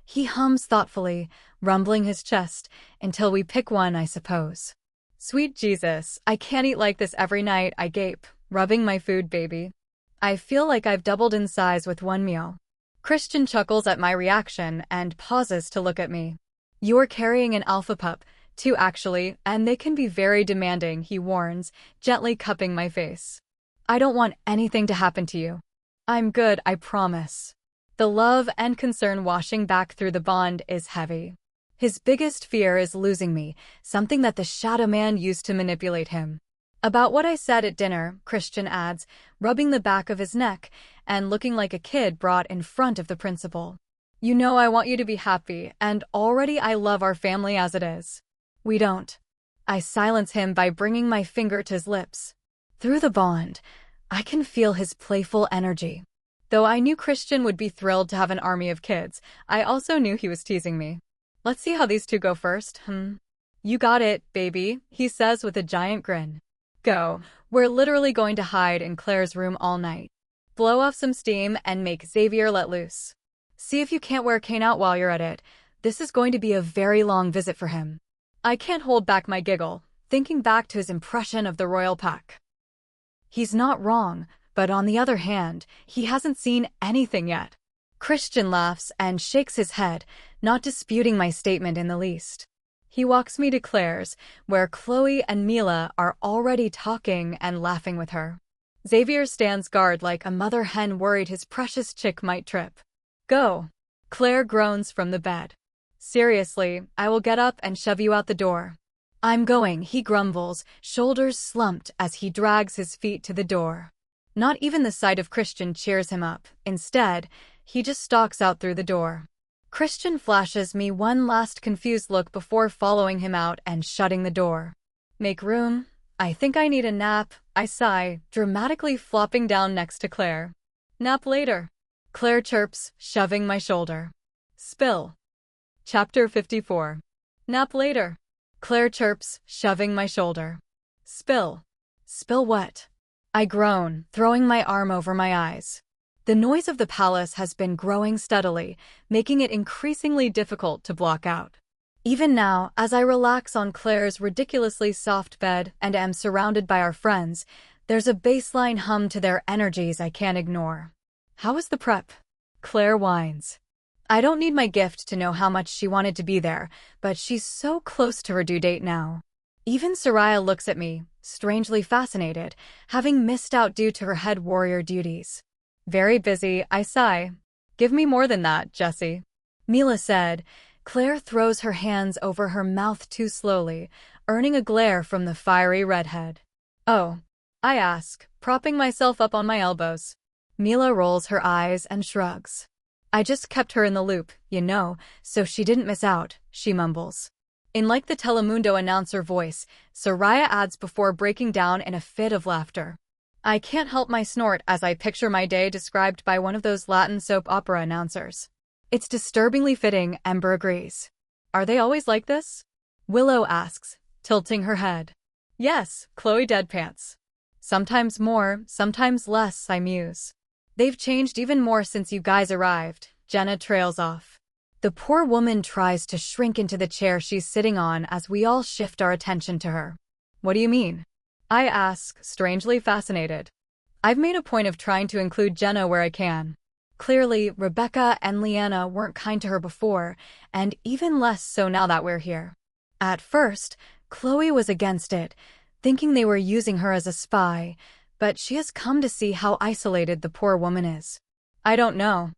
He hums thoughtfully, rumbling his chest, until we pick one, I suppose. Sweet Jesus, I can't eat like this every night, I gape, rubbing my food, baby. I feel like I've doubled in size with one meal. Christian chuckles at my reaction and pauses to look at me. You're carrying an alpha pup, too actually, and they can be very demanding, he warns, gently cupping my face. I don't want anything to happen to you. I'm good, I promise. The love and concern washing back through the bond is heavy. His biggest fear is losing me, something that the Shadow Man used to manipulate him. About what I said at dinner, Christian adds, rubbing the back of his neck and looking like a kid brought in front of the principal. You know I want you to be happy, and already I love our family as it is. We don't. I silence him by bringing my finger to his lips. Through the bond, I can feel his playful energy. Though I knew Christian would be thrilled to have an army of kids, I also knew he was teasing me. Let's see how these two go first, You got it, baby, he says with a giant grin. Go. We're literally going to hide in Claire's room all night. Blow off some steam and make Xavier let loose. See if you can't wear Kane out while you're at it. This is going to be a very long visit for him. I can't hold back my giggle, thinking back to his impression of the royal pack. He's not wrong, but on the other hand, he hasn't seen anything yet. Christian laughs and shakes his head, not disputing my statement in the least. He walks me to Claire's, where Chloe and Mila are already talking and laughing with her. Xavier stands guard like a mother hen worried his precious chick might trip. Go. Claire groans from the bed. Seriously, I will get up and shove you out the door. I'm going, he grumbles, shoulders slumped as he drags his feet to the door. Not even the sight of Christian cheers him up. Instead, he just stalks out through the door. Christian flashes me one last confused look before following him out and shutting the door. Make room. I think I need a nap, I sigh, dramatically flopping down next to Claire. Nap later. Claire chirps, shoving my shoulder. Spill. Chapter 54. Nap later. Claire chirps, shoving my shoulder. Spill. Spill what? I groan, throwing my arm over my eyes. The noise of the palace has been growing steadily, making it increasingly difficult to block out. Even now, as I relax on Claire's ridiculously soft bed and am surrounded by our friends, there's a baseline hum to their energies I can't ignore. How is the prep? Claire whines. I don't need my gift to know how much she wanted to be there, but she's so close to her due date now. Even Soraya looks at me, strangely fascinated, having missed out due to her head warrior duties. Very busy, I sigh. Give me more than that, Jessie. Mila said. Claire throws her hands over her mouth too slowly, earning a glare from the fiery redhead. Oh, I ask, propping myself up on my elbows. Mila rolls her eyes and shrugs. I just kept her in the loop, so she didn't miss out, she mumbles. In like the Telemundo announcer voice, Soraya adds before breaking down in a fit of laughter. I can't help my snort as I picture my day described by one of those Latin soap opera announcers. It's disturbingly fitting, Ember agrees. Are they always like this? Willow asks, tilting her head. Yes, Chloe deadpants. Sometimes more, sometimes less, I muse. They've changed even more since you guys arrived, Jenna trails off. The poor woman tries to shrink into the chair she's sitting on as we all shift our attention to her. What do you mean? I ask, strangely fascinated. I've made a point of trying to include Jenna where I can. Clearly, Rebecca and Leanna weren't kind to her before, and even less so now that we're here. At first, Chloe was against it, thinking they were using her as a spy, but she has come to see how isolated the poor woman is. I don't know.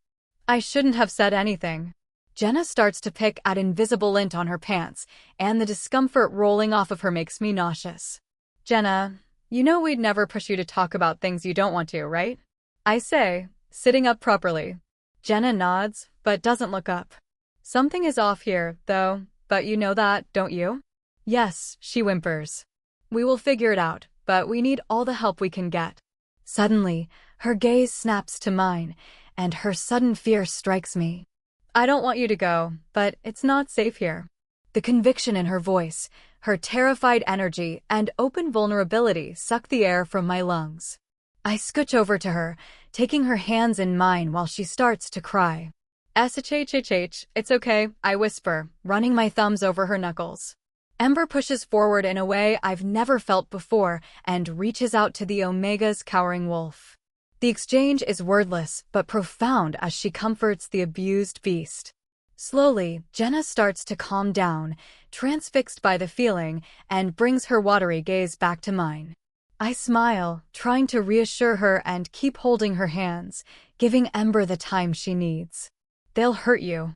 I shouldn't have said anything. Jenna starts to pick at invisible lint on her pants, and the discomfort rolling off of her makes me nauseous. Jenna, you know we'd never push you to talk about things you don't want to, right? I say, sitting up properly. Jenna nods, but doesn't look up. Something is off here, though, but you know that, don't you? Yes, she whimpers. We will figure it out, but we need all the help we can get. Suddenly, her gaze snaps to mine, and her sudden fear strikes me. I don't want you to go, but it's not safe here. The conviction in her voice, her terrified energy, and open vulnerability suck the air from my lungs. I scooch over to her, taking her hands in mine while she starts to cry. "SHHHH, it's okay," I whisper, running my thumbs over her knuckles. Ember pushes forward in a way I've never felt before and reaches out to the Omega's cowering wolf. The exchange is wordless but profound as she comforts the abused beast. Slowly, Jenna starts to calm down, transfixed by the feeling, and brings her watery gaze back to mine. I smile, trying to reassure her and keep holding her hands, giving Ember the time she needs. They'll hurt you.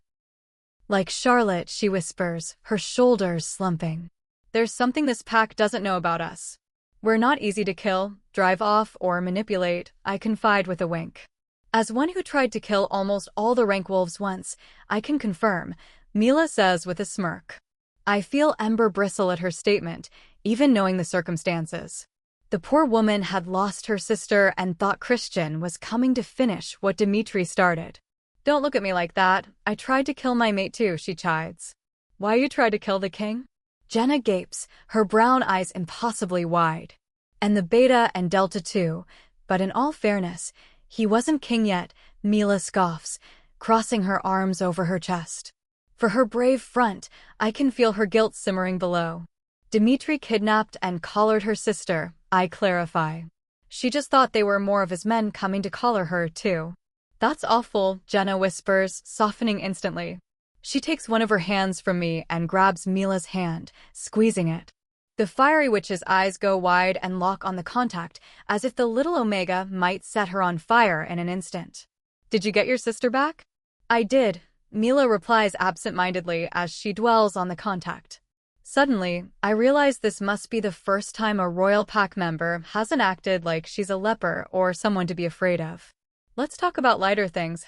Like Charlotte, she whispers, her shoulders slumping. There's something this pack doesn't know about us. We're not easy to kill, drive off, or manipulate, I confide with a wink. As one who tried to kill almost all the rank wolves once, I can confirm, Mila says with a smirk. I feel Ember bristle at her statement, even knowing the circumstances. The poor woman had lost her sister and thought Christian was coming to finish what Dimitri started. Don't look at me like that. I tried to kill my mate too, she chides. Why you tried to kill the king? Jenna gapes, her brown eyes impossibly wide. And the Beta and Delta too, but in all fairness, he wasn't king yet, Mila scoffs, crossing her arms over her chest. For her brave front, I can feel her guilt simmering below. Dimitri kidnapped and collared her sister, I clarify. She just thought they were more of his men coming to collar her, too. That's awful, Jenna whispers, softening instantly. She takes one of her hands from me and grabs Mila's hand, squeezing it. The fiery witch's eyes go wide and lock on the contact, as if the little Omega might set her on fire in an instant. Did you get your sister back? I did, Mila replies absent-mindedly as she dwells on the contact. Suddenly, I realize this must be the first time a Royal Pack member hasn't acted like she's a leper or someone to be afraid of. Let's talk about lighter things,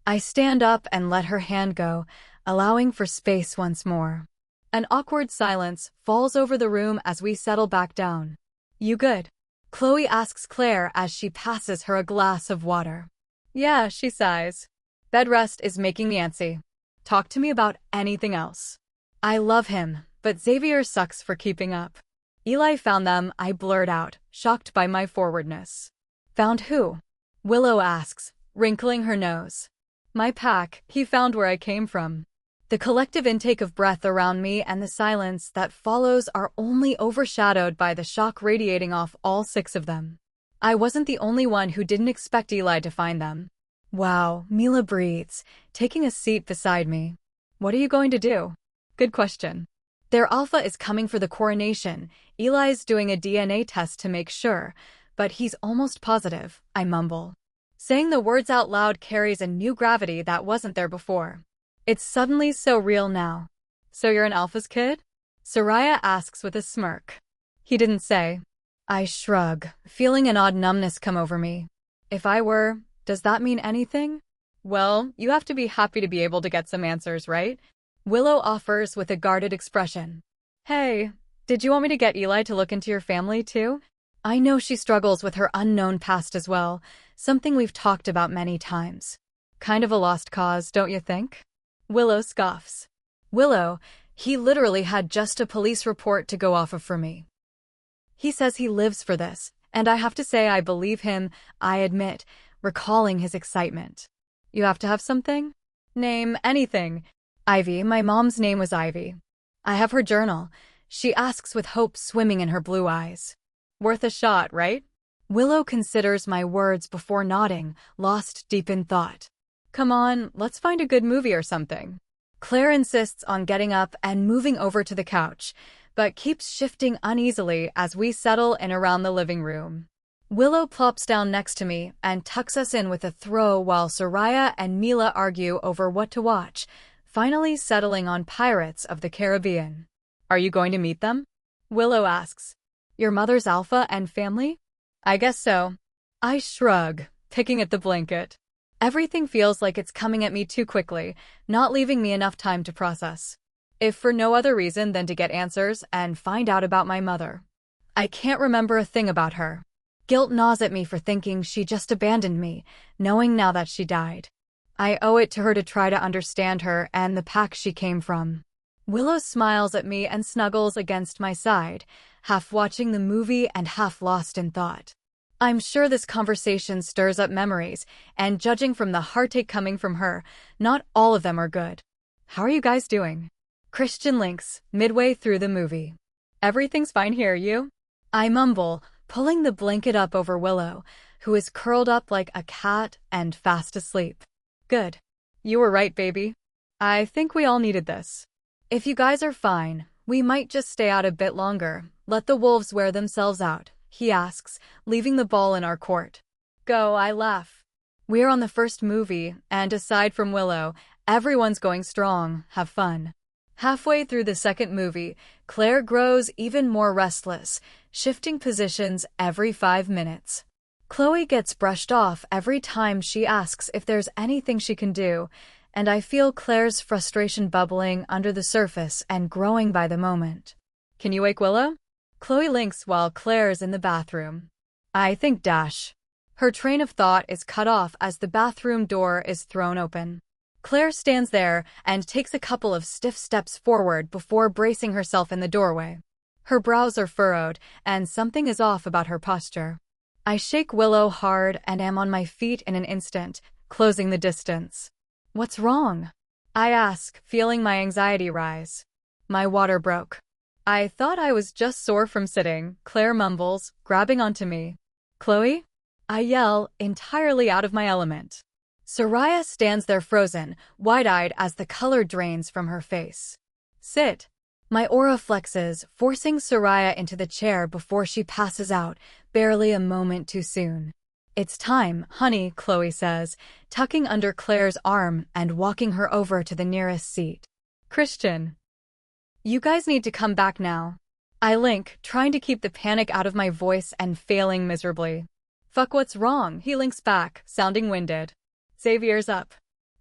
I stand up and let her hand go, allowing for space once more. An awkward silence falls over the room as we settle back down. You good? Chloe asks Claire as she passes her a glass of water. Yeah, she sighs. Bed rest is making me antsy. Talk to me about anything else. I love him, but Xavier sucks for keeping up. Eli found them, I blurt out, shocked by my forwardness. Found who? Willow asks, wrinkling her nose. My pack, he found where I came from. The collective intake of breath around me and the silence that follows are only overshadowed by the shock radiating off all 6 of them. I wasn't the only one who didn't expect Eli to find them. Wow, Mila breathes, taking a seat beside me. What are you going to do? Good question. Their alpha is coming for the coronation. Eli's doing a DNA test to make sure, but he's almost positive, I mumble. Saying the words out loud carries a new gravity that wasn't there before. It's suddenly so real now. So you're an alpha's kid? Soraya asks with a smirk. He didn't say. I shrug, feeling an odd numbness come over me. If I were, does that mean anything? Well, you have to be happy to be able to get some answers, right? Willow offers with a guarded expression. Hey, did you want me to get Eli to look into your family, too? I know she struggles with her unknown past as well, something we've talked about many times. Kind of a lost cause, don't you think? Willow scoffs. Willow, he literally had just a police report to go off of for me. He says he lives for this, and I have to say I believe him, I admit, recalling his excitement. You have to have something? Name anything. Ivy, my mom's name was Ivy. I have her journal. She asks with hope swimming in her blue eyes. Worth a shot, right? Willow considers my words before nodding, lost deep in thought. Come on, let's find a good movie or something. Claire insists on getting up and moving over to the couch, but keeps shifting uneasily as we settle in around the living room. Willow plops down next to me and tucks us in with a throw while Soraya and Mila argue over what to watch, finally settling on Pirates of the Caribbean. Are you going to meet them? Willow asks. Your mother's alpha and family? I guess so. I shrug, picking at the blanket. Everything feels like it's coming at me too quickly, not leaving me enough time to process. If for no other reason than to get answers and find out about my mother. I can't remember a thing about her. Guilt gnaws at me for thinking she just abandoned me, knowing now that she died. I owe it to her to try to understand her and the pack she came from. Willow smiles at me and snuggles against my side, half watching the movie and half lost in thought. I'm sure this conversation stirs up memories, and judging from the heartache coming from her, not all of them are good. How are you guys doing? Christian links, midway through the movie. Everything's fine here, you? I mumble, pulling the blanket up over Willow, who is curled up like a cat and fast asleep. Good. You were right, baby. I think we all needed this. If you guys are fine, we might just stay out a bit longer, let the wolves wear themselves out, he asks, leaving the ball in our court. Go, I laugh. We're on the first movie, and aside from Willow, everyone's going strong, have fun. Halfway through the second movie, Claire grows even more restless, shifting positions every 5 minutes. Chloe gets brushed off every time she asks if there's anything she can do, and I feel Claire's frustration bubbling under the surface and growing by the moment. Can you wake Willow? Chloe links while Claire's in the bathroom. I think dash. Her train of thought is cut off as the bathroom door is thrown open. Claire stands there and takes a couple of stiff steps forward before bracing herself in the doorway. Her brows are furrowed, and something is off about her posture. I shake Willow hard and am on my feet in an instant, closing the distance. What's wrong? I ask, feeling my anxiety rise. My water broke. I thought I was just sore from sitting, Claire mumbles, grabbing onto me. Chloe? I yell, entirely out of my element. Soraya stands there frozen, wide-eyed as the color drains from her face. Sit. My aura flexes, forcing Soraya into the chair before she passes out, barely a moment too soon. It's time, honey, Chloe says, tucking under Claire's arm and walking her over to the nearest seat. Christian. You guys need to come back now. I link, trying to keep the panic out of my voice and failing miserably. Fuck, what's wrong? He links back, sounding winded. Xavier's up.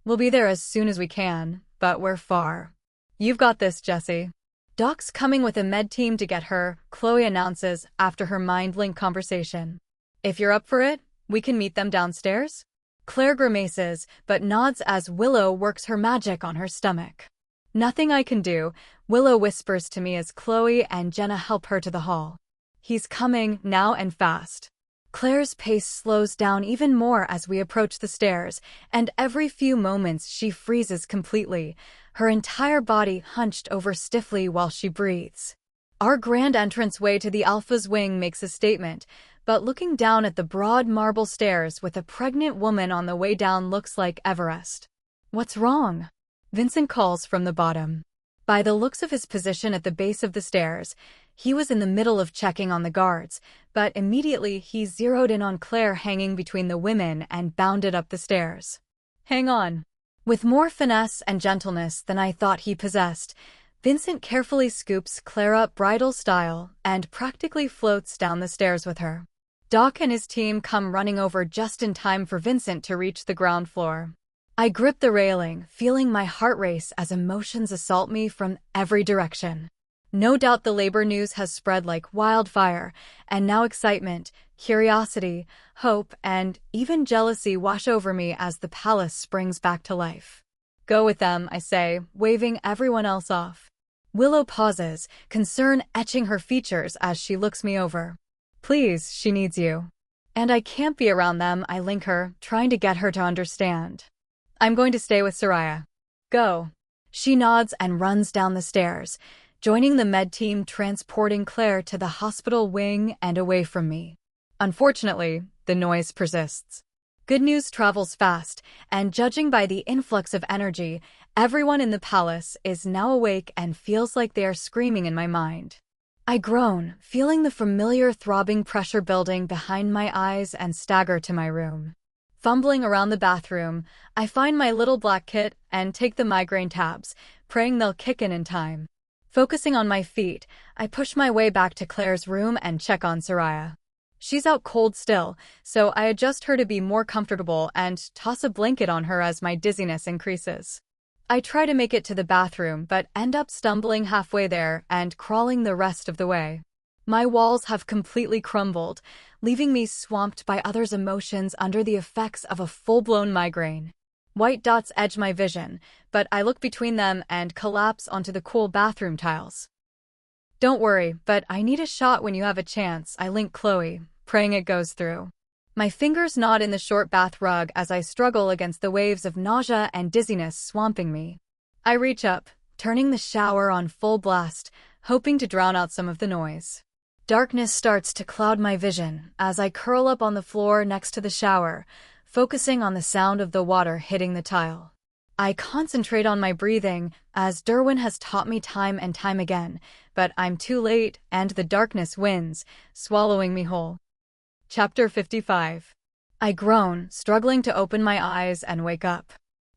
We'll be there as soon as we can, but we're far. You've got this, Jessie. Doc's coming with a med team to get her, Chloe announces after her mind-link conversation. If you're up for it, we can meet them downstairs? Claire grimaces, but nods as Willow works her magic on her stomach. Nothing I can do, Willow whispers to me as Chloe and Jenna help her to the hall. He's coming, now and fast. Claire's pace slows down even more as we approach the stairs, and every few moments she freezes completely, her entire body hunched over stiffly while she breathes. Our grand entranceway to the Alpha's wing makes a statement, but looking down at the broad marble stairs with a pregnant woman on the way down looks like Everest. What's wrong? Vincent calls from the bottom. By the looks of his position at the base of the stairs, he was in the middle of checking on the guards, but immediately he zeroed in on Claire hanging between the women and bounded up the stairs. Hang on. With more finesse and gentleness than I thought he possessed, Vincent carefully scoops Claire up bridal style and practically floats down the stairs with her. Doc and his team come running over just in time for Vincent to reach the ground floor. I grip the railing, feeling my heart race as emotions assault me from every direction. No doubt the labor news has spread like wildfire, and now excitement, curiosity, hope, and even jealousy wash over me as the palace springs back to life. Go with them, I say, waving everyone else off. Willow pauses, concern etching her features as she looks me over. Please, she needs you. And I can't be around them, I link her, trying to get her to understand. I'm going to stay with Soraya. Go. She nods and runs down the stairs, joining the med team transporting Claire to the hospital wing and away from me. Unfortunately, the noise persists. Good news travels fast, and judging by the influx of energy, everyone in the palace is now awake and feels like they are screaming in my mind. I groan, feeling the familiar throbbing pressure building behind my eyes and stagger to my room. Fumbling around the bathroom, I find my little black kit and take the migraine tabs, praying they'll kick in time. Focusing on my feet, I push my way back to Claire's room and check on Soraya. She's out cold still, so I adjust her to be more comfortable and toss a blanket on her as my dizziness increases. I try to make it to the bathroom but end up stumbling halfway there and crawling the rest of the way. My walls have completely crumbled, leaving me swamped by others' emotions under the effects of a full-blown migraine. White dots edge my vision, but I look between them and collapse onto the cool bathroom tiles. Don't worry, but I need a shot when you have a chance, I link Chloe, praying it goes through. My fingers knot in the short bath rug as I struggle against the waves of nausea and dizziness swamping me. I reach up, turning the shower on full blast, hoping to drown out some of the noise. Darkness starts to cloud my vision as I curl up on the floor next to the shower, focusing on the sound of the water hitting the tile. I concentrate on my breathing, as Derwin has taught me time and time again, but I'm too late, and the darkness wins, swallowing me whole. Chapter 55. I groan, struggling to open my eyes and wake up.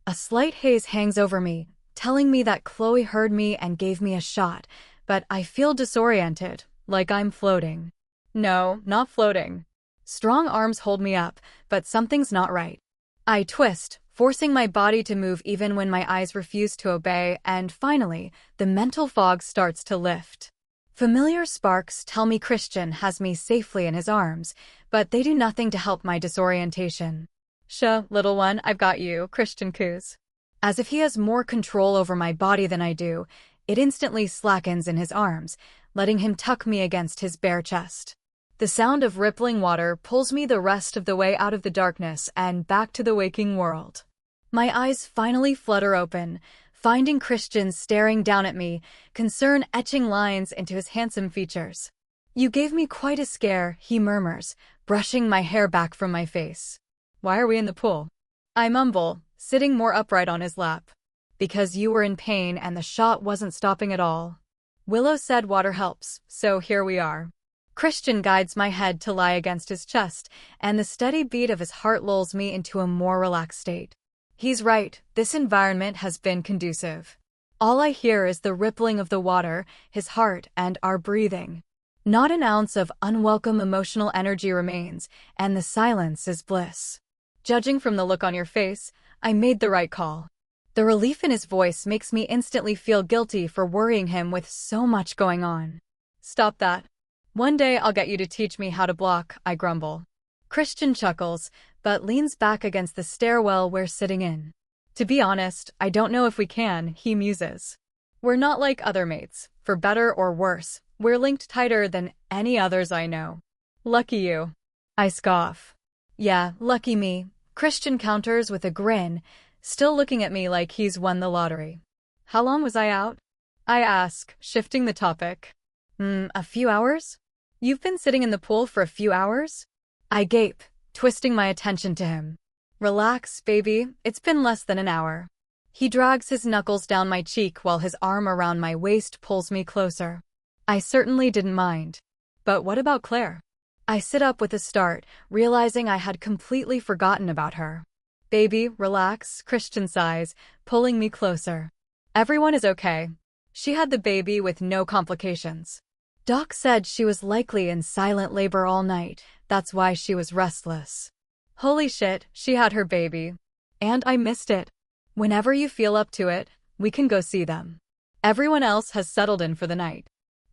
A slight haze hangs over me, telling me that Chloe heard me and gave me a shot, but I feel disoriented, like I'm floating. No, not floating. Strong arms hold me up, but something's not right. I twist, forcing my body to move even when my eyes refuse to obey, and finally, the mental fog starts to lift. Familiar sparks tell me Christian has me safely in his arms, but they do nothing to help my disorientation. Shuh, little one, I've got you, Christian coos. As if he has more control over my body than I do, it instantly slackens in his arms, letting him tuck me against his bare chest. The sound of rippling water pulls me the rest of the way out of the darkness and back to the waking world. My eyes finally flutter open, finding Christian staring down at me, concern etching lines into his handsome features. You gave me quite a scare, he murmurs, brushing my hair back from my face. Why are we in the pool? I mumble, sitting more upright on his lap. Because you were in pain and the shot wasn't stopping at all. Willow said water helps, so here we are. Christian guides my head to lie against his chest, and the steady beat of his heart lulls me into a more relaxed state. He's right, this environment has been conducive. All I hear is the rippling of the water, his heart, and our breathing. Not an ounce of unwelcome emotional energy remains, and the silence is bliss. Judging from the look on your face, I made the right call. The relief in his voice makes me instantly feel guilty for worrying him with so much going on. Stop that. One day I'll get you to teach me how to block, I grumble. Christian chuckles, but leans back against the stairwell we're sitting in. To be honest, I don't know if we can, he muses. We're not like other mates, for better or worse. We're linked tighter than any others I know. Lucky you. I scoff. Yeah, lucky me, Christian counters with a grin, still looking at me like he's won the lottery. How long was I out? I ask, shifting the topic. A few hours? You've been sitting in the pool for a few hours? I gape, twisting my attention to him. Relax, baby, it's been less than an hour. He drags his knuckles down my cheek while his arm around my waist pulls me closer. I certainly didn't mind. But what about Claire? I sit up with a start, realizing I had completely forgotten about her. Baby, relax, Christian sighs, pulling me closer. Everyone is okay. She had the baby with no complications. Doc said she was likely in silent labor all night, that's why she was restless. Holy shit, she had her baby. and I missed it. Whenever you feel up to it, we can go see them. Everyone else has settled in for the night.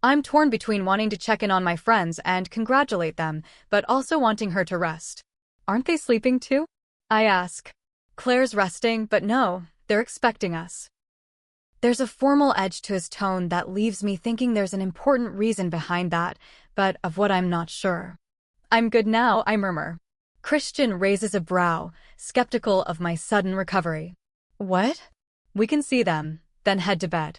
I'm torn between wanting to check in on my friends and congratulate them, but also wanting her to rest. Aren't they sleeping too? I ask. Claire's resting, but no, they're expecting us. There's a formal edge to his tone that leaves me thinking there's an important reason behind that, but of what I'm not sure. I'm good now, I murmur. Christian raises a brow, skeptical of my sudden recovery. What? We can see them, then head to bed.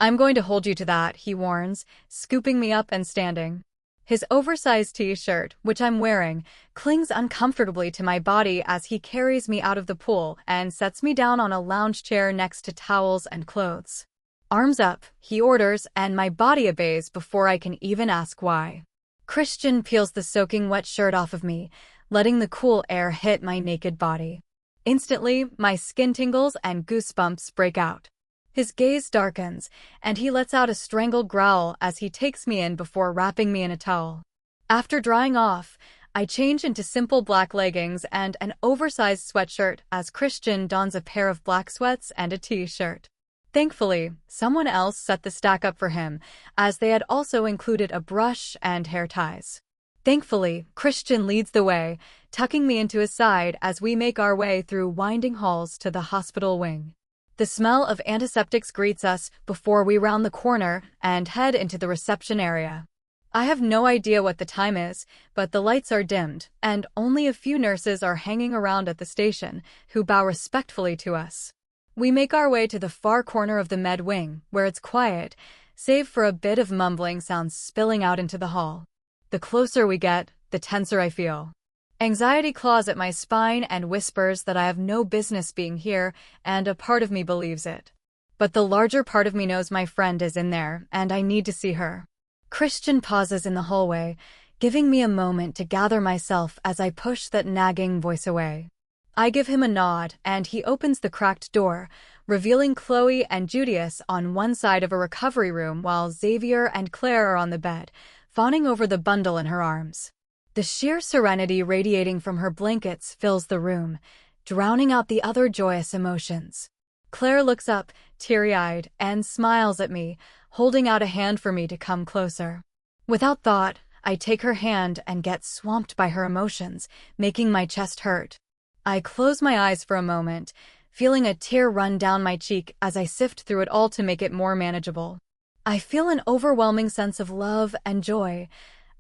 I'm going to hold you to that, he warns, scooping me up and standing. His oversized t-shirt, which I'm wearing, clings uncomfortably to my body as he carries me out of the pool and sets me down on a lounge chair next to towels and clothes. Arms up, he orders, and my body obeys before I can even ask why. Christian peels the soaking wet shirt off of me, letting the cool air hit my naked body. Instantly, my skin tingles and goosebumps break out. His gaze darkens, and he lets out a strangled growl as he takes me in before wrapping me in a towel. After drying off, I change into simple black leggings and an oversized sweatshirt as Christian dons a pair of black sweats and a t-shirt. Thankfully, someone else set the stack up for him, as they had also included a brush and hair ties. Thankfully, Christian leads the way, tucking me into his side as we make our way through winding halls to the hospital wing. The smell of antiseptics greets us before we round the corner and head into the reception area. I have no idea what the time is, but the lights are dimmed, and only a few nurses are hanging around at the station, who bow respectfully to us. We make our way to the far corner of the med wing, where it's quiet, save for a bit of mumbling sounds spilling out into the hall. The closer we get, the tenser I feel. Anxiety claws at my spine and whispers that I have no business being here, and a part of me believes it. But the larger part of me knows my friend is in there, and I need to see her. Christian pauses in the hallway, giving me a moment to gather myself as I push that nagging voice away. I give him a nod, and he opens the cracked door, revealing Chloe and Judius on one side of a recovery room while Xavier and Claire are on the bed, fawning over the bundle in her arms. The sheer serenity radiating from her blankets fills the room, drowning out the other joyous emotions. Claire looks up, teary-eyed, and smiles at me, holding out a hand for me to come closer. Without thought, I take her hand and get swamped by her emotions, making my chest hurt. I close my eyes for a moment, feeling a tear run down my cheek as I sift through it all to make it more manageable. I feel an overwhelming sense of love and joy,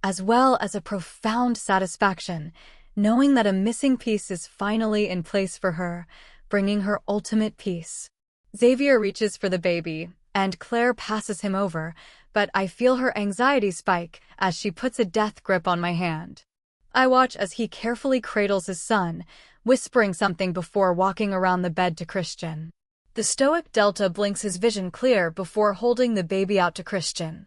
as well as a profound satisfaction, knowing that a missing piece is finally in place for her, bringing her ultimate peace. Xavier reaches for the baby, and Claire passes him over, but I feel her anxiety spike as she puts a death grip on my hand. I watch as he carefully cradles his son, whispering something before walking around the bed to Christian. The stoic Delta blinks his vision clear before holding the baby out to Christian.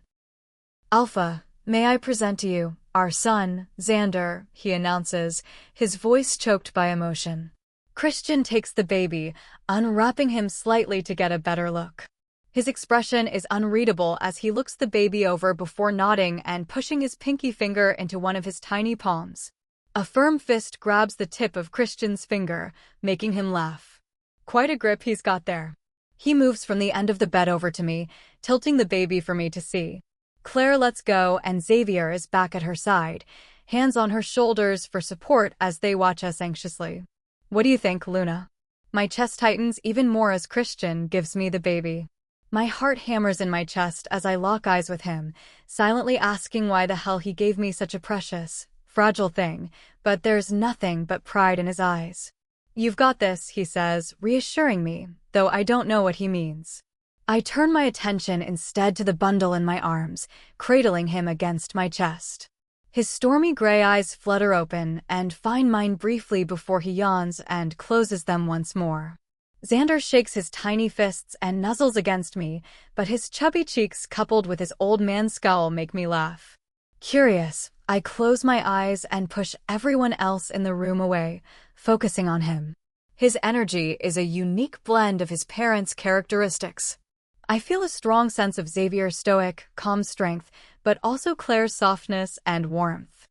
"Alpha, may I present to you our son, Xander," he announces, his voice choked by emotion. Christian takes the baby, unwrapping him slightly to get a better look. His expression is unreadable as he looks the baby over before nodding and pushing his pinky finger into one of his tiny palms. A firm fist grabs the tip of Christian's finger, making him laugh. Quite a grip he's got there. He moves from the end of the bed over to me, tilting the baby for me to see. Claire lets go and Xavier is back at her side, hands on her shoulders for support as they watch us anxiously. "What do you think, Luna?" My chest tightens even more as Christian gives me the baby. My heart hammers in my chest as I lock eyes with him, silently asking why the hell he gave me such a precious, fragile thing, but there's nothing but pride in his eyes. "You've got this," he says, reassuring me, though I don't know what he means. I turn my attention instead to the bundle in my arms, cradling him against my chest. His stormy gray eyes flutter open and find mine briefly before he yawns and closes them once more. Xander shakes his tiny fists and nuzzles against me, but his chubby cheeks coupled with his old man scowl make me laugh. Curious, I close my eyes and push everyone else in the room away, focusing on him. His energy is a unique blend of his parents' characteristics. I feel a strong sense of Xavier's stoic, calm strength, but also Claire's softness and warmth.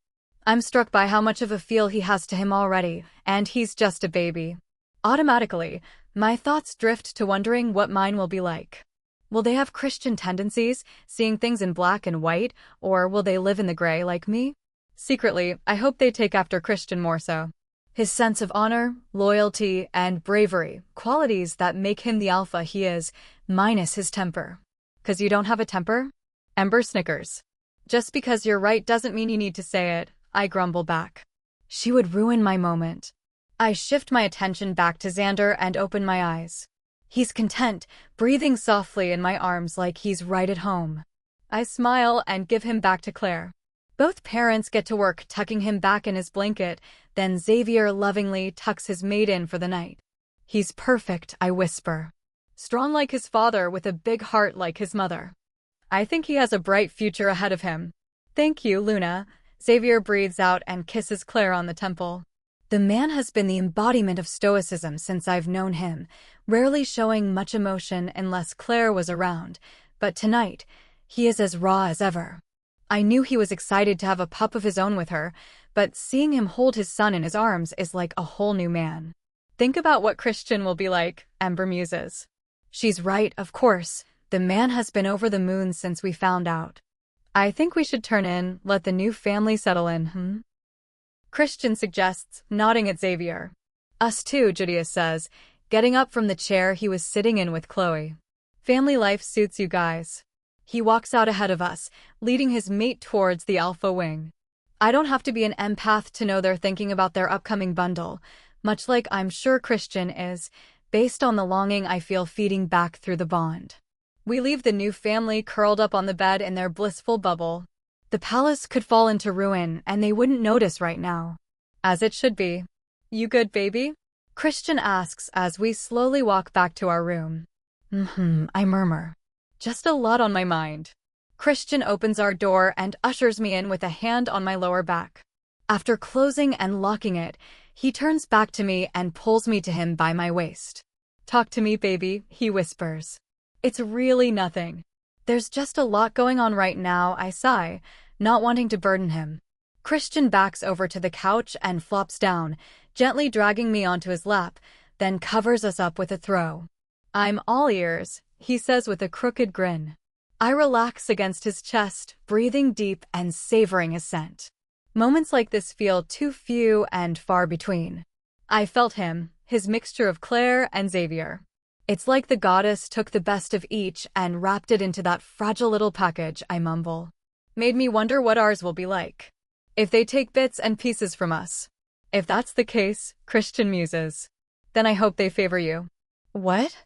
I'm struck by how much of a feel he has to him already, and he's just a baby. Automatically, my thoughts drift to wondering what mine will be like. Will they have Christian tendencies, seeing things in black and white, or will they live in the gray like me? Secretly, I hope they take after Christian more so. His sense of honor, loyalty, and bravery, qualities that make him the alpha he is, minus his temper. 'Cause you don't have a temper? Ember snickers. Just because you're right doesn't mean you need to say it, I grumble back. She would ruin my moment. I shift my attention back to Xander and open my eyes. He's content, breathing softly in my arms like he's right at home. I smile and give him back to Claire. Both parents get to work tucking him back in his blanket, then Xavier lovingly tucks his mate in for the night. He's perfect, I whisper. Strong like his father with a big heart like his mother. I think he has a bright future ahead of him. Thank you, Luna. Xavier breathes out and kisses Claire on the temple. The man has been the embodiment of stoicism since I've known him, rarely showing much emotion unless Claire was around, but tonight, he is as raw as ever. I knew he was excited to have a pup of his own with her, but seeing him hold his son in his arms is like a whole new man. Think about what Christian will be like, Ember muses. She's right, of course. The man has been over the moon since we found out. I think we should turn in, let the new family settle in, Christian suggests, nodding at Xavier. Us too, Julius says, getting up from the chair he was sitting in with Chloe. Family life suits you guys. He walks out ahead of us, leading his mate towards the alpha wing. I don't have to be an empath to know they're thinking about their upcoming bundle, much like I'm sure Christian is, based on the longing I feel feeding back through the bond. We leave the new family curled up on the bed in their blissful bubble. The palace could fall into ruin, and they wouldn't notice right now. As it should be. You good, baby? Christian asks as we slowly walk back to our room. I murmur. Just a lot on my mind. Christian opens our door and ushers me in with a hand on my lower back. After closing and locking it, he turns back to me and pulls me to him by my waist. Talk to me, baby, he whispers. It's really nothing. There's just a lot going on right now, I sigh, not wanting to burden him. Christian backs over to the couch and flops down, gently dragging me onto his lap, then covers us up with a throw. I'm all ears, he says with a crooked grin. I relax against his chest, breathing deep and savoring his scent. Moments like this feel too few and far between. I felt him, his mixture of Claire and Xavier. It's like the goddess took the best of each and wrapped it into that fragile little package, I mumble. Made me wonder what ours will be like. If they take bits and pieces from us. If that's the case, Christian muses. Then I hope they favor you. What?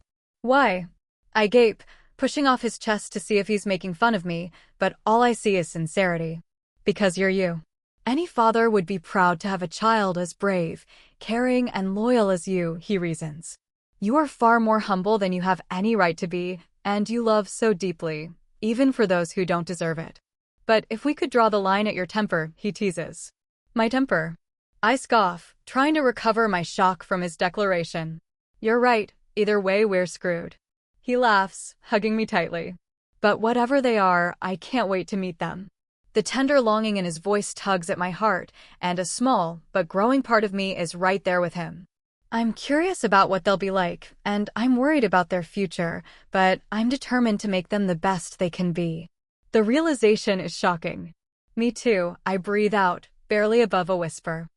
Why? I gape, pushing off his chest to see if he's making fun of me, but all I see is sincerity. Because you're you. Any father would be proud to have a child as brave, caring, and loyal as you, he reasons. You are far more humble than you have any right to be, and you love so deeply, even for those who don't deserve it. But if we could draw the line at your temper, he teases. My temper? I scoff, trying to recover my shock from his declaration. You're right, either way we're screwed. He laughs, hugging me tightly. But whatever they are, I can't wait to meet them. The tender longing in his voice tugs at my heart, and a small but growing part of me is right there with him. I'm curious about what they'll be like, and I'm worried about their future, but I'm determined to make them the best they can be. The realization is shocking. Me too, I breathe out, barely above a whisper.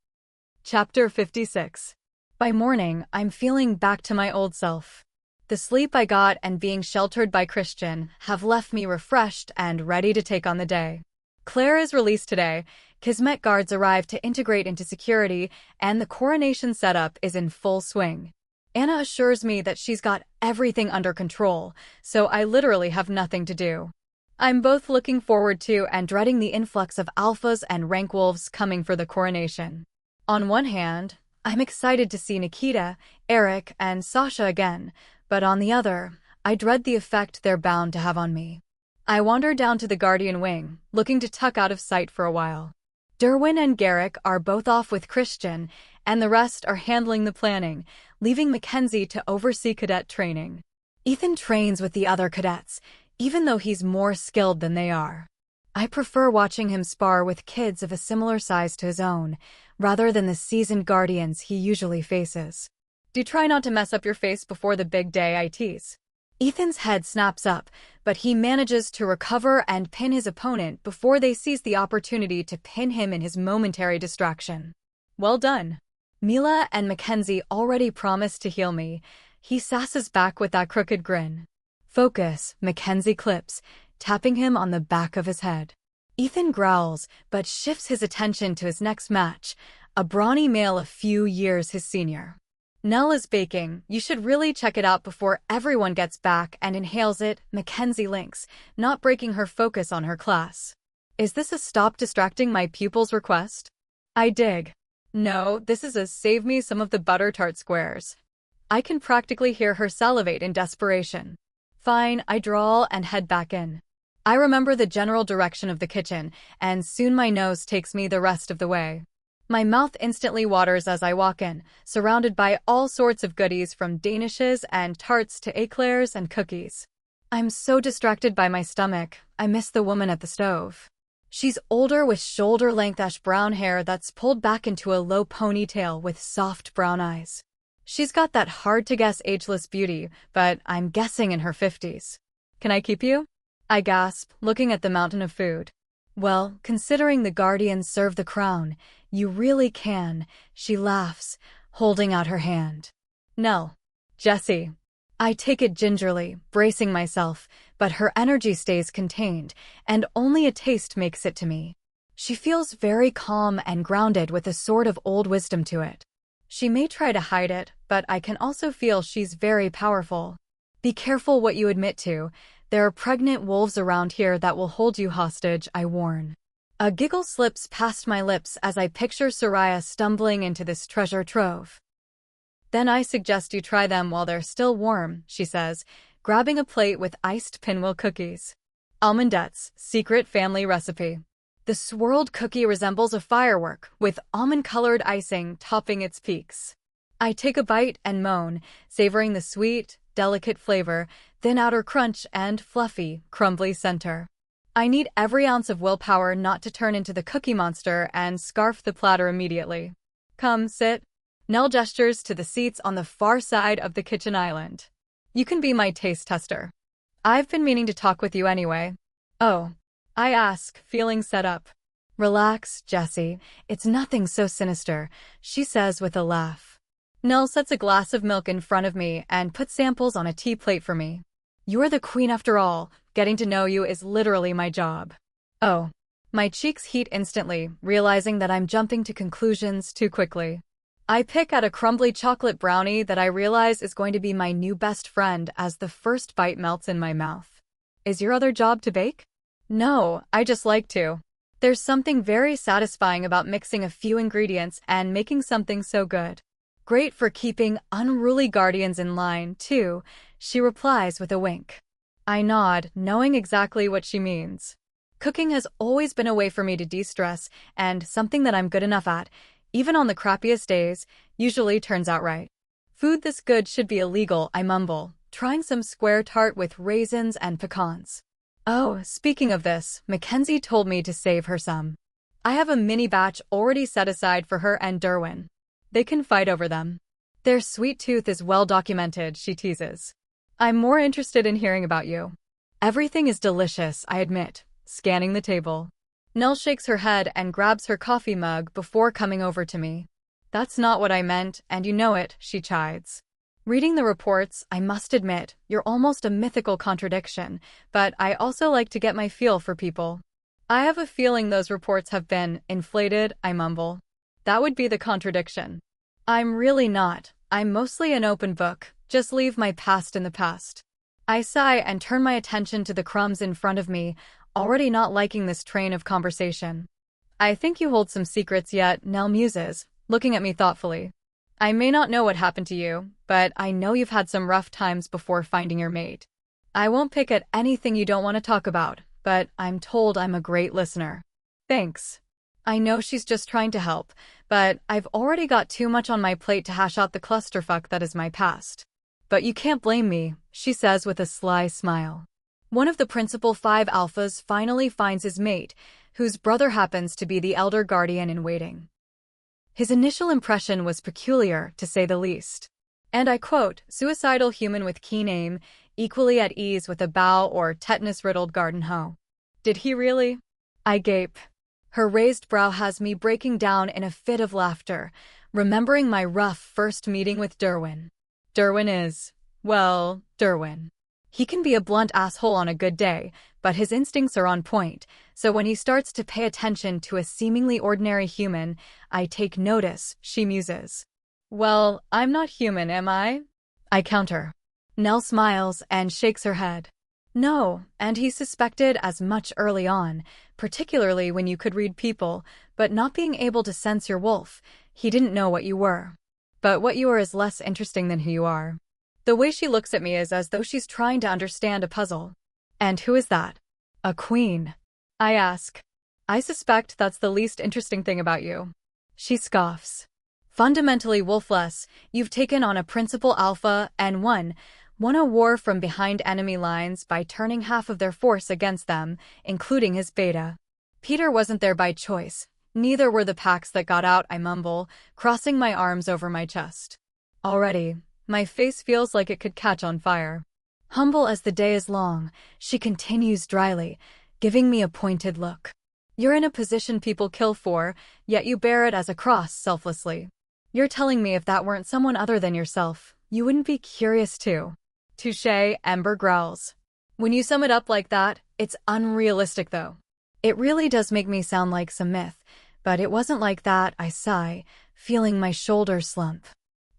Chapter 56. By morning, I'm feeling back to my old self. The sleep I got and being sheltered by Christian have left me refreshed and ready to take on the day. Claire is released today, Kismet guards arrive to integrate into security, and the coronation setup is in full swing. Anna assures me that she's got everything under control, so I literally have nothing to do. I'm both looking forward to and dreading the influx of alphas and rank wolves coming for the coronation. On one hand, I'm excited to see Nikita, Eric, and Sasha again, but on the other, I dread the effect they're bound to have on me. I wander down to the Guardian wing, looking to tuck out of sight for a while. Derwin and Garrick are both off with Christian, and the rest are handling the planning, leaving Mackenzie to oversee cadet training. Ethan trains with the other cadets, even though he's more skilled than they are. I prefer watching him spar with kids of a similar size to his own, rather than the seasoned guardians he usually faces. Do try not to mess up your face before the big day, I tease. Ethan's head snaps up, but he manages to recover and pin his opponent before they seize the opportunity to pin him in his momentary distraction. Well done. Mila and Mackenzie already promised to heal me. He sasses back with that crooked grin. Focus, Mackenzie clips, tapping him on the back of his head. Ethan growls, but shifts his attention to his next match, a brawny male a few years his senior. Nell is baking. You should really check it out before everyone gets back and inhales it, Mackenzie links, not breaking her focus on her class. Is this a stop distracting my pupils request? I dig. No, this is a save me some of the butter tart squares. I can practically hear her salivate in desperation. Fine, I drawl and head back in. I remember the general direction of the kitchen, and soon my nose takes me the rest of the way. My mouth instantly waters as I walk in, surrounded by all sorts of goodies from danishes and tarts to eclairs and cookies. I'm so distracted by my stomach, I miss the woman at the stove. She's older with shoulder-length ash-brown hair that's pulled back into a low ponytail with soft brown eyes. She's got that hard-to-guess ageless beauty, but I'm guessing in her 50s. Can I keep you? I gasp, looking at the mountain of food. Well, considering the Guardians serve the crown, you really can, she laughs, holding out her hand. Nell. Jessie. I take it gingerly, bracing myself, but her energy stays contained, and only a taste makes it to me. She feels very calm and grounded with a sort of old wisdom to it. She may try to hide it, but I can also feel she's very powerful. Be careful what you admit to. There are pregnant wolves around here that will hold you hostage, I warn. A giggle slips past my lips as I picture Soraya stumbling into this treasure trove. Then I suggest you try them while they're still warm, she says, grabbing a plate with iced pinwheel cookies. Almondettes, secret family recipe. The swirled cookie resembles a firework, with almond-colored icing topping its peaks. I take a bite and moan, savoring the sweet, delicate flavor, thin outer crunch and fluffy, crumbly center. I need every ounce of willpower not to turn into the cookie monster and scarf the platter immediately. Come, sit. Nell gestures to the seats on the far side of the kitchen island. You can be my taste tester. I've been meaning to talk with you anyway. Oh, I ask, feeling set up. Relax, Jessie. It's nothing so sinister, she says with a laugh. Nell sets a glass of milk in front of me and puts samples on a tea plate for me. You're the queen after all. Getting to know you is literally my job. Oh. My cheeks heat instantly, realizing that I'm jumping to conclusions too quickly. I pick at a crumbly chocolate brownie that I realize is going to be my new best friend as the first bite melts in my mouth. Is your other job to bake? No, I just like to. There's something very satisfying about mixing a few ingredients and making something so good. Great for keeping unruly guardians in line, too, she replies with a wink. I nod, knowing exactly what she means. Cooking has always been a way for me to de-stress, and something that I'm good enough at, even on the crappiest days, usually turns out right. Food this good should be illegal, I mumble, trying some square tart with raisins and pecans. Oh, speaking of this, Mackenzie told me to save her some. I have a mini batch already set aside for her and Derwin. They can fight over them. Their sweet tooth is well documented, she teases. I'm more interested in hearing about you. Everything is delicious, I admit, scanning the table. Nell shakes her head and grabs her coffee mug before coming over to me. That's not what I meant, and you know it, she chides. Reading the reports, I must admit, you're almost a mythical contradiction, but I also like to get my feel for people. I have a feeling those reports have been inflated, I mumble. That would be the contradiction. I'm really not. I'm mostly an open book. Just leave my past in the past. I sigh and turn my attention to the crumbs in front of me, already not liking this train of conversation. I think you hold some secrets yet, Nell muses, looking at me thoughtfully. I may not know what happened to you, but I know you've had some rough times before finding your mate. I won't pick at anything you don't want to talk about, but I'm told I'm a great listener. Thanks. I know she's just trying to help, but I've already got too much on my plate to hash out the clusterfuck that is my past. But you can't blame me, she says with a sly smile. One of the principal 5 alphas finally finds his mate, whose brother happens to be the elder guardian in waiting. His initial impression was peculiar, to say the least. And I quote, suicidal human with keen aim, equally at ease with a bow or tetanus-riddled garden hoe. Did he really? I gape. Her raised brow has me breaking down in a fit of laughter, remembering my rough first meeting with Derwin. Derwin is, well, Derwin. He can be a blunt asshole on a good day, but his instincts are on point, so when he starts to pay attention to a seemingly ordinary human, I take notice, she muses. Well, I'm not human, am I? I counter. Nell smiles and shakes her head. No, and he suspected as much early on, particularly when you could read people, but not being able to sense your wolf, he didn't know what you were. But what you are is less interesting than who you are. The way she looks at me is as though she's trying to understand a puzzle. And who is that? A queen. I ask. I suspect that's the least interesting thing about you. She scoffs. Fundamentally wolfless, you've taken on a principal alpha and won a war from behind enemy lines by turning half of their force against them, including his beta. Peter wasn't there by choice. Neither were the packs that got out, I mumble, crossing my arms over my chest. Already, my face feels like it could catch on fire. Humble as the day is long, she continues dryly, giving me a pointed look. You're in a position people kill for, yet you bear it as a cross selflessly. You're telling me if that weren't someone other than yourself, you wouldn't be curious too. Touché, Ember growls. When you sum it up like that, it's unrealistic though. It really does make me sound like some myth, but it wasn't like that, I sigh, feeling my shoulders slump.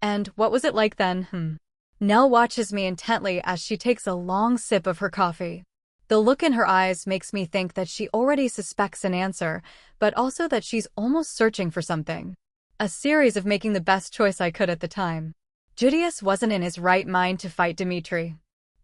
And what was it like then, Nell watches me intently as she takes a long sip of her coffee. The look in her eyes makes me think that she already suspects an answer, but also that she's almost searching for something. A series of making the best choice I could at the time. Judius wasn't in his right mind to fight Dimitri.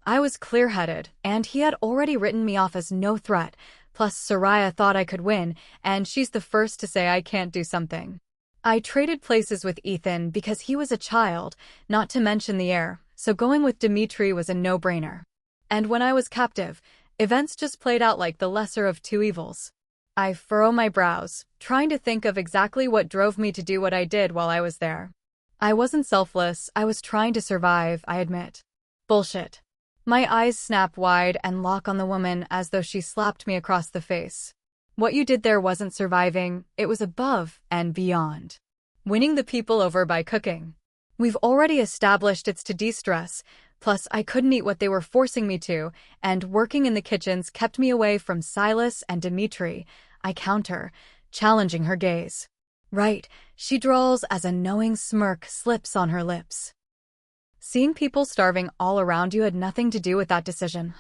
I was clear-headed, and he had already written me off as no threat, plus Soraya thought I could win, and she's the first to say I can't do something. I traded places with Ethan because he was a child, not to mention the heir, so going with Dimitri was a no-brainer. And when I was captive, events just played out like the lesser of two evils. I furrow my brows, trying to think of exactly what drove me to do what I did while I was there. I wasn't selfless, I was trying to survive, I admit. Bullshit. My eyes snap wide and lock on the woman as though she slapped me across the face. What you did there wasn't surviving, it was above and beyond. Winning the people over by cooking. We've already established it's to de-stress, plus I couldn't eat what they were forcing me to, and working in the kitchens kept me away from Silas and Dimitri, I counter, challenging her gaze. Right, she drawls as a knowing smirk slips on her lips. Seeing people starving all around you had nothing to do with that decision,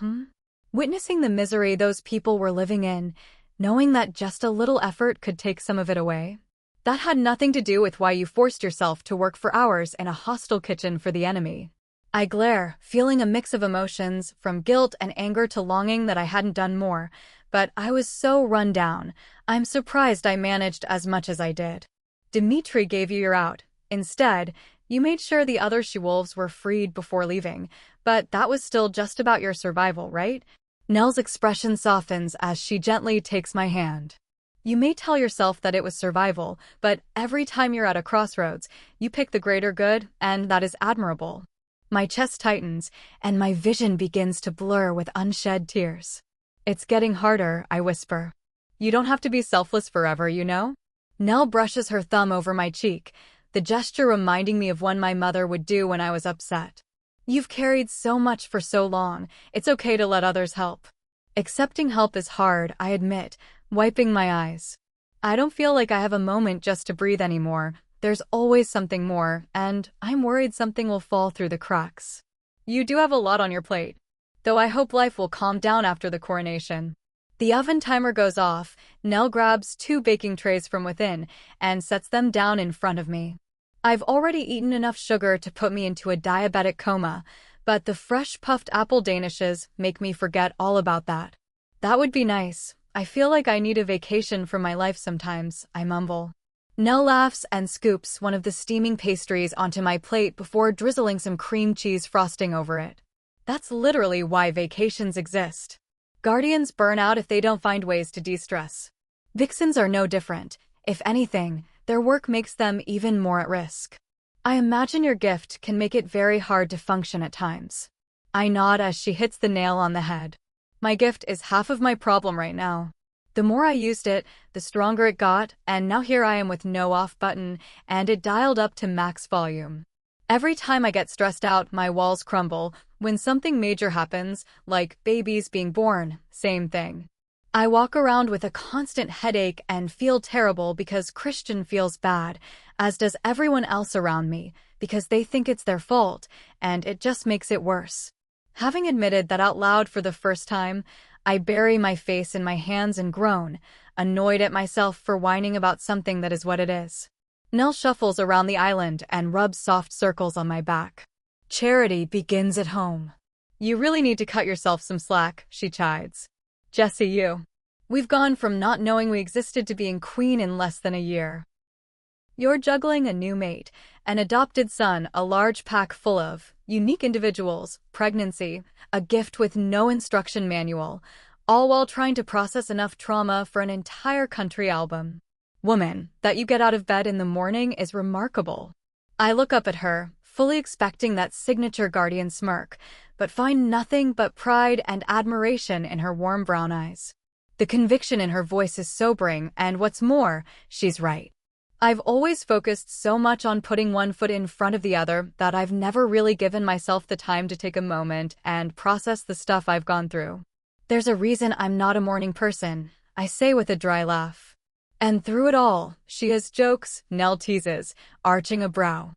Witnessing the misery those people were living in, knowing that just a little effort could take some of it away? That had nothing to do with why you forced yourself to work for hours in a hostile kitchen for the enemy. I glare, feeling a mix of emotions, from guilt and anger to longing that I hadn't done more, but I was so run down, I'm surprised I managed as much as I did. Dimitri gave you your out. Instead, you made sure the other she-wolves were freed before leaving, but that was still just about your survival, right? Nell's expression softens as she gently takes my hand. You may tell yourself that it was survival, but every time you're at a crossroads, you pick the greater good, and that is admirable. My chest tightens, and my vision begins to blur with unshed tears. It's getting harder, I whisper. You don't have to be selfless forever, you know? Nell brushes her thumb over my cheek, the gesture reminding me of one my mother would do when I was upset. You've carried so much for so long, it's okay to let others help. Accepting help is hard, I admit, wiping my eyes. I don't feel like I have a moment just to breathe anymore. There's always something more, and I'm worried something will fall through the cracks. You do have a lot on your plate, though I hope life will calm down after the coronation. The oven timer goes off, Nell grabs 2 baking trays from within and sets them down in front of me. I've already eaten enough sugar to put me into a diabetic coma, but the fresh puffed apple danishes make me forget all about that. That would be nice. I feel like I need a vacation from my life sometimes, I mumble. Nell laughs and scoops one of the steaming pastries onto my plate before drizzling some cream cheese frosting over it. That's literally why vacations exist. Guardians burn out if they don't find ways to de-stress. Vixens are no different. If anything, their work makes them even more at risk. I imagine your gift can make it very hard to function at times. I nod as she hits the nail on the head. My gift is half of my problem right now. The more I used it, the stronger it got, and now here I am with no off button, and it dialed up to max volume. Every time I get stressed out, my walls crumble. When something major happens, like babies being born, same thing. I walk around with a constant headache and feel terrible because Christian feels bad, as does everyone else around me, because they think it's their fault, and it just makes it worse. Having admitted that out loud for the first time, I bury my face in my hands and groan, annoyed at myself for whining about something that is what it is. Nell shuffles around the island and rubs soft circles on my back. Charity begins at home. You really need to cut yourself some slack, she chides. Jessie, we've gone from not knowing we existed to being queen in less than a year. You're juggling a new mate, an adopted son, a large pack full of unique individuals, pregnancy, a gift with no instruction manual, all while trying to process enough trauma for an entire country album. Woman, that you get out of bed in the morning is remarkable. I look up at her, fully expecting that signature guardian smirk, but find nothing but pride and admiration in her warm brown eyes. The conviction in her voice is sobering, and what's more, she's right. I've always focused so much on putting one foot in front of the other that I've never really given myself the time to take a moment and process the stuff I've gone through. There's a reason I'm not a morning person, I say with a dry laugh. And through it all, she has jokes, Nell teases, arching a brow.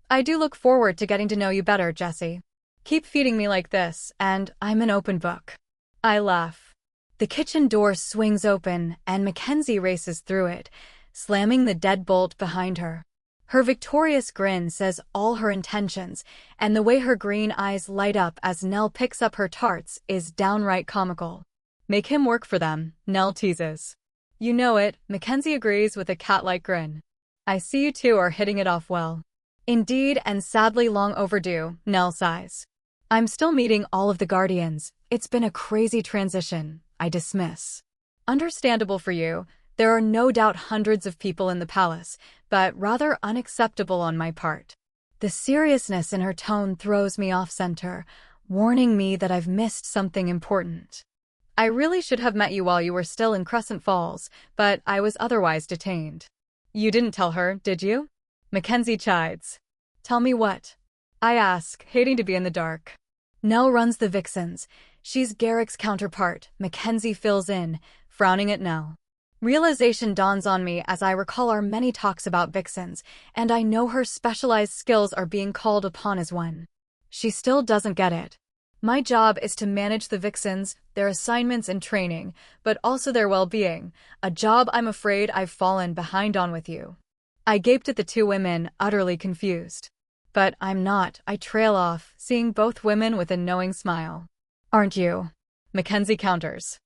I do look forward to getting to know you better, Jessie. Keep feeding me like this, and I'm an open book. I laugh. The kitchen door swings open, and Mackenzie races through it, slamming the deadbolt behind her. Her victorious grin says all her intentions, and the way her green eyes light up as Nell picks up her tarts is downright comical. Make him work for them, Nell teases. You know it, Mackenzie agrees with a cat-like grin. I see you two are hitting it off well. Indeed, and sadly long overdue, Nell sighs. I'm still meeting all of the guardians. It's been a crazy transition, I dismiss. Understandable for you. There are no doubt hundreds of people in the palace, but rather unacceptable on my part. The seriousness in her tone throws me off center, warning me that I've missed something important. I really should have met you while you were still in Crescent Falls, but I was otherwise detained. You didn't tell her, did you? Mackenzie chides. Tell me what? I ask, hating to be in the dark. Nell runs the vixens. She's Garrick's counterpart, Mackenzie fills in, frowning at Nell. Realization dawns on me as I recall our many talks about vixens, and I know her specialized skills are being called upon as one. She still doesn't get it. My job is to manage the vixens, their assignments and training, but also their well-being, a job I'm afraid I've fallen behind on with you. I gaped at the two women, utterly confused. But I'm not, I trail off, seeing both women with a knowing smile. Aren't you? Mackenzie counters.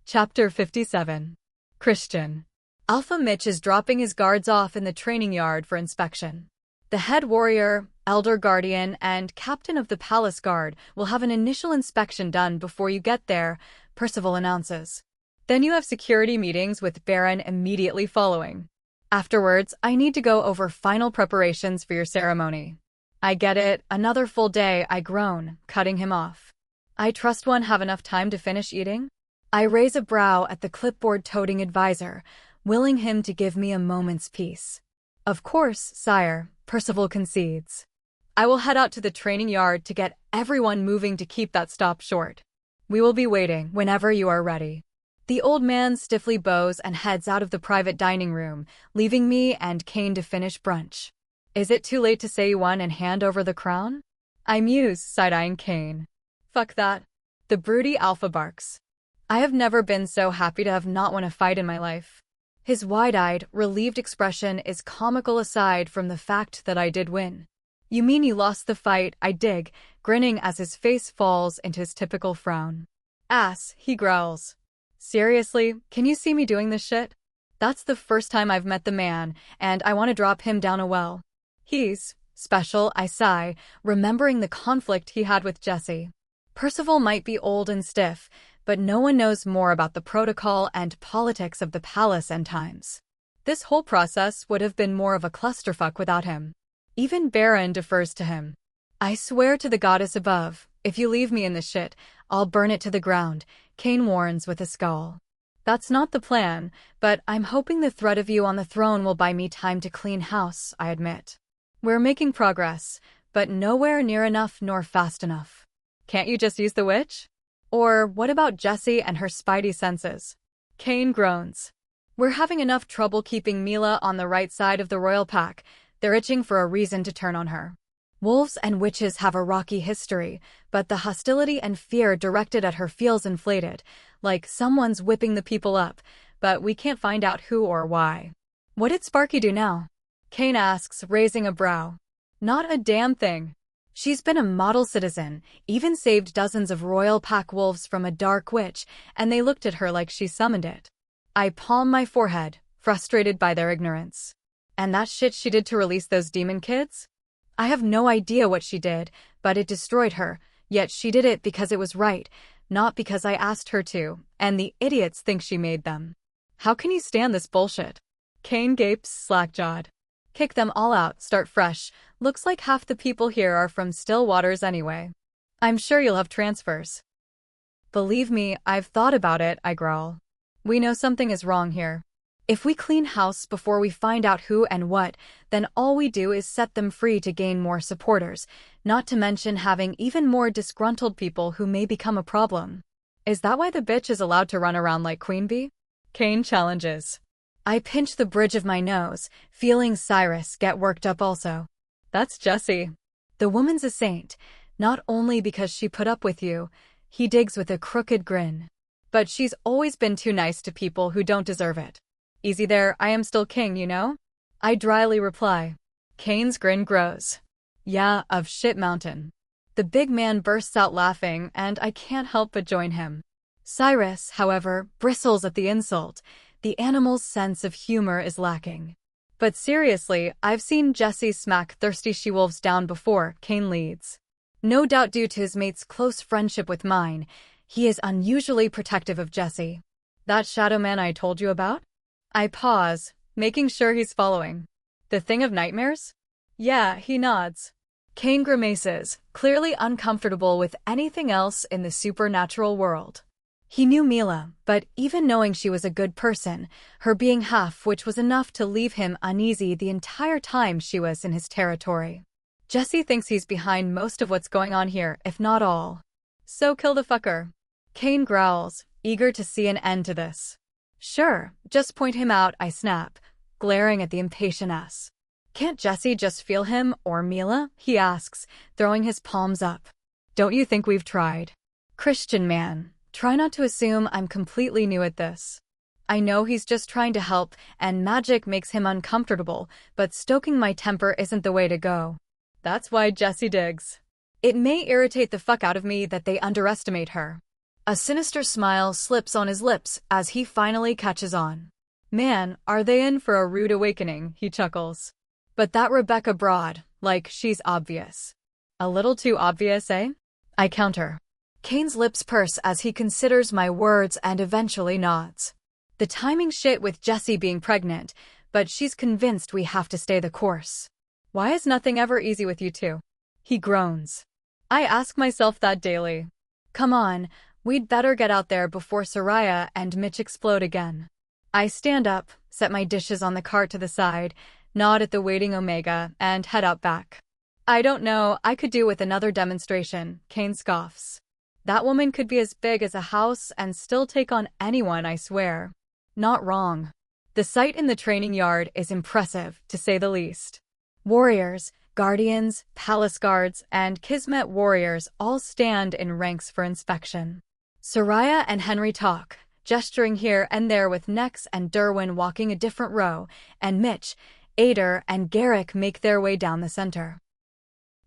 Chapter 57. Christian. Alpha Mitch is dropping his guards off in the training yard for inspection. The head warrior, elder guardian, and captain of the palace guard will have an initial inspection done before you get there, Percival announces. Then you have security meetings with Baron immediately following. Afterwards, I need to go over final preparations for your ceremony. I get it, another full day, I groan, cutting him off. I trust one have enough time to finish eating? I raise a brow at the clipboard-toting advisor, willing him to give me a moment's peace. Of course, sire, Percival concedes. I will head out to the training yard to get everyone moving to keep that stop short. We will be waiting whenever you are ready. The old man stiffly bows and heads out of the private dining room, leaving me and Kane to finish brunch. Is it too late to say you won and hand over the crown? I muse, side-eyeing Kane. Fuck that. The broody alpha barks. I have never been so happy to have not won a fight in my life. His wide-eyed, relieved expression is comical aside from the fact that I did win. You mean you lost the fight, I dig, grinning as his face falls into his typical frown. Ass, he growls. Seriously, can you see me doing this shit? That's the first time I've met the man, and I want to drop him down a well. He's special, I sigh, remembering the conflict he had with Jessie. Percival might be old and stiff, but no one knows more about the protocol and politics of the palace and times. This whole process would have been more of a clusterfuck without him. Even Baron defers to him. I swear to the goddess above, if you leave me in this shit, I'll burn it to the ground, Cain warns with a scowl. That's not the plan, but I'm hoping the threat of you on the throne will buy me time to clean house, I admit. We're making progress, but nowhere near enough nor fast enough. Can't you just use the witch? Or what about Jessie and her spidey senses? Cain groans. We're having enough trouble keeping Mila on the right side of the royal pack. They're itching for a reason to turn on her. Wolves and witches have a rocky history, but the hostility and fear directed at her feels inflated, like someone's whipping the people up, but we can't find out who or why. What did Sparky do now? Cain asks, raising a brow. Not a damn thing. She's been a model citizen, even saved dozens of royal pack wolves from a dark witch, and they looked at her like she summoned it. I palm my forehead, frustrated by their ignorance. And that shit she did to release those demon kids? I have no idea what she did, but it destroyed her, yet she did it because it was right, not because I asked her to, and the idiots think she made them. How can you stand this bullshit? Cain gapes, slack-jawed. Kick them all out, start fresh. Looks like half the people here are from still waters anyway. I'm sure you'll have transfers. Believe me, I've thought about it, I growl. We know something is wrong here. If we clean house before we find out who and what, then all we do is set them free to gain more supporters, not to mention having even more disgruntled people who may become a problem. Is that why the bitch is allowed to run around like Queen Bee? Cain challenges. I pinch the bridge of my nose, feeling Cyrus get worked up also. That's Jessie. The woman's a saint, not only because she put up with you, he digs with a crooked grin, but she's always been too nice to people who don't deserve it. Easy there, I am still king, you know? I dryly reply. Cain's grin grows. Yeah, of shit mountain. The big man bursts out laughing, and I can't help but join him. Cyrus, however, bristles at the insult. The animal's sense of humor is lacking. But seriously, I've seen Jessie smack thirsty she-wolves down before, Cain leads. No doubt due to his mate's close friendship with mine, he is unusually protective of Jessie. That shadow man I told you about? I pause, making sure he's following. The thing of nightmares? Yeah, he nods. Cain grimaces, clearly uncomfortable with anything else in the supernatural world. He knew Mila, but even knowing she was a good person, her being half-witch was enough to leave him uneasy the entire time she was in his territory. Jessie thinks he's behind most of what's going on here, if not all. So kill the fucker. Cain growls, eager to see an end to this. Sure, just point him out, I snap, glaring at the impatient ass. Can't Jessie just feel him, or Mila? He asks, throwing his palms up. Don't you think we've tried? Christian man, try not to assume I'm completely new at this. I know he's just trying to help, and magic makes him uncomfortable, but stoking my temper isn't the way to go. That's why Jessie digs. It may irritate the fuck out of me that they underestimate her. A sinister smile slips on his lips as he finally catches on. Man, are they in for a rude awakening, he chuckles. But that Rebecca broad, like she's obvious. A little too obvious, eh? I counter. Cain's lips purse as he considers my words and eventually nods. The timing shit with Jessie being pregnant, but she's convinced we have to stay the course. Why is nothing ever easy with you two? He groans. I ask myself that daily. Come on. We'd better get out there before Soraya and Mitch explode again. I stand up, set my dishes on the cart to the side, nod at the waiting Omega, and head out back. I don't know, I could do with another demonstration, Cain scoffs. That woman could be as big as a house and still take on anyone, I swear. Not wrong. The sight in the training yard is impressive, to say the least. Warriors, guardians, palace guards, and Kismet warriors all stand in ranks for inspection. Soraya and Henry talk, gesturing here and there with Nex and Derwin walking a different row, and Mitch, Ader, and Garrick make their way down the center.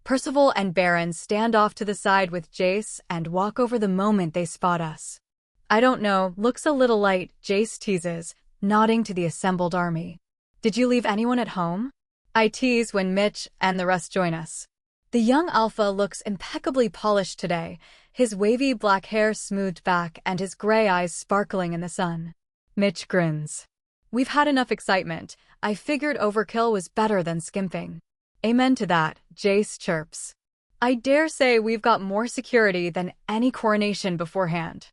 Percival and Baron stand off to the side with Jace and walk over the moment they spot us. I don't know, looks a little light, Jace teases, nodding to the assembled army. Did you leave anyone at home? I tease when Mitch and the rest join us. The young alpha looks impeccably polished today, his wavy black hair smoothed back and his gray eyes sparkling in the sun. Mitch grins. We've had enough excitement. I figured overkill was better than skimping. Amen to that, Jace chirps. I dare say we've got more security than any coronation beforehand.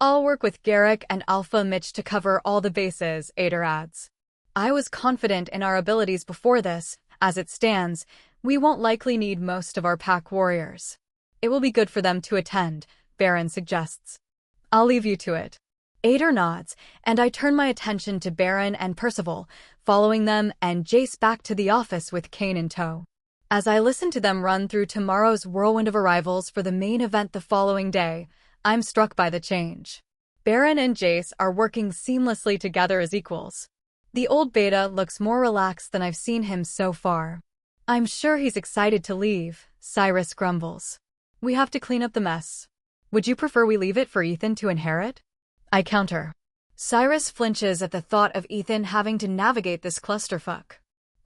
I'll work with Garrick and Alpha Mitch to cover all the bases, Ader adds. I was confident in our abilities before this. As it stands, we won't likely need most of our pack warriors. It will be good for them to attend, Baron suggests. I'll leave you to it. Ader nods, and I turn my attention to Baron and Percival, following them and Jace back to the office with Kane in tow. As I listen to them run through tomorrow's whirlwind of arrivals for the main event the following day, I'm struck by the change. Baron and Jace are working seamlessly together as equals. The old beta looks more relaxed than I've seen him so far. I'm sure he's excited to leave, Cyrus grumbles. We have to clean up the mess. Would you prefer we leave it for Ethan to inherit? I counter. Cyrus flinches at the thought of Ethan having to navigate this clusterfuck.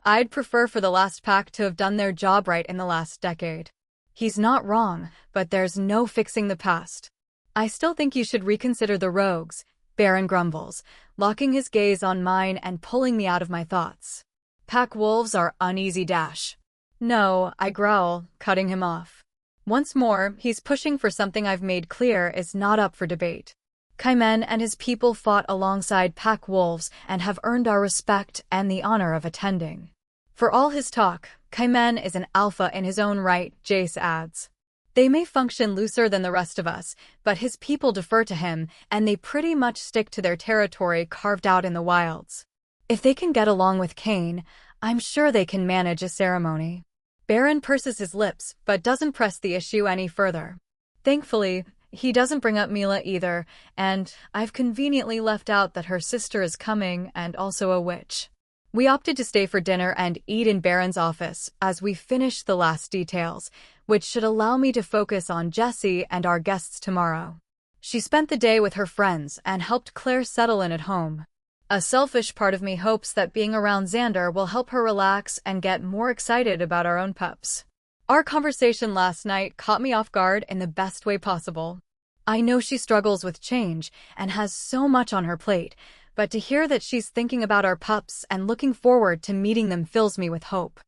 I'd prefer for the last pack to have done their job right in the last decade. He's not wrong, but there's no fixing the past. I still think you should reconsider the rogues, Baron grumbles, locking his gaze on mine and pulling me out of my thoughts. Pack wolves are uneasy dash. No, I growl, cutting him off. Once more, he's pushing for something I've made clear is not up for debate. Kaimen and his people fought alongside pack wolves and have earned our respect and the honor of attending. For all his talk, Kaimen is an alpha in his own right, Jace adds. They may function looser than the rest of us, but his people defer to him, and they pretty much stick to their territory carved out in the wilds. If they can get along with Kane, I'm sure they can manage a ceremony. Baron purses his lips, but doesn't press the issue any further. Thankfully, he doesn't bring up Mila either, and I've conveniently left out that her sister is coming and also a witch. We opted to stay for dinner and eat in Baron's office as we finished the last details, which should allow me to focus on Jessie and our guests tomorrow. She spent the day with her friends and helped Claire settle in at home. A selfish part of me hopes that being around Xander will help her relax and get more excited about our own pups. Our conversation last night caught me off guard in the best way possible. I know she struggles with change and has so much on her plate, but to hear that she's thinking about our pups and looking forward to meeting them fills me with hope.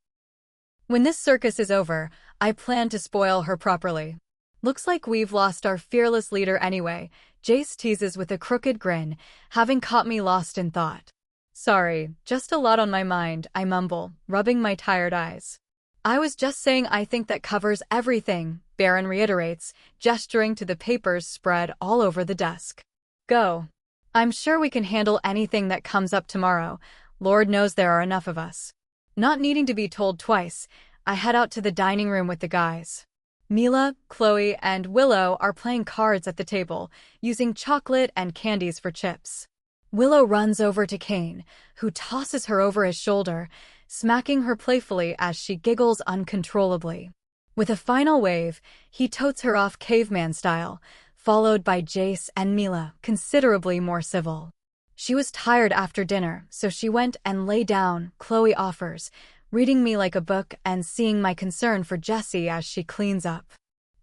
When this circus is over, I plan to spoil her properly. Looks like we've lost our fearless leader anyway, Jace teases with a crooked grin, having caught me lost in thought. Sorry, just a lot on my mind, I mumble, rubbing my tired eyes. I was just saying I think that covers everything, Baron reiterates, gesturing to the papers spread all over the desk. Go. I'm sure we can handle anything that comes up tomorrow. Lord knows there are enough of us. Not needing to be told twice, I head out to the dining room with the guys. Mila, Chloe, and Willow are playing cards at the table, using chocolate and candies for chips. Willow runs over to Kane, who tosses her over his shoulder, smacking her playfully as she giggles uncontrollably. With a final wave, he totes her off caveman style, followed by Jace and Mila, considerably more civil. She was tired after dinner, so she went and lay down, Chloe offers, reading me like a book and seeing my concern for Jessie as she cleans up.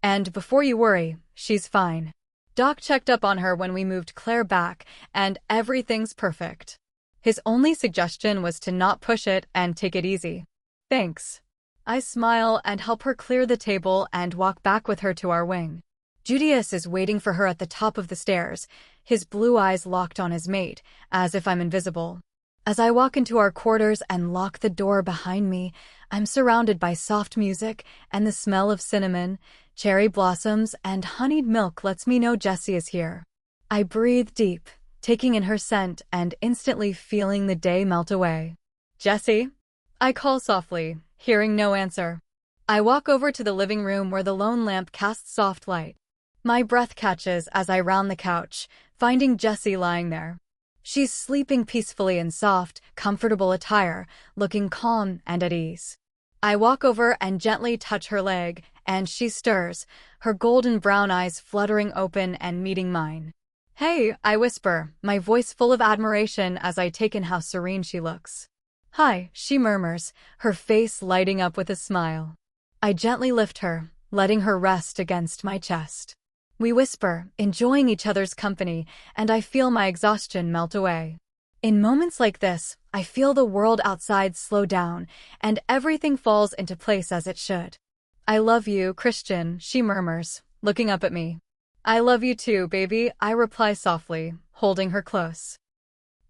And before you worry, she's fine. Doc checked up on her when we moved Claire back, and everything's perfect. His only suggestion was to not push it and take it easy. Thanks. I smile and help her clear the table and walk back with her to our wing. Judius is waiting for her at the top of the stairs, his blue eyes locked on his mate, as if I'm invisible. As I walk into our quarters and lock the door behind me, I'm surrounded by soft music and the smell of cinnamon, cherry blossoms, and honeyed milk lets me know Jessie is here. I breathe deep, taking in her scent and instantly feeling the day melt away. Jessie? I call softly, hearing no answer. I walk over to the living room where the lone lamp casts soft light. My breath catches as I round the couch, finding Jessie lying there. She's sleeping peacefully in soft, comfortable attire, looking calm and at ease. I walk over and gently touch her leg, and she stirs, her golden brown eyes fluttering open and meeting mine. Hey, I whisper, my voice full of admiration as I take in how serene she looks. Hi, she murmurs, her face lighting up with a smile. I gently lift her, letting her rest against my chest. We whisper, enjoying each other's company, and I feel my exhaustion melt away. In moments like this, I feel the world outside slow down, and everything falls into place as it should. I love you, Christian, she murmurs, looking up at me. I love you too, baby, I reply softly, holding her close.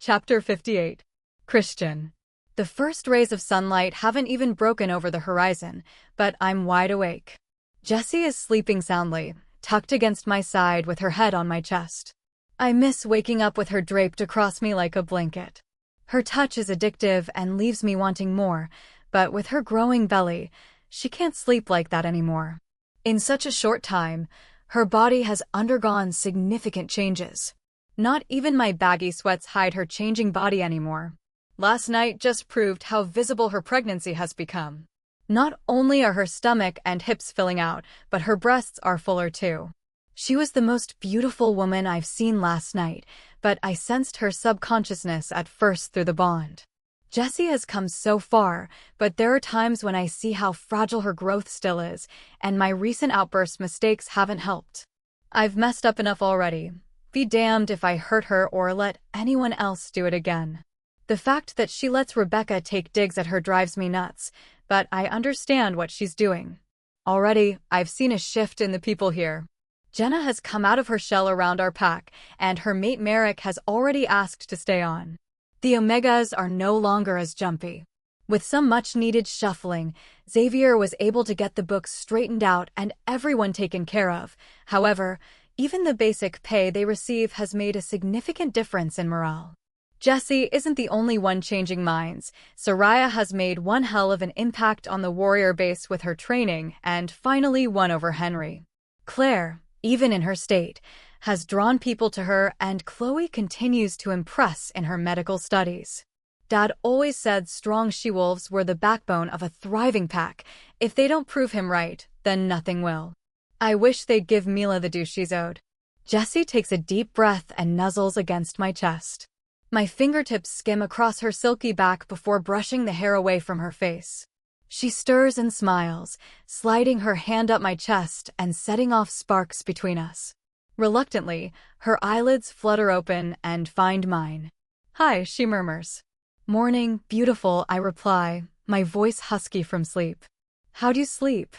Chapter 58. Christian. The first rays of sunlight haven't even broken over the horizon, but I'm wide awake. Jessie is sleeping soundly, tucked against my side with her head on my chest. I miss waking up with her draped across me like a blanket. Her touch is addictive and leaves me wanting more, but with her growing belly, she can't sleep like that anymore. In such a short time, her body has undergone significant changes. Not even my baggy sweats hide her changing body anymore. Last night just proved how visible her pregnancy has become. Not only are her stomach and hips filling out, but her breasts are fuller too. She was the most beautiful woman I've seen last night, but I sensed her subconsciousness at first through the bond. Jessie has come so far, but there are times when I see how fragile her growth still is, and my recent outburst mistakes haven't helped. I've messed up enough already. Be damned if I hurt her or let anyone else do it again. The fact that she lets Rebecca take digs at her drives me nuts, but I understand what she's doing. Already, I've seen a shift in the people here. Jenna has come out of her shell around our pack, and her mate Merrick has already asked to stay on. The Omegas are no longer as jumpy. With some much-needed shuffling, Xavier was able to get the books straightened out and everyone taken care of. However, even the basic pay they receive has made a significant difference in morale. Jessie isn't the only one changing minds. Soraya has made one hell of an impact on the warrior base with her training and finally won over Henry. Claire, even in her state, has drawn people to her, and Chloe continues to impress in her medical studies. Dad always said strong she-wolves were the backbone of a thriving pack. If they don't prove him right, then nothing will. I wish they'd give Mila the due she's owed. Jessie takes a deep breath and nuzzles against my chest. My fingertips skim across her silky back before brushing the hair away from her face. She stirs and smiles, sliding her hand up my chest and setting off sparks between us. Reluctantly, her eyelids flutter open and find mine. Hi, she murmurs. Morning, beautiful, I reply, my voice husky from sleep. How'd you sleep?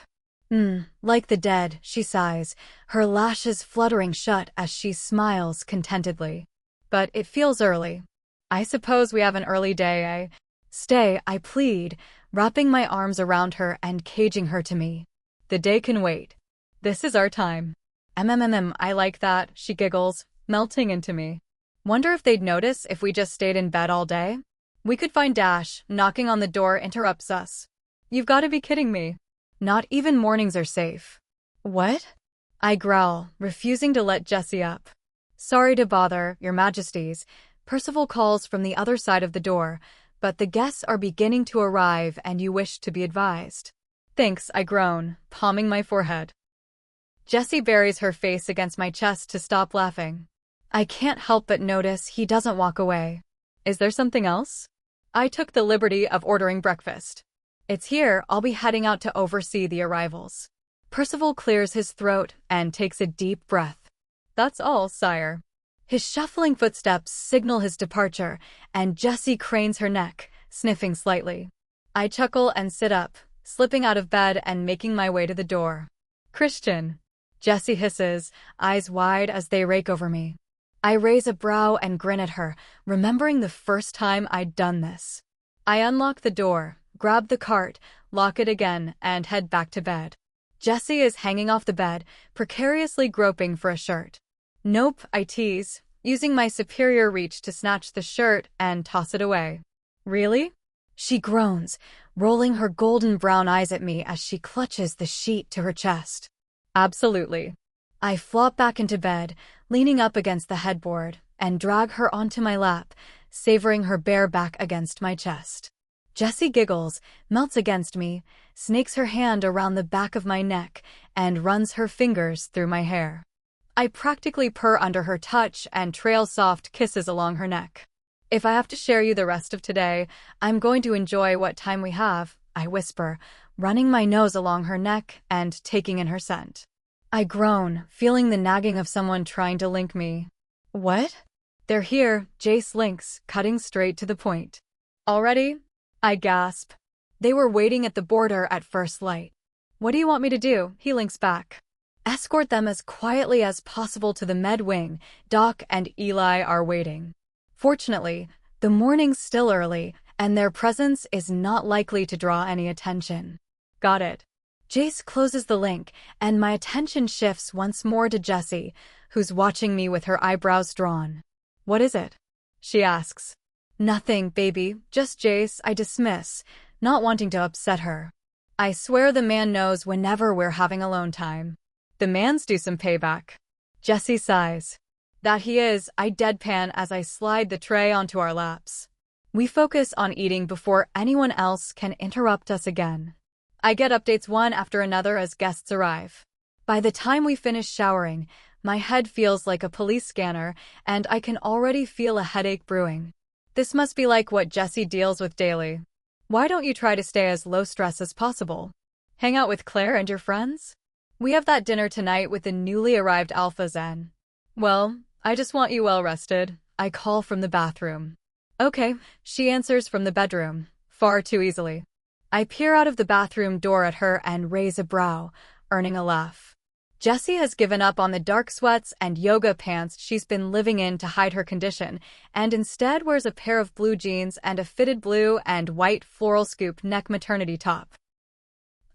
Like the dead, she sighs, her lashes fluttering shut as she smiles contentedly. But it feels early. I suppose we have an early day, eh? Stay, I plead, wrapping my arms around her and caging her to me. The day can wait. This is our time. I like that, she giggles, melting into me. Wonder if they'd notice if we just stayed in bed all day? We could find Dash, knocking on the door interrupts us. You've got to be kidding me. Not even mornings are safe. What? I growl, refusing to let Jessie up. Sorry to bother, your majesties. Percival calls from the other side of the door, but the guests are beginning to arrive and you wish to be advised. Thanks, I groan, palming my forehead. Jessie buries her face against my chest to stop laughing. I can't help but notice he doesn't walk away. Is there something else? I took the liberty of ordering breakfast. It's here, I'll be heading out to oversee the arrivals. Percival clears his throat and takes a deep breath. That's all, sire. His shuffling footsteps signal his departure, and Jessie cranes her neck, sniffing slightly. I chuckle and sit up, slipping out of bed and making my way to the door. Christian. Jessie hisses, eyes wide as they rake over me. I raise a brow and grin at her, remembering the first time I'd done this. I unlock the door, grab the cart, lock it again, and head back to bed. Jessie is hanging off the bed, precariously groping for a shirt. Nope, I tease, using my superior reach to snatch the shirt and toss it away. Really? She groans, rolling her golden brown eyes at me as she clutches the sheet to her chest. Absolutely. I flop back into bed, leaning up against the headboard, and drag her onto my lap, savoring her bare back against my chest. Jessie giggles, melts against me, snakes her hand around the back of my neck, and runs her fingers through my hair. I practically purr under her touch and trail soft kisses along her neck. If I have to share you the rest of today, I'm going to enjoy what time we have, I whisper, running my nose along her neck and taking in her scent. I groan, feeling the nagging of someone trying to link me. What? They're here, Jace links, cutting straight to the point. Already? I gasp. They were waiting at the border at first light. What do you want me to do? He links back. Escort them as quietly as possible to the med wing. Doc and Eli are waiting. Fortunately, the morning's still early, and their presence is not likely to draw any attention. Got it. Jace closes the link, and my attention shifts once more to Jessie, who's watching me with her eyebrows drawn. What is it? She asks. Nothing, baby, just Jace, I dismiss, not wanting to upset her. I swear the man knows whenever we're having alone time. The man's due some payback. Jessie sighs. That he is, I deadpan as I slide the tray onto our laps. We focus on eating before anyone else can interrupt us again. I get updates one after another as guests arrive. By the time we finish showering, my head feels like a police scanner, and I can already feel a headache brewing. This must be like what Jessie deals with daily. Why don't you try to stay as low stress as possible? Hang out with Claire and your friends? We have that dinner tonight with the newly arrived Alpha Zen. Well, I just want you well rested. I call from the bathroom. Okay, she answers from the bedroom, far too easily. I peer out of the bathroom door at her and raise a brow, earning a laugh. Jessie has given up on the dark sweats and yoga pants she's been living in to hide her condition, and instead wears a pair of blue jeans and a fitted blue and white floral scoop neck maternity top.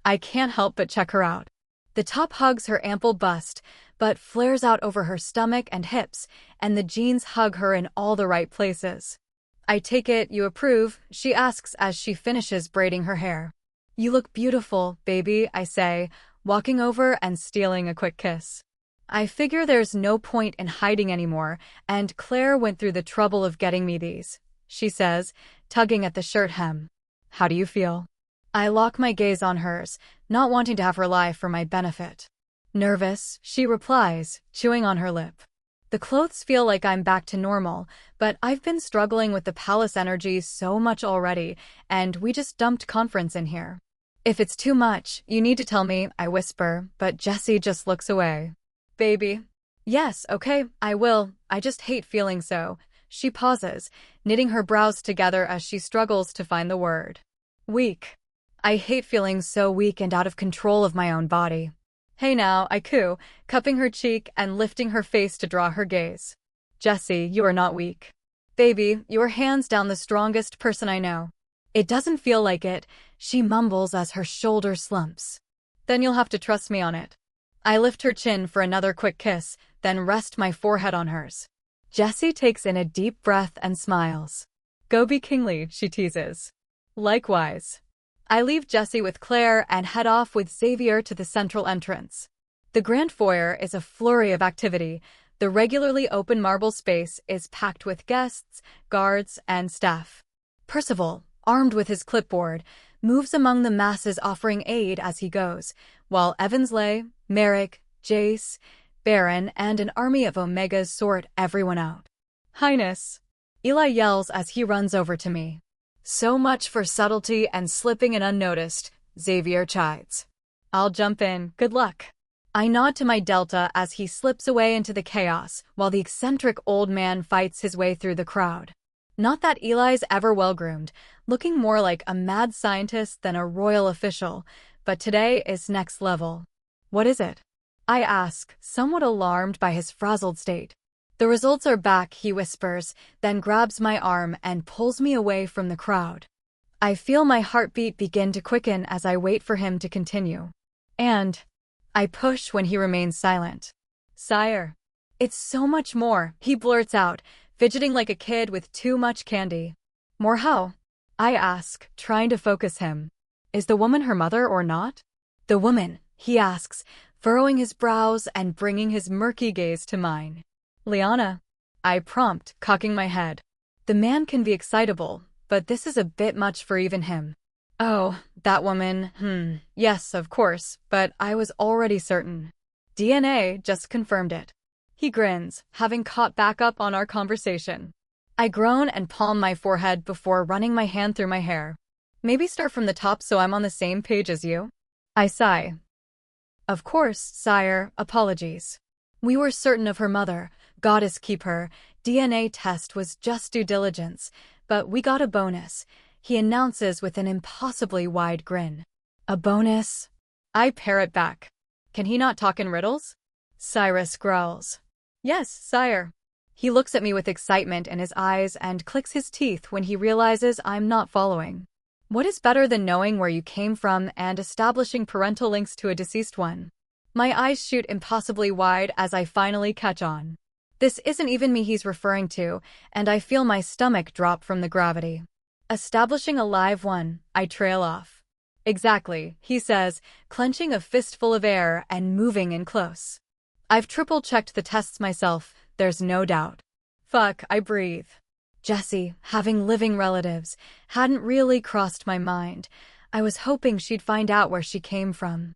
I can't help but check her out. The top hugs her ample bust, but flares out over her stomach and hips, and the jeans hug her in all the right places. I take it you approve, she asks as she finishes braiding her hair. You look beautiful, baby, I say, walking over and stealing a quick kiss. I figure there's no point in hiding anymore, and Claire went through the trouble of getting me these, she says, tugging at the shirt hem. How do you feel? I lock my gaze on hers, not wanting to have her lie for my benefit. Nervous, she replies, chewing on her lip. The clothes feel like I'm back to normal, but I've been struggling with the palace energy so much already, and we just dumped conference in here. If it's too much, you need to tell me, I whisper, but Jessie just looks away. Baby. Yes, okay, I will, I just hate feeling so. She pauses, knitting her brows together as she struggles to find the word. Weak. I hate feeling so weak and out of control of my own body. Hey now, I coo, cupping her cheek and lifting her face to draw her gaze. Jessie, you are not weak. Baby, you're hands down the strongest person I know. It doesn't feel like it, she mumbles as her shoulder slumps. Then you'll have to trust me on it. I lift her chin for another quick kiss, then rest my forehead on hers. Jessie takes in a deep breath and smiles. Go be kingly, she teases. Likewise. I leave Jessie with Claire and head off with Xavier to the central entrance. The grand foyer is a flurry of activity. The regularly open marble space is packed with guests, guards, and staff. Percival, armed with his clipboard, moves among the masses offering aid as he goes, while Evansley, Merrick, Jace, Baron, and an army of Omegas sort everyone out. Highness! Eli yells as he runs over to me. So much for subtlety and slipping in unnoticed, Xavier chides. I'll jump in, good luck. I nod to my Delta as he slips away into the chaos, while the eccentric old man fights his way through the crowd. Not that Eli's ever well-groomed, looking more like a mad scientist than a royal official, but today is next level. What is it? I ask, somewhat alarmed by his frazzled state. The results are back, he whispers, then grabs my arm and pulls me away from the crowd. I feel my heartbeat begin to quicken as I wait for him to continue. And I push when he remains silent. Sire. It's so much more, he blurts out, fidgeting like a kid with too much candy. More how? I ask, trying to focus him. Is the woman her mother or not? The woman, he asks, furrowing his brows and bringing his murky gaze to mine. Liana. I prompt, cocking my head. The man can be excitable, but this is a bit much for even him. Oh, that woman, yes, of course, but I was already certain. DNA just confirmed it. He grins, having caught back up on our conversation. I groan and palm my forehead before running my hand through my hair. Maybe start from the top so I'm on the same page as you? I sigh. Of course, sire, apologies. We were certain of her mother, Goddess keep her, DNA test was just due diligence, but we got a bonus, he announces with an impossibly wide grin. A bonus? I parrot back. Can he not talk in riddles? Cyrus growls. Yes, sire. He looks at me with excitement in his eyes and clicks his teeth when he realizes I'm not following. What is better than knowing where you came from and establishing parental links to a deceased one? My eyes shoot impossibly wide as I finally catch on. This isn't even me he's referring to, and I feel my stomach drop from the gravity. Establishing a live one, I trail off. Exactly, he says, clenching a fistful of air and moving in close. I've triple-checked the tests myself, there's no doubt. Fuck, I breathe. Jessie, having living relatives, hadn't really crossed my mind. I was hoping she'd find out where she came from.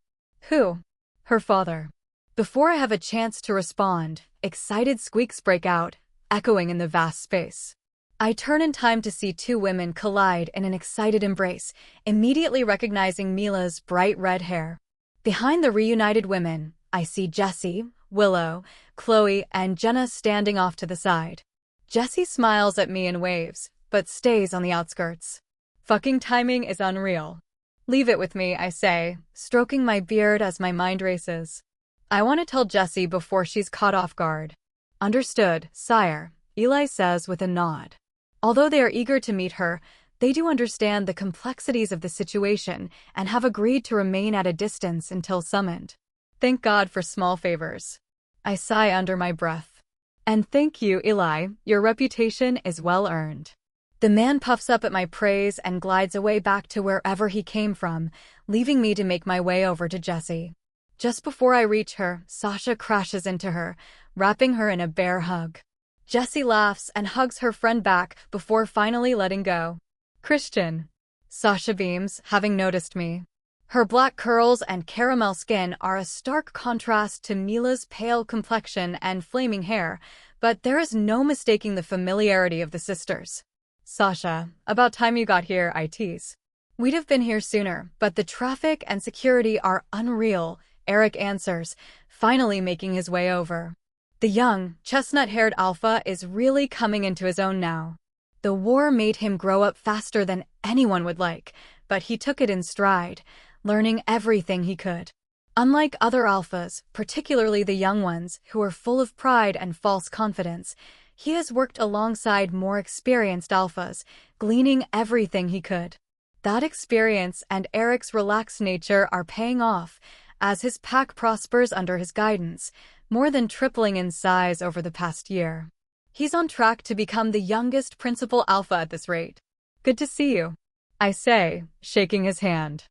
Who? Her father. Before I have a chance to respond, excited squeaks break out, echoing in the vast space. I turn in time to see two women collide in an excited embrace, immediately recognizing Mila's bright red hair. Behind the reunited women, I see Jessie, Willow, Chloe, and Jenna standing off to the side. Jessie smiles at me and waves, but stays on the outskirts. Fucking timing is unreal. Leave it with me, I say, stroking my beard as my mind races. I want to tell Jessie before she's caught off guard. Understood, sire, Eli says with a nod. Although they are eager to meet her, they do understand the complexities of the situation and have agreed to remain at a distance until summoned. Thank God for small favors. I sigh under my breath. And thank you, Eli, your reputation is well earned. The man puffs up at my praise and glides away back to wherever he came from, leaving me to make my way over to Jessie. Just before I reach her, Sasha crashes into her, wrapping her in a bear hug. Jessie laughs and hugs her friend back before finally letting go. Christian. Sasha beams, having noticed me. Her black curls and caramel skin are a stark contrast to Mila's pale complexion and flaming hair, but there is no mistaking the familiarity of the sisters. Sasha, about time you got here, I tease. We'd have been here sooner, but the traffic and security are unreal, Eric answers, finally making his way over. The young, chestnut-haired alpha is really coming into his own now. The war made him grow up faster than anyone would like, but he took it in stride, learning everything he could. Unlike other alphas, particularly the young ones, who are full of pride and false confidence, he has worked alongside more experienced alphas, gleaning everything he could. That experience and Eric's relaxed nature are paying off, as his pack prospers under his guidance, more than tripling in size over the past year. He's on track to become the youngest principal alpha at this rate. Good to see you, I say, shaking his hand.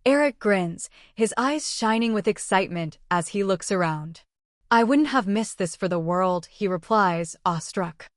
Eric grins, his eyes shining with excitement as he looks around. I wouldn't have missed this for the world, he replies, awestruck.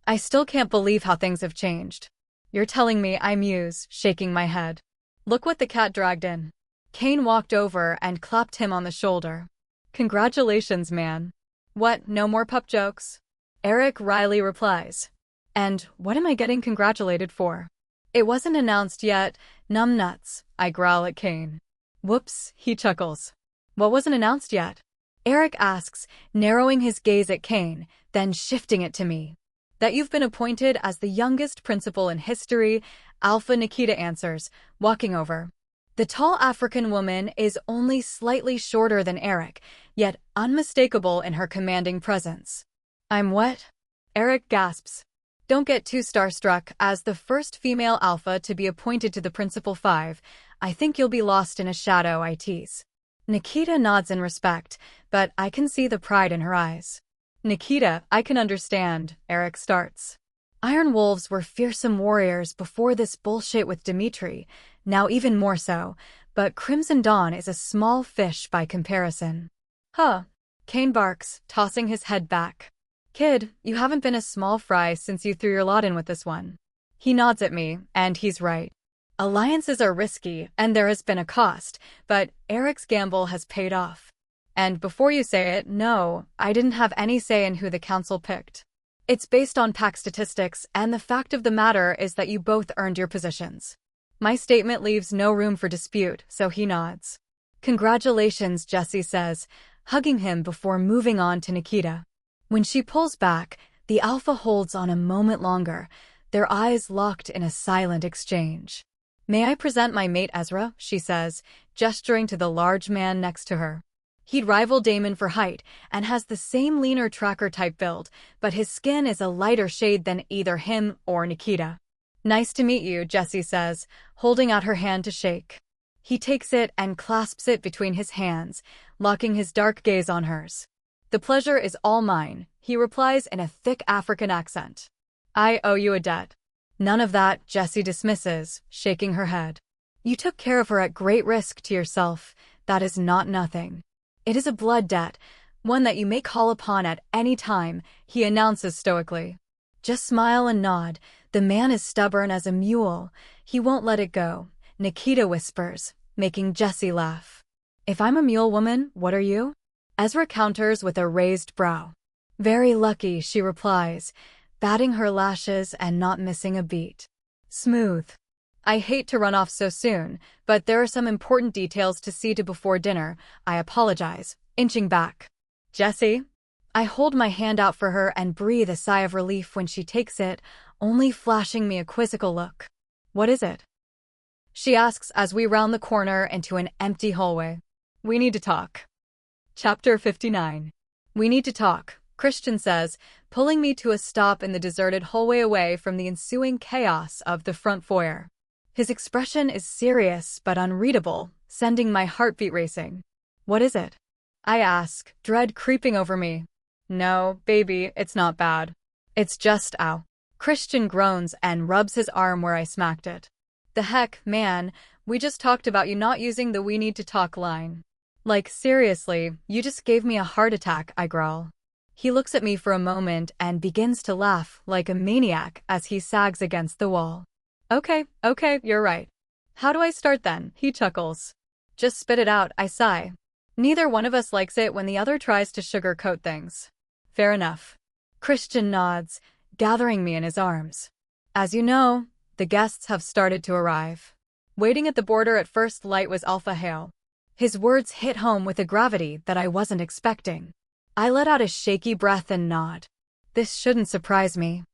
I still can't believe how things have changed. You're telling me, I muse, shaking my head. Look what the cat dragged in. Kane walked over and clapped him on the shoulder. Congratulations, man. What, no more pup jokes? Eric wryly replies. And what am I getting congratulated for? It wasn't announced yet, numbnuts, I growl at Kane. Whoops, he chuckles. What wasn't announced yet? Eric asks, narrowing his gaze at Kane, then shifting it to me. That you've been appointed as the youngest principal in history, Alpha Nikita answers, walking over. The tall African woman is only slightly shorter than Eric, yet unmistakable in her commanding presence. I'm what? Eric gasps. Don't get too starstruck. As the first female alpha to be appointed to the Principal Five, I think you'll be lost in a shadow, I tease. Nikita nods in respect, but I can see the pride in her eyes. Nikita, I can understand, Eric starts. Iron Wolves were fearsome warriors before this bullshit with Dimitri, now even more so, but Crimson Dawn is a small fish by comparison. Huh. Kane barks, tossing his head back. Kid, you haven't been a small fry since you threw your lot in with this one. He nods at me, and he's right. Alliances are risky, and there has been a cost, but Eric's gamble has paid off. And before you say it, no, I didn't have any say in who the council picked. It's based on pack statistics, and the fact of the matter is that you both earned your positions. My statement leaves no room for dispute, so he nods. Congratulations, Jessie says, hugging him before moving on to Nikita. When she pulls back, the alpha holds on a moment longer, their eyes locked in a silent exchange. "May I present my mate Ezra?" she says, gesturing to the large man next to her. He'd rival Damon for height and has the same leaner tracker-type build, but his skin is a lighter shade than either him or Nikita. "Nice to meet you," Jessie says, holding out her hand to shake. He takes it and clasps it between his hands, locking his dark gaze on hers. "The pleasure is all mine," he replies in a thick African accent. "I owe you a debt." "None of that," Jessie dismisses, shaking her head. "You took care of her at great risk to yourself. That is not nothing. It is a blood debt, one that you may call upon at any time," he announces stoically. "Just smile and nod. The man is stubborn as a mule. He won't let it go," Nikita whispers, making Jessie laugh. "If I'm a mule woman, what are you?" Ezra counters with a raised brow. "Very lucky," she replies, batting her lashes and not missing a beat. "Smooth. I hate to run off so soon, but there are some important details to see to before dinner. I apologize," inching back. "Jessie?" I hold my hand out for her and breathe a sigh of relief when she takes it, only flashing me a quizzical look. "What is it?" she asks as we round the corner into an empty hallway. "We need to talk." Chapter 59. "We need to talk," Christian says, pulling me to a stop in the deserted hallway away from the ensuing chaos of the front foyer. His expression is serious but unreadable, sending my heartbeat racing. "What is it?" I ask, dread creeping over me. "No, baby, it's not bad. It's just ow." Christian groans and rubs his arm where I smacked it. "The heck, man, we just talked about you not using the 'we need to talk' line. Like, seriously, you just gave me a heart attack," I growl. He looks at me for a moment and begins to laugh like a maniac as he sags against the wall. Okay, you're right. How do I start then?" he chuckles. "Just spit it out," I sigh. Neither one of us likes it when the other tries to sugarcoat things. "Fair enough." Christian nods, gathering me in his arms. "As you know, the guests have started to arrive." Waiting at the border at first light was Alpha Hale. His words hit home with a gravity that I wasn't expecting. I let out a shaky breath and nod. This shouldn't surprise me.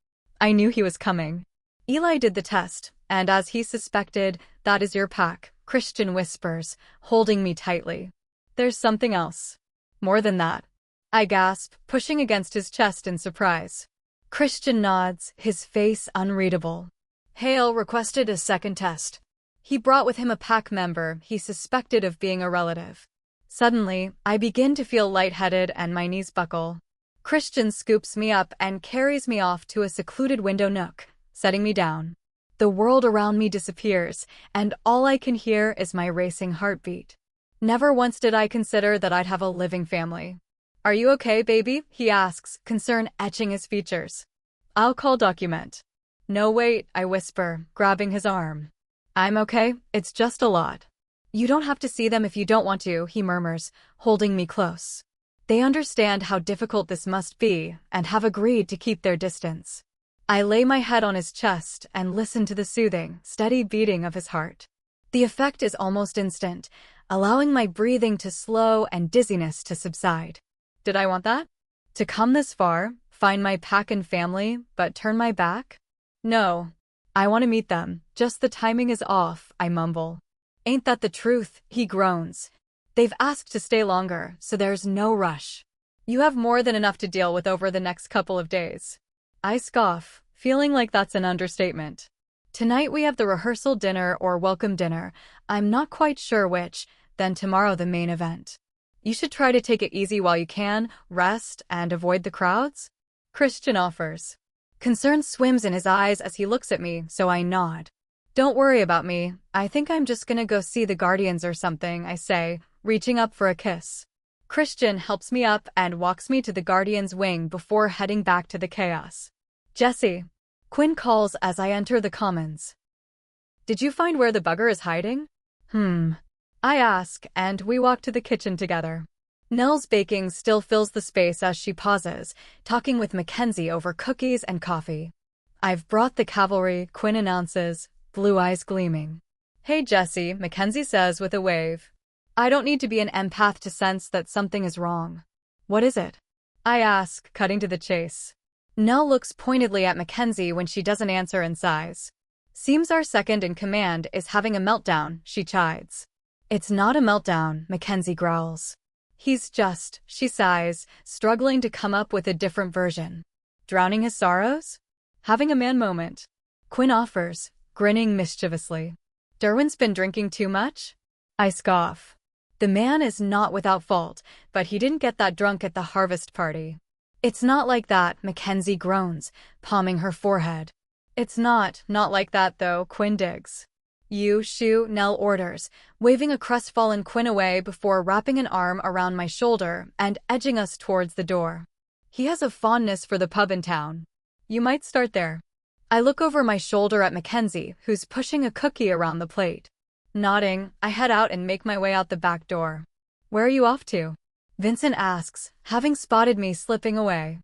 I knew he was coming. "Eli did the test, and as he suspected, that is your pack," Christian whispers, holding me tightly. "There's something else." "More than that?" I gasp, pushing against his chest in surprise. Christian nods, his face unreadable. "Hale requested a second test. He brought with him a pack member he suspected of being a relative." Suddenly, I begin to feel lightheaded and my knees buckle. Christian scoops me up and carries me off to a secluded window nook, setting me down. The world around me disappears, and all I can hear is my racing heartbeat. Never once did I consider that I'd have a living family. "Are you okay, baby?" he asks, concern etching his features. "I'll call document." "No, wait," I whisper, grabbing his arm. "I'm okay, it's just a lot." "You don't have to see them if you don't want to," he murmurs, holding me close. They understand how difficult this must be and have agreed to keep their distance. I lay my head on his chest and listen to the soothing, steady beating of his heart. The effect is almost instant, allowing my breathing to slow and dizziness to subside. Did I want that? To come this far, find my pack and family, but turn my back? No. I want to meet them, just the timing is off, I mumble. "Ain't that the truth?" he groans. "They've asked to stay longer, so there's no rush. You have more than enough to deal with over the next couple of days." I scoff, feeling like that's an understatement. Tonight we have the rehearsal dinner or welcome dinner, I'm not quite sure which, then tomorrow the main event. "You should try to take it easy while you can, rest, and avoid the crowds," Christian offers. Concern swims in his eyes as he looks at me, so I nod. "Don't worry about me, I think I'm just gonna go see the Guardians or something," I say, reaching up for a kiss. Christian helps me up and walks me to the Guardian's wing before heading back to the chaos. "Jessie," Quinn calls as I enter the commons. "Did you find where the bugger is hiding?" I ask, and we walk to the kitchen together. Nell's baking still fills the space as she pauses, talking with Mackenzie over cookies and coffee. "I've brought the cavalry," Quinn announces, blue eyes gleaming. "Hey, Jessie," Mackenzie says with a wave. I don't need to be an empath to sense that something is wrong. "What is it?" I ask, cutting to the chase. Nell looks pointedly at Mackenzie when she doesn't answer and sighs. Seems our second in command is having a meltdown, she chides. It's not a meltdown, Mackenzie growls. He's just, she sighs, struggling to come up with a different version. Drowning his sorrows? Having a man moment. Quinn offers, grinning mischievously. Derwin's been drinking too much? I scoff. The man is not without fault, but he didn't get that drunk at the harvest party. It's not like that, Mackenzie groans, palming her forehead. It's not like that though, Quinn digs. You shoo, Nell orders, waving a crestfallen Quinn away before wrapping an arm around my shoulder and edging us towards the door. He has a fondness for the pub in town. You might start there. I look over my shoulder at Mackenzie, who's pushing a cookie around the plate. Nodding, I head out and make my way out the back door. Where are you off to? Vincent asks, having spotted me slipping away.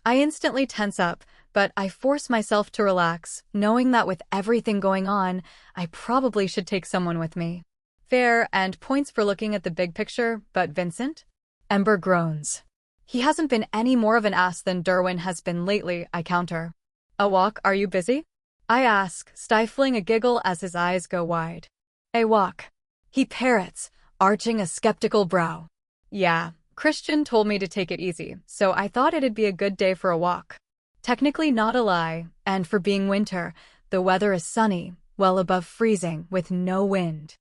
I instantly tense up, but I force myself to relax, knowing that with everything going on, I probably should take someone with me. Fair, and points for looking at the big picture, but Vincent? Ember groans. He hasn't been any more of an ass than Derwin has been lately, I counter. A walk, are you busy? I ask, stifling a giggle as his eyes go wide. A walk. He parrots, arching a skeptical brow. Yeah, Christian told me to take it easy, so I thought it'd be a good day for a walk. Technically not a lie, and for being winter, the weather is sunny, well above freezing, with no wind.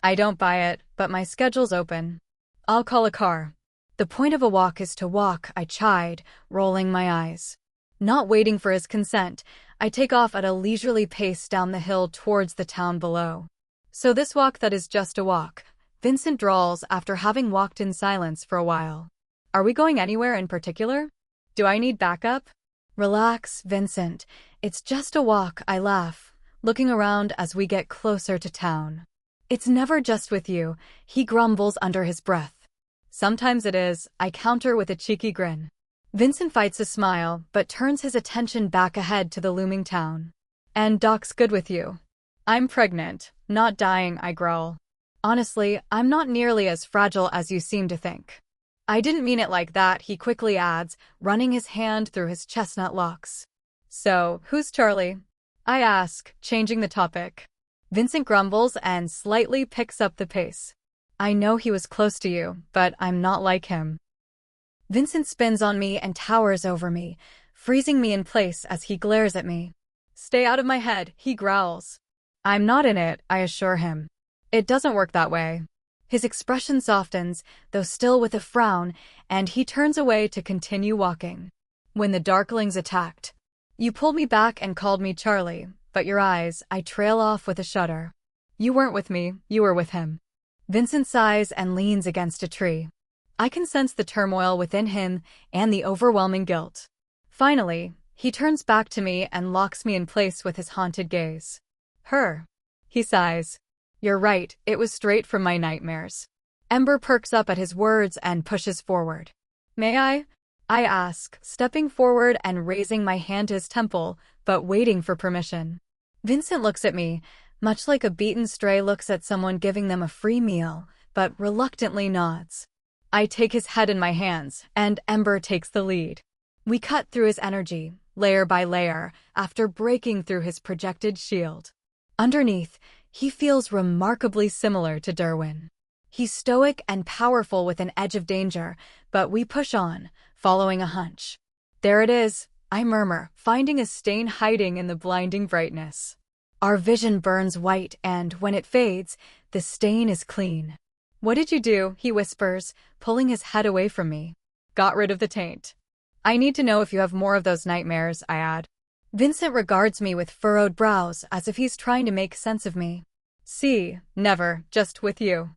I don't buy it, but my schedule's open. I'll call a car. The point of a walk is to walk, I chide, rolling my eyes. Not waiting for his consent, I take off at a leisurely pace down the hill towards the town below. So this walk that is just a walk, Vincent drawls after having walked in silence for a while. Are we going anywhere in particular? Do I need backup? Relax, Vincent. It's just a walk, I laugh, looking around as we get closer to town. It's never just with you, he grumbles under his breath. Sometimes it is, I counter with a cheeky grin. Vincent fights a smile, but turns his attention back ahead to the looming town. And Doc's good with you. I'm pregnant, not dying, I growl. Honestly, I'm not nearly as fragile as you seem to think. I didn't mean it like that, he quickly adds, running his hand through his chestnut locks. So, who's Charlie? I ask, changing the topic. Vincent grumbles and slightly picks up the pace. I know he was close to you, but I'm not like him. Vincent spins on me and towers over me, freezing me in place as he glares at me. Stay out of my head, he growls. I'm not in it, I assure him. It doesn't work that way. His expression softens, though still with a frown, and he turns away to continue walking. When the Darklings attacked, you pulled me back and called me Charlie, but your eyes, I trail off with a shudder. You weren't with me, you were with him. Vincent sighs and leans against a tree. I can sense the turmoil within him and the overwhelming guilt. Finally, he turns back to me and locks me in place with his haunted gaze. Her. He sighs. You're right, it was straight from my nightmares. Ember perks up at his words and pushes forward. May I? I ask, stepping forward and raising my hand to his temple, but waiting for permission. Vincent looks at me, much like a beaten stray looks at someone giving them a free meal, but reluctantly nods. I take his head in my hands, and Ember takes the lead. We cut through his energy, layer by layer, after breaking through his projected shield. Underneath, he feels remarkably similar to Derwin. He's stoic and powerful with an edge of danger, but we push on, following a hunch. There it is, I murmur, finding a stain hiding in the blinding brightness. Our vision burns white and, when it fades, the stain is clean. What did you do? He whispers, pulling his head away from me. Got rid of the taint. I need to know if you have more of those nightmares, I add. Vincent regards me with furrowed brows as if he's trying to make sense of me. See, never, just with you.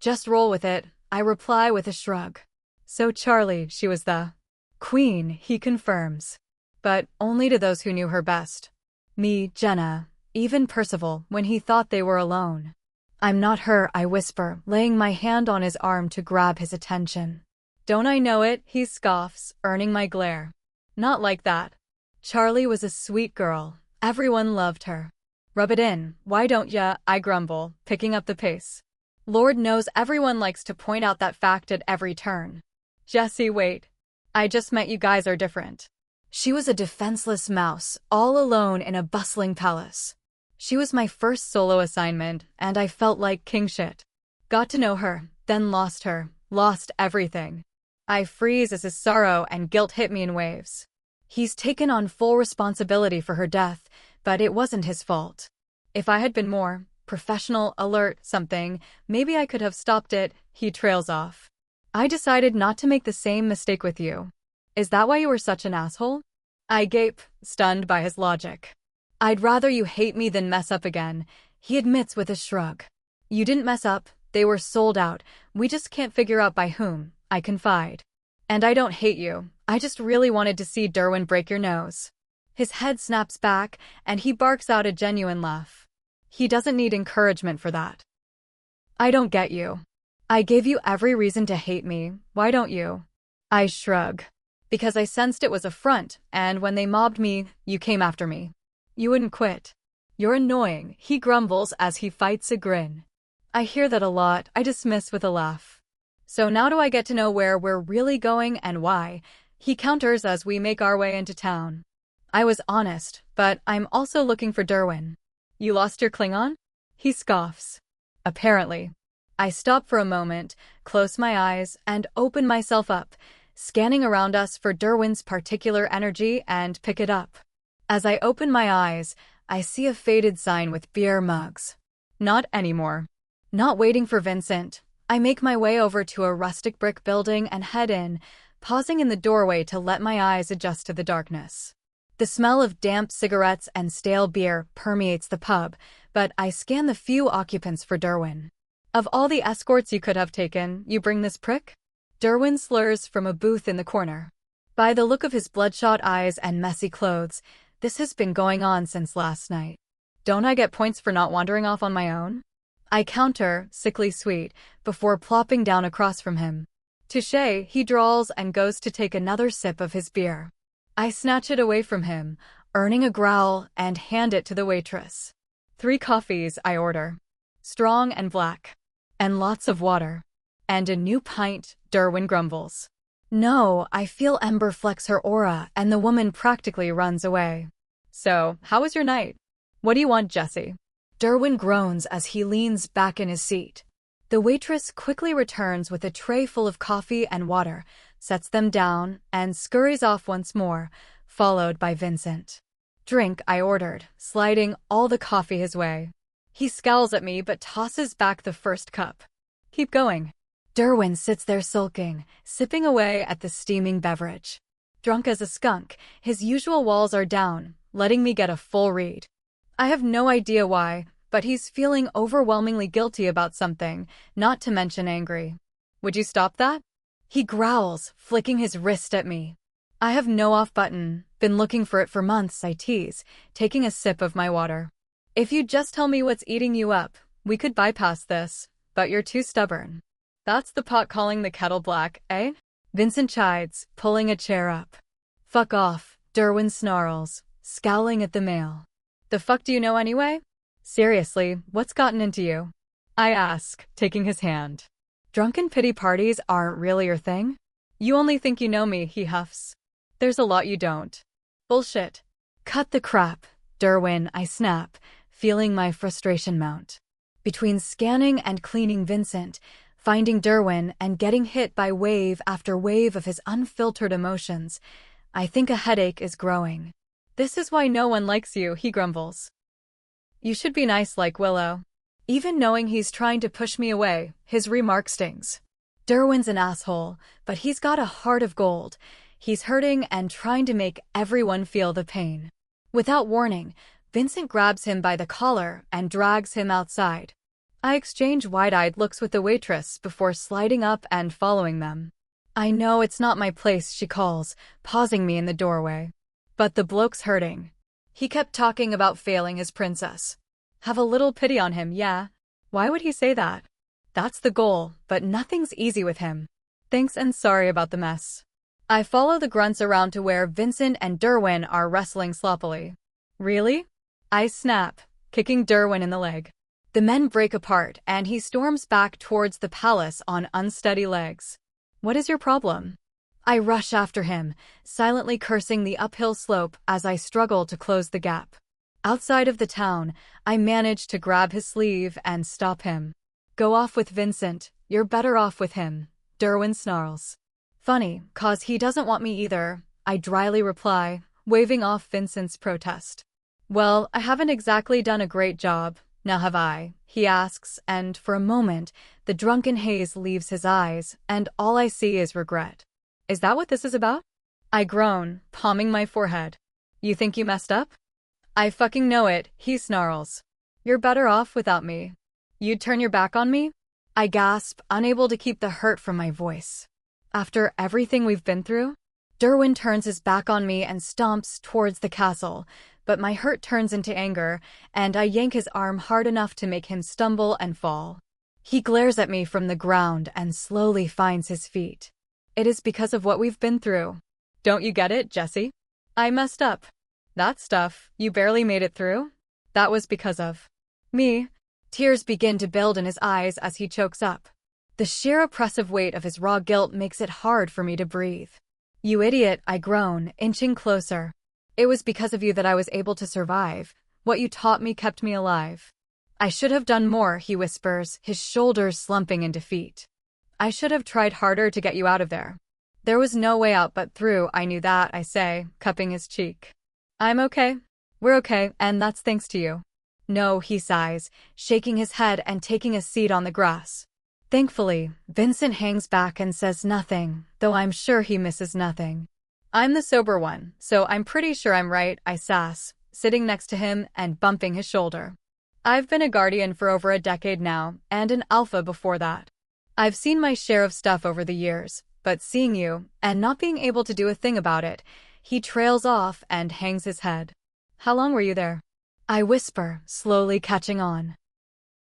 Just roll with it, I reply with a shrug. So Charlie, she was the queen, he confirms. But only to those who knew her best. Me, Jenna, even Percival, when he thought they were alone. I'm not her, I whisper, laying my hand on his arm to grab his attention. Don't I know it, he scoffs, earning my glare. Not like that. Charlie was a sweet girl. Everyone loved her. Rub it in, why don't ya? I grumble, picking up the pace. Lord knows everyone likes to point out that fact at every turn. Jessie, wait. I just meant you guys are different. She was a defenseless mouse, all alone in a bustling palace. She was my first solo assignment, and I felt like king shit. Got to know her, then lost her, lost everything. I freeze as his sorrow and guilt hit me in waves. He's taken on full responsibility for her death, but it wasn't his fault. If I had been more professional, alert, something, maybe I could have stopped it. He trails off. I decided not to make the same mistake with you. Is that why you were such an asshole? I gape, stunned by his logic. I'd rather you hate me than mess up again, he admits with a shrug. You didn't mess up, they were sold out, we just can't figure out by whom, I confide. And I don't hate you, I just really wanted to see Derwin break your nose. His head snaps back, and he barks out a genuine laugh. He doesn't need encouragement for that. I don't get you. I gave you every reason to hate me, why don't you? I shrug. Because I sensed it was a front, and when they mobbed me, you came after me. You wouldn't quit. You're annoying, he grumbles as he fights a grin. I hear that a lot, I dismiss with a laugh. So now do I get to know where we're really going and why? He counters as we make our way into town. I was honest, but I'm also looking for Derwin. You lost your Klingon? He scoffs. Apparently. I stop for a moment, close my eyes, and open myself up, scanning around us for Derwin's particular energy and pick it up. As I open my eyes, I see a faded sign with beer mugs. Not anymore. Not waiting for Vincent, I make my way over to a rustic brick building and head in, pausing in the doorway to let my eyes adjust to the darkness. The smell of damp cigarettes and stale beer permeates the pub, but I scan the few occupants for Derwin. Of all the escorts you could have taken, you bring this prick? Derwin slurs from a booth in the corner. By the look of his bloodshot eyes and messy clothes, this has been going on since last night. Don't I get points for not wandering off on my own? I counter, sickly sweet, before plopping down across from him. Touché, he drawls and goes to take another sip of his beer. I snatch it away from him, earning a growl, and hand it to the waitress. 3 coffees, I order. Strong and black. And lots of water. And a new pint, Derwin grumbles. No, I feel Ember flex her aura, and the woman practically runs away. So, how was your night? What do you want, Jessie? Derwin groans as he leans back in his seat. The waitress quickly returns with a tray full of coffee and water, sets them down, and scurries off once more, followed by Vincent. Drink, I ordered, sliding all the coffee his way. He scowls at me but tosses back the first cup. Keep going. Derwin sits there sulking, sipping away at the steaming beverage. Drunk as a skunk, his usual walls are down, letting me get a full read. I have no idea why, but he's feeling overwhelmingly guilty about something, not to mention angry. Would you stop that? He growls, flicking his wrist at me. I have no off button, been looking for it for months, I tease, taking a sip of my water. If you'd just tell me what's eating you up, we could bypass this, but you're too stubborn. That's the pot calling the kettle black, eh? Vincent chides, pulling a chair up. Fuck off, Derwin snarls, scowling at the male. The fuck do you know anyway? Seriously, what's gotten into you? I ask, taking his hand. Drunken pity parties aren't really your thing? You only think you know me, he huffs. There's a lot you don't. Bullshit. Cut the crap, Derwin, I snap, feeling my frustration mount. Between scanning and cleaning Vincent, finding Derwin, and getting hit by wave after wave of his unfiltered emotions, I think a headache is growing. This is why no one likes you, he grumbles. You should be nice like Willow. Even knowing he's trying to push me away, his remark stings. Derwin's an asshole, but he's got a heart of gold. He's hurting and trying to make everyone feel the pain. Without warning, Vincent grabs him by the collar and drags him outside. I exchange wide-eyed looks with the waitress before sliding up and following them. I know it's not my place, she calls, pausing me in the doorway. But the bloke's hurting. He kept talking about failing his princess. Have a little pity on him, yeah? Why would he say that? That's the goal, but nothing's easy with him. Thanks and sorry about the mess. I follow the grunts around to where Vincent and Derwin are wrestling sloppily. Really? I snap, kicking Derwin in the leg. The men break apart and he storms back towards the palace on unsteady legs. What is your problem? I rush after him, silently cursing the uphill slope as I struggle to close the gap. Outside of the town, I manage to grab his sleeve and stop him. "Go off with Vincent, you're better off with him," Derwin snarls. "Funny, 'cause he doesn't want me either," I dryly reply, waving off Vincent's protest. "Well, I haven't exactly done a great job, now have I?" he asks, and for a moment, the drunken haze leaves his eyes, and all I see is regret. "Is that what this is about?" I groan, palming my forehead. "You think you messed up?" "I fucking know it," he snarls. "You're better off without me." "You'd turn your back on me?" I gasp, unable to keep the hurt from my voice. "After everything we've been through?" Derwin turns his back on me and stomps towards the castle, but my hurt turns into anger, and I yank his arm hard enough to make him stumble and fall. He glares at me from the ground and slowly finds his feet. "It is because of what we've been through. Don't you get it, Jessie? I messed up. That stuff, you barely made it through? That was because of me." Tears begin to build in his eyes as he chokes up. The sheer oppressive weight of his raw guilt makes it hard for me to breathe. "You idiot," I groan, inching closer. "It was because of you that I was able to survive. What you taught me kept me alive." "I should have done more," he whispers, his shoulders slumping in defeat. "I should have tried harder to get you out of there. There was no way out but through, I knew that," I say, cupping his cheek. "I'm okay. We're okay, and that's thanks to you." "No," he sighs, shaking his head and taking a seat on the grass. Thankfully, Vincent hangs back and says nothing, though I'm sure he misses nothing. "I'm the sober one, so I'm pretty sure I'm right," I sass, sitting next to him and bumping his shoulder. "I've been a guardian for over a decade now, and an alpha before that. I've seen my share of stuff over the years, but seeing you, and not being able to do a thing about it," he trails off and hangs his head. "How long were you there?" I whisper, slowly catching on.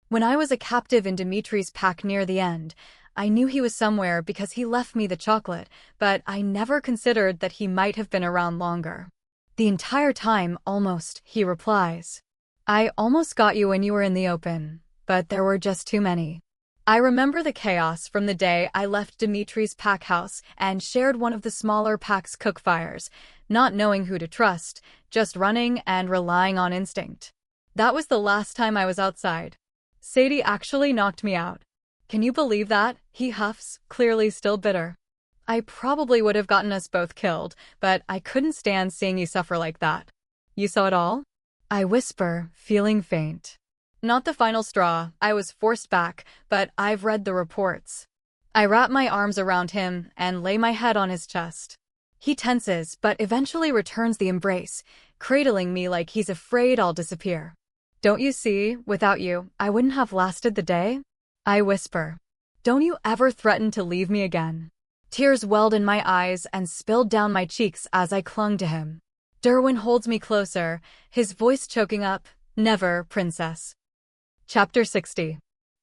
"When I was a captive in Dimitri's pack near the end, I knew he was somewhere because he left me the chocolate, but I never considered that he might have been around longer." "The entire time, almost," he replies. "I almost got you when you were in the open, but there were just too many." I remember the chaos from the day I left Dimitri's pack house and shared one of the smaller pack's cookfires, not knowing who to trust, just running and relying on instinct. That was the last time I was outside. Sadie actually knocked me out. "Can you believe that?" he huffs, clearly still bitter. "I probably would have gotten us both killed, but I couldn't stand seeing you suffer like that." "You saw it all?" I whisper, feeling faint. "Not the final straw, I was forced back, but I've read the reports." I wrap my arms around him and lay my head on his chest. He tenses, but eventually returns the embrace, cradling me like he's afraid I'll disappear. "Don't you see, without you, I wouldn't have lasted the day?" I whisper. "Don't you ever threaten to leave me again." Tears welled in my eyes and spilled down my cheeks as I clung to him. Derwin holds me closer, his voice choking up, "Never, princess." Chapter 60.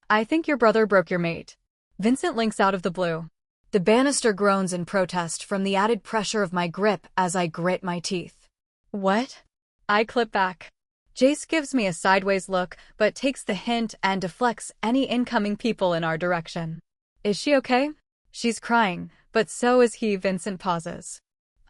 "I think your brother broke your mate." Vincent links out of the blue. The banister groans in protest from the added pressure of my grip as I grit my teeth. "What?" I clip back. Jace gives me a sideways look, but takes the hint and deflects any incoming people in our direction. "Is she okay?" "She's crying, but so is he." Vincent pauses.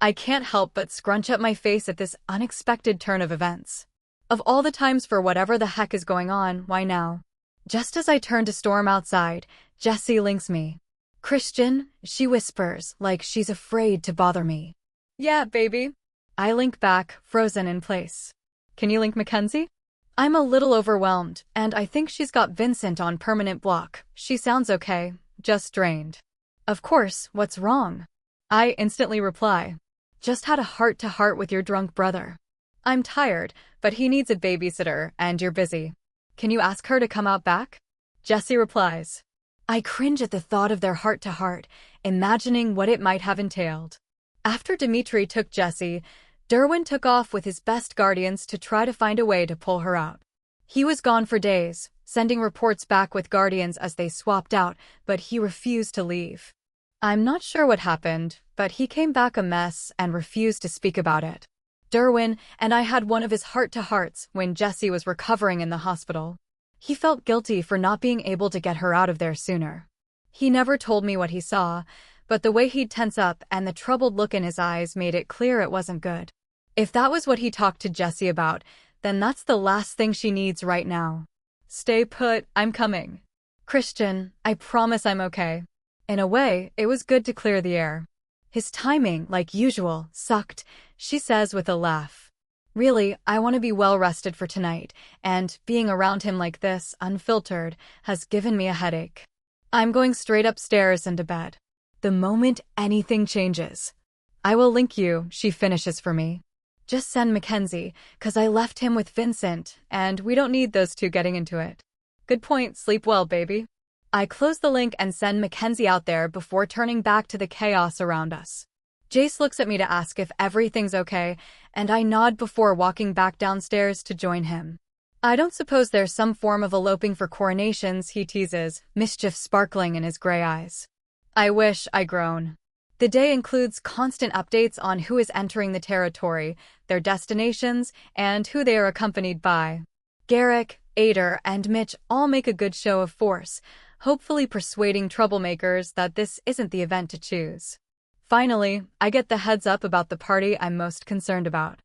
I can't help but scrunch up my face at this unexpected turn of events. Of all the times for whatever the heck is going on, why now? Just as I turn to storm outside, Jessie links me. "Christian," she whispers, like she's afraid to bother me. "Yeah, baby." I link back, frozen in place. "Can you link Mackenzie?" I'm a little overwhelmed, and I think she's got Vincent on permanent block. She sounds okay, just drained. "Of course, what's wrong?" I instantly reply. "Just had a heart-to-heart with your drunk brother. I'm tired, but he needs a babysitter, and you're busy. Can you ask her to come out back?" Jessie replies. I cringe at the thought of their heart-to-heart, imagining what it might have entailed. After Dimitri took Jessie, Derwin took off with his best guardians to try to find a way to pull her out. He was gone for days, sending reports back with guardians as they swapped out, but he refused to leave. I'm not sure what happened, but he came back a mess and refused to speak about it. Derwin and I had one of his heart-to-hearts when Jessie was recovering in the hospital. He felt guilty for not being able to get her out of there sooner. He never told me what he saw, but the way he'd tense up and the troubled look in his eyes made it clear it wasn't good. If that was what he talked to Jessie about, then that's the last thing she needs right now. Stay put, I'm coming. Christian, I promise I'm okay. In a way, it was good to clear the air. His timing, like usual, sucked, she says with a laugh. Really, I want to be well rested for tonight, and being around him like this, unfiltered, has given me a headache. I'm going straight upstairs and to bed. The moment anything changes, I will link you, she finishes for me. Just send Mackenzie, 'cause I left him with Vincent, and we don't need those two getting into it. Good point, sleep well, baby. I close the link and send Mackenzie out there before turning back to the chaos around us. Jace looks at me to ask if everything's okay, and I nod before walking back downstairs to join him. I don't suppose there's some form of eloping for coronations, he teases, mischief sparkling in his gray eyes. I wish, I groan. The day includes constant updates on who is entering the territory, their destinations, and who they are accompanied by. Garrick, Ader, and Mitch all make a good show of force, hopefully persuading troublemakers that this isn't the event to choose. Finally, I get the heads up about the party I'm most concerned about.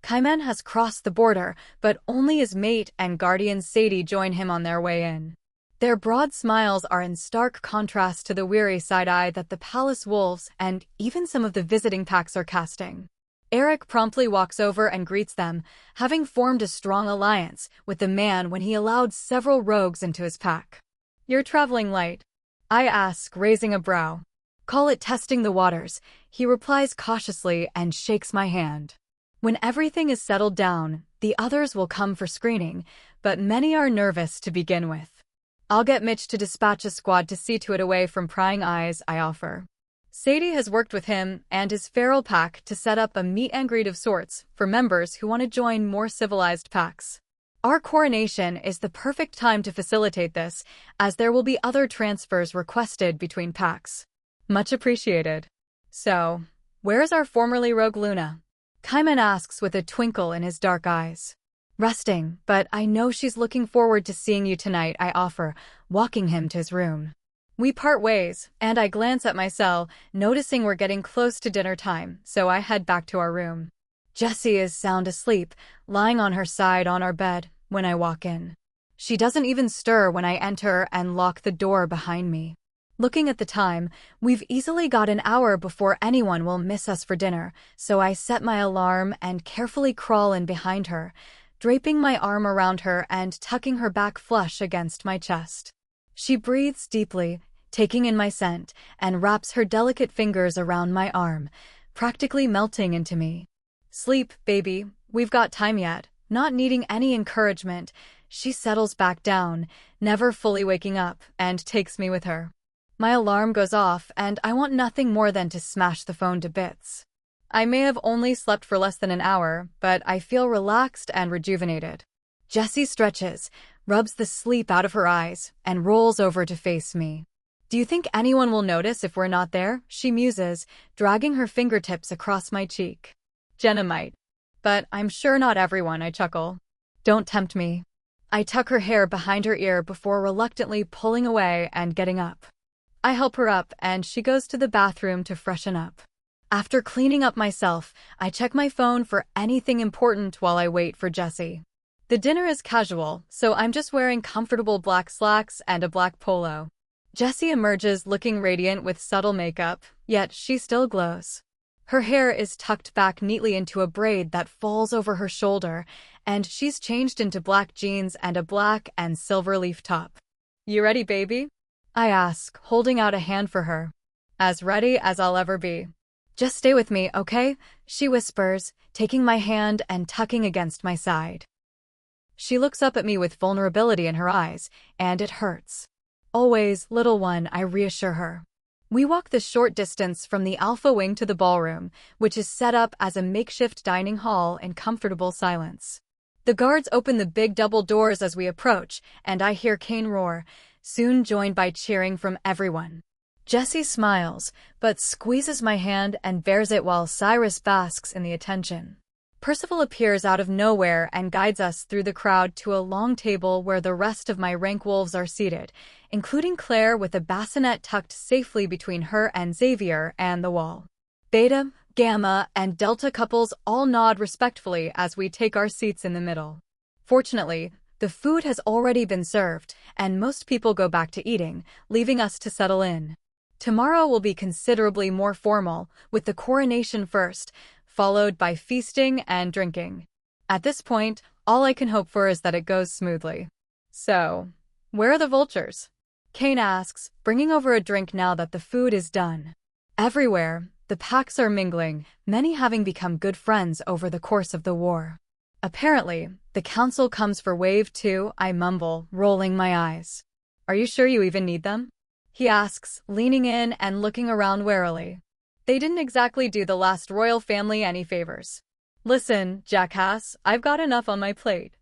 Kaiman has crossed the border, but only his mate and guardian Sadie join him on their way in. Their broad smiles are in stark contrast to the weary side-eye that the palace wolves and even some of the visiting packs are casting. Eric promptly walks over and greets them, having formed a strong alliance with the man when he allowed several rogues into his pack. You're traveling light? I ask, raising a brow. Call it testing the waters, he replies cautiously and shakes my hand. When everything is settled down, the others will come for screening, but many are nervous to begin with. I'll get Mitch to dispatch a squad to see to it away from prying eyes, I offer. Sadie has worked with him and his feral pack to set up a meet and greet of sorts for members who want to join more civilized packs. Our coronation is the perfect time to facilitate this, as there will be other transfers requested between packs. Much appreciated. So, where's our formerly rogue Luna? Kaiman asks with a twinkle in his dark eyes. Resting, but I know she's looking forward to seeing you tonight, I offer, walking him to his room. We part ways, and I glance at my cell, noticing we're getting close to dinner time, so I head back to our room. Jessie is sound asleep, lying on her side on our bed, when I walk in. She doesn't even stir when I enter and lock the door behind me. Looking at the time, we've easily got an hour before anyone will miss us for dinner, so I set my alarm and carefully crawl in behind her, draping my arm around her and tucking her back flush against my chest. She breathes deeply, taking in my scent, and wraps her delicate fingers around my arm, practically melting into me. Sleep, baby, we've got time yet. Not needing any encouragement, she settles back down, never fully waking up, and takes me with her. My alarm goes off, and I want nothing more than to smash the phone to bits. I may have only slept for less than an hour, but I feel relaxed and rejuvenated. Jessie stretches, rubs the sleep out of her eyes, and rolls over to face me. Do you think anyone will notice if we're not there? She muses, dragging her fingertips across my cheek. Jenna might. But I'm sure not everyone, I chuckle. Don't tempt me. I tuck her hair behind her ear before reluctantly pulling away and getting up. I help her up, and she goes to the bathroom to freshen up. After cleaning up myself, I check my phone for anything important while I wait for Jessie. The dinner is casual, so I'm just wearing comfortable black slacks and a black polo. Jessie emerges looking radiant with subtle makeup, yet she still glows. Her hair is tucked back neatly into a braid that falls over her shoulder, and she's changed into black jeans and a black and silver leaf top. You ready, baby? I ask, holding out a hand for her. As ready as I'll ever be. Just stay with me, okay? She whispers, taking my hand and tucking against my side. She looks up at me with vulnerability in her eyes, and it hurts. Always, little one, I reassure her. We walk the short distance from the Alpha Wing to the ballroom, which is set up as a makeshift dining hall in comfortable silence. The guards open the big double doors as we approach, and I hear Kane roar, soon joined by cheering from everyone. Jessie smiles, but squeezes my hand and bears it while Cyrus basks in the attention. Percival appears out of nowhere and guides us through the crowd to a long table where the rest of my rank wolves are seated, including Claire with a bassinet tucked safely between her and Xavier and the wall. Beta, Gamma, and Delta couples all nod respectfully as we take our seats in the middle. Fortunately, the food has already been served, and most people go back to eating, leaving us to settle in. Tomorrow will be considerably more formal, with the coronation first, followed by feasting and drinking. At this point, all I can hope for is that it goes smoothly. So, where are the vultures? Kane asks, bringing over a drink now that the food is done. Everywhere, the packs are mingling, many having become good friends over the course of the war. Apparently, the council comes for wave 2, I mumble, rolling my eyes. Are you sure you even need them? He asks, leaning in and looking around warily. They didn't exactly do the last royal family any favors. Listen, jackass, I've got enough on my plate.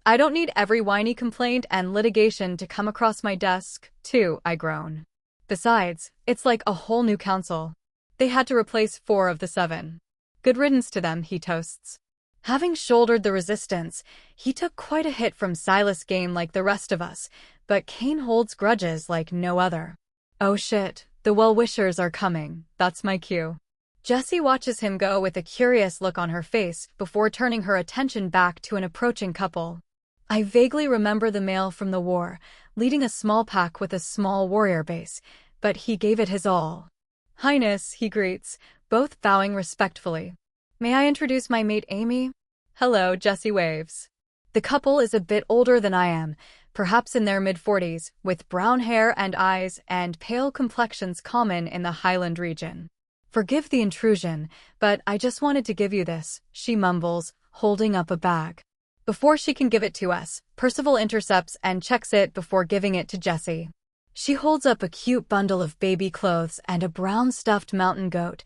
I don't need every whiny complaint and litigation to come across my desk, too, I groan. Besides, it's like a whole new council. They had to replace 4 of the 7. Good riddance to them, he toasts. Having shouldered the resistance, he took quite a hit from Silas Gain like the rest of us, but Kane holds grudges like no other. Oh shit. The well-wishers are coming, that's my cue. Jessie watches him go with a curious look on her face before turning her attention back to an approaching couple. I vaguely remember the male from the war, leading a small pack with a small warrior base, but he gave it his all. Highness, he greets, both bowing respectfully. May I introduce my mate Amy? Hello, Jessie waves. The couple is a bit older than I am, perhaps in their mid-40s, with brown hair and eyes and pale complexions common in the Highland region. Forgive the intrusion, but I just wanted to give you this, she mumbles, holding up a bag. Before she can give it to us, Percival intercepts and checks it before giving it to Jessie. She holds up a cute bundle of baby clothes and a brown stuffed mountain goat,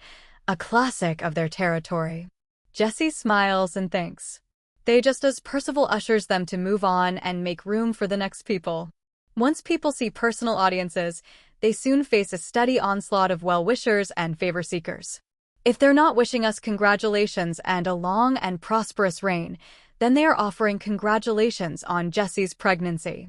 a classic of their territory. Jessie smiles and thanks. They just as Percival ushers them to move on and make room for the next people. Once people see personal audiences, they soon face a steady onslaught of well-wishers and favor-seekers. If they're not wishing us congratulations and a long and prosperous reign, then they are offering congratulations on Jessie's pregnancy.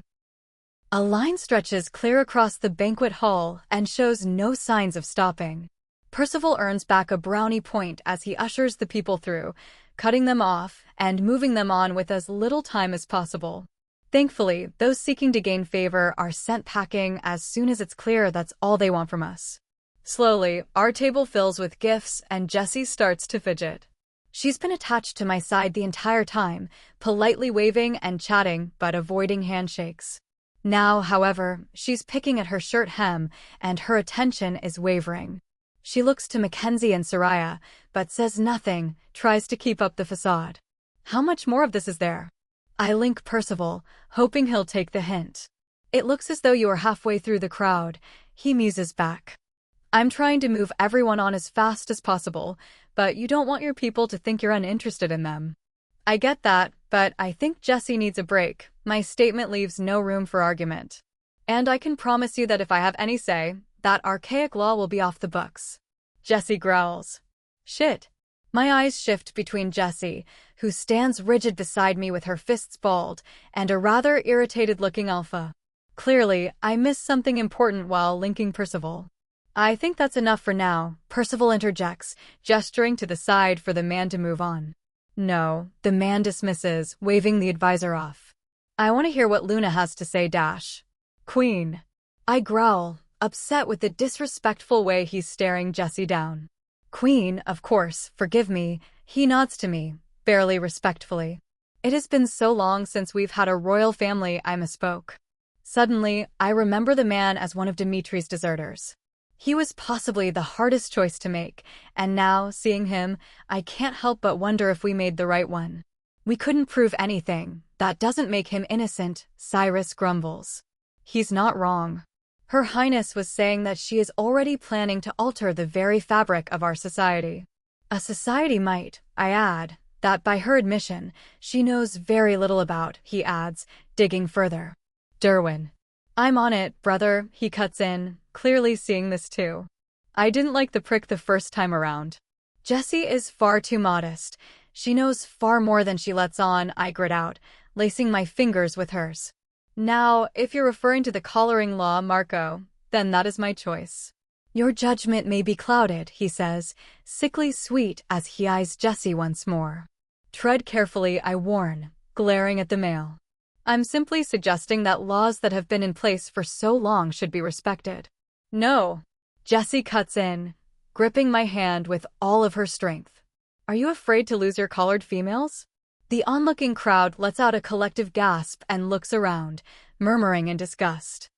A line stretches clear across the banquet hall and shows no signs of stopping. Percival earns back a brownie point as he ushers the people through, cutting them off and moving them on with as little time as possible. Thankfully, those seeking to gain favor are sent packing as soon as it's clear that's all they want from us. Slowly, our table fills with gifts and Jessie starts to fidget. She's been attached to my side the entire time, politely waving and chatting but avoiding handshakes. Now, however, she's picking at her shirt hem and her attention is wavering. She looks to Mackenzie and Soraya, but says nothing, tries to keep up the facade. How much more of this is there? I link Percival, hoping he'll take the hint. It looks as though you are halfway through the crowd, he muses back. I'm trying to move everyone on as fast as possible, but you don't want your people to think you're uninterested in them. I get that, but I think Jessie needs a break. My statement leaves no room for argument. And I can promise you that if I have any say, that archaic law will be off the books. Jessie growls. Shit. My eyes shift between Jessie, who stands rigid beside me with her fists balled, and a rather irritated-looking alpha. Clearly, I missed something important while linking Percival. I think that's enough for now, Percival interjects, gesturing to the side for the man to move on. No, the man dismisses, waving the advisor off. I want to hear what Luna has to say, Dash. Queen. I growl, upset with the disrespectful way he's staring Jessie down. Queen, of course, forgive me, he nods to me, barely respectfully. It has been so long since we've had a royal family, I misspoke. Suddenly, I remember the man as one of Dimitri's deserters. He was possibly the hardest choice to make, and now, seeing him, I can't help but wonder if we made the right one. We couldn't prove anything. That doesn't make him innocent, Cyrus grumbles. He's not wrong. Her Highness was saying that she is already planning to alter the very fabric of our society. A society might, I add, that by her admission, she knows very little about, he adds, digging further. Derwin. I'm on it, brother, he cuts in, clearly seeing this too. I didn't like the prick the first time around. Jessie is far too modest. She knows far more than she lets on, I grit out, lacing my fingers with hers. Now, if you're referring to the collaring law, Marco, then that is my choice. Your judgment may be clouded, he says, sickly sweet as he eyes Jessie once more. Tread carefully, I warn, glaring at the male. I'm simply suggesting that laws that have been in place for so long should be respected. No. Jessie cuts in, gripping my hand with all of her strength. Are you afraid to lose your collared females? The onlooking crowd lets out a collective gasp and looks around, murmuring in disgust.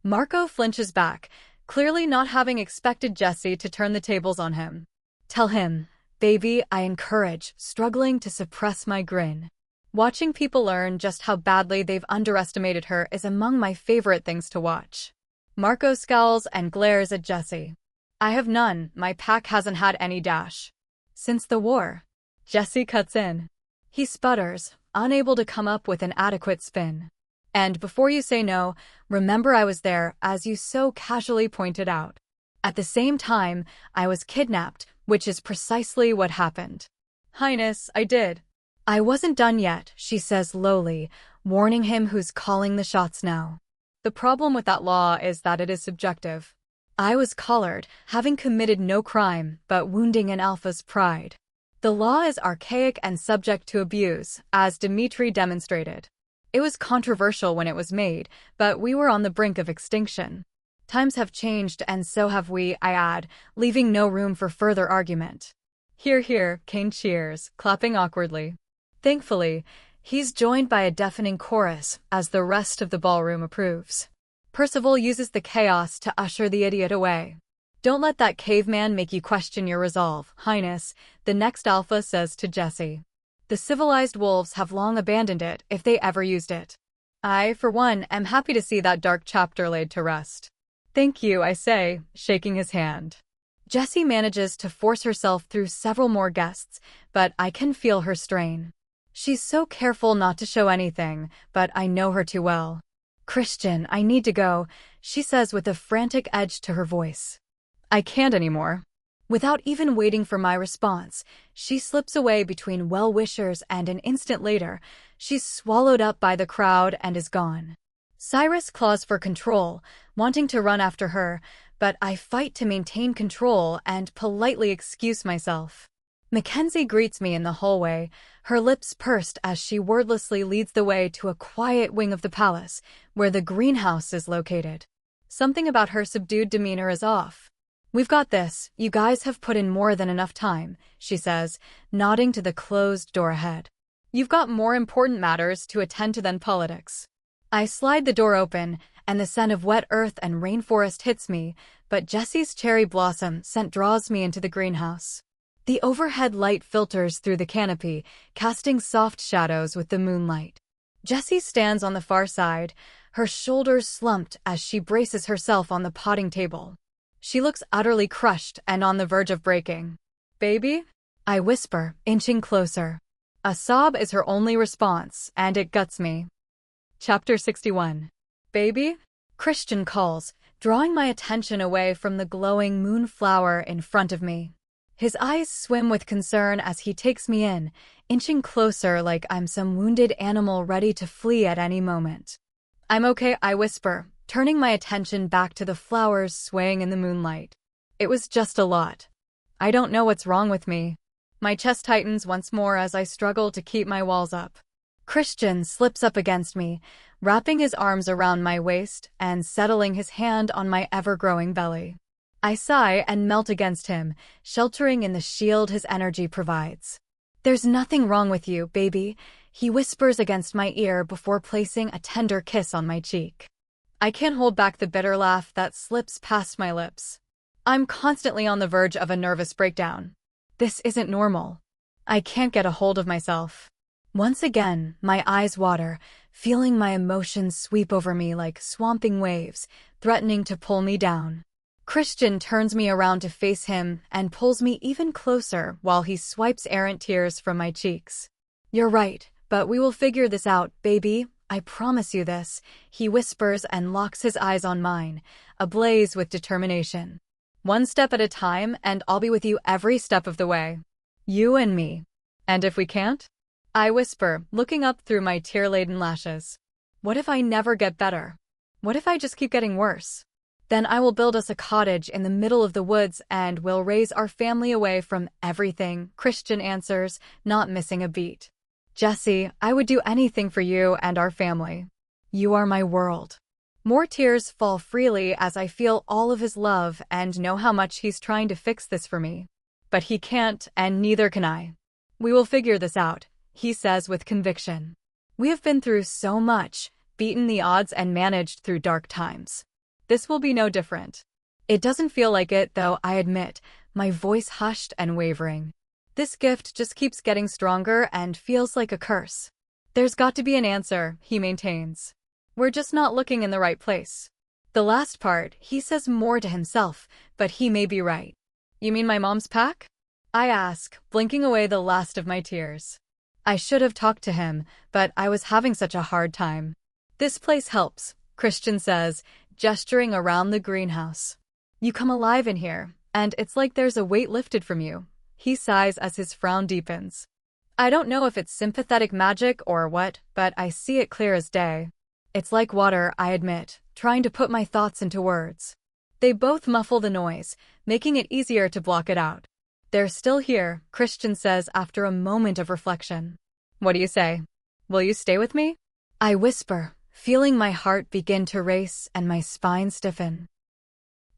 Marco flinches back, clearly not having expected Jessie to turn the tables on him. Tell him, baby, I encourage, struggling to suppress my grin. Watching people learn just how badly they've underestimated her is among my favorite things to watch. Marco scowls and glares at Jessie. I have none, my pack hasn't had any dash. Since the war. Jessie cuts in. He sputters, unable to come up with an adequate spin. And before you say no, remember I was there, as you so casually pointed out. At the same time, I was kidnapped, which is precisely what happened. Highness, I did. I wasn't done yet, she says lowly, warning him who's calling the shots now. The problem with that law is that it is subjective. I was collared, having committed no crime, but wounding an alpha's pride. The law is archaic and subject to abuse, as Dimitri demonstrated. It was controversial when it was made, but we were on the brink of extinction. Times have changed and so have we, I add, leaving no room for further argument. Hear, hear, Kane cheers, clapping awkwardly. Thankfully, he's joined by a deafening chorus as the rest of the ballroom approves. Percival uses the chaos to usher the idiot away. Don't let that caveman make you question your resolve, Highness, the next alpha says to Jessie. The civilized wolves have long abandoned it if they ever used it. I, for one, am happy to see that dark chapter laid to rest. Thank you, I say, shaking his hand. Jessie manages to force herself through several more guests, but I can feel her strain. She's so careful not to show anything, but I know her too well. Christian, I need to go, she says with a frantic edge to her voice. I can't anymore. Without even waiting for my response, she slips away between well-wishers and an instant later, she's swallowed up by the crowd and is gone. Cyrus claws for control, wanting to run after her, but I fight to maintain control and politely excuse myself. Mackenzie greets me in the hallway, her lips pursed as she wordlessly leads the way to a quiet wing of the palace, where the greenhouse is located. Something about her subdued demeanor is off. We've got this, you guys have put in more than enough time, she says, nodding to the closed door ahead. You've got more important matters to attend to than politics. I slide the door open, and the scent of wet earth and rainforest hits me, but Jessie's cherry blossom scent draws me into the greenhouse. The overhead light filters through the canopy, casting soft shadows with the moonlight. Jessie stands on the far side, her shoulders slumped as she braces herself on the potting table. She looks utterly crushed and on the verge of breaking. Baby? I whisper, inching closer. A sob is her only response, and it guts me. Chapter 61. Baby? Christian calls, drawing my attention away from the glowing moonflower in front of me. His eyes swim with concern as he takes me in, inching closer like I'm some wounded animal ready to flee at any moment. I'm okay, I whisper, turning my attention back to the flowers swaying in the moonlight. It was just a lot. I don't know what's wrong with me. My chest tightens once more as I struggle to keep my walls up. Christian slips up against me, wrapping his arms around my waist and settling his hand on my ever-growing belly. I sigh and melt against him, sheltering in the shield his energy provides. There's nothing wrong with you, baby, he whispers against my ear before placing a tender kiss on my cheek. I can't hold back the bitter laugh that slips past my lips. I'm constantly on the verge of a nervous breakdown. This isn't normal. I can't get a hold of myself. Once again, my eyes water, feeling my emotions sweep over me like swamping waves, threatening to pull me down. Christian turns me around to face him and pulls me even closer while he swipes errant tears from my cheeks. You're right, but we will figure this out, baby. I promise you this, he whispers and locks his eyes on mine, ablaze with determination. One step at a time, and I'll be with you every step of the way. You and me. And if we can't? I whisper, looking up through my tear-laden lashes. What if I never get better? What if I just keep getting worse? Then I will build us a cottage in the middle of the woods and we'll raise our family away from everything, Christian answers, not missing a beat. Jessie, I would do anything for you and our family. You are my world. More tears fall freely as I feel all of his love and know how much he's trying to fix this for me. But he can't, and neither can I. We will figure this out, he says with conviction. We have been through so much, beaten the odds and managed through dark times. This will be no different. It doesn't feel like it, though, I admit, my voice hushed and wavering. This gift just keeps getting stronger and feels like a curse. There's got to be an answer, he maintains. We're just not looking in the right place. The last part, he says more to himself, but he may be right. You mean my mom's pack? I ask, blinking away the last of my tears. I should have talked to him, but I was having such a hard time. This place helps, Christian says, gesturing around the greenhouse. You come alive in here, and it's like there's a weight lifted from you. He sighs as his frown deepens. I don't know if it's sympathetic magic or what, but I see it clear as day. It's like water, I admit, trying to put my thoughts into words. They both muffle the noise, making it easier to block it out. They're still here, Christian says after a moment of reflection. What do you say? Will you stay with me? I whisper, feeling my heart begin to race and my spine stiffen.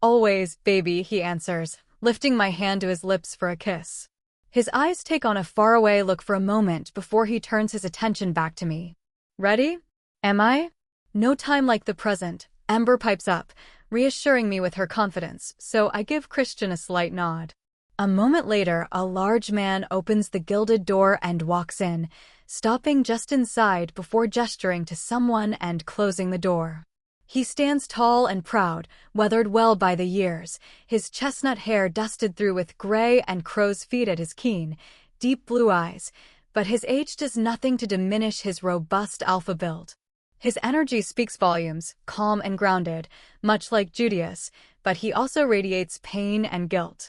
Always, baby, he answers, lifting my hand to his lips for a kiss. His eyes take on a faraway look for a moment before he turns his attention back to me. Ready? Am I? No time like the present, Ember pipes up, reassuring me with her confidence, so I give Christian a slight nod. A moment later, a large man opens the gilded door and walks in, stopping just inside before gesturing to someone and closing the door. He stands tall and proud, weathered well by the years, his chestnut hair dusted through with gray and crow's feet at his keen, deep blue eyes, but his age does nothing to diminish his robust alpha build. His energy speaks volumes, calm and grounded, much like Judius, but he also radiates pain and guilt.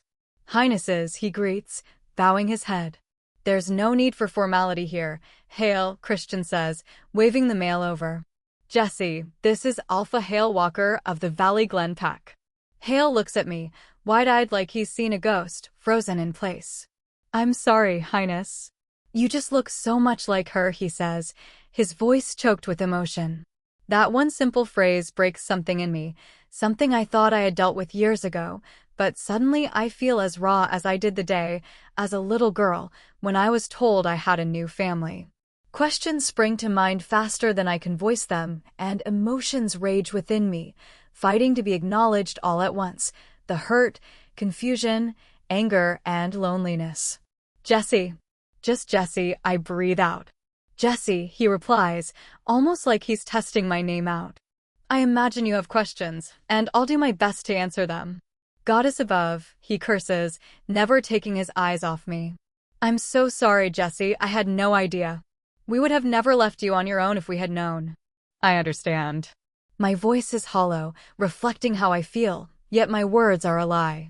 Highnesses, he greets, bowing his head. There's no need for formality here. Hail, Christian says, waving the mail over. Jessie, this is Alpha Hale Walker of the Valley Glen Pack. Hale looks at me, wide-eyed like he's seen a ghost, frozen in place. I'm sorry, Highness. You just look so much like her, he says, his voice choked with emotion. That one simple phrase breaks something in me, something I thought I had dealt with years ago, but suddenly I feel as raw as I did the day, as a little girl, when I was told I had a new family. Questions spring to mind faster than I can voice them, and emotions rage within me, fighting to be acknowledged all at once, the hurt, confusion, anger, and loneliness. Jessie. Just Jessie, I breathe out. Jessie, he replies, almost like he's testing my name out. I imagine you have questions, and I'll do my best to answer them. Goddess above, he curses, never taking his eyes off me. I'm so sorry, Jessie, I had no idea. We would have never left you on your own if we had known. I understand. My voice is hollow, reflecting how I feel, yet my words are a lie.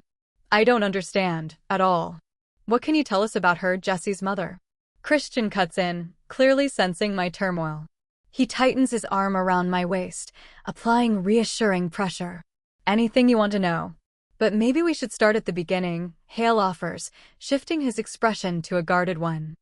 I don't understand, at all. What can you tell us about her, Jessie's mother? Christian cuts in, clearly sensing my turmoil. He tightens his arm around my waist, applying reassuring pressure. Anything you want to know? But maybe we should start at the beginning, Hale offers, shifting his expression to a guarded one.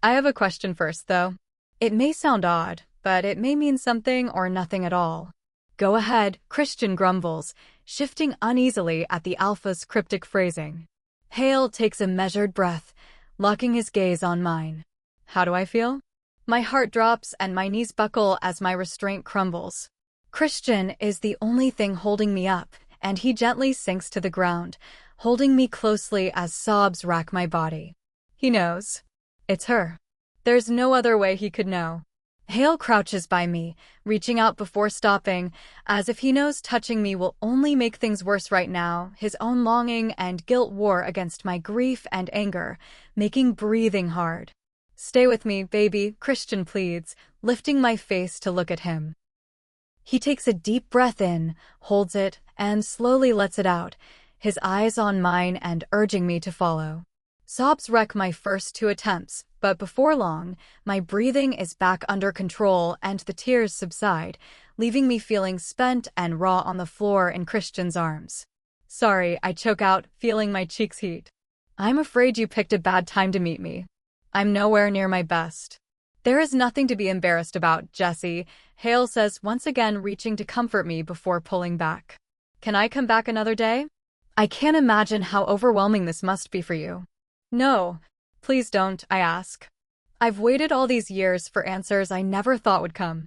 I have a question first, though. It may sound odd, but it may mean something or nothing at all. Go ahead, Christian grumbles, shifting uneasily at the alpha's cryptic phrasing. Hale takes a measured breath, locking his gaze on mine. How do I feel? My heart drops and my knees buckle as my restraint crumbles. Christian is the only thing holding me up, and he gently sinks to the ground, holding me closely as sobs rack my body. He knows. It's her. There's no other way he could know. Hale crouches by me, reaching out before stopping, as if he knows touching me will only make things worse right now. His own longing and guilt war against my grief and anger, making breathing hard. Stay with me, baby, Christian pleads, lifting my face to look at him. He takes a deep breath in, holds it, and slowly lets it out, his eyes on mine and urging me to follow. Sobs wreck my first 2 attempts, but before long, my breathing is back under control and the tears subside, leaving me feeling spent and raw on the floor in Christian's arms. Sorry, I choke out, feeling my cheeks heat. I'm afraid you picked a bad time to meet me. I'm nowhere near my best. There is nothing to be embarrassed about, Jessie, Hale says, once again reaching to comfort me before pulling back. Can I come back another day? I can't imagine how overwhelming this must be for you. No, please don't, I ask. I've waited all these years for answers I never thought would come.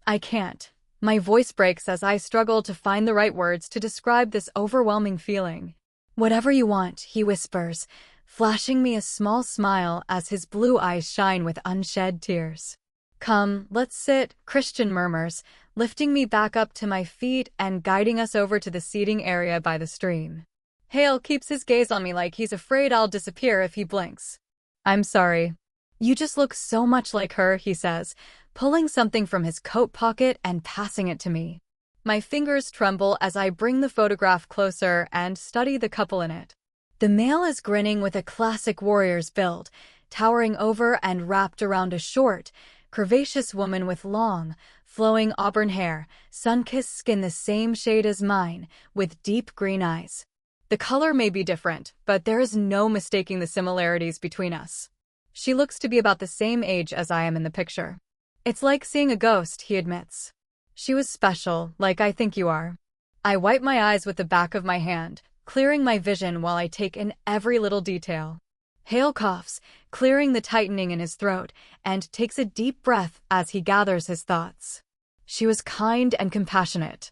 I can't. My voice breaks as I struggle to find the right words to describe this overwhelming feeling. Whatever you want, he whispers, flashing me a small smile as his blue eyes shine with unshed tears. Come, let's sit, Christian murmurs, lifting me back up to my feet and guiding us over to the seating area by the stream. Hale keeps his gaze on me like he's afraid I'll disappear if he blinks. I'm sorry. You just look so much like her, he says, pulling something from his coat pocket and passing it to me. My fingers tremble as I bring the photograph closer and study the couple in it. The male is grinning with a classic warrior's build, towering over and wrapped around a short, curvaceous woman with long, flowing auburn hair, sun-kissed skin the same shade as mine, with deep green eyes. The color may be different, but there is no mistaking the similarities between us. She looks to be about the same age as I am in the picture. It's like seeing a ghost, he admits. She was special, like I think you are. I wipe my eyes with the back of my hand, clearing my vision while I take in every little detail. Hale coughs, clearing the tightening in his throat, and takes a deep breath as he gathers his thoughts. She was kind and compassionate.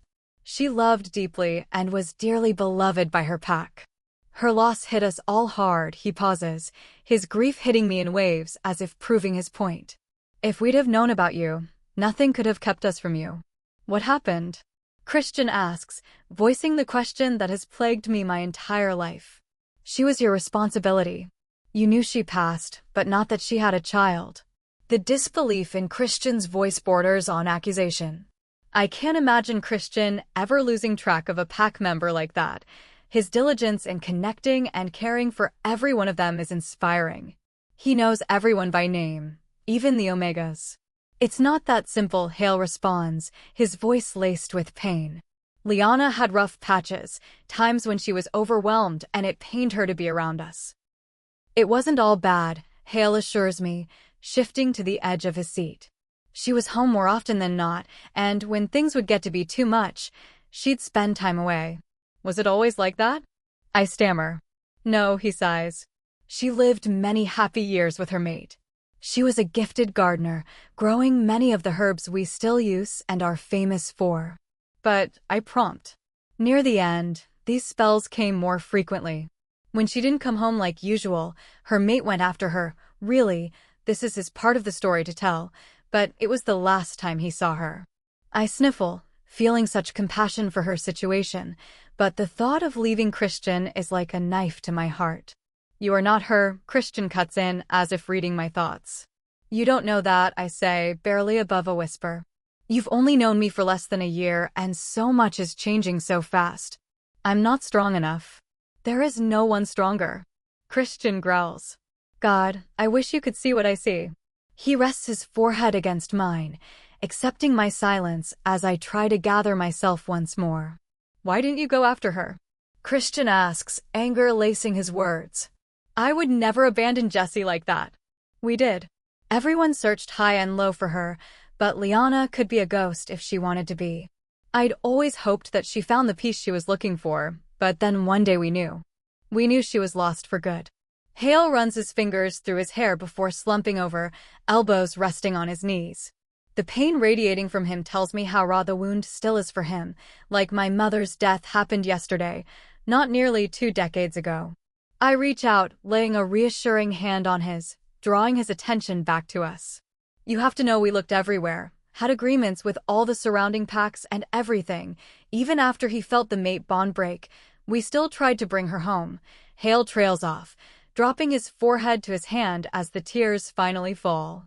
She loved deeply and was dearly beloved by her pack. Her loss hit us all hard, he pauses, his grief hitting me in waves as if proving his point. If we'd have known about you, nothing could have kept us from you. What happened? Christian asks, voicing the question that has plagued me my entire life. She was your responsibility. You knew she passed, but not that she had a child. The disbelief in Christian's voice borders on accusation. I can't imagine Christian ever losing track of a pack member like that. His diligence in connecting and caring for every one of them is inspiring. He knows everyone by name, even the Omegas. It's not that simple, Hale responds, his voice laced with pain. Liana had rough patches, times when she was overwhelmed and it pained her to be around us. It wasn't all bad, Hale assures me, shifting to the edge of his seat. She was home more often than not, and when things would get to be too much, she'd spend time away. Was it always like that? I stammer. No, he sighs. She lived many happy years with her mate. She was a gifted gardener, growing many of the herbs we still use and are famous for. But I prompt. Near the end, these spells came more frequently. When she didn't come home like usual, her mate went after her. Really, this is his part of the story to tell, but it was the last time he saw her. I sniffle, feeling such compassion for her situation, but the thought of leaving Christian is like a knife to my heart. You are not her, Christian cuts in, as if reading my thoughts. You don't know that, I say, barely above a whisper. You've only known me for less than a year, and so much is changing so fast. I'm not strong enough. There is no one stronger. Christian growls. God, I wish you could see what I see. He rests his forehead against mine, accepting my silence as I try to gather myself once more. Why didn't you go after her? Christian asks, anger lacing his words. I would never abandon Jessie like that. We did. Everyone searched high and low for her, but Liana could be a ghost if she wanted to be. I'd always hoped that she found the peace she was looking for, but then one day we knew. We knew she was lost for good. Hale runs his fingers through his hair before slumping over, elbows resting on his knees. The pain radiating from him tells me how raw the wound still is for him, like my mother's death happened yesterday, not nearly 2 decades ago. I reach out, laying a reassuring hand on his, drawing his attention back to us. You have to know we looked everywhere, had agreements with all the surrounding packs and everything. Even after he felt the mate bond break, we still tried to bring her home. Hale trails off, dropping his forehead to his hand as the tears finally fall.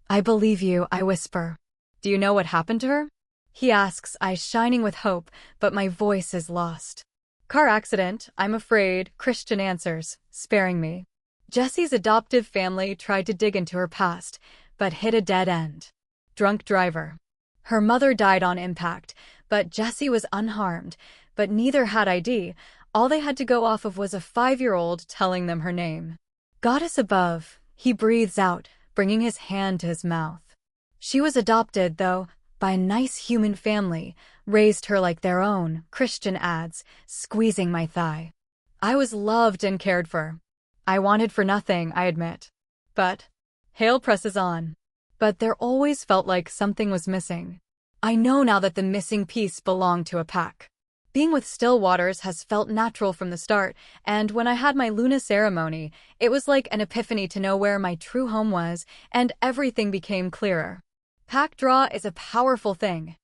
I believe you, I whisper. Do you know what happened to her? He asks, eyes shining with hope, but my voice is lost. Car accident, I'm afraid, Christian answers, sparing me. Jessie's adoptive family tried to dig into her past, but hit a dead end. Drunk driver. Her mother died on impact, but Jessie was unharmed, but neither had ID. All they had to go off of was a 5-year-old telling them her name. Goddess above, he breathes out, bringing his hand to his mouth. She was adopted, though, by a nice human family, raised her like their own, Christian adds, squeezing my thigh. I was loved and cared for. I wanted for nothing, I admit. But Hale presses on. But there always felt like something was missing. I know now that the missing piece belonged to a pack. Being with Stillwaters has felt natural from the start, and when I had my Luna ceremony, it was like an epiphany to know where my true home was, and everything became clearer. Pack draw is a powerful thing.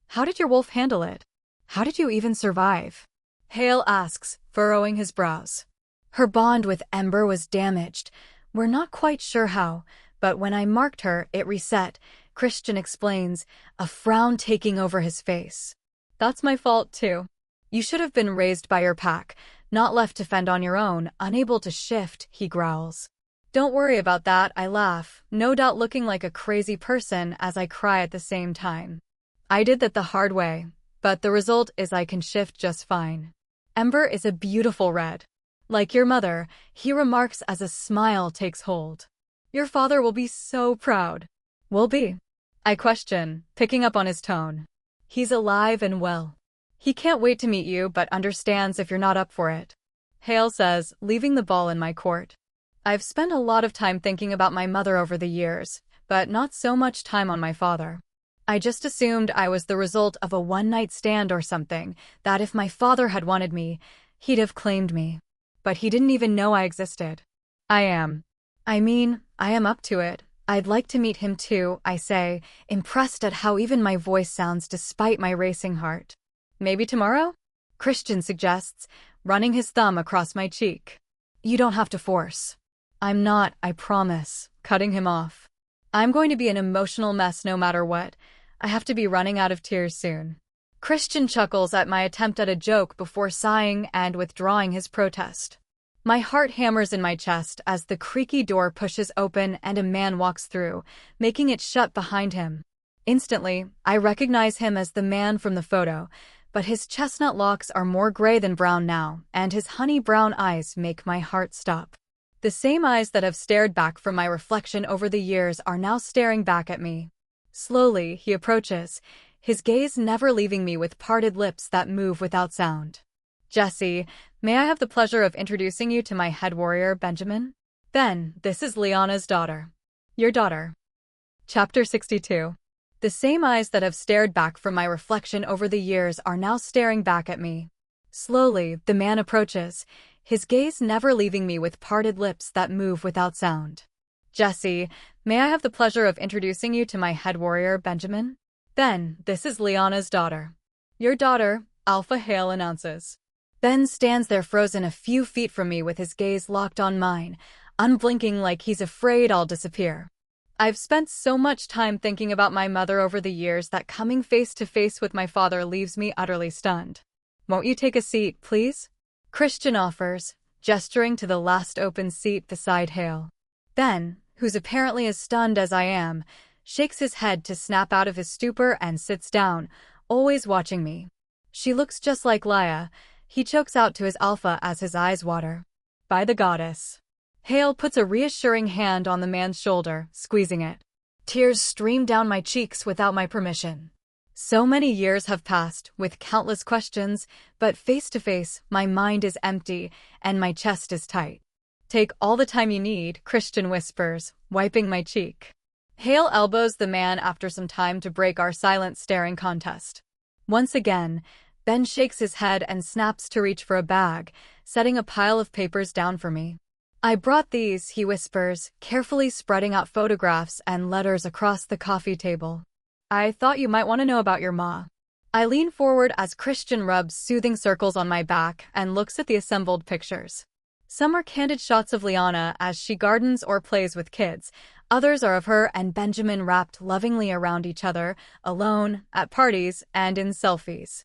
How did your wolf handle it? How did you even survive? Hale asks, furrowing his brows. Her bond with Ember was damaged. We're not quite sure how, but when I marked her, it reset, Christian explains, a frown taking over his face. That's my fault, too. You should have been raised by your pack, not left to fend on your own, unable to shift, he growls. Don't worry about that, I laugh, no doubt looking like a crazy person as I cry at the same time. I did that the hard way, but the result is I can shift just fine. Ember is a beautiful red. Like your mother, he remarks as a smile takes hold. Your father will be so proud. Will be? I question, picking up on his tone. He's alive and well. He can't wait to meet you but understands if you're not up for it. Hale says, leaving the ball in my court. I've spent a lot of time thinking about my mother over the years, but not so much time on my father. I just assumed I was the result of a one-night stand or something, that if my father had wanted me, he'd have claimed me. But he didn't even know I existed. I am up to it. I'd like to meet him too, I say, impressed at how even my voice sounds despite my racing heart. Maybe tomorrow? Christian suggests, running his thumb across my cheek. You don't have to force. I'm not, I promise, cutting him off. I'm going to be an emotional mess no matter what. I have to be running out of tears soon. Christian chuckles at my attempt at a joke before sighing and withdrawing his protest. My heart hammers in my chest as the creaky door pushes open and a man walks through, making it shut behind him. Instantly, I recognize him as the man from the photo, but his chestnut locks are more gray than brown now, and his honey-brown eyes make my heart stop. The same eyes that have stared back from my reflection over the years are now staring back at me. Slowly, he approaches, his gaze never leaving me with parted lips that move without sound. Jessie, may I have the pleasure of introducing you to my head warrior, Benjamin? Then, this is Liana's daughter. Your daughter. Chapter 62. The same eyes that have stared back from my reflection over the years are now staring back at me. Slowly, the man approaches, his gaze never leaving me with parted lips that move without sound. Jessie, may I have the pleasure of introducing you to my head warrior, Benjamin? Then, this is Liana's daughter. Your daughter, Alpha Hale announces. Ben stands there frozen a few feet from me with his gaze locked on mine, unblinking like he's afraid I'll disappear. I've spent so much time thinking about my mother over the years that coming face to face with my father leaves me utterly stunned. Won't you take a seat, please? Christian offers, gesturing to the last open seat beside Hale. Ben, who's apparently as stunned as I am, shakes his head to snap out of his stupor and sits down, always watching me. She looks just like Laia. He chokes out to his Alpha as his eyes water. By the goddess. Hale puts a reassuring hand on the man's shoulder, squeezing it. Tears stream down my cheeks without my permission. So many years have passed, with countless questions, but face to face, my mind is empty, and my chest is tight. Take all the time you need, Christian whispers, wiping my cheek. Hale elbows the man after some time to break our silent staring contest. Once again, Ben shakes his head and snaps to reach for a bag, setting a pile of papers down for me. I brought these, he whispers, carefully spreading out photographs and letters across the coffee table. I thought you might want to know about your ma. I lean forward as Christian rubs soothing circles on my back and looks at the assembled pictures. Some are candid shots of Liana as she gardens or plays with kids. Others are of her and Benjamin wrapped lovingly around each other, alone, at parties, and in selfies.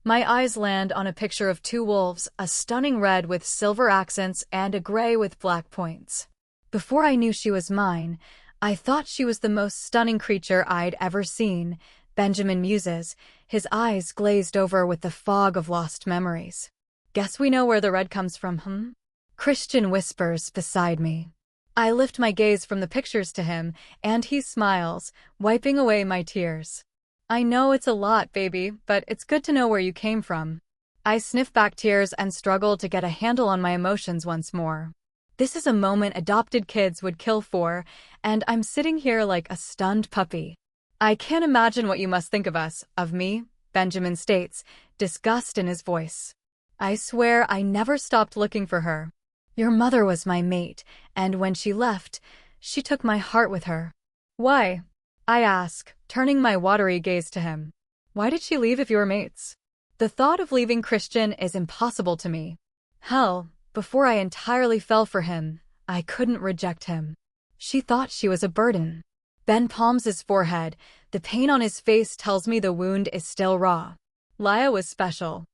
My eyes land on a picture of two wolves, a stunning red with silver accents and a gray with black points. Before I knew she was mine, I thought she was the most stunning creature I'd ever seen, Benjamin muses, his eyes glazed over with the fog of lost memories. Guess we know where the red comes from, hmm? Christian whispers beside me. I lift my gaze from the pictures to him, and he smiles, wiping away my tears. I know it's a lot, baby, but it's good to know where you came from. I sniff back tears and struggle to get a handle on my emotions once more. This is a moment adopted kids would kill for, and I'm sitting here like a stunned puppy. I can't imagine what you must think of us, of me, Benjamin states, disgust in his voice. I swear I never stopped looking for her. Your mother was my mate, and when she left, she took my heart with her. Why? I ask, turning my watery gaze to him. Why did she leave if you were mates? The thought of leaving Christian is impossible to me. Hell, before I entirely fell for him, I couldn't reject him. She thought she was a burden. Ben palms his forehead. The pain on his face tells me the wound is still raw. Laya was special.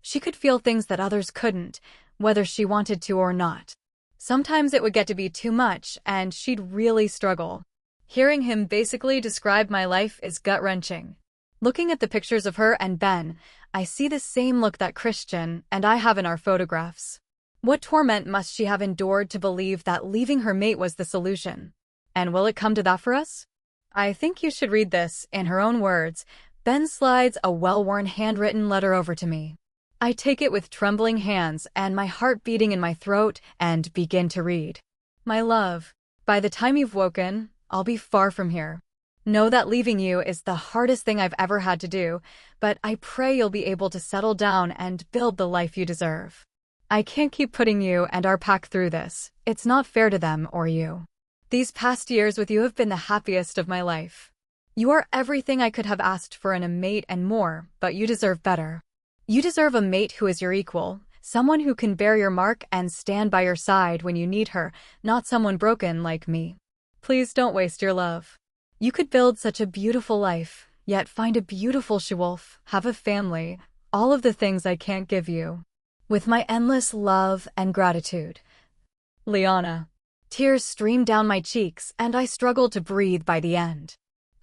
She could feel things that others couldn't, whether she wanted to or not. Sometimes it would get to be too much, and she'd really struggle. Hearing him basically describe my life is gut-wrenching. Looking at the pictures of her and Ben, I see the same look that Christian and I have in our photographs. What torment must she have endured to believe that leaving her mate was the solution? And will it come to that for us? I think you should read this, in her own words. Ben slides a well-worn handwritten letter over to me. I take it with trembling hands and my heart beating in my throat and begin to read. My love, by the time you've woken, I'll be far from here. Know that leaving you is the hardest thing I've ever had to do, but I pray you'll be able to settle down and build the life you deserve. I can't keep putting you and our pack through this. It's not fair to them or you. These past years with you have been the happiest of my life. You are everything I could have asked for in a mate and more, but you deserve better. You deserve a mate who is your equal, someone who can bear your mark and stand by your side when you need her, not someone broken like me. Please don't waste your love. You could build such a beautiful life, yet find a beautiful she-wolf, have a family, all of the things I can't give you. With my endless love and gratitude. Liana. Tears stream down my cheeks and I struggle to breathe by the end.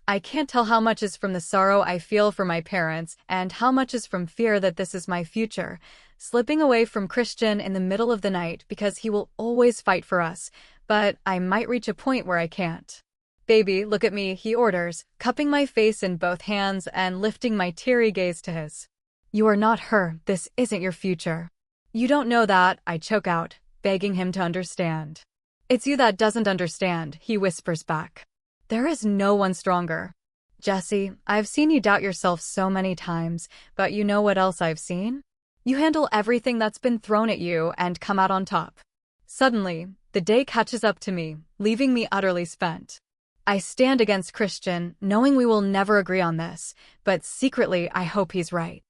I can't tell how much is from the sorrow I feel for my parents and how much is from fear that this is my future, slipping away from Christian in the middle of the night because he will always fight for us, but I might reach a point where I can't. Baby, look at me, he orders, cupping my face in both hands and lifting my teary gaze to his. You are not her, this isn't your future. You don't know that, I choke out, begging him to understand. It's you that doesn't understand, he whispers back. There is no one stronger. Jessie, I've seen you doubt yourself so many times, but you know what else I've seen? You handle everything that's been thrown at you and come out on top. Suddenly, the day catches up to me, leaving me utterly spent. I stand against Christian, knowing we will never agree on this, but secretly I hope he's right.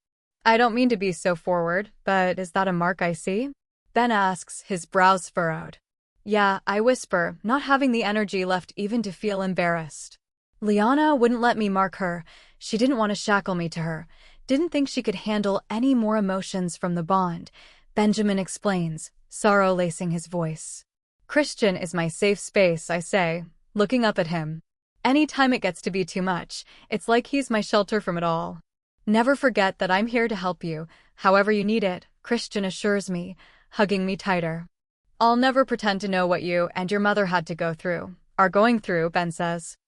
I don't mean to be so forward, but is that a mark I see? Ben asks, his brows furrowed. Yeah, I whisper, not having the energy left even to feel embarrassed. Liana wouldn't let me mark her. She didn't want to shackle me to her. Didn't think she could handle any more emotions from the bond. Benjamin explains, sorrow lacing his voice. Christian is my safe space, I say, looking up at him. Anytime it gets to be too much, it's like he's my shelter from it all. Never forget that I'm here to help you, however you need it, Christian assures me, hugging me tighter. I'll never pretend to know what you and your mother had to go through, are going through, Ben says.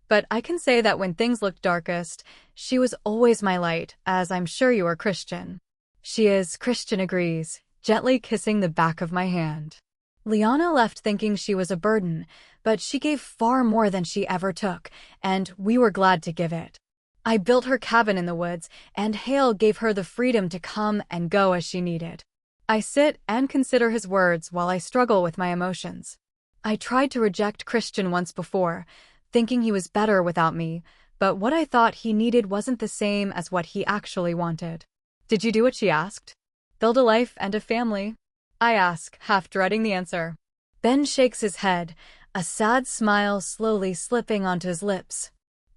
But I can say that when things looked darkest, she was always my light, as I'm sure you are Christian. She is, Christian agrees, gently kissing the back of my hand. Liana left thinking she was a burden, but she gave far more than she ever took, and we were glad to give it. I built her cabin in the woods, and Hale gave her the freedom to come and go as she needed. I sit and consider his words while I struggle with my emotions. I tried to reject Christian once before, thinking he was better without me, but what I thought he needed wasn't the same as what he actually wanted. Did you do what she asked? Build a life and a family? I ask, half dreading the answer. Ben shakes his head, a sad smile slowly slipping onto his lips.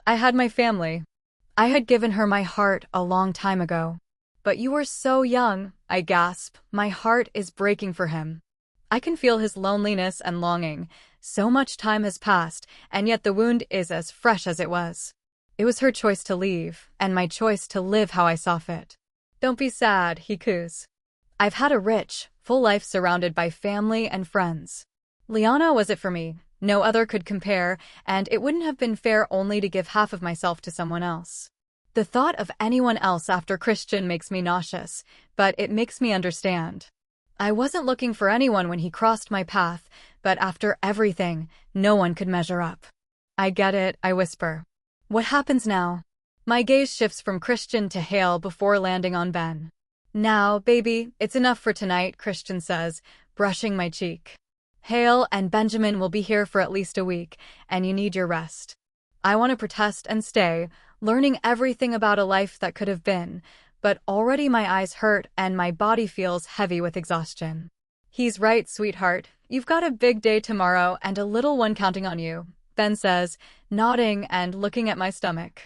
I had my family. I had given her my heart a long time ago. But you were so young, I gasp. My heart is breaking for him. I can feel his loneliness and longing. So much time has passed, and yet the wound is as fresh as it was. It was her choice to leave, and my choice to live how I saw fit. Don't be sad, he coos. I've had a rich, full life surrounded by family and friends. Liana was it for me. No other could compare, and it wouldn't have been fair only to give half of myself to someone else. The thought of anyone else after Christian makes me nauseous, but it makes me understand. I wasn't looking for anyone when he crossed my path, but after everything, no one could measure up. I get it, I whisper. What happens now? My gaze shifts from Christian to Hale before landing on Ben. Now, baby, it's enough for tonight, Christian says, brushing my cheek. Hale and Benjamin will be here for at least a week, and you need your rest. I want to protest and stay, learning everything about a life that could have been, but already my eyes hurt and my body feels heavy with exhaustion. He's right, sweetheart. You've got a big day tomorrow and a little one counting on you, Ben says, nodding and looking at my stomach.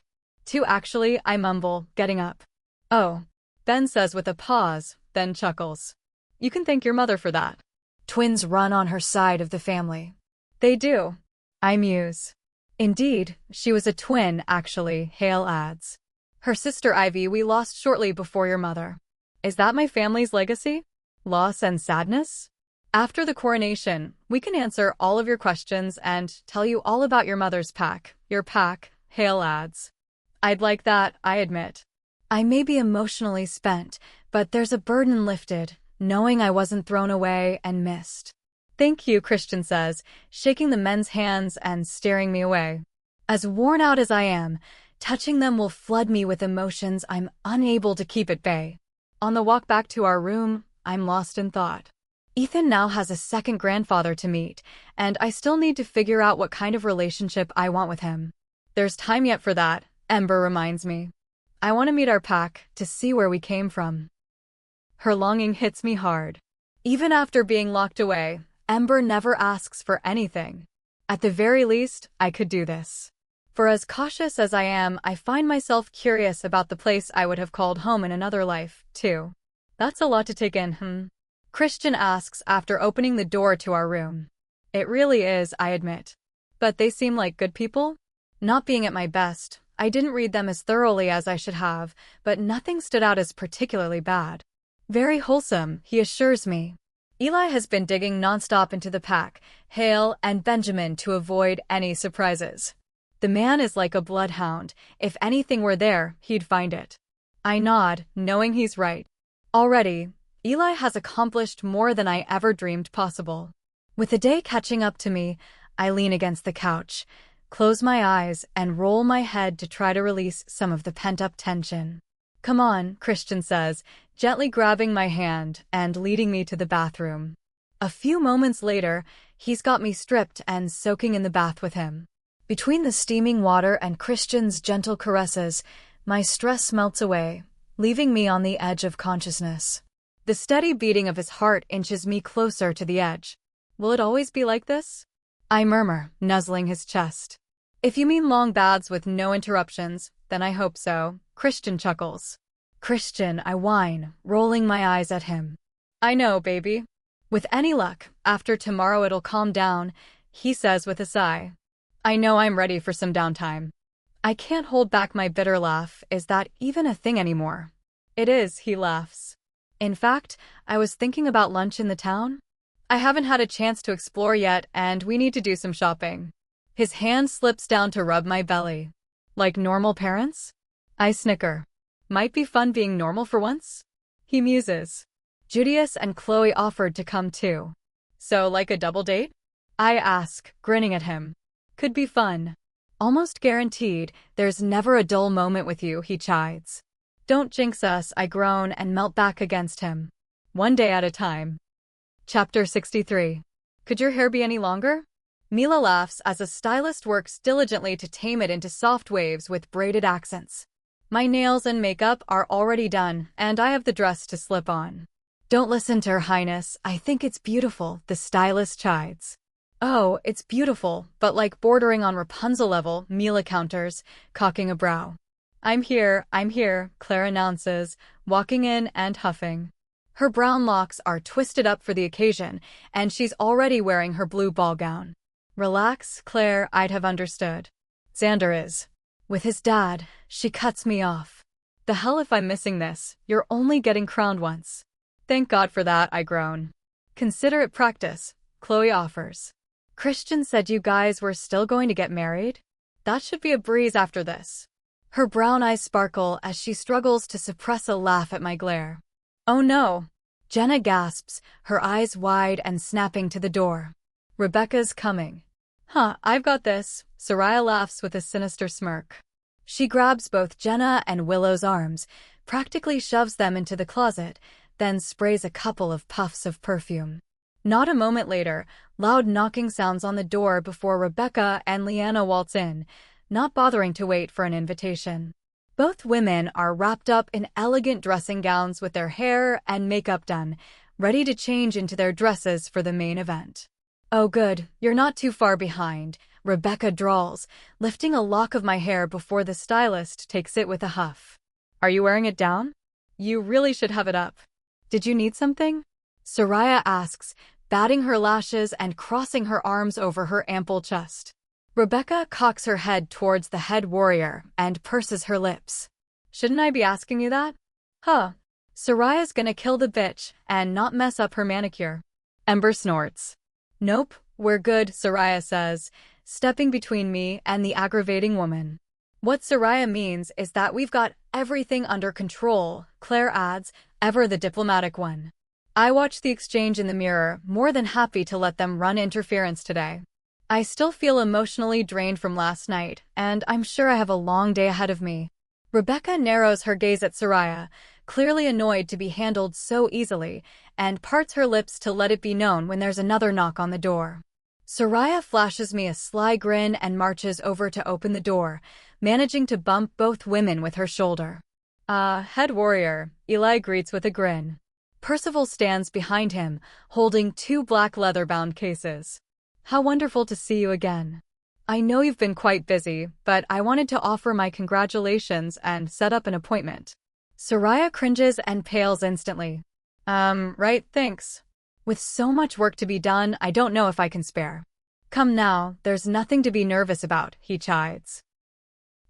Actually, I mumble, getting up. Oh, Ben says with a pause, then chuckles. You can thank your mother for that. Twins run on her side of the family. They do. I muse. Indeed, she was a twin, actually, Hale adds. Her sister Ivy we lost shortly before your mother. Is that my family's legacy? Loss and sadness? After the coronation, we can answer all of your questions and tell you all about your mother's pack. Your pack, Hale adds. I'd like that, I admit. I may be emotionally spent, but there's a burden lifted, knowing I wasn't thrown away and missed. Thank you, Christian says, shaking the men's hands and staring me away. As worn out as I am, touching them will flood me with emotions I'm unable to keep at bay. On the walk back to our room, I'm lost in thought. Ethan now has a second grandfather to meet, and I still need to figure out what kind of relationship I want with him. There's time yet for that, Ember reminds me. I want to meet our pack, to see where we came from. Her longing hits me hard. Even after being locked away, Ember never asks for anything. At the very least, I could do this. For as cautious as I am, I find myself curious about the place I would have called home in another life, too. That's a lot to take in, Christian asks after opening the door to our room. It really is, I admit. But they seem like good people? Not being at my best, I didn't read them as thoroughly as I should have, but nothing stood out as particularly bad. Very wholesome, he assures me. Eli has been digging nonstop into the pack, Hale and Benjamin, to avoid any surprises. The man is like a bloodhound. If anything were there, he'd find it. I nod, knowing he's right. Already, Eli has accomplished more than I ever dreamed possible. With the day catching up to me, I lean against the couch, close my eyes, and roll my head to try to release some of the pent-up tension. Come on, Christian says, gently grabbing my hand and leading me to the bathroom. A few moments later, he's got me stripped and soaking in the bath with him. Between the steaming water and Christian's gentle caresses, my stress melts away, leaving me on the edge of consciousness. The steady beating of his heart inches me closer to the edge. Will it always be like this? I murmur, nuzzling his chest. If you mean long baths with no interruptions, then I hope so, Christian chuckles. Christian, I whine, rolling my eyes at him. I know, baby. With any luck, after tomorrow it'll calm down, he says with a sigh. I know I'm ready for some downtime. I can't hold back my bitter laugh. Is that even a thing anymore? It is, he laughs. In fact, I was thinking about lunch in the town. I haven't had a chance to explore yet, and we need to do some shopping. His hand slips down to rub my belly. Like normal parents? I snicker. Might be fun being normal for once? He muses. Judius and Chloe offered to come too. So, like a double date? I ask, grinning at him. Could be fun. Almost guaranteed, there's never a dull moment with you, he chides. Don't jinx us, I groan and melt back against him. One day at a time. Chapter 63. Could your hair be any longer? Mila laughs as a stylist works diligently to tame it into soft waves with braided accents. My nails and makeup are already done, and I have the dress to slip on. Don't listen to Her Highness, I think it's beautiful, the stylist chides. Oh, it's beautiful, but like bordering on Rapunzel level, Mila counters, cocking a brow. I'm here, Claire announces, walking in and huffing. Her brown locks are twisted up for the occasion, and she's already wearing her blue ball gown. Relax, Claire, I'd have understood. Xander is with his dad. She cuts me off. The hell if I'm missing this, you're only getting crowned once. Thank God for that, I groan. Consider it practice, Chloe offers. Christian said you guys were still going to get married? That should be a breeze after this. Her brown eyes sparkle as she struggles to suppress a laugh at my glare. Oh no! Jenna gasps, her eyes wide and snapping to the door. Rebecca's coming. Huh, I've got this, Soraya laughs with a sinister smirk. She grabs both Jenna and Willow's arms, practically shoves them into the closet, then sprays a couple of puffs of perfume. Not a moment later, loud knocking sounds on the door before Rebecca and Leanna waltz in, not bothering to wait for an invitation. Both women are wrapped up in elegant dressing gowns with their hair and makeup done, ready to change into their dresses for the main event. Oh good, you're not too far behind, Rebecca drawls, lifting a lock of my hair before the stylist takes it with a huff. Are you wearing it down? You really should have it up. Did you need something? Soraya asks, batting her lashes and crossing her arms over her ample chest. Rebecca cocks her head towards the head warrior and purses her lips. Shouldn't I be asking you that? Huh. Soraya's gonna kill the bitch and not mess up her manicure. Ember snorts. Nope, we're good, Soraya says, stepping between me and the aggravating woman. What Soraya means is that we've got everything under control, Claire adds, ever the diplomatic one. I watch the exchange in the mirror, more than happy to let them run interference today. I still feel emotionally drained from last night, and I'm sure I have a long day ahead of me. Rebecca narrows her gaze at Soraya, clearly annoyed to be handled so easily, and parts her lips to let it be known when there's another knock on the door. Soraya flashes me a sly grin and marches over to open the door, managing to bump both women with her shoulder. Head warrior, Eli greets with a grin. Percival stands behind him, holding two black leather-bound cases. How wonderful to see you again. I know you've been quite busy, but I wanted to offer my congratulations and set up an appointment. Soraya cringes and pales instantly. Right, thanks. With so much work to be done, I don't know if I can spare. Come now, there's nothing to be nervous about, he chides.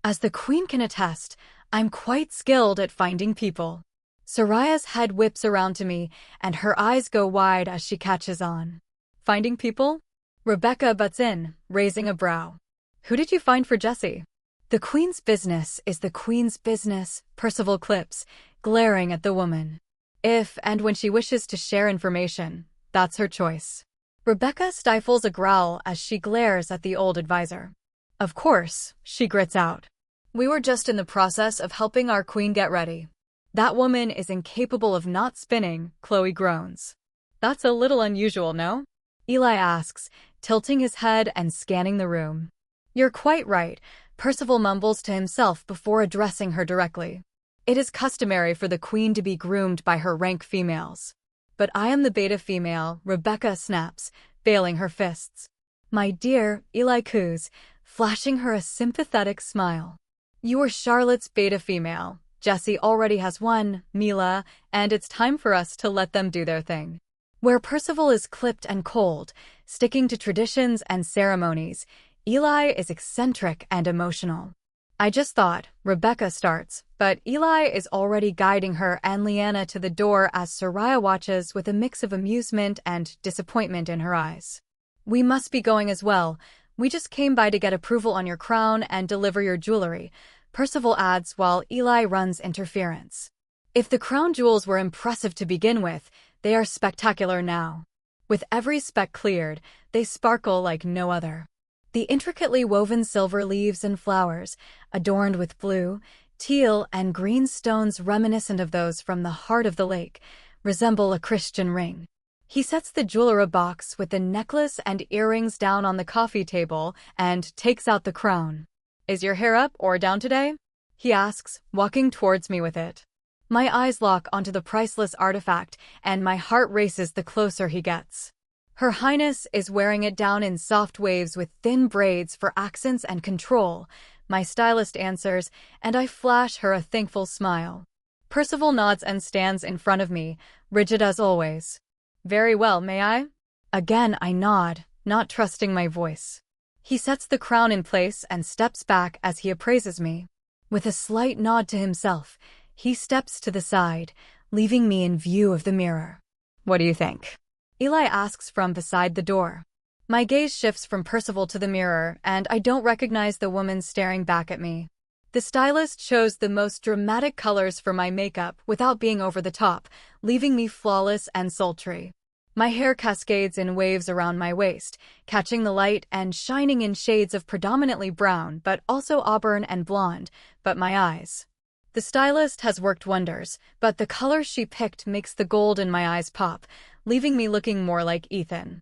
As the queen can attest, I'm quite skilled at finding people. Soraya's head whips around to me, and her eyes go wide as she catches on. Finding people? Rebecca butts in, raising a brow. Who did you find for Jessie? The queen's business is the queen's business, Percival clips, glaring at the woman. If and when she wishes to share information, that's her choice. Rebecca stifles a growl as she glares at the old advisor. Of course, she grits out. We were just in the process of helping our queen get ready. That woman is incapable of not spinning, Chloe groans. That's a little unusual, no? Eli asks, tilting his head and scanning the room. You're quite right, Percival mumbles to himself before addressing her directly. It is customary for the queen to be groomed by her rank females. But I am the beta female, Rebecca snaps, bailing her fists. My dear, Eli coos, flashing her a sympathetic smile. You are Charlotte's beta female. Jessie already has one, Mila, and it's time for us to let them do their thing. Where Percival is clipped and cold, sticking to traditions and ceremonies, Eli is eccentric and emotional. I just thought, Rebecca starts, but Eli is already guiding her and Leanna to the door as Soraya watches with a mix of amusement and disappointment in her eyes. We must be going as well. We just came by to get approval on your crown and deliver your jewelry, Percival adds while Eli runs interference. If the crown jewels were impressive to begin with, they are spectacular now. With every speck cleared, they sparkle like no other. The intricately woven silver leaves and flowers, adorned with blue, teal, and green stones reminiscent of those from the heart of the lake, resemble a Christian ring. He sets the jeweler box with the necklace and earrings down on the coffee table and takes out the crown. Is your hair up or down today? He asks, walking towards me with it. My eyes lock onto the priceless artifact, and my heart races the closer he gets. Her Highness is wearing it down in soft waves with thin braids for accents and control, My stylist answers, and I flash her a thankful smile. Percival nods and stands in front of me, rigid as always. Very well, may I? Again I nod, not trusting my voice. He sets the crown in place and steps back as he appraises me. With a slight nod to himself, he steps to the side, leaving me in view of the mirror. What do you think? Eli asks from beside the door. My gaze shifts from Percival to the mirror, and I don't recognize the woman staring back at me. The stylist chose the most dramatic colors for my makeup without being over the top, leaving me flawless and sultry. My hair cascades in waves around my waist, catching the light and shining in shades of predominantly brown but also auburn and blonde, but my eyes. The stylist has worked wonders, but the color she picked makes the gold in my eyes pop, leaving me looking more like Ethan.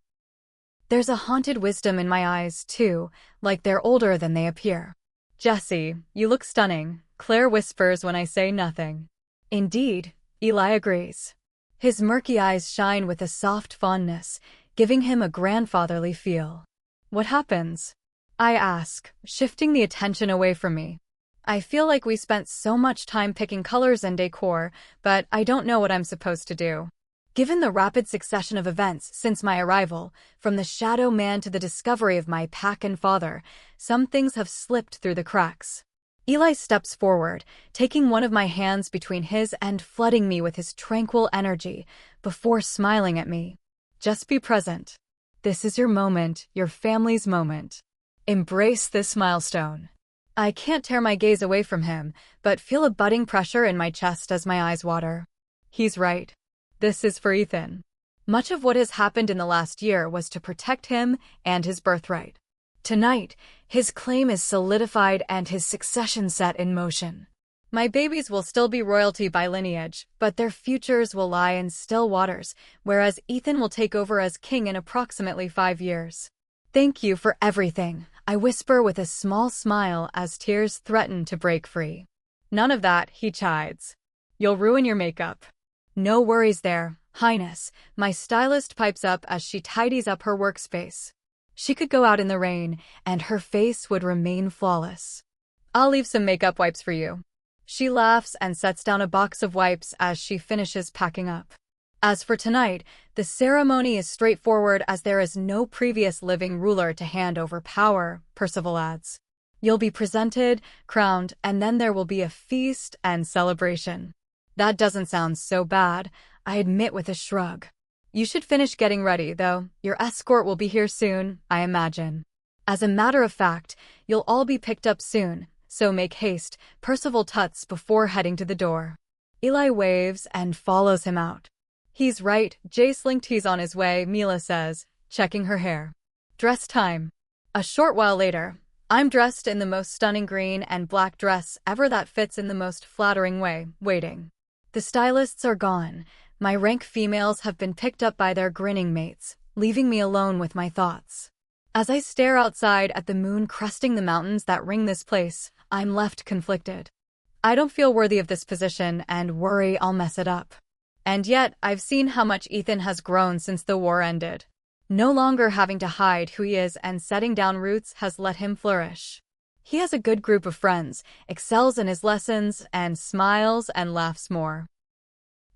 There's a haunted wisdom in my eyes, too, like they're older than they appear. Jessie, you look stunning, Claire whispers when I say nothing. Indeed, Eli agrees. His murky eyes shine with a soft fondness, giving him a grandfatherly feel. What happens? I ask, shifting the attention away from me. I feel like we spent so much time picking colors and decor, but I don't know what I'm supposed to do. Given the rapid succession of events since my arrival, from the Shadow Man to the discovery of my pack and father, some things have slipped through the cracks. Eli steps forward, taking one of my hands between his and flooding me with his tranquil energy, before smiling at me. Just be present. This is your moment, your family's moment. Embrace this milestone. I can't tear my gaze away from him, but feel a budding pressure in my chest as my eyes water. He's right. This is for Ethan. Much of what has happened in the last year was to protect him and his birthright. Tonight, his claim is solidified and his succession set in motion. My babies will still be royalty by lineage, but their futures will lie in still waters, whereas Ethan will take over as king in approximately 5 years. Thank you for everything, I whisper with a small smile as tears threaten to break free. None of that, he chides. You'll ruin your makeup. No worries there, Highness, my stylist pipes up as she tidies up her workspace. She could go out in the rain, and her face would remain flawless. I'll leave some makeup wipes for you. She laughs and sets down a box of wipes as she finishes packing up. As for tonight, the ceremony is straightforward as there is no previous living ruler to hand over power, Percival adds. You'll be presented, crowned, and then there will be a feast and celebration. That doesn't sound so bad, I admit with a shrug. You should finish getting ready, though. Your escort will be here soon, I imagine. As a matter of fact, you'll all be picked up soon, so make haste, Percival tuts before heading to the door. Eli waves and follows him out. He's right, Jay slinked he's on his way, Mila says, checking her hair. Dress time. A short while later, I'm dressed in the most stunning green and black dress ever that fits in the most flattering way, waiting. The stylists are gone. My rank females have been picked up by their grinning mates, leaving me alone with my thoughts. As I stare outside at the moon cresting the mountains that ring this place, I'm left conflicted. I don't feel worthy of this position and worry I'll mess it up. And yet, I've seen how much Ethan has grown since the war ended. No longer having to hide who he is and setting down roots has let him flourish. He has a good group of friends, excels in his lessons, and smiles and laughs more.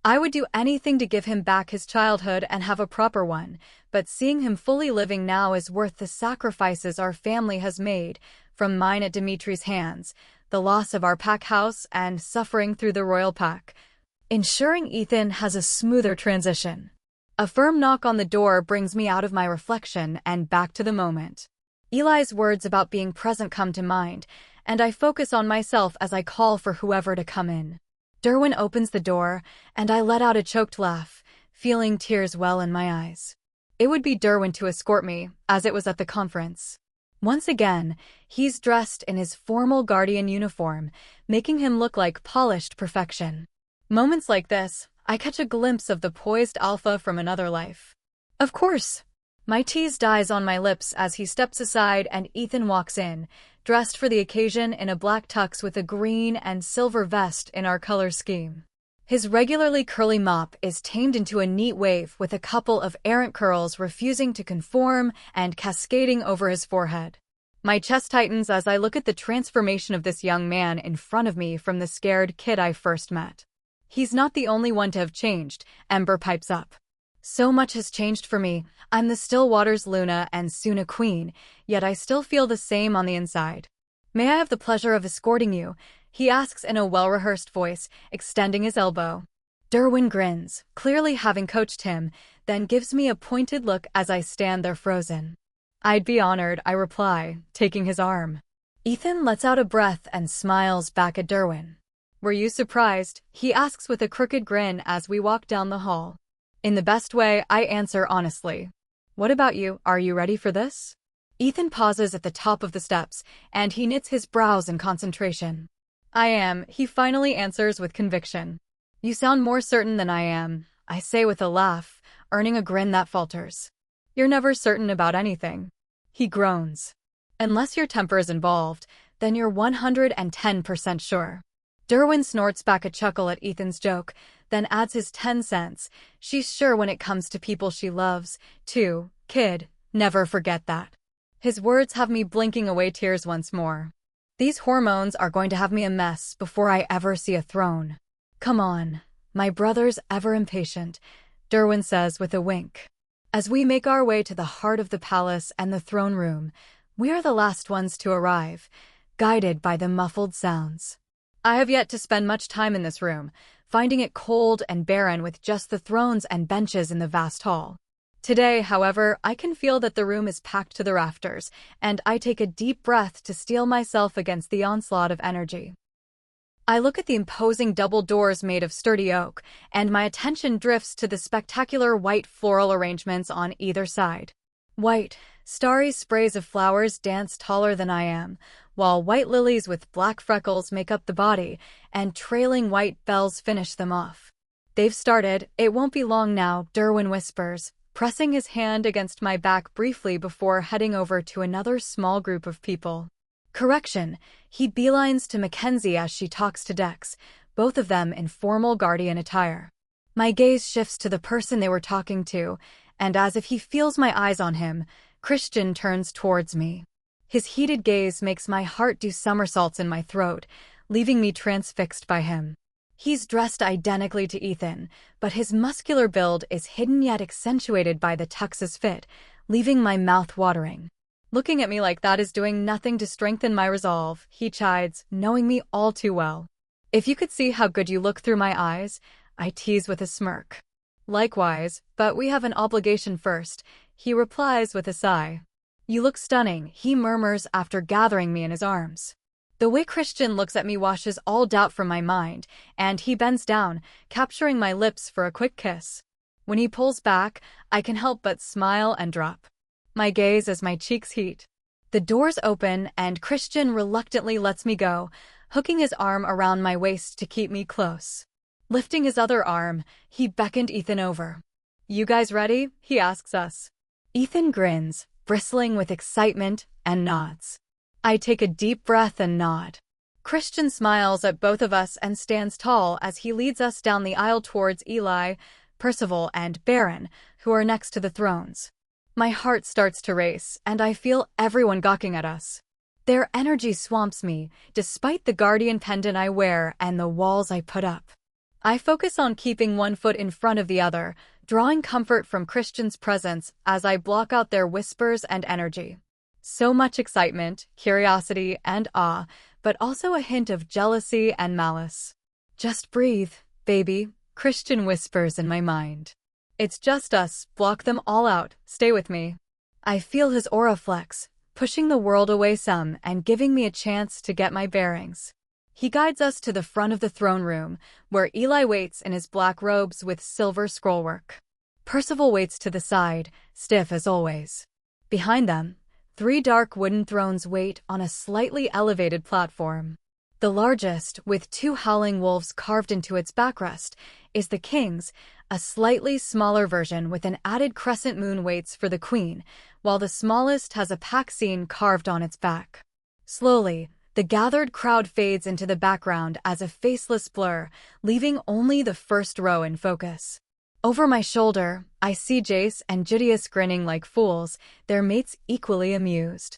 I would do anything to give him back his childhood and have a proper one, but seeing him fully living now is worth the sacrifices our family has made, from mine at Dimitri's hands, the loss of our pack house, and suffering through the royal pack. Ensuring Ethan has a smoother transition. A firm knock on the door brings me out of my reflection and back to the moment. Eli's words about being present come to mind, and I focus on myself as I call for whoever to come in. Derwin opens the door, and I let out a choked laugh, feeling tears well in my eyes. It would be Derwin to escort me, as it was at the conference. Once again, he's dressed in his formal guardian uniform, making him look like polished perfection. Moments like this, I catch a glimpse of the poised alpha from another life. Of course. My tease dies on my lips as he steps aside and Ethan walks in, dressed for the occasion in a black tux with a green and silver vest in our color scheme. His regularly curly mop is tamed into a neat wave with a couple of errant curls refusing to conform and cascading over his forehead. My chest tightens as I look at the transformation of this young man in front of me from the scared kid I first met. He's not the only one to have changed, Ember pipes up. So much has changed for me. I'm the Stillwater's Luna and soon a queen, yet I still feel the same on the inside. May I have the pleasure of escorting you? He asks in a well-rehearsed voice, extending his elbow. Derwin grins, clearly having coached him, then gives me a pointed look as I stand there frozen. I'd be honored, I reply, taking his arm. Ethan lets out a breath and smiles back at Derwin. Were you surprised? He asks with a crooked grin as we walk down the hall. In the best way, I answer honestly. What about you? Are you ready for this? Ethan pauses at the top of the steps, and he knits his brows in concentration. I am, he finally answers with conviction. You sound more certain than I am, I say with a laugh, earning a grin that falters. You're never certain about anything. He groans. Unless your temper is involved, then you're 110% sure. Derwin snorts back a chuckle at Ethan's joke, then adds his 10 cents. She's sure when it comes to people she loves, too. Kid, never forget that. His words have me blinking away tears once more. These hormones are going to have me a mess before I ever see a throne. Come on, my brother's ever impatient, Derwin says with a wink. As we make our way to the heart of the palace and the throne room, we are the last ones to arrive, guided by the muffled sounds. I have yet to spend much time in this room, finding it cold and barren with just the thrones and benches in the vast hall. Today, however, I can feel that the room is packed to the rafters, and I take a deep breath to steel myself against the onslaught of energy. I look at the imposing double doors made of sturdy oak, and my attention drifts to the spectacular white floral arrangements on either side. White, starry sprays of flowers dance taller than I am, while white lilies with black freckles make up the body, and trailing white bells finish them off. They've started, it won't be long now, Derwin whispers, pressing his hand against my back briefly before heading over to another small group of people. Correction, he beelines to Mackenzie as she talks to Dex, both of them in formal guardian attire. My gaze shifts to the person they were talking to, and as if he feels my eyes on him, Christian turns towards me. His heated gaze makes my heart do somersaults in my throat, leaving me transfixed by him. He's dressed identically to Ethan, but his muscular build is hidden yet accentuated by the tux's fit, leaving my mouth watering. Looking at me like that is doing nothing to strengthen my resolve, he chides, knowing me all too well. If you could see how good you look through my eyes, I tease with a smirk. Likewise, but we have an obligation first, he replies with a sigh. You look stunning, he murmurs after gathering me in his arms. The way Christian looks at me washes all doubt from my mind, and he bends down, capturing my lips for a quick kiss. When he pulls back, I can help but smile and drop my gaze as my cheeks heat. The doors open, and Christian reluctantly lets me go, hooking his arm around my waist to keep me close. Lifting his other arm, he beckoned Ethan over. You guys ready? He asks us. Ethan grins, bristling with excitement, and nods. I take a deep breath and nod. Christian smiles at both of us and stands tall as he leads us down the aisle towards Eli, Percival, and Baron, who are next to the thrones. My heart starts to race, and I feel everyone gawking at us. Their energy swamps me, despite the guardian pendant I wear and the walls I put up. I focus on keeping one foot in front of the other, drawing comfort from Christian's presence as I block out their whispers and energy. So much excitement, curiosity, and awe, but also a hint of jealousy and malice. Just breathe, baby, Christian whispers in my mind. It's just us, block them all out, stay with me. I feel his aura flex, pushing the world away some and giving me a chance to get my bearings. He guides us to the front of the throne room, where Eli waits in his black robes with silver scrollwork. Percival waits to the side, stiff as always. Behind them, 3 dark wooden thrones wait on a slightly elevated platform. The largest, with 2 howling wolves carved into its backrest, is the king's. A slightly smaller version with an added crescent moon waits for the queen, while the smallest has a pack scene carved on its back. Slowly, the gathered crowd fades into the background as a faceless blur, leaving only the first row in focus. Over my shoulder, I see Jace and Judæus grinning like fools, their mates equally amused.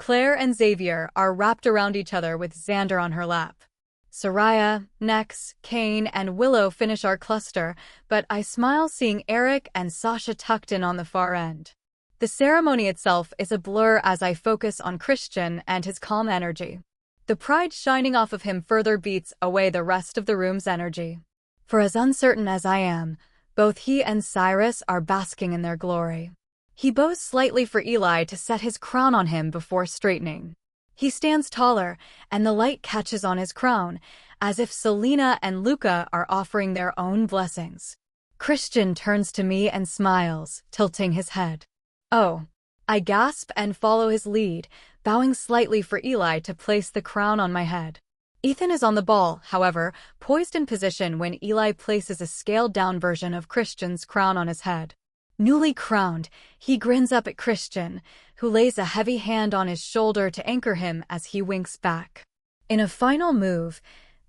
Claire and Xavier are wrapped around each other with Xander on her lap. Soraya, Nex, Kane, and Willow finish our cluster, but I smile seeing Eric and Sasha tucked in on the far end. The ceremony itself is a blur as I focus on Christian and his calm energy. The pride shining off of him further beats away the rest of the room's energy. For as uncertain as I am, both he and Cyrus are basking in their glory. He bows slightly for Eli to set his crown on him before straightening. He stands taller, and the light catches on his crown, as if Selena and Luca are offering their own blessings. Christian turns to me and smiles, tilting his head. Oh. I gasp and follow his lead, bowing slightly for Eli to place the crown on my head. Ethan is on the ball, however, poised in position when Eli places a scaled-down version of Christian's crown on his head. Newly crowned, he grins up at Christian, who lays a heavy hand on his shoulder to anchor him as he winks back. In a final move,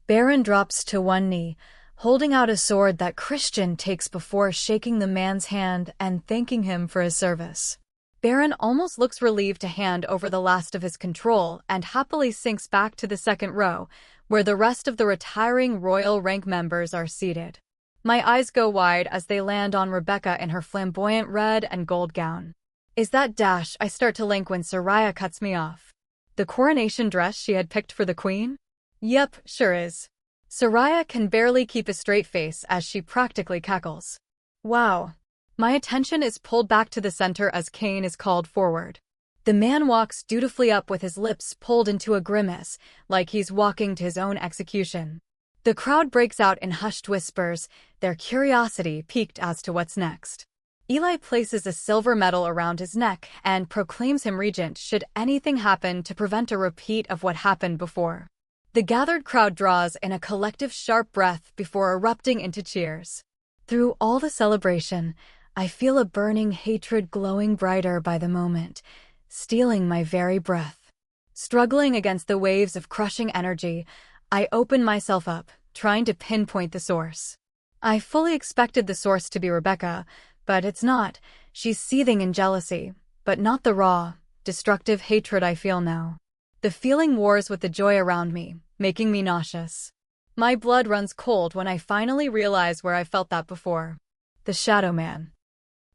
Baron drops to one knee, holding out a sword that Christian takes before shaking the man's hand and thanking him for his service. Baron almost looks relieved to hand over the last of his control and happily sinks back to the second row, where the rest of the retiring royal rank members are seated. My eyes go wide as they land on Rebecca in her flamboyant red and gold gown. Is that Dash? I start to link when Soraya cuts me off. The coronation dress she had picked for the queen? Yep, sure is. Soraya can barely keep a straight face as she practically cackles. Wow. My attention is pulled back to the center as Kane is called forward. The man walks dutifully up with his lips pulled into a grimace, like he's walking to his own execution. The crowd breaks out in hushed whispers, their curiosity piqued as to what's next. Eli places a silver medal around his neck and proclaims him regent should anything happen to prevent a repeat of what happened before. The gathered crowd draws in a collective sharp breath before erupting into cheers. Through all the celebration, I feel a burning hatred glowing brighter by the moment, stealing my very breath. Struggling against the waves of crushing energy, I open myself up, trying to pinpoint the source. I fully expected the source to be Rebecca, but it's not. She's seething in jealousy, but not the raw, destructive hatred I feel now. The feeling wars with the joy around me, making me nauseous. My blood runs cold when I finally realize where I felt that before. The Shadow Man.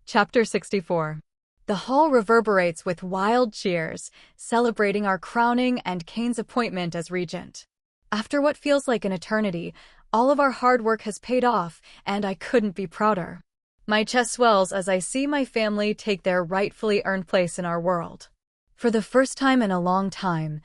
Chapter 64. The hall reverberates with wild cheers, celebrating our crowning and Kane's appointment as regent. After what feels like an eternity, all of our hard work has paid off, and I couldn't be prouder. My chest swells as I see my family take their rightfully earned place in our world. For the first time in a long time,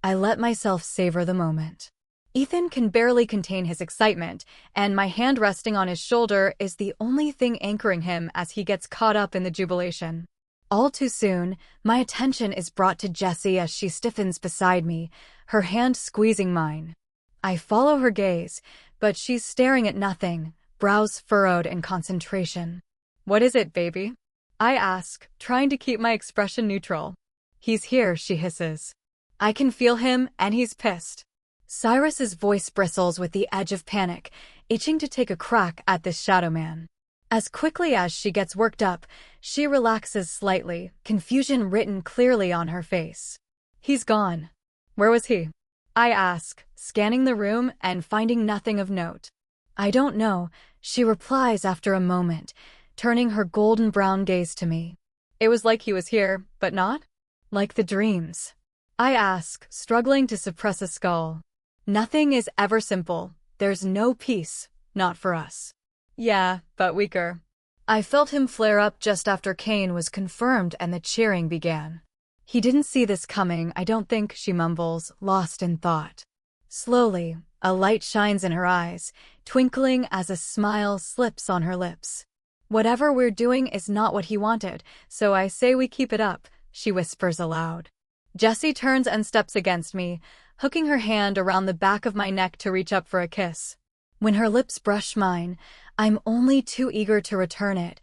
I let myself savor the moment. Ethan can barely contain his excitement, and my hand resting on his shoulder is the only thing anchoring him as he gets caught up in the jubilation. All too soon, my attention is brought to Jessie as she stiffens beside me, her hand squeezing mine. I follow her gaze, but she's staring at nothing, brows furrowed in concentration. What is it, baby? I ask, trying to keep my expression neutral. He's here, she hisses. I can feel him, and he's pissed. Cyrus's voice bristles with the edge of panic, itching to take a crack at this shadow man. As quickly as she gets worked up, she relaxes slightly, confusion written clearly on her face. He's gone. Where was he? I ask, scanning the room and finding nothing of note. I don't know, she replies after a moment, turning her golden brown gaze to me. It was like he was here, but not? Like the dreams. I ask, struggling to suppress a scowl. Nothing is ever simple. There's no peace, not for us. Yeah, but weaker. I felt him flare up just after Kane was confirmed and the cheering began. He didn't see this coming, I don't think, she mumbles, lost in thought. Slowly, a light shines in her eyes, twinkling as a smile slips on her lips. Whatever we're doing is not what he wanted, so I say we keep it up, she whispers aloud. Jessie turns and steps against me, hooking her hand around the back of my neck to reach up for a kiss. When her lips brush mine, I'm only too eager to return it,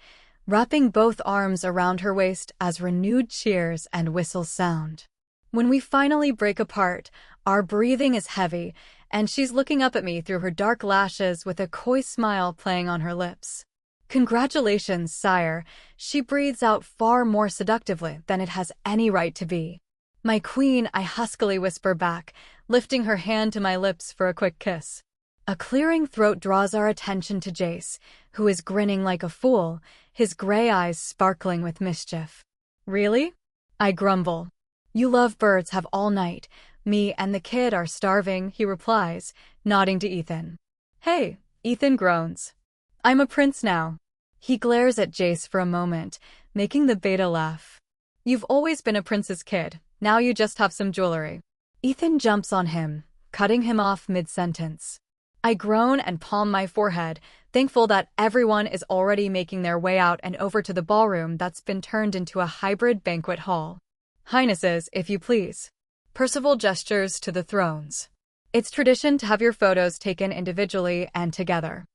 wrapping both arms around her waist as renewed cheers and whistles sound. When we finally break apart, our breathing is heavy, and she's looking up at me through her dark lashes with a coy smile playing on her lips. Congratulations, sire, she breathes out far more seductively than it has any right to be. My queen, I huskily whisper back, lifting her hand to my lips for a quick kiss. A clearing throat draws our attention to Jace, who is grinning like a fool, his gray eyes sparkling with mischief. Really? I grumble. You love birds have all night. Me and the kid are starving, he replies, nodding to Ethan. Hey, Ethan groans. I'm a prince now. He glares at Jace for a moment, making the beta laugh. You've always been a prince's kid, now you just have some jewelry. Ethan jumps on him, cutting him off mid-sentence. I groan and palm my forehead, thankful that everyone is already making their way out and over to the ballroom that's been turned into a hybrid banquet hall. Highnesses, if you please. Percival gestures to the thrones. It's tradition to have your photos taken individually and together.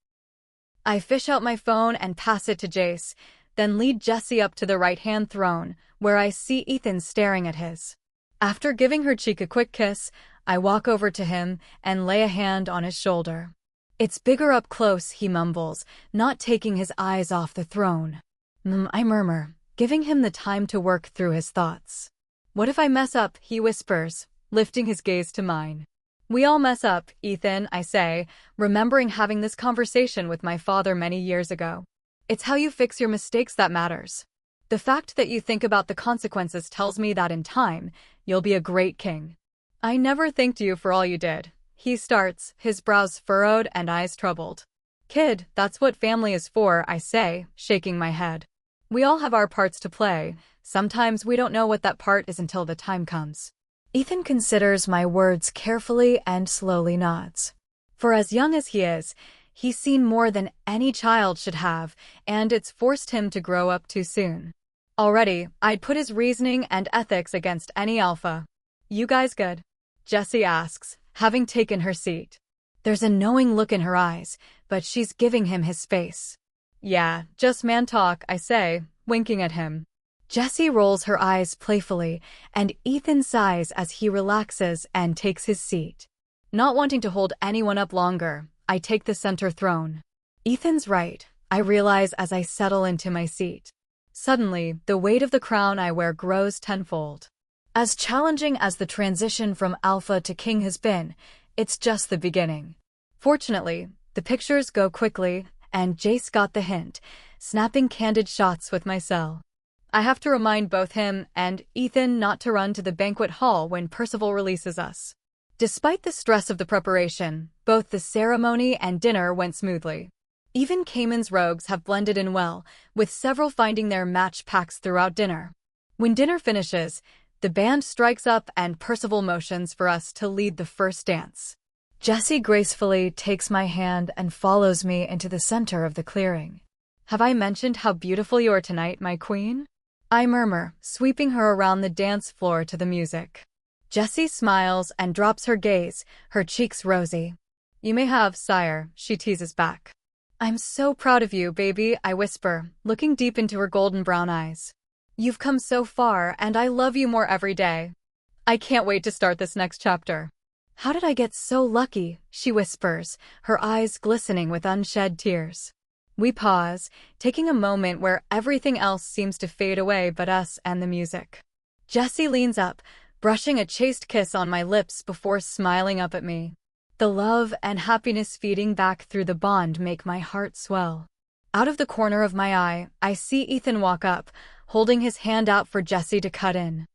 I fish out my phone and pass it to Jace, then lead Jessie up to the right-hand throne, where I see Ethan staring at his. After giving her cheek a quick kiss, I walk over to him and lay a hand on his shoulder. It's bigger up close, he mumbles, not taking his eyes off the throne. I murmur, giving him the time to work through his thoughts. What if I mess up, he whispers, lifting his gaze to mine. We all mess up, Ethan, I say, remembering having this conversation with my father many years ago. It's how you fix your mistakes that matters. The fact that you think about the consequences tells me that in time, you'll be a great king. I never thanked you for all you did. He starts, his brows furrowed and eyes troubled. Kid, that's what family is for, I say, shaking my head. We all have our parts to play. Sometimes we don't know what that part is until the time comes. Ethan considers my words carefully and slowly nods. For as young as he is, he's seen more than any child should have, and it's forced him to grow up too soon. Already, I'd put his reasoning and ethics against any alpha. You guys good? Jessie asks, having taken her seat. There's a knowing look in her eyes, but she's giving him his space. Yeah, just man talk, I say, winking at him. Jessie rolls her eyes playfully, and Ethan sighs as he relaxes and takes his seat. Not wanting to hold anyone up longer, I take the center throne. Ethan's right, I realize as I settle into my seat. Suddenly, the weight of the crown I wear grows tenfold. As challenging as the transition from alpha to king has been, it's just the beginning. Fortunately, the pictures go quickly, and Jace got the hint, snapping candid shots with my cell. I have to remind both him and Ethan not to run to the banquet hall when Percival releases us. Despite the stress of the preparation, both the ceremony and dinner went smoothly. Even Cayman's rogues have blended in well, with several finding their match packs throughout dinner. When dinner finishes, the band strikes up and Percival motions for us to lead the first dance. Jessie gracefully takes my hand and follows me into the center of the clearing. Have I mentioned how beautiful you are tonight, my queen? I murmur, sweeping her around the dance floor to the music. Jessie smiles and drops her gaze, her cheeks rosy. You may have, sire, she teases back. I'm so proud of you, baby, I whisper, looking deep into her golden brown eyes. You've come so far, and I love you more every day. I can't wait to start this next chapter. How did I get so lucky? She whispers, her eyes glistening with unshed tears. We pause, taking a moment where everything else seems to fade away but us and the music. Jessie leans up, brushing a chaste kiss on my lips before smiling up at me. The love and happiness feeding back through the bond make my heart swell. Out of the corner of my eye, I see Ethan walk up, holding his hand out for Jessie to cut in.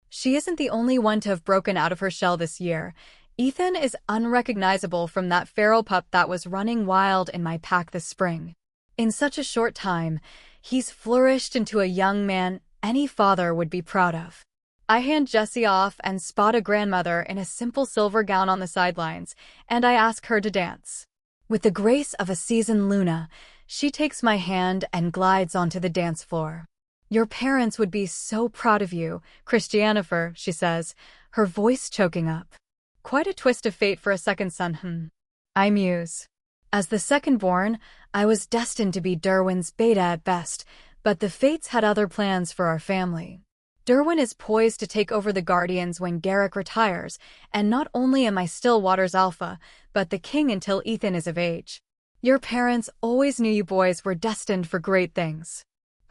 She isn't the only one to have broken out of her shell this year. Ethan is unrecognizable from that feral pup that was running wild in my pack this spring. In such a short time, he's flourished into a young man any father would be proud of. I hand Jessie off and spot a grandmother in a simple silver gown on the sidelines, and I ask her to dance. With the grace of a seasoned Luna, she takes my hand and glides onto the dance floor. Your parents would be so proud of you, Christianifer, she says, her voice choking up. Quite a twist of fate for a second son, I muse. As the second-born, I was destined to be Derwin's beta at best, but the fates had other plans for our family. Derwin is poised to take over the Guardians when Garrick retires, and not only am I still Waters Alpha, but the king until Ethan is of age. Your parents always knew you boys were destined for great things.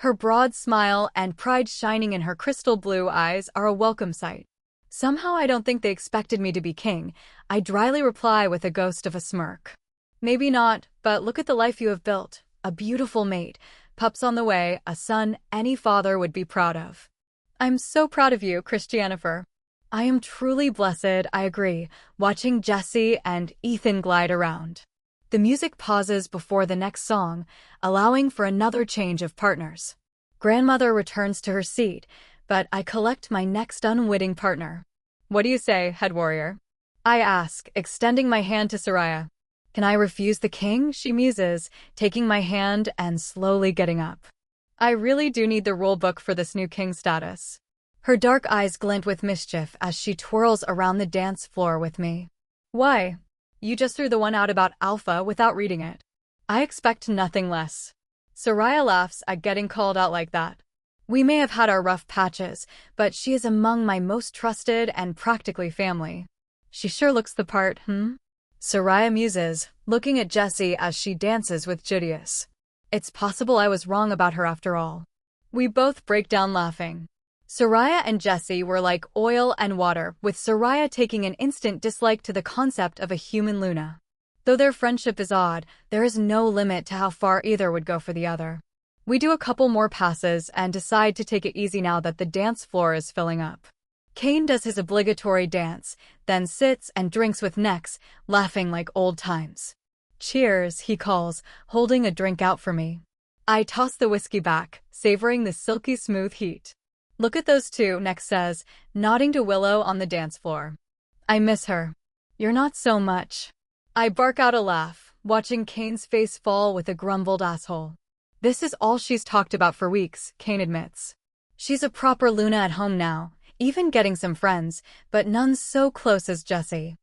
Her broad smile and pride shining in her crystal blue eyes are a welcome sight. Somehow I don't think they expected me to be king. I dryly reply with a ghost of a smirk. Maybe not, but look at the life you have built. A beautiful mate, pups on the way, a son any father would be proud of. I'm so proud of you, Christianifer. I am truly blessed, I agree, watching Jessie and Ethan glide around. The music pauses before the next song, allowing for another change of partners. Grandmother returns to her seat, but I collect my next unwitting partner. What do you say, head warrior? I ask, extending my hand to Soraya. Can I refuse the king? She muses, taking my hand and slowly getting up. I really do need the rule book for this new king status. Her dark eyes glint with mischief as she twirls around the dance floor with me. Why? You just threw the one out about Alpha without reading it. I expect nothing less. Soraya laughs at getting called out like that. We may have had our rough patches, but she is among my most trusted and practically family. She sure looks the part, Soraya muses, looking at Jessie as she dances with Judius. It's possible I was wrong about her after all. We both break down laughing. Soraya and Jessie were like oil and water, with Soraya taking an instant dislike to the concept of a human Luna. Though their friendship is odd, there is no limit to how far either would go for the other. We do a couple more passes and decide to take it easy now that the dance floor is filling up. Kane does his obligatory dance, then sits and drinks with Nex, laughing like old times. Cheers, he calls, holding a drink out for me. I toss the whiskey back, savoring the silky smooth heat. Look at those two, Nex says, nodding to Willow on the dance floor. I miss her. You're not so much. I bark out a laugh, watching Kane's face fall with a grumbled asshole. This is all she's talked about for weeks, Kane admits. She's a proper Luna at home now, even getting some friends, but none so close as Jessie.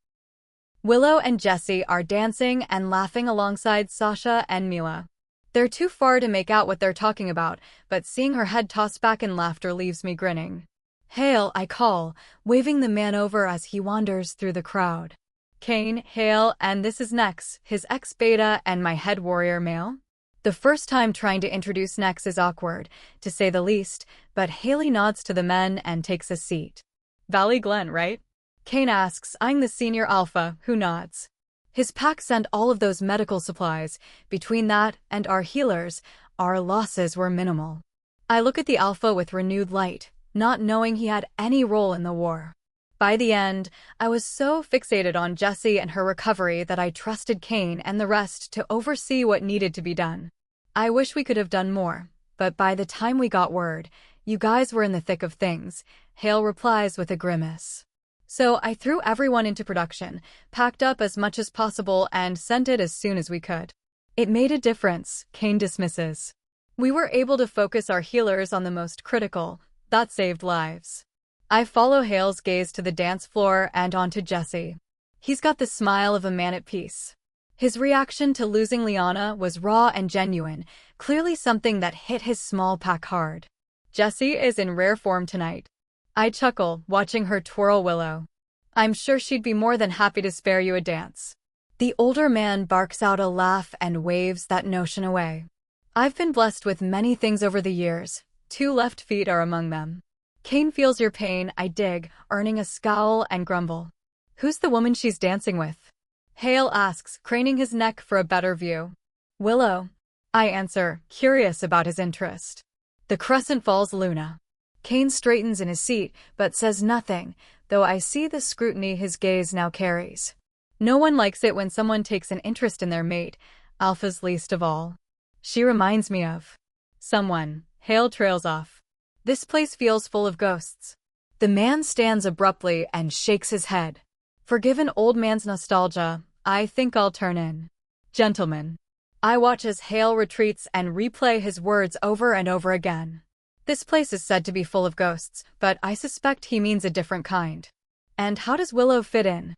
Willow and Jessie are dancing and laughing alongside Sasha and Mila. They're too far to make out what they're talking about, but seeing her head tossed back in laughter leaves me grinning. Hail, I call, waving the man over as he wanders through the crowd. Kane, hail, and this is Nex, his ex-beta and my head warrior male. The first time trying to introduce Nex is awkward, to say the least, but Haley nods to the men and takes a seat. Valley Glen, right? Kane asks, eyeing the senior alpha, who nods. His pack sent all of those medical supplies. Between that and our healers, our losses were minimal. I look at the alpha with renewed light, not knowing he had any role in the war. By the end, I was so fixated on Jessie and her recovery that I trusted Kane and the rest to oversee what needed to be done. I wish we could have done more, but by the time we got word, you guys were in the thick of things, Hale replies with a grimace. So I threw everyone into production, packed up as much as possible and sent it as soon as we could. It made a difference, Kane dismisses. We were able to focus our healers on the most critical. That saved lives. I follow Hale's gaze to the dance floor and onto Jessie. He's got the smile of a man at peace. His reaction to losing Liana was raw and genuine, clearly something that hit his small pack hard. Jessie is in rare form tonight. I chuckle, watching her twirl Willow. I'm sure she'd be more than happy to spare you a dance. The older man barks out a laugh and waves that notion away. I've been blessed with many things over the years. 2 left feet are among them. Kane feels your pain, I dig, earning a scowl and grumble. Who's the woman she's dancing with? Hale asks, craning his neck for a better view. Willow. I answer, curious about his interest. The Crescent Falls Luna. Kane straightens in his seat, but says nothing, though I see the scrutiny his gaze now carries. No one likes it when someone takes an interest in their mate, Alpha's least of all. She reminds me of someone. Hale trails off. This place feels full of ghosts. The man stands abruptly and shakes his head. Forgive an old man's nostalgia, I think I'll turn in. Gentlemen. I watch as Hale retreats and replay his words over and over again. This place is said to be full of ghosts, but I suspect he means a different kind. And how does Willow fit in?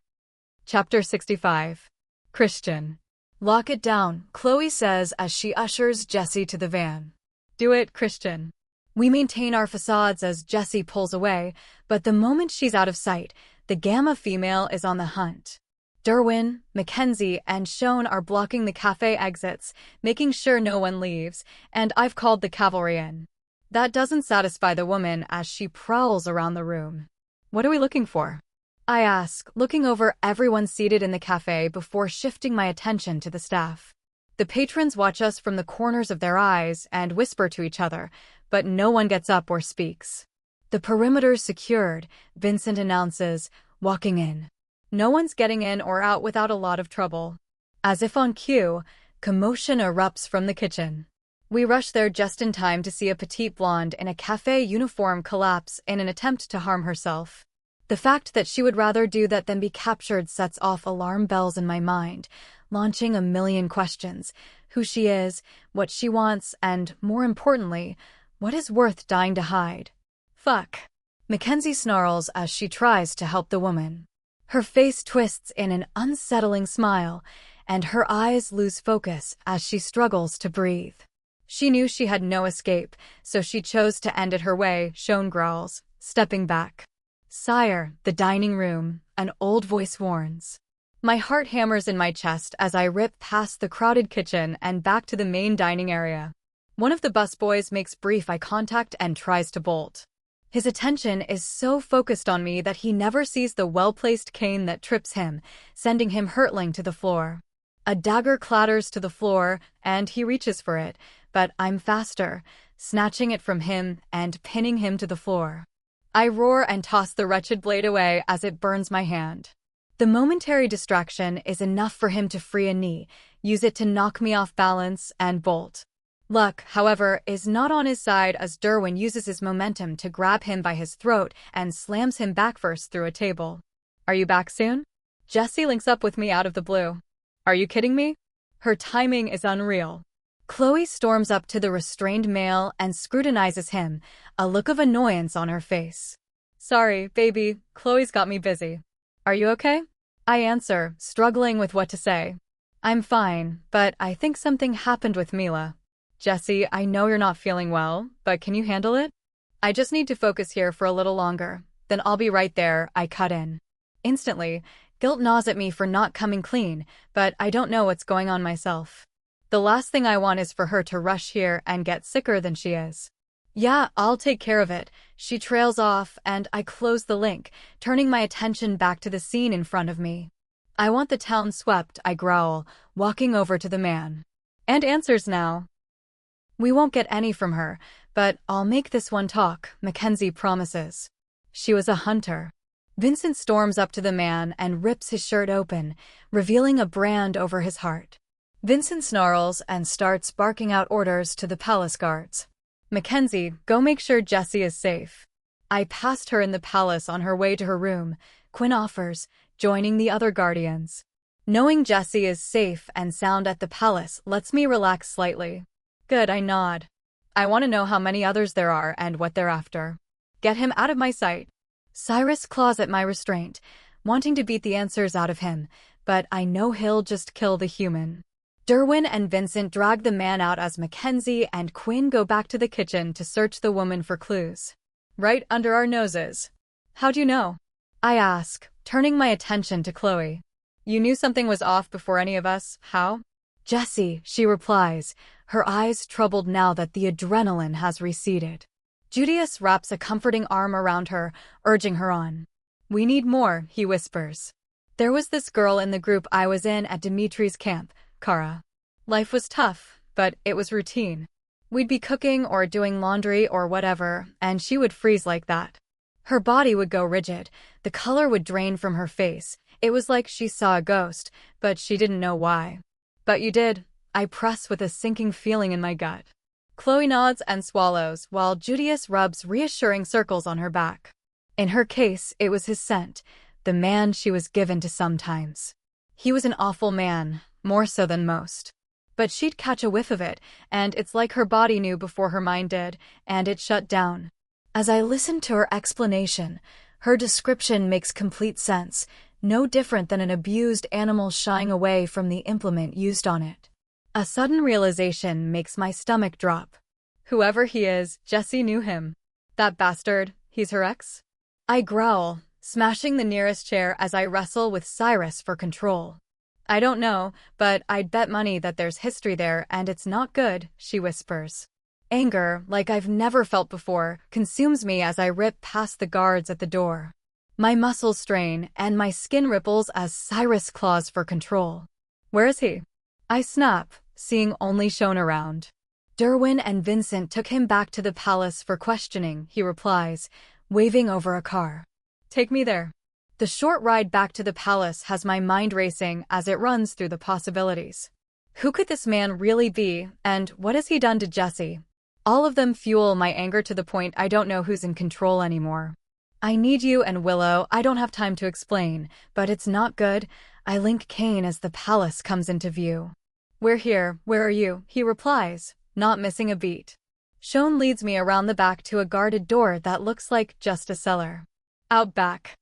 Chapter 65. Christian. Lock it down, Chloe says as she ushers Jessie to the van. Do it, Christian. We maintain our facades as Jessie pulls away, but the moment she's out of sight, the Gamma female is on the hunt. Derwin, Mackenzie, and Shone are blocking the cafe exits, making sure no one leaves, and I've called the cavalry in. That doesn't satisfy the woman as she prowls around the room. What are we looking for? I ask, looking over everyone seated in the cafe before shifting my attention to the staff. The patrons watch us from the corners of their eyes and whisper to each other, but no one gets up or speaks. The perimeter's secured, Vincent announces, walking in. No one's getting in or out without a lot of trouble. As if on cue, commotion erupts from the kitchen. We rush there just in time to see a petite blonde in a cafe uniform collapse in an attempt to harm herself. The fact that she would rather do that than be captured sets off alarm bells in my mind, launching a million questions: who she is, what she wants, and, more importantly, what is worth dying to hide. Fuck. Mackenzie snarls as she tries to help the woman. Her face twists in an unsettling smile, and her eyes lose focus as she struggles to breathe. She knew she had no escape, so she chose to end it her way, Shone growls, stepping back. Sire, the dining room, an old voice warns. My heart hammers in my chest as I rip past the crowded kitchen and back to the main dining area. One of the busboys makes brief eye contact and tries to bolt. His attention is so focused on me that he never sees the well-placed cane that trips him, sending him hurtling to the floor. A dagger clatters to the floor, and he reaches for it, but I'm faster, snatching it from him and pinning him to the floor. I roar and toss the wretched blade away as it burns my hand. The momentary distraction is enough for him to free a knee, use it to knock me off balance, and bolt. Luck, however, is not on his side as Derwin uses his momentum to grab him by his throat and slams him backfirst through a table. Are you back soon? Jessie links up with me out of the blue. Are you kidding me? Her timing is unreal. Chloe storms up to the restrained male and scrutinizes him, a look of annoyance on her face. Sorry, baby, Chloe's got me busy. Are you okay? I answer, struggling with what to say. I'm fine, but I think something happened with Mila. Jessie, I know you're not feeling well, but can you handle it? I just need to focus here for a little longer, then I'll be right there, I cut in. Instantly, guilt gnaws at me for not coming clean, but I don't know what's going on myself. The last thing I want is for her to rush here and get sicker than she is. Yeah, I'll take care of it. She trails off, and I close the link, turning my attention back to the scene in front of me. I want the town swept, I growl, walking over to the man. And answers now. We won't get any from her, but I'll make this one talk, Mackenzie promises. She was a hunter. Vincent storms up to the man and rips his shirt open, revealing a brand over his heart. Vincent snarls and starts barking out orders to the palace guards. Mackenzie, go make sure Jessie is safe. I passed her in the palace on her way to her room, Quinn offers, joining the other guardians. Knowing Jessie is safe and sound at the palace lets me relax slightly. Good, I nod. I want to know how many others there are and what they're after. Get him out of my sight. Cyrus claws at my restraint, wanting to beat the answers out of him, but I know he'll just kill the human. Derwin and Vincent drag the man out as Mackenzie and Quinn go back to the kitchen to search the woman for clues. Right under our noses. How'd you know? I ask, turning my attention to Chloe. You knew something was off before any of us, how? Jessie, she replies, her eyes troubled now that the adrenaline has receded. Judius wraps a comforting arm around her, urging her on. We need more, he whispers. There was this girl in the group I was in at Dimitri's camp, Kara. Life was tough, but it was routine. We'd be cooking or doing laundry or whatever, and she would freeze like that. Her body would go rigid, the color would drain from her face. It was like she saw a ghost, but she didn't know why. But you did, I press with a sinking feeling in my gut. Chloe nods and swallows, while Judius rubs reassuring circles on her back. In her case, it was his scent, the man she was given to sometimes. He was an awful man, more so than most. But she'd catch a whiff of it, and it's like her body knew before her mind did, and it shut down. As I listened to her explanation, her description makes complete sense, no different than an abused animal shying away from the implement used on it. A sudden realization makes my stomach drop. Whoever he is, Jessie knew him. That bastard, he's her ex? I growl, smashing the nearest chair as I wrestle with Cyrus for control. I don't know, but I'd bet money that there's history there and it's not good, she whispers. Anger, like I've never felt before, consumes me as I rip past the guards at the door. My muscles strain, and my skin ripples as Cyrus claws for control. Where is he? I snap, seeing only Shone around. Derwin and Vincent took him back to the palace for questioning, he replies, waving over a car. Take me there. The short ride back to the palace has my mind racing as it runs through the possibilities. Who could this man really be, and what has he done to Jessie? All of them fuel my anger to the point I don't know who's in control anymore. I need you and Willow, I don't have time to explain, but it's not good. I link Kane as the palace comes into view. We're here, where are you? He replies, not missing a beat. Shone leads me around the back to a guarded door that looks like just a cellar. Out back.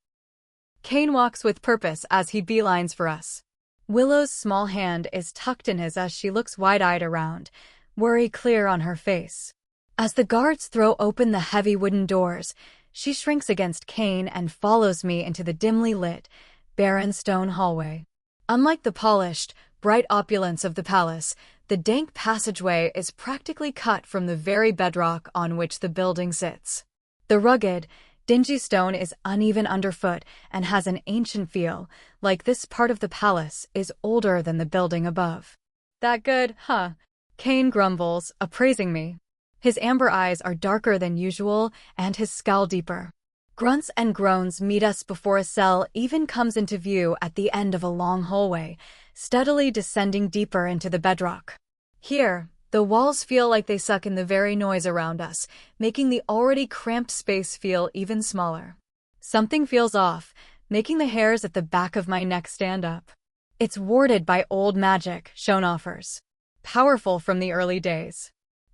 Kane walks with purpose as he beelines for us. Willow's small hand is tucked in his as she looks wide-eyed around, worry clear on her face. As the guards throw open the heavy wooden doors, she shrinks against Kane and follows me into the dimly lit, barren stone hallway. Unlike the polished, bright opulence of the palace, the dank passageway is practically cut from the very bedrock on which the building sits. The rugged, dingy stone is uneven underfoot and has an ancient feel, like this part of the palace is older than the building above. That good, huh? Kane grumbles, appraising me. His amber eyes are darker than usual and his scowl deeper. Grunts and groans meet us before a cell even comes into view at the end of a long hallway, steadily descending deeper into the bedrock. Here, the walls feel like they suck in the very noise around us, making the already cramped space feel even smaller. Something feels off, making the hairs at the back of my neck stand up. It's warded by old magic, Shone offers. Powerful from the early days.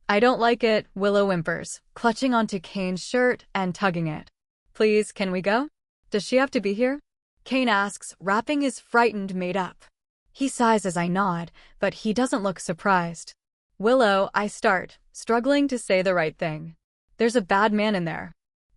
I don't like it, Willow whimpers, clutching onto Kane's shirt and tugging it. Please, can we go? Does she have to be here? Kane asks, wrapping his frightened mate up. He sighs as I nod, but he doesn't look surprised. Willow, I start, struggling to say the right thing. There's a bad man in there.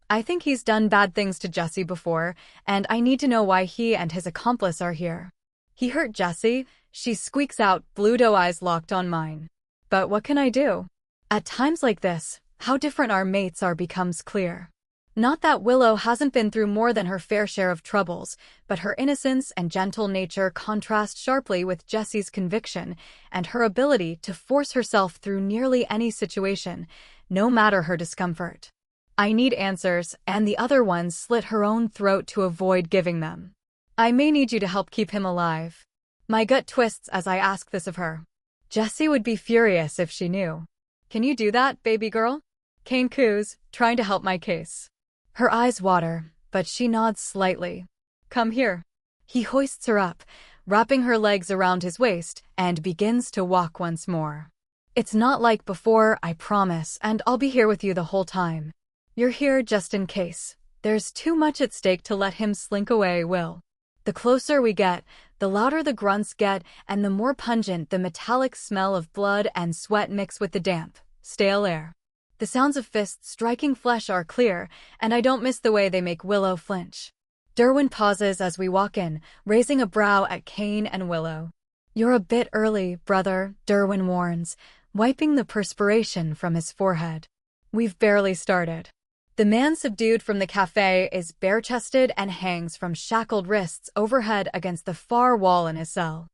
I think he's done bad things to Jessie before, and I need to know why he and his accomplice are here. He hurt Jessie, she squeaks out, blue doe eyes locked on mine. But what can I do? At times like this, how different our mates are becomes clear. Not that Willow hasn't been through more than her fair share of troubles, but her innocence and gentle nature contrast sharply with Jessie's conviction and her ability to force herself through nearly any situation, no matter her discomfort. I need answers, and the other one slit her own throat to avoid giving them. I may need you to help keep him alive. My gut twists as I ask this of her. Jessie would be furious if she knew. Can you do that, baby girl? Kane coos, trying to help my case. Her eyes water, but she nods slightly. Come here. He hoists her up, wrapping her legs around his waist, and begins to walk once more. It's not like before, I promise, and I'll be here with you the whole time. You're here just in case. There's too much at stake to let him slink away, Will. The closer we get, the louder the grunts get, and the more pungent the metallic smell of blood and sweat mix with the damp, stale air. The sounds of fists striking flesh are clear, and I don't miss the way they make Willow flinch. Derwin pauses as we walk in, raising a brow at Kane and Willow. You're a bit early, brother, Derwin warns, wiping the perspiration from his forehead. We've barely started. The man subdued from the cafe is bare-chested and hangs from shackled wrists overhead against the far wall in his cell.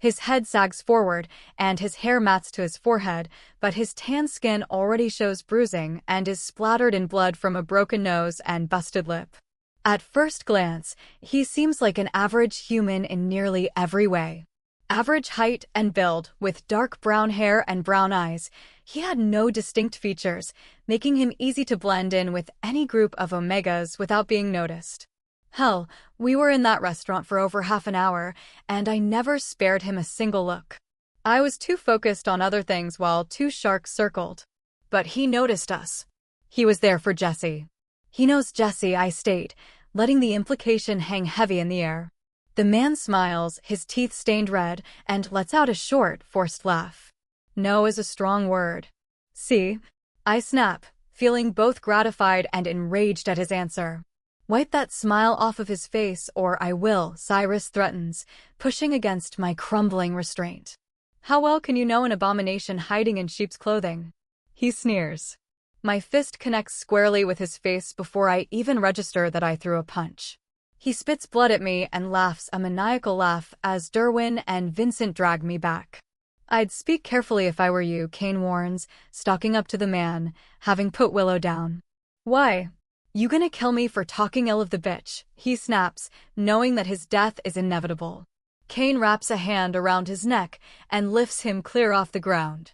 His head sags forward, and his hair mats to his forehead, but his tan skin already shows bruising and is splattered in blood from a broken nose and busted lip. At first glance, he seems like an average human in nearly every way. Average height and build, with dark brown hair and brown eyes, he had no distinct features, making him easy to blend in with any group of omegas without being noticed. Hell, we were in that restaurant for over half an hour, and I never spared him a single look. I was too focused on other things while two sharks circled. But he noticed us. He was there for Jessie. He knows Jessie, I state, letting the implication hang heavy in the air. The man smiles, his teeth stained red, and lets out a short, forced laugh. No is a strong word. See? I snap, feeling both gratified and enraged at his answer. Wipe that smile off of his face or I will, Cyrus threatens, pushing against my crumbling restraint. How well can you know an abomination hiding in sheep's clothing? He sneers. My fist connects squarely with his face before I even register that I threw a punch. He spits blood at me and laughs a maniacal laugh as Derwin and Vincent drag me back. I'd speak carefully if I were you, Kane warns, stalking up to the man, having put Willow down. Why? You gonna kill me for talking ill of the bitch? He snaps, knowing that his death is inevitable. Kane wraps a hand around his neck and lifts him clear off the ground.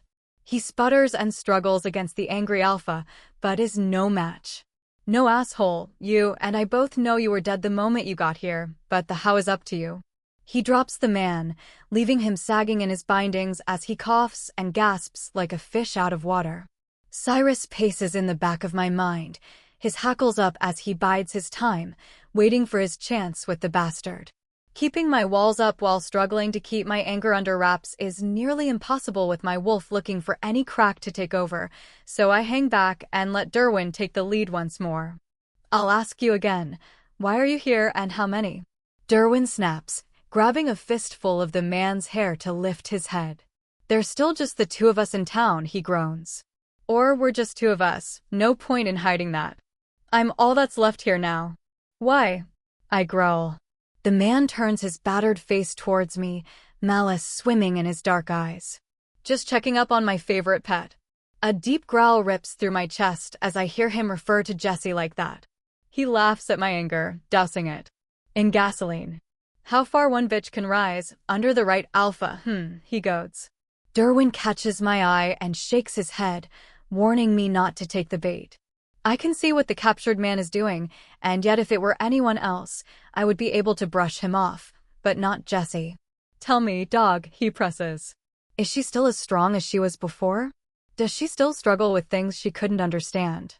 He sputters and struggles against the angry alpha, but is no match. No asshole, you and I both know you were dead the moment you got here, but the how is up to you. He drops the man, leaving him sagging in his bindings as he coughs and gasps like a fish out of water. Cyrus paces in the back of my mind, his hackles up as he bides his time, waiting for his chance with the bastard. Keeping my walls up while struggling to keep my anger under wraps is nearly impossible with my wolf looking for any crack to take over, so I hang back and let Derwin take the lead once more. I'll ask you again, why are you here and how many? Derwin snaps, grabbing a fistful of the man's hair to lift his head. There's still just the two of us in town, he groans. Or we're just two of us, no point in hiding that. I'm all that's left here now. Why? I growl. The man turns his battered face towards me, malice swimming in his dark eyes. Just checking up on my favorite pet. A deep growl rips through my chest as I hear him refer to Jessie like that. He laughs at my anger, dousing it in gasoline. How far one bitch can rise, under the right alpha, he goads. Derwin catches my eye and shakes his head, warning me not to take the bait. I can see what the captured man is doing, and yet if it were anyone else, I would be able to brush him off, but not Jessie. Tell me, dog, he presses. Is she still as strong as she was before? Does she still struggle with things she couldn't understand?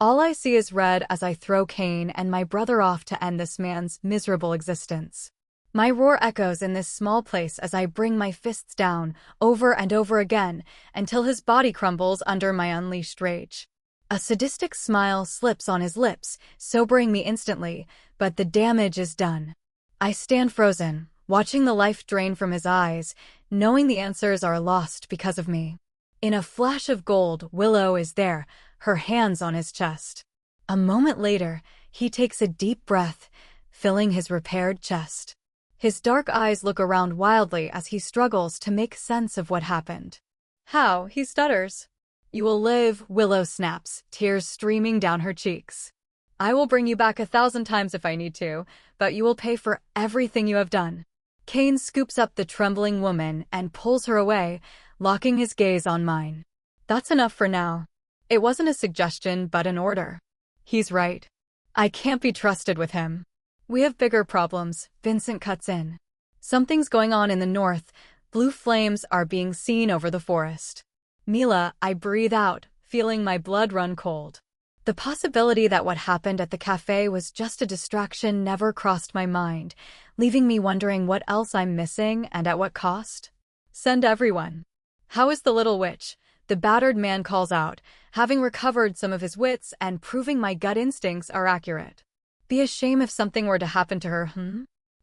All I see is red as I throw Kane and my brother off to end this man's miserable existence. My roar echoes in this small place as I bring my fists down, over and over again, until his body crumbles under my unleashed rage. A sadistic smile slips on his lips, sobering me instantly, but the damage is done. I stand frozen, watching the life drain from his eyes, knowing the answers are lost because of me. In a flash of gold, Willow is there, her hands on his chest. A moment later, he takes a deep breath, filling his repaired chest. His dark eyes look around wildly as he struggles to make sense of what happened. How? He stutters. You will live, Willow snaps, tears streaming down her cheeks. I will bring you back 1,000 times if I need to, but you will pay for everything you have done. Kane scoops up the trembling woman and pulls her away, locking his gaze on mine. That's enough for now. It wasn't a suggestion, but an order. He's right. I can't be trusted with him. We have bigger problems, Vincent cuts in. Something's going on in the north. Blue flames are being seen over the forest. Mila, I breathe out, feeling my blood run cold. The possibility that what happened at the cafe was just a distraction never crossed my mind, leaving me wondering what else I'm missing and at what cost. Send everyone. How is the little witch? The battered man calls out, having recovered some of his wits and proving my gut instincts are accurate. Be a shame if something were to happen to her,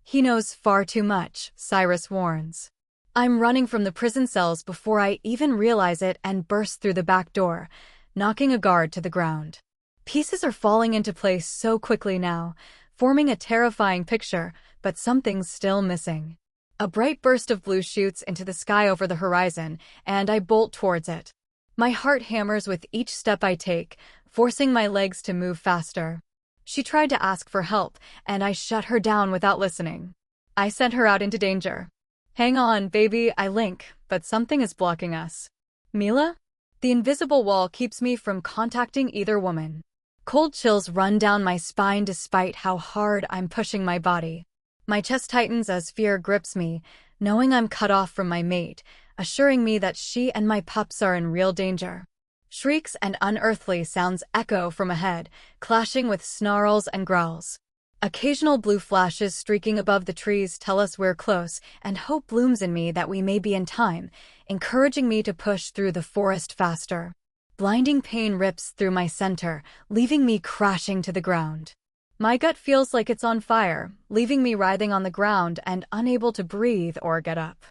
He knows far too much, Cyrus warns. I'm running from the prison cells before I even realize it and burst through the back door, knocking a guard to the ground. Pieces are falling into place so quickly now, forming a terrifying picture, but something's still missing. A bright burst of blue shoots into the sky over the horizon, and I bolt towards it. My heart hammers with each step I take, forcing my legs to move faster. She tried to ask for help, and I shut her down without listening. I sent her out into danger. Hang on, baby, I link, but something is blocking us. Mila? The invisible wall keeps me from contacting either woman. Cold chills run down my spine despite how hard I'm pushing my body. My chest tightens as fear grips me, knowing I'm cut off from my mate, assuring me that she and my pups are in real danger. Shrieks and unearthly sounds echo from ahead, clashing with snarls and growls. Occasional blue flashes streaking above the trees tell us we're close, and hope blooms in me that we may be in time, encouraging me to push through the forest faster. Blinding pain rips through my center, leaving me crashing to the ground. My gut feels like it's on fire, leaving me writhing on the ground and unable to breathe or get up.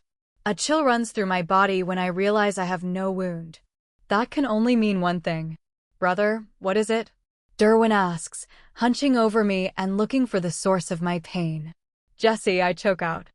A chill runs through my body when I realize I have no wound. That can only mean one thing. Brother, what is it? Derwin asks, hunching over me and looking for the source of my pain. Jessie, I choke out.